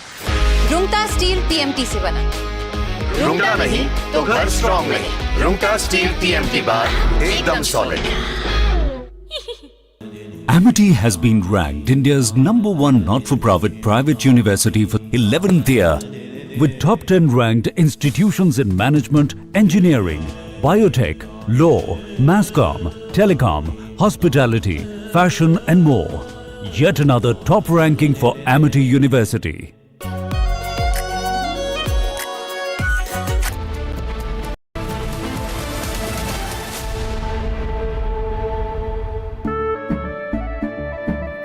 रुंगटा स्टील TMT से बना। रुंगटा नहीं तो घर स्ट्रॉन्ग नहीं। रुंगटा स्टील TMT बार एकदम solid. Amity has been ranked India's #1 not-for-profit private university for 11th year, with top 10 ranked institutions in management, engineering, biotech, law, mass comm, telecom, hospitality, fashion and more. Yet another top ranking for Amity University.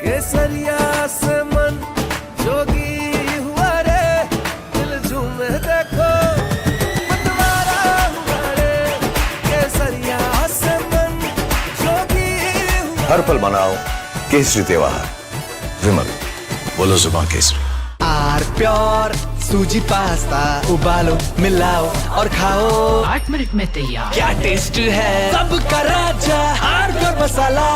केसरिया से मन जोगी हुआ रे, दिल झूमे देखो बंटवारा हुआ रे। केसरिया से मन जोगी हुआ। हर पल मनाओ केसरी त्योहार। विमल, बोलो जुबान केसरी। आर प्योर सूजी पास्ता उबालो मिलाओ और खाओ। 8 मिनट में तैयार। क्या टेस्ट है सबका राजा R pure masala.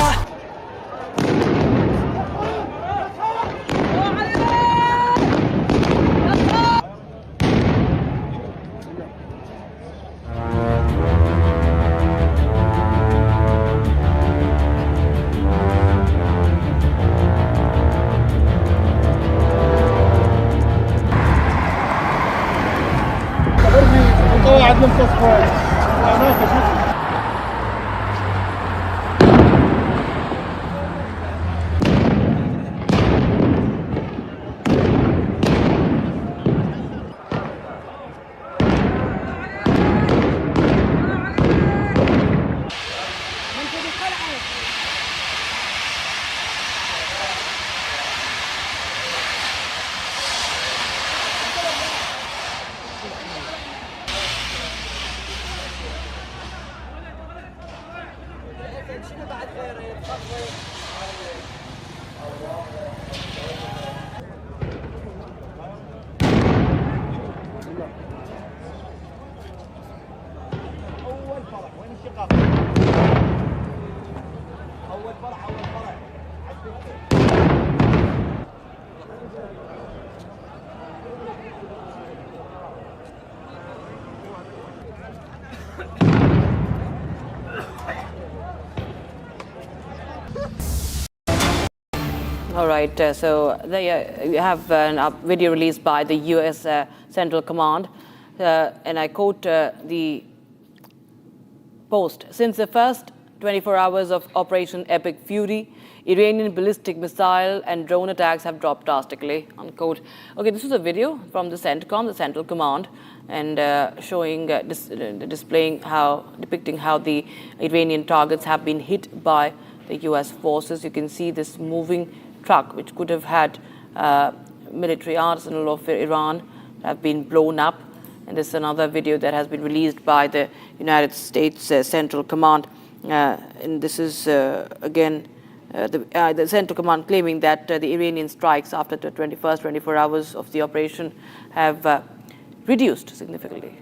All right, so there you have a video released by the US Central Command, and I quote the Post. Since the first 24 hours of Operation Epic Fury, Iranian ballistic missile and drone attacks have dropped drastically, unquote. Okay, this was a video from the CENTCOM, the Central Command, and showing, depicting how the Iranian targets have been hit by the US forces. You can see this moving truck, which could have had military arsenal of Iran, have been blown up. And this is another video that has been released by the United States Central Command. And this is, again, the Central Command claiming that the Iranian strikes after the 24 hours of the operation have reduced significantly.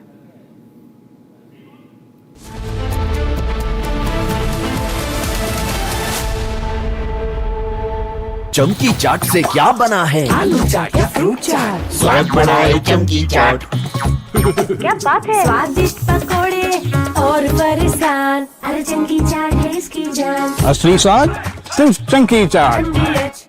चमकी चाट से क्या बना है? आलू चाट या fruit चाट, स्वाद बनाए चमकी चाट। क्या बात है? स्वादिष्ट पकोड़े और फरसान, अरे चमकी चाट है इसकी जान। असली स्वाद सिर्फ चमकी चाट।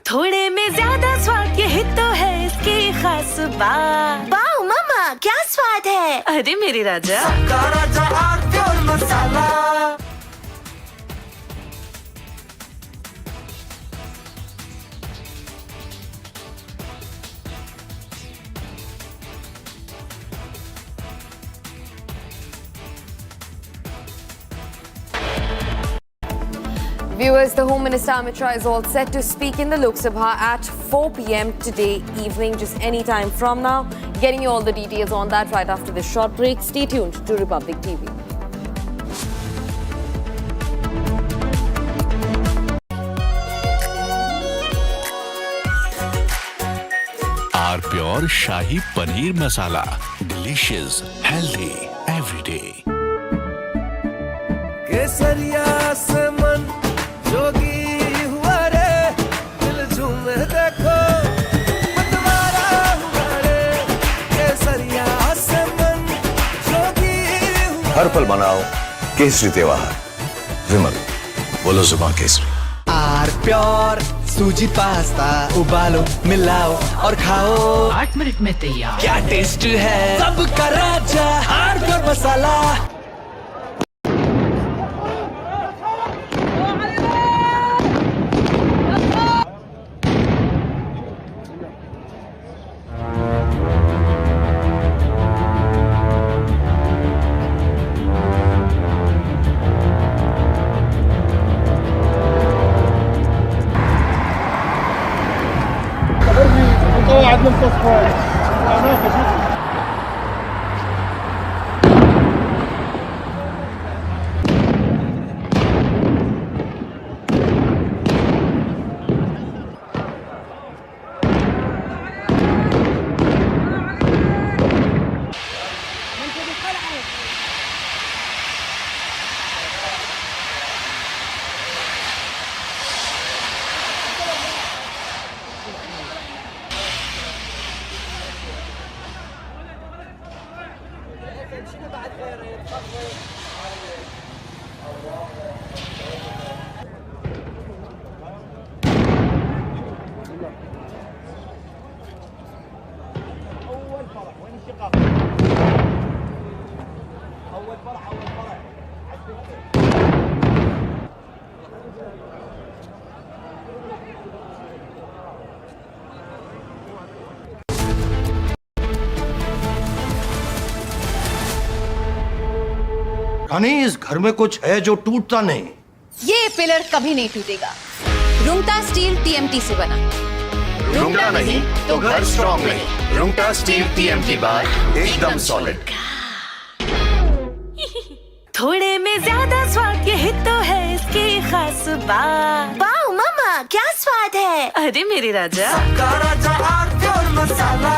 थोड़े में ज्यादा स्वाद, यही तो है इसकी खास बात। वाओ मम्मा, क्या स्वाद है? अरे मेरे राजा, सबका राजा और pure masala. Viewers, the Home Minister Amit Shah is all set to speak in the Lok Sabha at 4 p.m. today evening, just any time from now. Getting you all the details on that right after this short break. Stay tuned to Republic TV. R pure shahi paneer masala, delicious, healthy everyday. केसरिया से मन जोगी हुआ रे, दिल झूमे देखो मतवारा हुआ रे। केसरिया से मन जोगी हुआ। हर पल मनाओ केसरी त्योहार। विमल, बोलो जुबान केसरी। आर प्योर सूजी पास्ता उबालो, मिलाओ और खाओ। 8 मिनट में तैयार। क्या टेस्ट है सबका राजा, आर प्योर मसाला। रानी, इस घर में कुछ है जो टूटता नहीं। ये पिलर कभी नहीं टूटेगा। रुंगटा स्टील TMT से बना। रुंगटा नहीं तो घर स्ट्रॉन्ग नहीं। रुंगटा स्टील TMT बार एकदम सॉलिड। थोड़े में ज्यादा स्वाद, यही तो है इसकी खास बात। वाओ मामा, क्या स्वाद है? अरे मेरे राजा, सबका राजा और pure masala.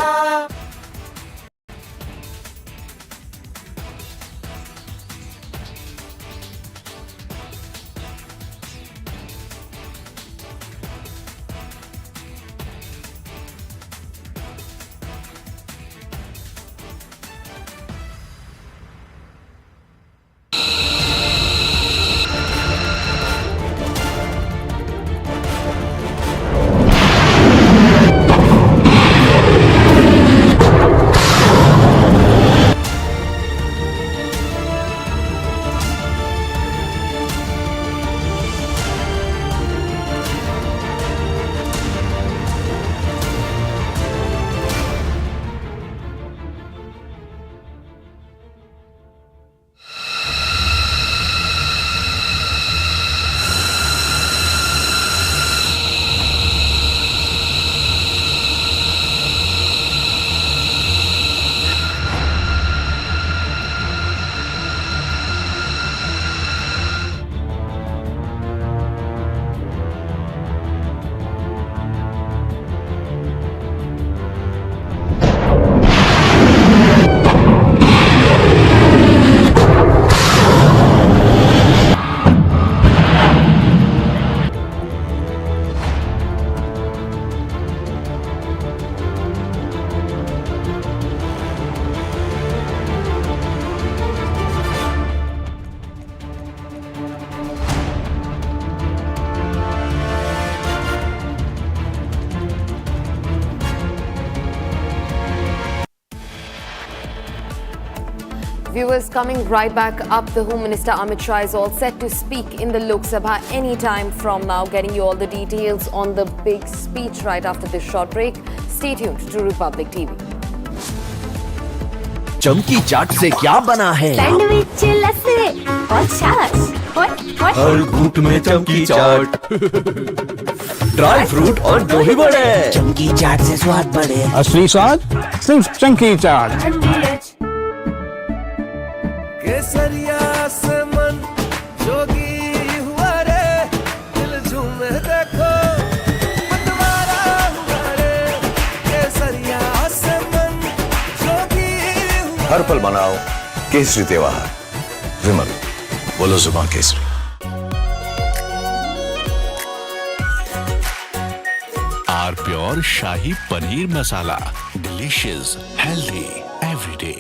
Viewers, coming right back up, the Home Minister Amit Shah is all set to speak in the Lok Sabha anytime from now, getting you all the details on the big speech right after this short break. Stay tuned to Republic TV. चमकी चाट से क्या बना है? Sandwich लस्सी और छाछ हर घूंट में चमकी चाट ड्राई फ्रूट और दही बड़े चमकी चाट से स्वाद बढ़े असली स्वाद सिर्फ चमकी चाट केसरिया से मन जोगी हुआ रे दिल झूमे देखो मतवारा हुआ रे केसरिया से मन जोगी हुआ हर पल मनाओ केसरी त्योहार विमल बोलो जुबान केसरी R pure shahi paneer masala delicious healthy everyday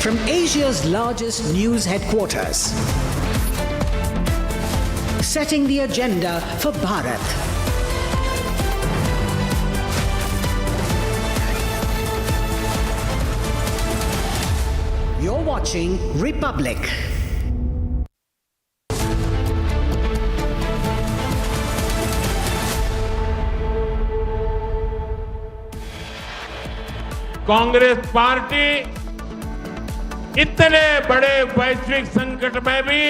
From Asia's largest news headquarters, setting the agenda for Bharat. You're watching Republic. Congress party इतने बड़े वैश्विक संकट में भी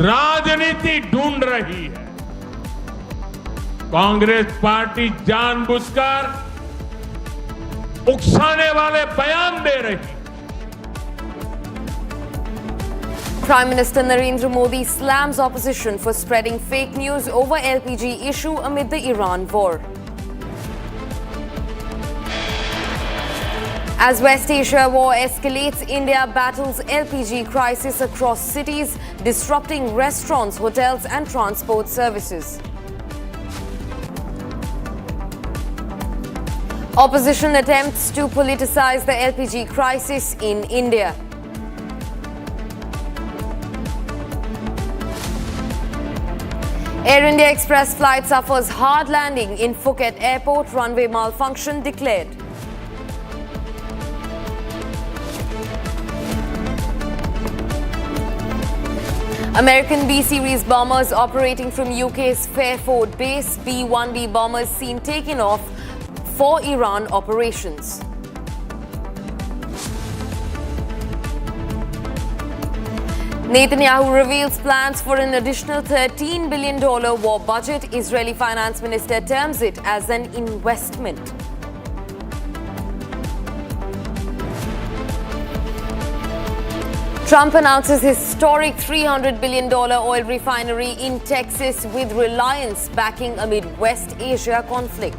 राजनीति ढूंढ रही है। कांग्रेस पार्टी जानबूझकर उकसाने वाले बयान दे रही। Prime Minister Narendra Modi slams opposition for spreading fake news over LPG issue amid the Iran war. As West Asia war escalates, India battles LPG crisis across cities, disrupting restaurants, hotels and transport services. Opposition attempts to politicize the LPG crisis in India. Air India Express flight suffers hard landing in Phuket Airport, runway malfunction declared. American B-series bombers operating from UK's Fairford base, B-1B bombers seen taking off for Iran operations. Netanyahu reveals plans for an additional $13 billion war budget. Israeli finance minister terms it as an investment. Trump announces historic $300 billion oil refinery in Texas with Reliance backing amid West Asia conflict.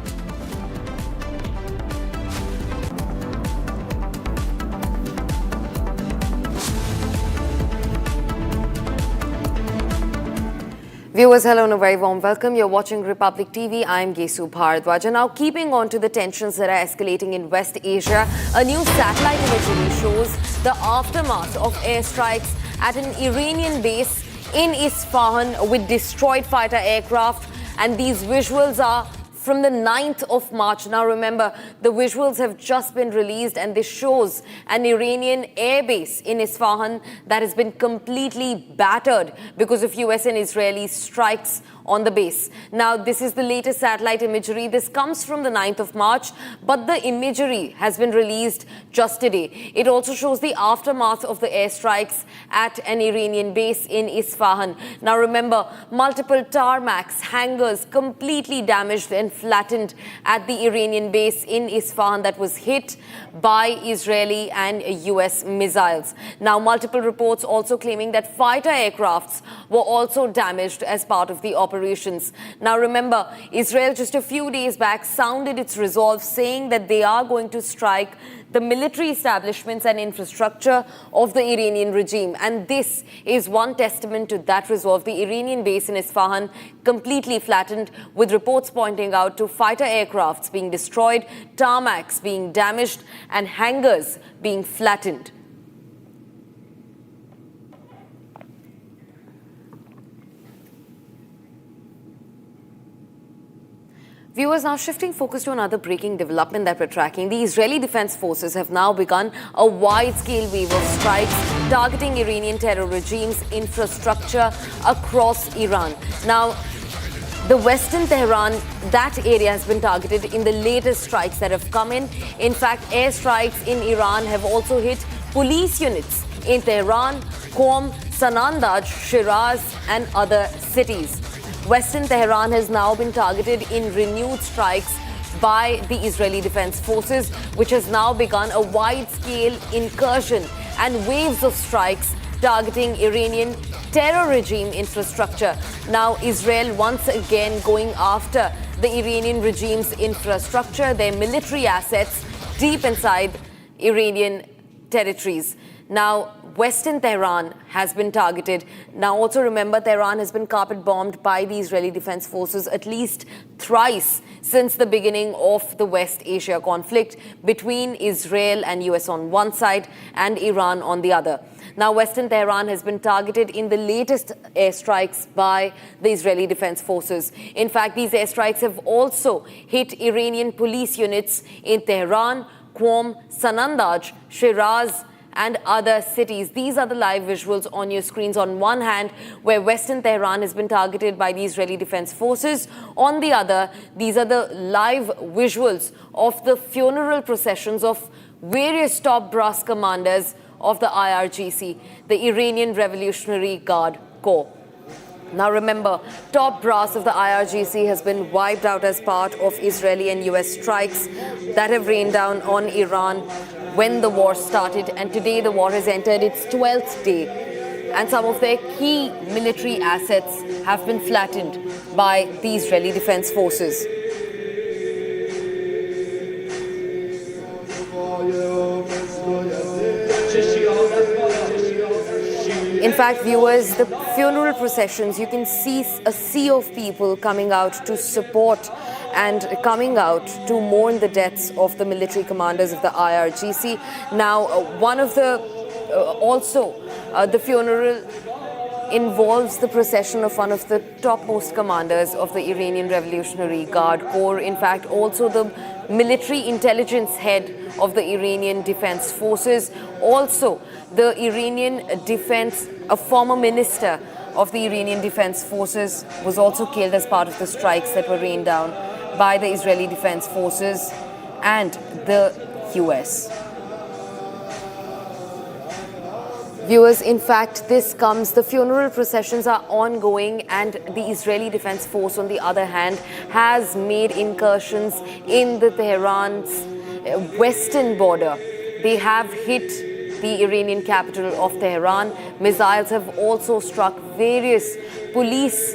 Viewers, hello and a very warm welcome. You're watching Republic TV. I'm Gesu Bharadwaj. Now, keeping on to the tensions that are escalating in West Asia, a new satellite imagery shows the aftermath of airstrikes at an Iranian base in Isfahan with destroyed fighter aircraft. And these visuals are from the 9th of March. Now remember, the visuals have just been released and this shows an Iranian airbase in Isfahan that has been completely battered because of US and Israeli strikes on the base. Now, this is the latest satellite imagery. This comes from the 9th of March, but the imagery has been released just today. It also shows the aftermath of the airstrikes at an Iranian base in Isfahan. Now, remember, multiple tarmacs, hangars completely damaged and flattened at the Iranian base in Isfahan that was hit by Israeli and US missiles. Now, multiple reports also claiming that fighter aircrafts were also damaged as part of the operations. Now, remember, Israel just a few days back sounded its resolve, saying that they are going to strike the military establishments and infrastructure of the Iranian regime. And this is one testament to that resolve. The Iranian base in Isfahan completely flattened, with reports pointing out to fighter aircrafts being destroyed, tarmacs being damaged, and hangars being flattened. Viewers, now shifting focus to another breaking development that we're tracking. The Israeli Defense Forces have now begun a wide-scale wave of strikes targeting Iranian terror regime's infrastructure across Iran. Now, the western Tehran, that area has been targeted in the latest strikes that have come in. In fact, airstrikes in Iran have also hit police units in Tehran, Qom, Sanandaj, Shiraz, and other cities. Western Tehran has now been targeted in renewed strikes by the Israeli Defense Forces, which has now begun a wide-scale incursion and waves of strikes targeting Iranian terror regime infrastructure. Now, Israel once again going after the Iranian regime's infrastructure, their military assets deep inside Iranian territories. Now, Western Tehran has been targeted. Now, also remember, Tehran has been carpet bombed by the Israeli Defense Forces at least thrice since the beginning of the West Asia conflict between Israel and US on one side and Iran on the other. Now, Western Tehran has been targeted in the latest airstrikes by the Israeli Defense Forces. In fact, these airstrikes have also hit Iranian police units in Tehran, Qom, Sanandaj, Shiraz, and other cities. These are the live visuals on your screens. On one hand, where Western Tehran has been targeted by the Israeli Defense Forces. On the other, these are the live visuals of the funeral processions of various top brass commanders of the IRGC, the Iranian Revolutionary Guard Corps. Now remember, top brass of the IRGC has been wiped out as part of Israeli and US strikes that have rained down on Iran when the war started, and today the war has entered its 12th day, and some of their key military assets have been flattened by the Israeli Defense Forces. In fact, viewers, the funeral processions, you can see a sea of people coming out to support and coming out to mourn the deaths of the military commanders of the IRGC. Now, one of the, the funeral involves the procession of one of the topmost commanders of the Iranian Revolutionary Guard Corps. In fact, also the military intelligence head of the Iranian Defense Forces. Also, the Iranian Defense, a former minister of the Iranian Defense Forces, was also killed as part of the strikes that were rained down by the Israeli Defense Forces and the US. Viewers, in fact, the funeral processions are ongoing, and the Israeli Defense Force, on the other hand, has made incursions in the Tehran's western border. They have hit the Iranian capital of Tehran. Missiles have also struck various police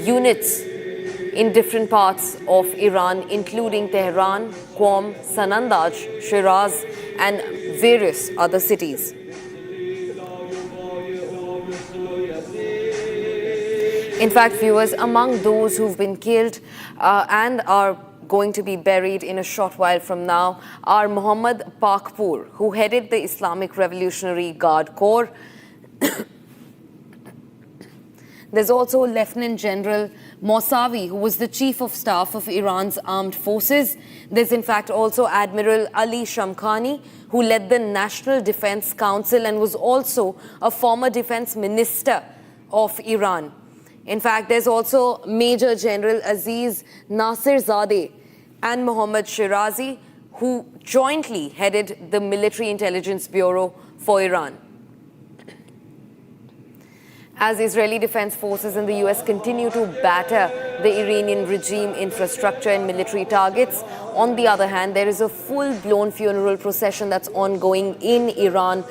units in different parts of Iran, including Tehran, Qom, Sanandaj, Shiraz, and various other cities. In fact, viewers, among those who've been killed and are going to be buried in a short while from now are Muhammad Pakpur, who headed the Islamic Revolutionary Guard Corps. There's also Lieutenant General Mousavi, who was the Chief of Staff of Iran's armed forces. There's in fact also Admiral Ali Shamkhani, who led the National Defense Council and was also a former defense minister of Iran. In fact, there's also Major General Aziz Nasirzadeh and Mohammad Shirazi, who jointly headed the Military Intelligence Bureau for Iran. As Israeli defense forces and the US continue to batter the Iranian regime infrastructure and military targets, on the other hand, there is a full-blown funeral procession that's ongoing in Iran.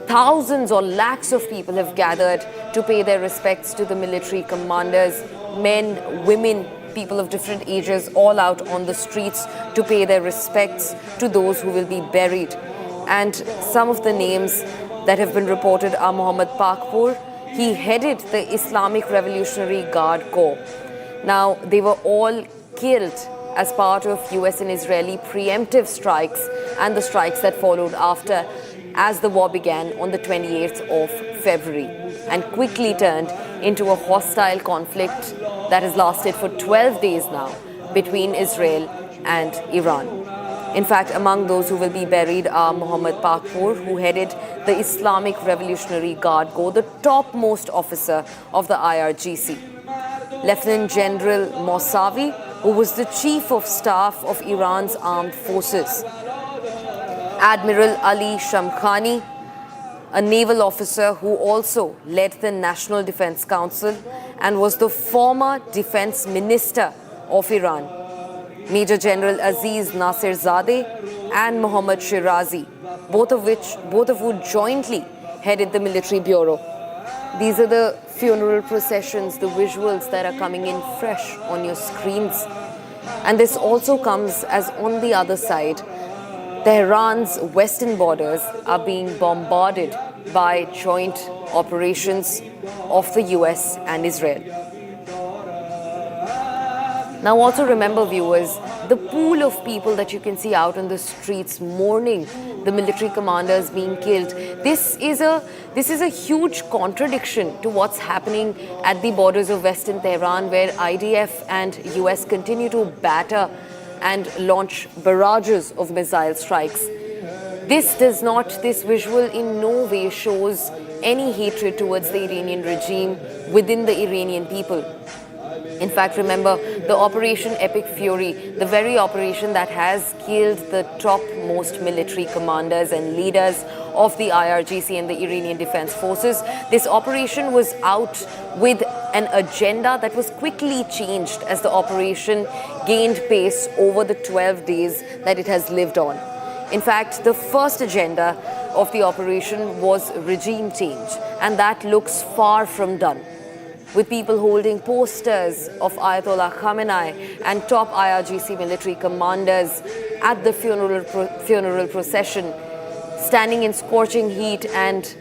Thousands or lakhs of people have gathered to pay their respects to the military commanders, men, women, people of different ages, all out on the streets to pay their respects to those who will be buried. And some of the names that have been reported are Mohammad Pakpur. He headed the Islamic Revolutionary Guard Corps. Now, they were all killed as part of US and Israeli preemptive strikes and the strikes that followed after, as the war began on the 28th of February and quickly turned into a hostile conflict that has lasted for 12 days now between Israel and Iran. In fact, among those who will be buried are Mohammad Pakpur, who headed the Islamic Revolutionary Guard Corps, the topmost officer of the IRGC. Lieutenant General Mousavi, who was the Chief of Staff of Iran's armed forces. Admiral Ali Shamkhani, a naval officer who also led the National Defense Council and was the former defense minister of Iran. Major General Aziz Nasirzadeh and Mohammad Shirazi, both of who jointly headed the military bureau. These are the funeral processions, the visuals that are coming in fresh on your screens. And this also comes as on the other side, Tehran's western borders are being bombarded by joint operations of the US and Israel. Now also remember, viewers, the pool of people that you can see out on the streets mourning the military commanders being killed. This is a huge contradiction to what's happening at the borders of Western Tehran, where IDF and US continue to batter and launch barrages of missile strikes. This visual in no way shows any hatred towards the Iranian regime within the Iranian people. In fact, remember, the Operation Epic Fury, the very operation that has killed the topmost military commanders and leaders of the IRGC and the Iranian Defense Forces, this operation was out with an agenda that was quickly changed as the operation gained pace over the 12 days that it has lived on. In fact, the first agenda of the operation was regime change, and that looks far from done, with people holding posters of Ayatollah Khamenei and top IRGC military commanders at the funeral procession, standing in scorching heat and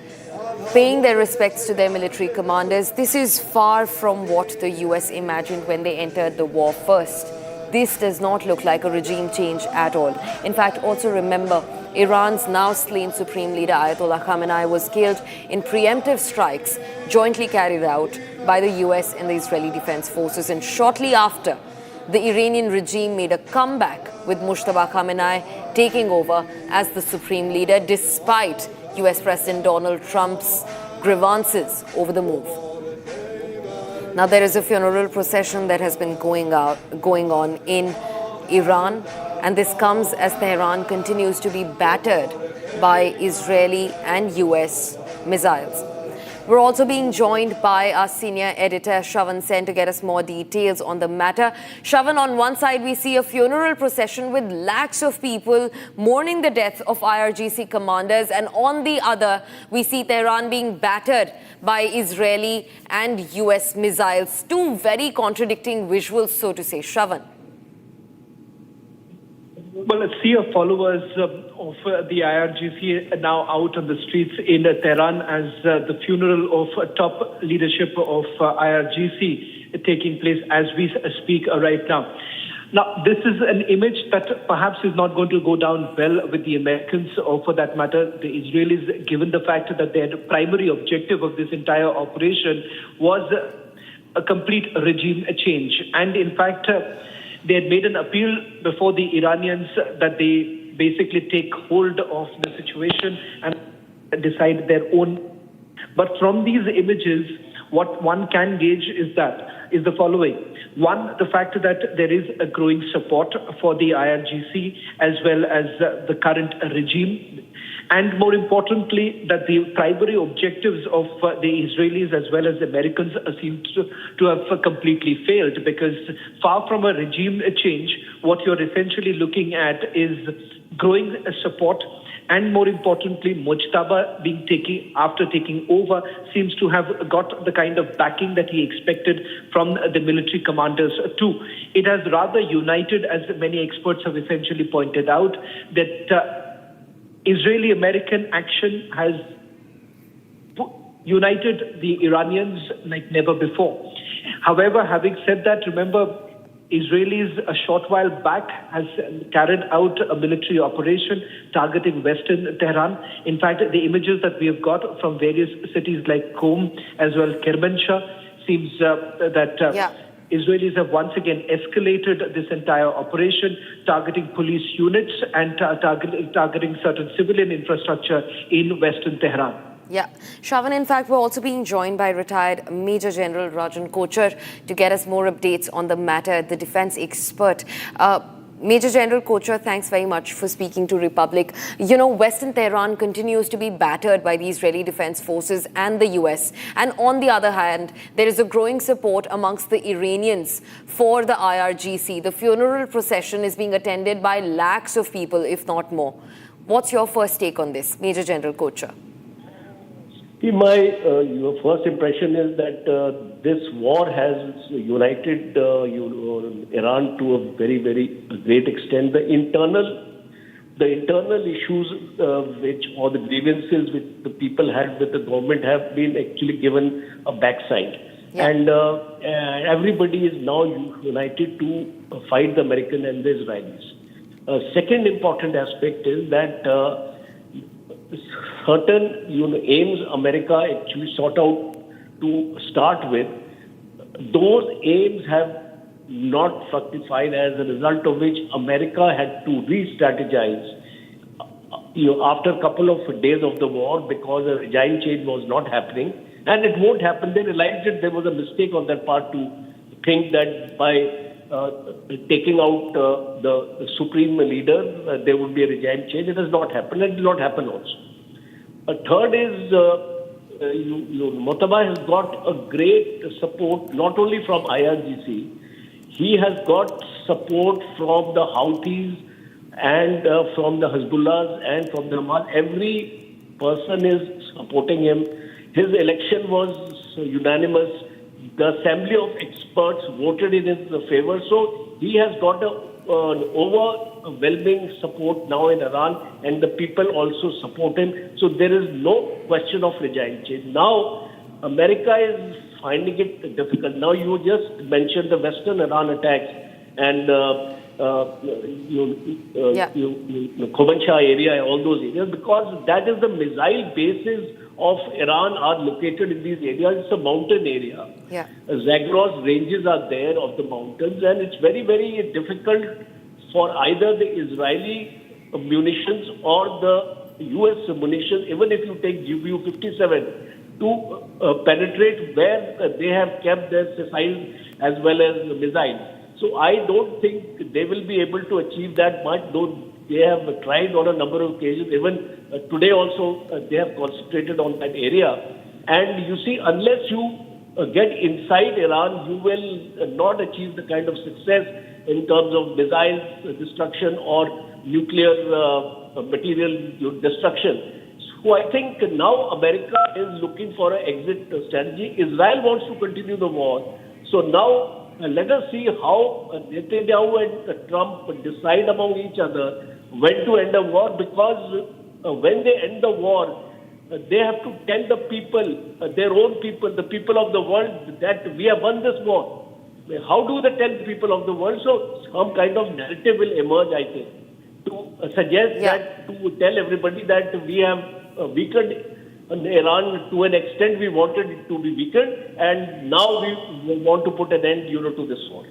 paying their respects to their military commanders. This is far from what the US imagined when they entered the war first. This does not look like a regime change at all. In fact, also remember, Iran's now slain Supreme Leader Ayatollah Khamenei was killed in preemptive strikes jointly carried out by the US and the Israeli Defense Forces. And shortly after, the Iranian regime made a comeback with Mujtaba Khamenei taking over as the Supreme Leader despite US President Donald Trump's grievances over the move. Now, there is a funeral procession that has been going on in Iran, and this comes as Tehran continues to be battered by Israeli and US missiles. We're also being joined by our senior editor, Shravan Sen, to get us more details on the matter. Shravan, on one side, we see a funeral procession with lakhs of people mourning the death of IRGC commanders. And on the other, we see Tehran being battered by Israeli and US missiles. Two very contradicting visuals, so to say. Shravan. Well, a sea of followers of the IRGC now out on the streets in Tehran as the funeral of top leadership of IRGC taking place as we speak right now. Now, this is an image that perhaps is not going to go down well with the Americans, or for that matter, the Israelis, given the fact that their primary objective of this entire operation was a complete regime change. And in fact, they had made an appeal before the Iranians that they basically take hold of the situation and decide their own. But from these images, what one can gauge is the following. One, the fact that there is a growing support for the IRGC as well as the current regime. And more importantly, that the primary objectives of the Israelis as well as the Americans seem to have completely failed, because far from a regime change, what you're essentially looking at is growing support. And more importantly, Mujtaba after taking over seems to have got the kind of backing that he expected from the military commanders too. It has rather united, as many experts have essentially pointed out, that Israeli-American action has united the Iranians like never before. However, having said that, remember, Israelis a short while back has carried out a military operation targeting Western Tehran. In fact, the images that we have got from various cities like Qom as well as Kermanshah seems that Israelis have once again escalated this entire operation, targeting police units and targeting certain civilian infrastructure in Western Tehran. Yeah. Shravan, in fact, we're also being joined by retired Major General Rajan Kochar to get us more updates on the matter, the defense expert. Major General Kochar, thanks very much for speaking to Republic. You know, Western Tehran continues to be battered by the Israeli Defense Forces and the US. And on the other hand, there is a growing support amongst the Iranians for the IRGC. The funeral procession is being attended by lakhs of people, if not more. What's your first take on this, Major General Kochar? Your first impression is that this war has united Iran to a very, very great extent. The internal issues or the grievances which the people had with the government have been actually given a backside. Yeah. And everybody is now united to fight the American and the Israelis. Second important aspect is that certain aims America actually sought out to start with, those aims have not fructified, as a result of which America had to re-strategize after a couple of days of the war, because a regime change was not happening, and it won't happen. They realized that there was a mistake on their part to think that by taking out the supreme leader, there would be a regime change. It has not happened, and it will not happen also. Third is, Mujtaba has got a great support, not only from IRGC, he has got support from the Houthis and from the Hezbollahs and from the Hamas. Every person is supporting him. His election was unanimous. The assembly of experts voted in his favor. So he has got an overwhelming support now in Iran, and the people also support him. So there is no question of regime change. Now, America is finding it difficult. Now, you just mentioned the Western Iran attacks and Kermanshah area, all those areas, because that is the missile bases of Iran are located in these areas. It's a mountain area. Yeah. Zagros ranges are there of the mountains, and it's very, very difficult for either the Israeli munitions or the US munitions, even if you take GBU-57, to penetrate where they have kept their missiles as well as missiles. So I don't think they will be able to achieve that much, though they have tried on a number of occasions. Even today also, they have concentrated on that area. And you see, unless you get inside Iran, you will not achieve the kind of success in terms of missiles destruction or nuclear material destruction. So I think now America is looking for an exit strategy. Israel wants to continue the war. So now let us see how Netanyahu and Trump decide among each other when to end the war, because when they end the war, they have to tell the people, their own people, the people of the world, that we have won this war. How do they tell the people of the world? So some kind of narrative will emerge, I think, to suggest that, to tell everybody that we have weakened Iran to an extent we wanted it to be weakened, and now we want to put an end, to this war.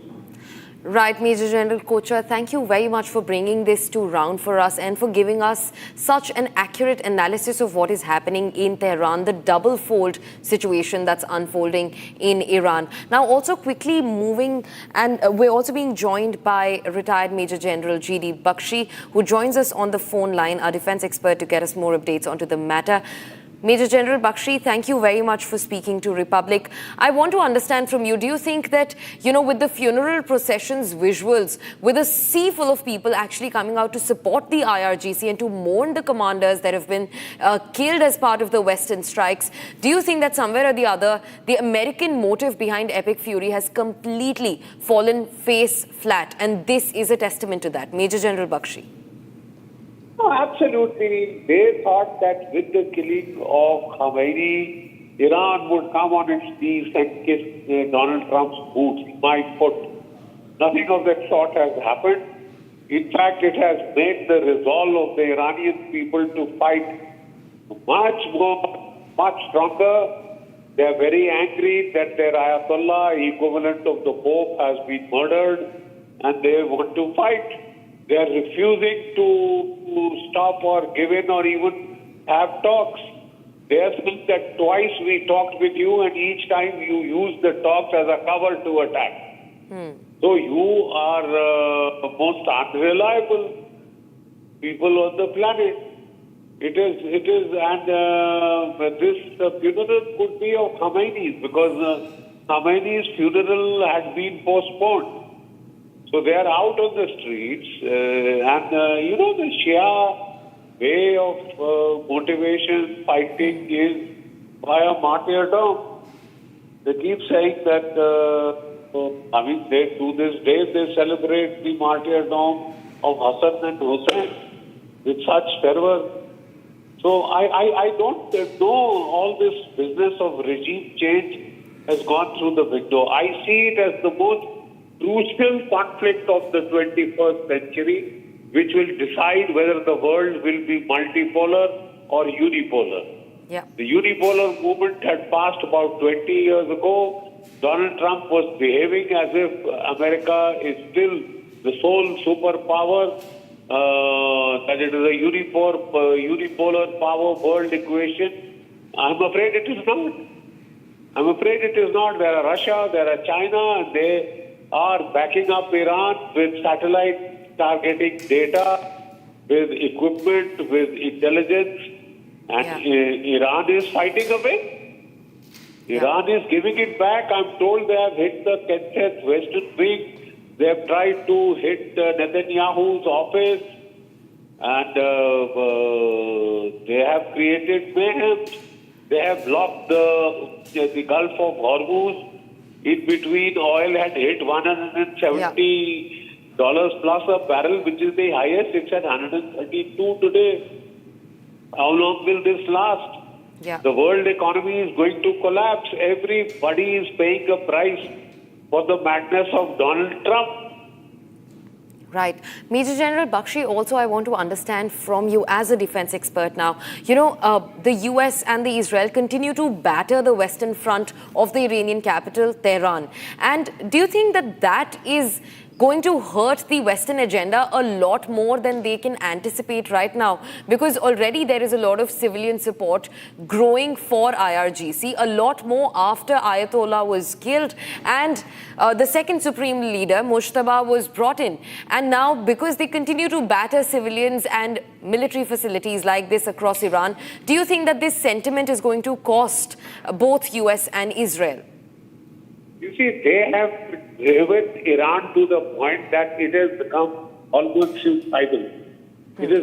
Right, Major General Kochar, thank you very much for bringing this to round for us and for giving us such an accurate analysis of what is happening in Tehran, the double-fold situation that's unfolding in Iran. Now, also quickly moving, and we're also being joined by retired Major General G.D. Bakshi, who joins us on the phone line, our defense expert, to get us more updates onto the matter. Major General Bakshi, thank you very much for speaking to Republic. I want to understand from you, do you think that, with the funeral processions visuals, with a sea full of people actually coming out to support the IRGC and to mourn the commanders that have been killed as part of the Western strikes, do you think that somewhere or the other, the American motive behind Epic Fury has completely fallen face flat? And this is a testament to that. Major General Bakshi. No, absolutely. They thought that with the killing of Khomeini, Iran would come on its knees and kiss Donald Trump's boots, my foot. Nothing of that sort has happened. In fact, it has made the resolve of the Iranian people to fight much stronger. They are very angry that their Ayatollah, equivalent of the Pope, has been murdered, and they want to fight. They are refusing to stop or give in or even have talks. They are saying that twice we talked with you and each time you used the talks as a cover to attack. So you are the most unreliable people on the planet. It is, and this funeral could be of Khomeini's because Khomeini's funeral had been postponed. So they are out on the streets, and the Shia way of motivation, fighting is by a martyrdom. They keep saying that, they to this day they celebrate the martyrdom of Hassan and Hussein with such fervor. So I don't know all this business of regime change has gone through the window. I see it as the most crucial conflict of the 21st century, which will decide whether the world will be multipolar or unipolar. Yeah. The unipolar movement had passed about 20 years ago. Donald Trump was behaving as if America is still the sole superpower, that it is a unipolar power world equation. I'm afraid it is not. I'm afraid it is not. There are Russia, there are China, and they are backing up Iran with satellite targeting data, with equipment, with intelligence, and Iran is fighting away. Iran is giving it back. I'm told they have hit the Knesset Western Wing. They have tried to hit Netanyahu's office, and they have created mayhem. They have blocked the Gulf of Hormuz. In between, oil had hit $170 plus a barrel, which is the highest. It's at 132 today. How long will this last? Yeah. The world economy is going to collapse. Everybody is paying a price for the madness of Donald Trump. Right. Major General Bakshi, also I want to understand from you as a defense expert now, the US and the Israel continue to batter the western front of the Iranian capital, Tehran. And do you think that that is going to hurt the Western agenda a lot more than they can anticipate right now? Because already there is a lot of civilian support growing for IRGC, a lot more after Ayatollah was killed and the second supreme leader, Mujtaba, was brought in. And now, because they continue to batter civilians and military facilities like this across Iran, do you think that this sentiment is going to cost both US and Israel? You see, they have driven Iran to the point that it has become almost suicidal. It is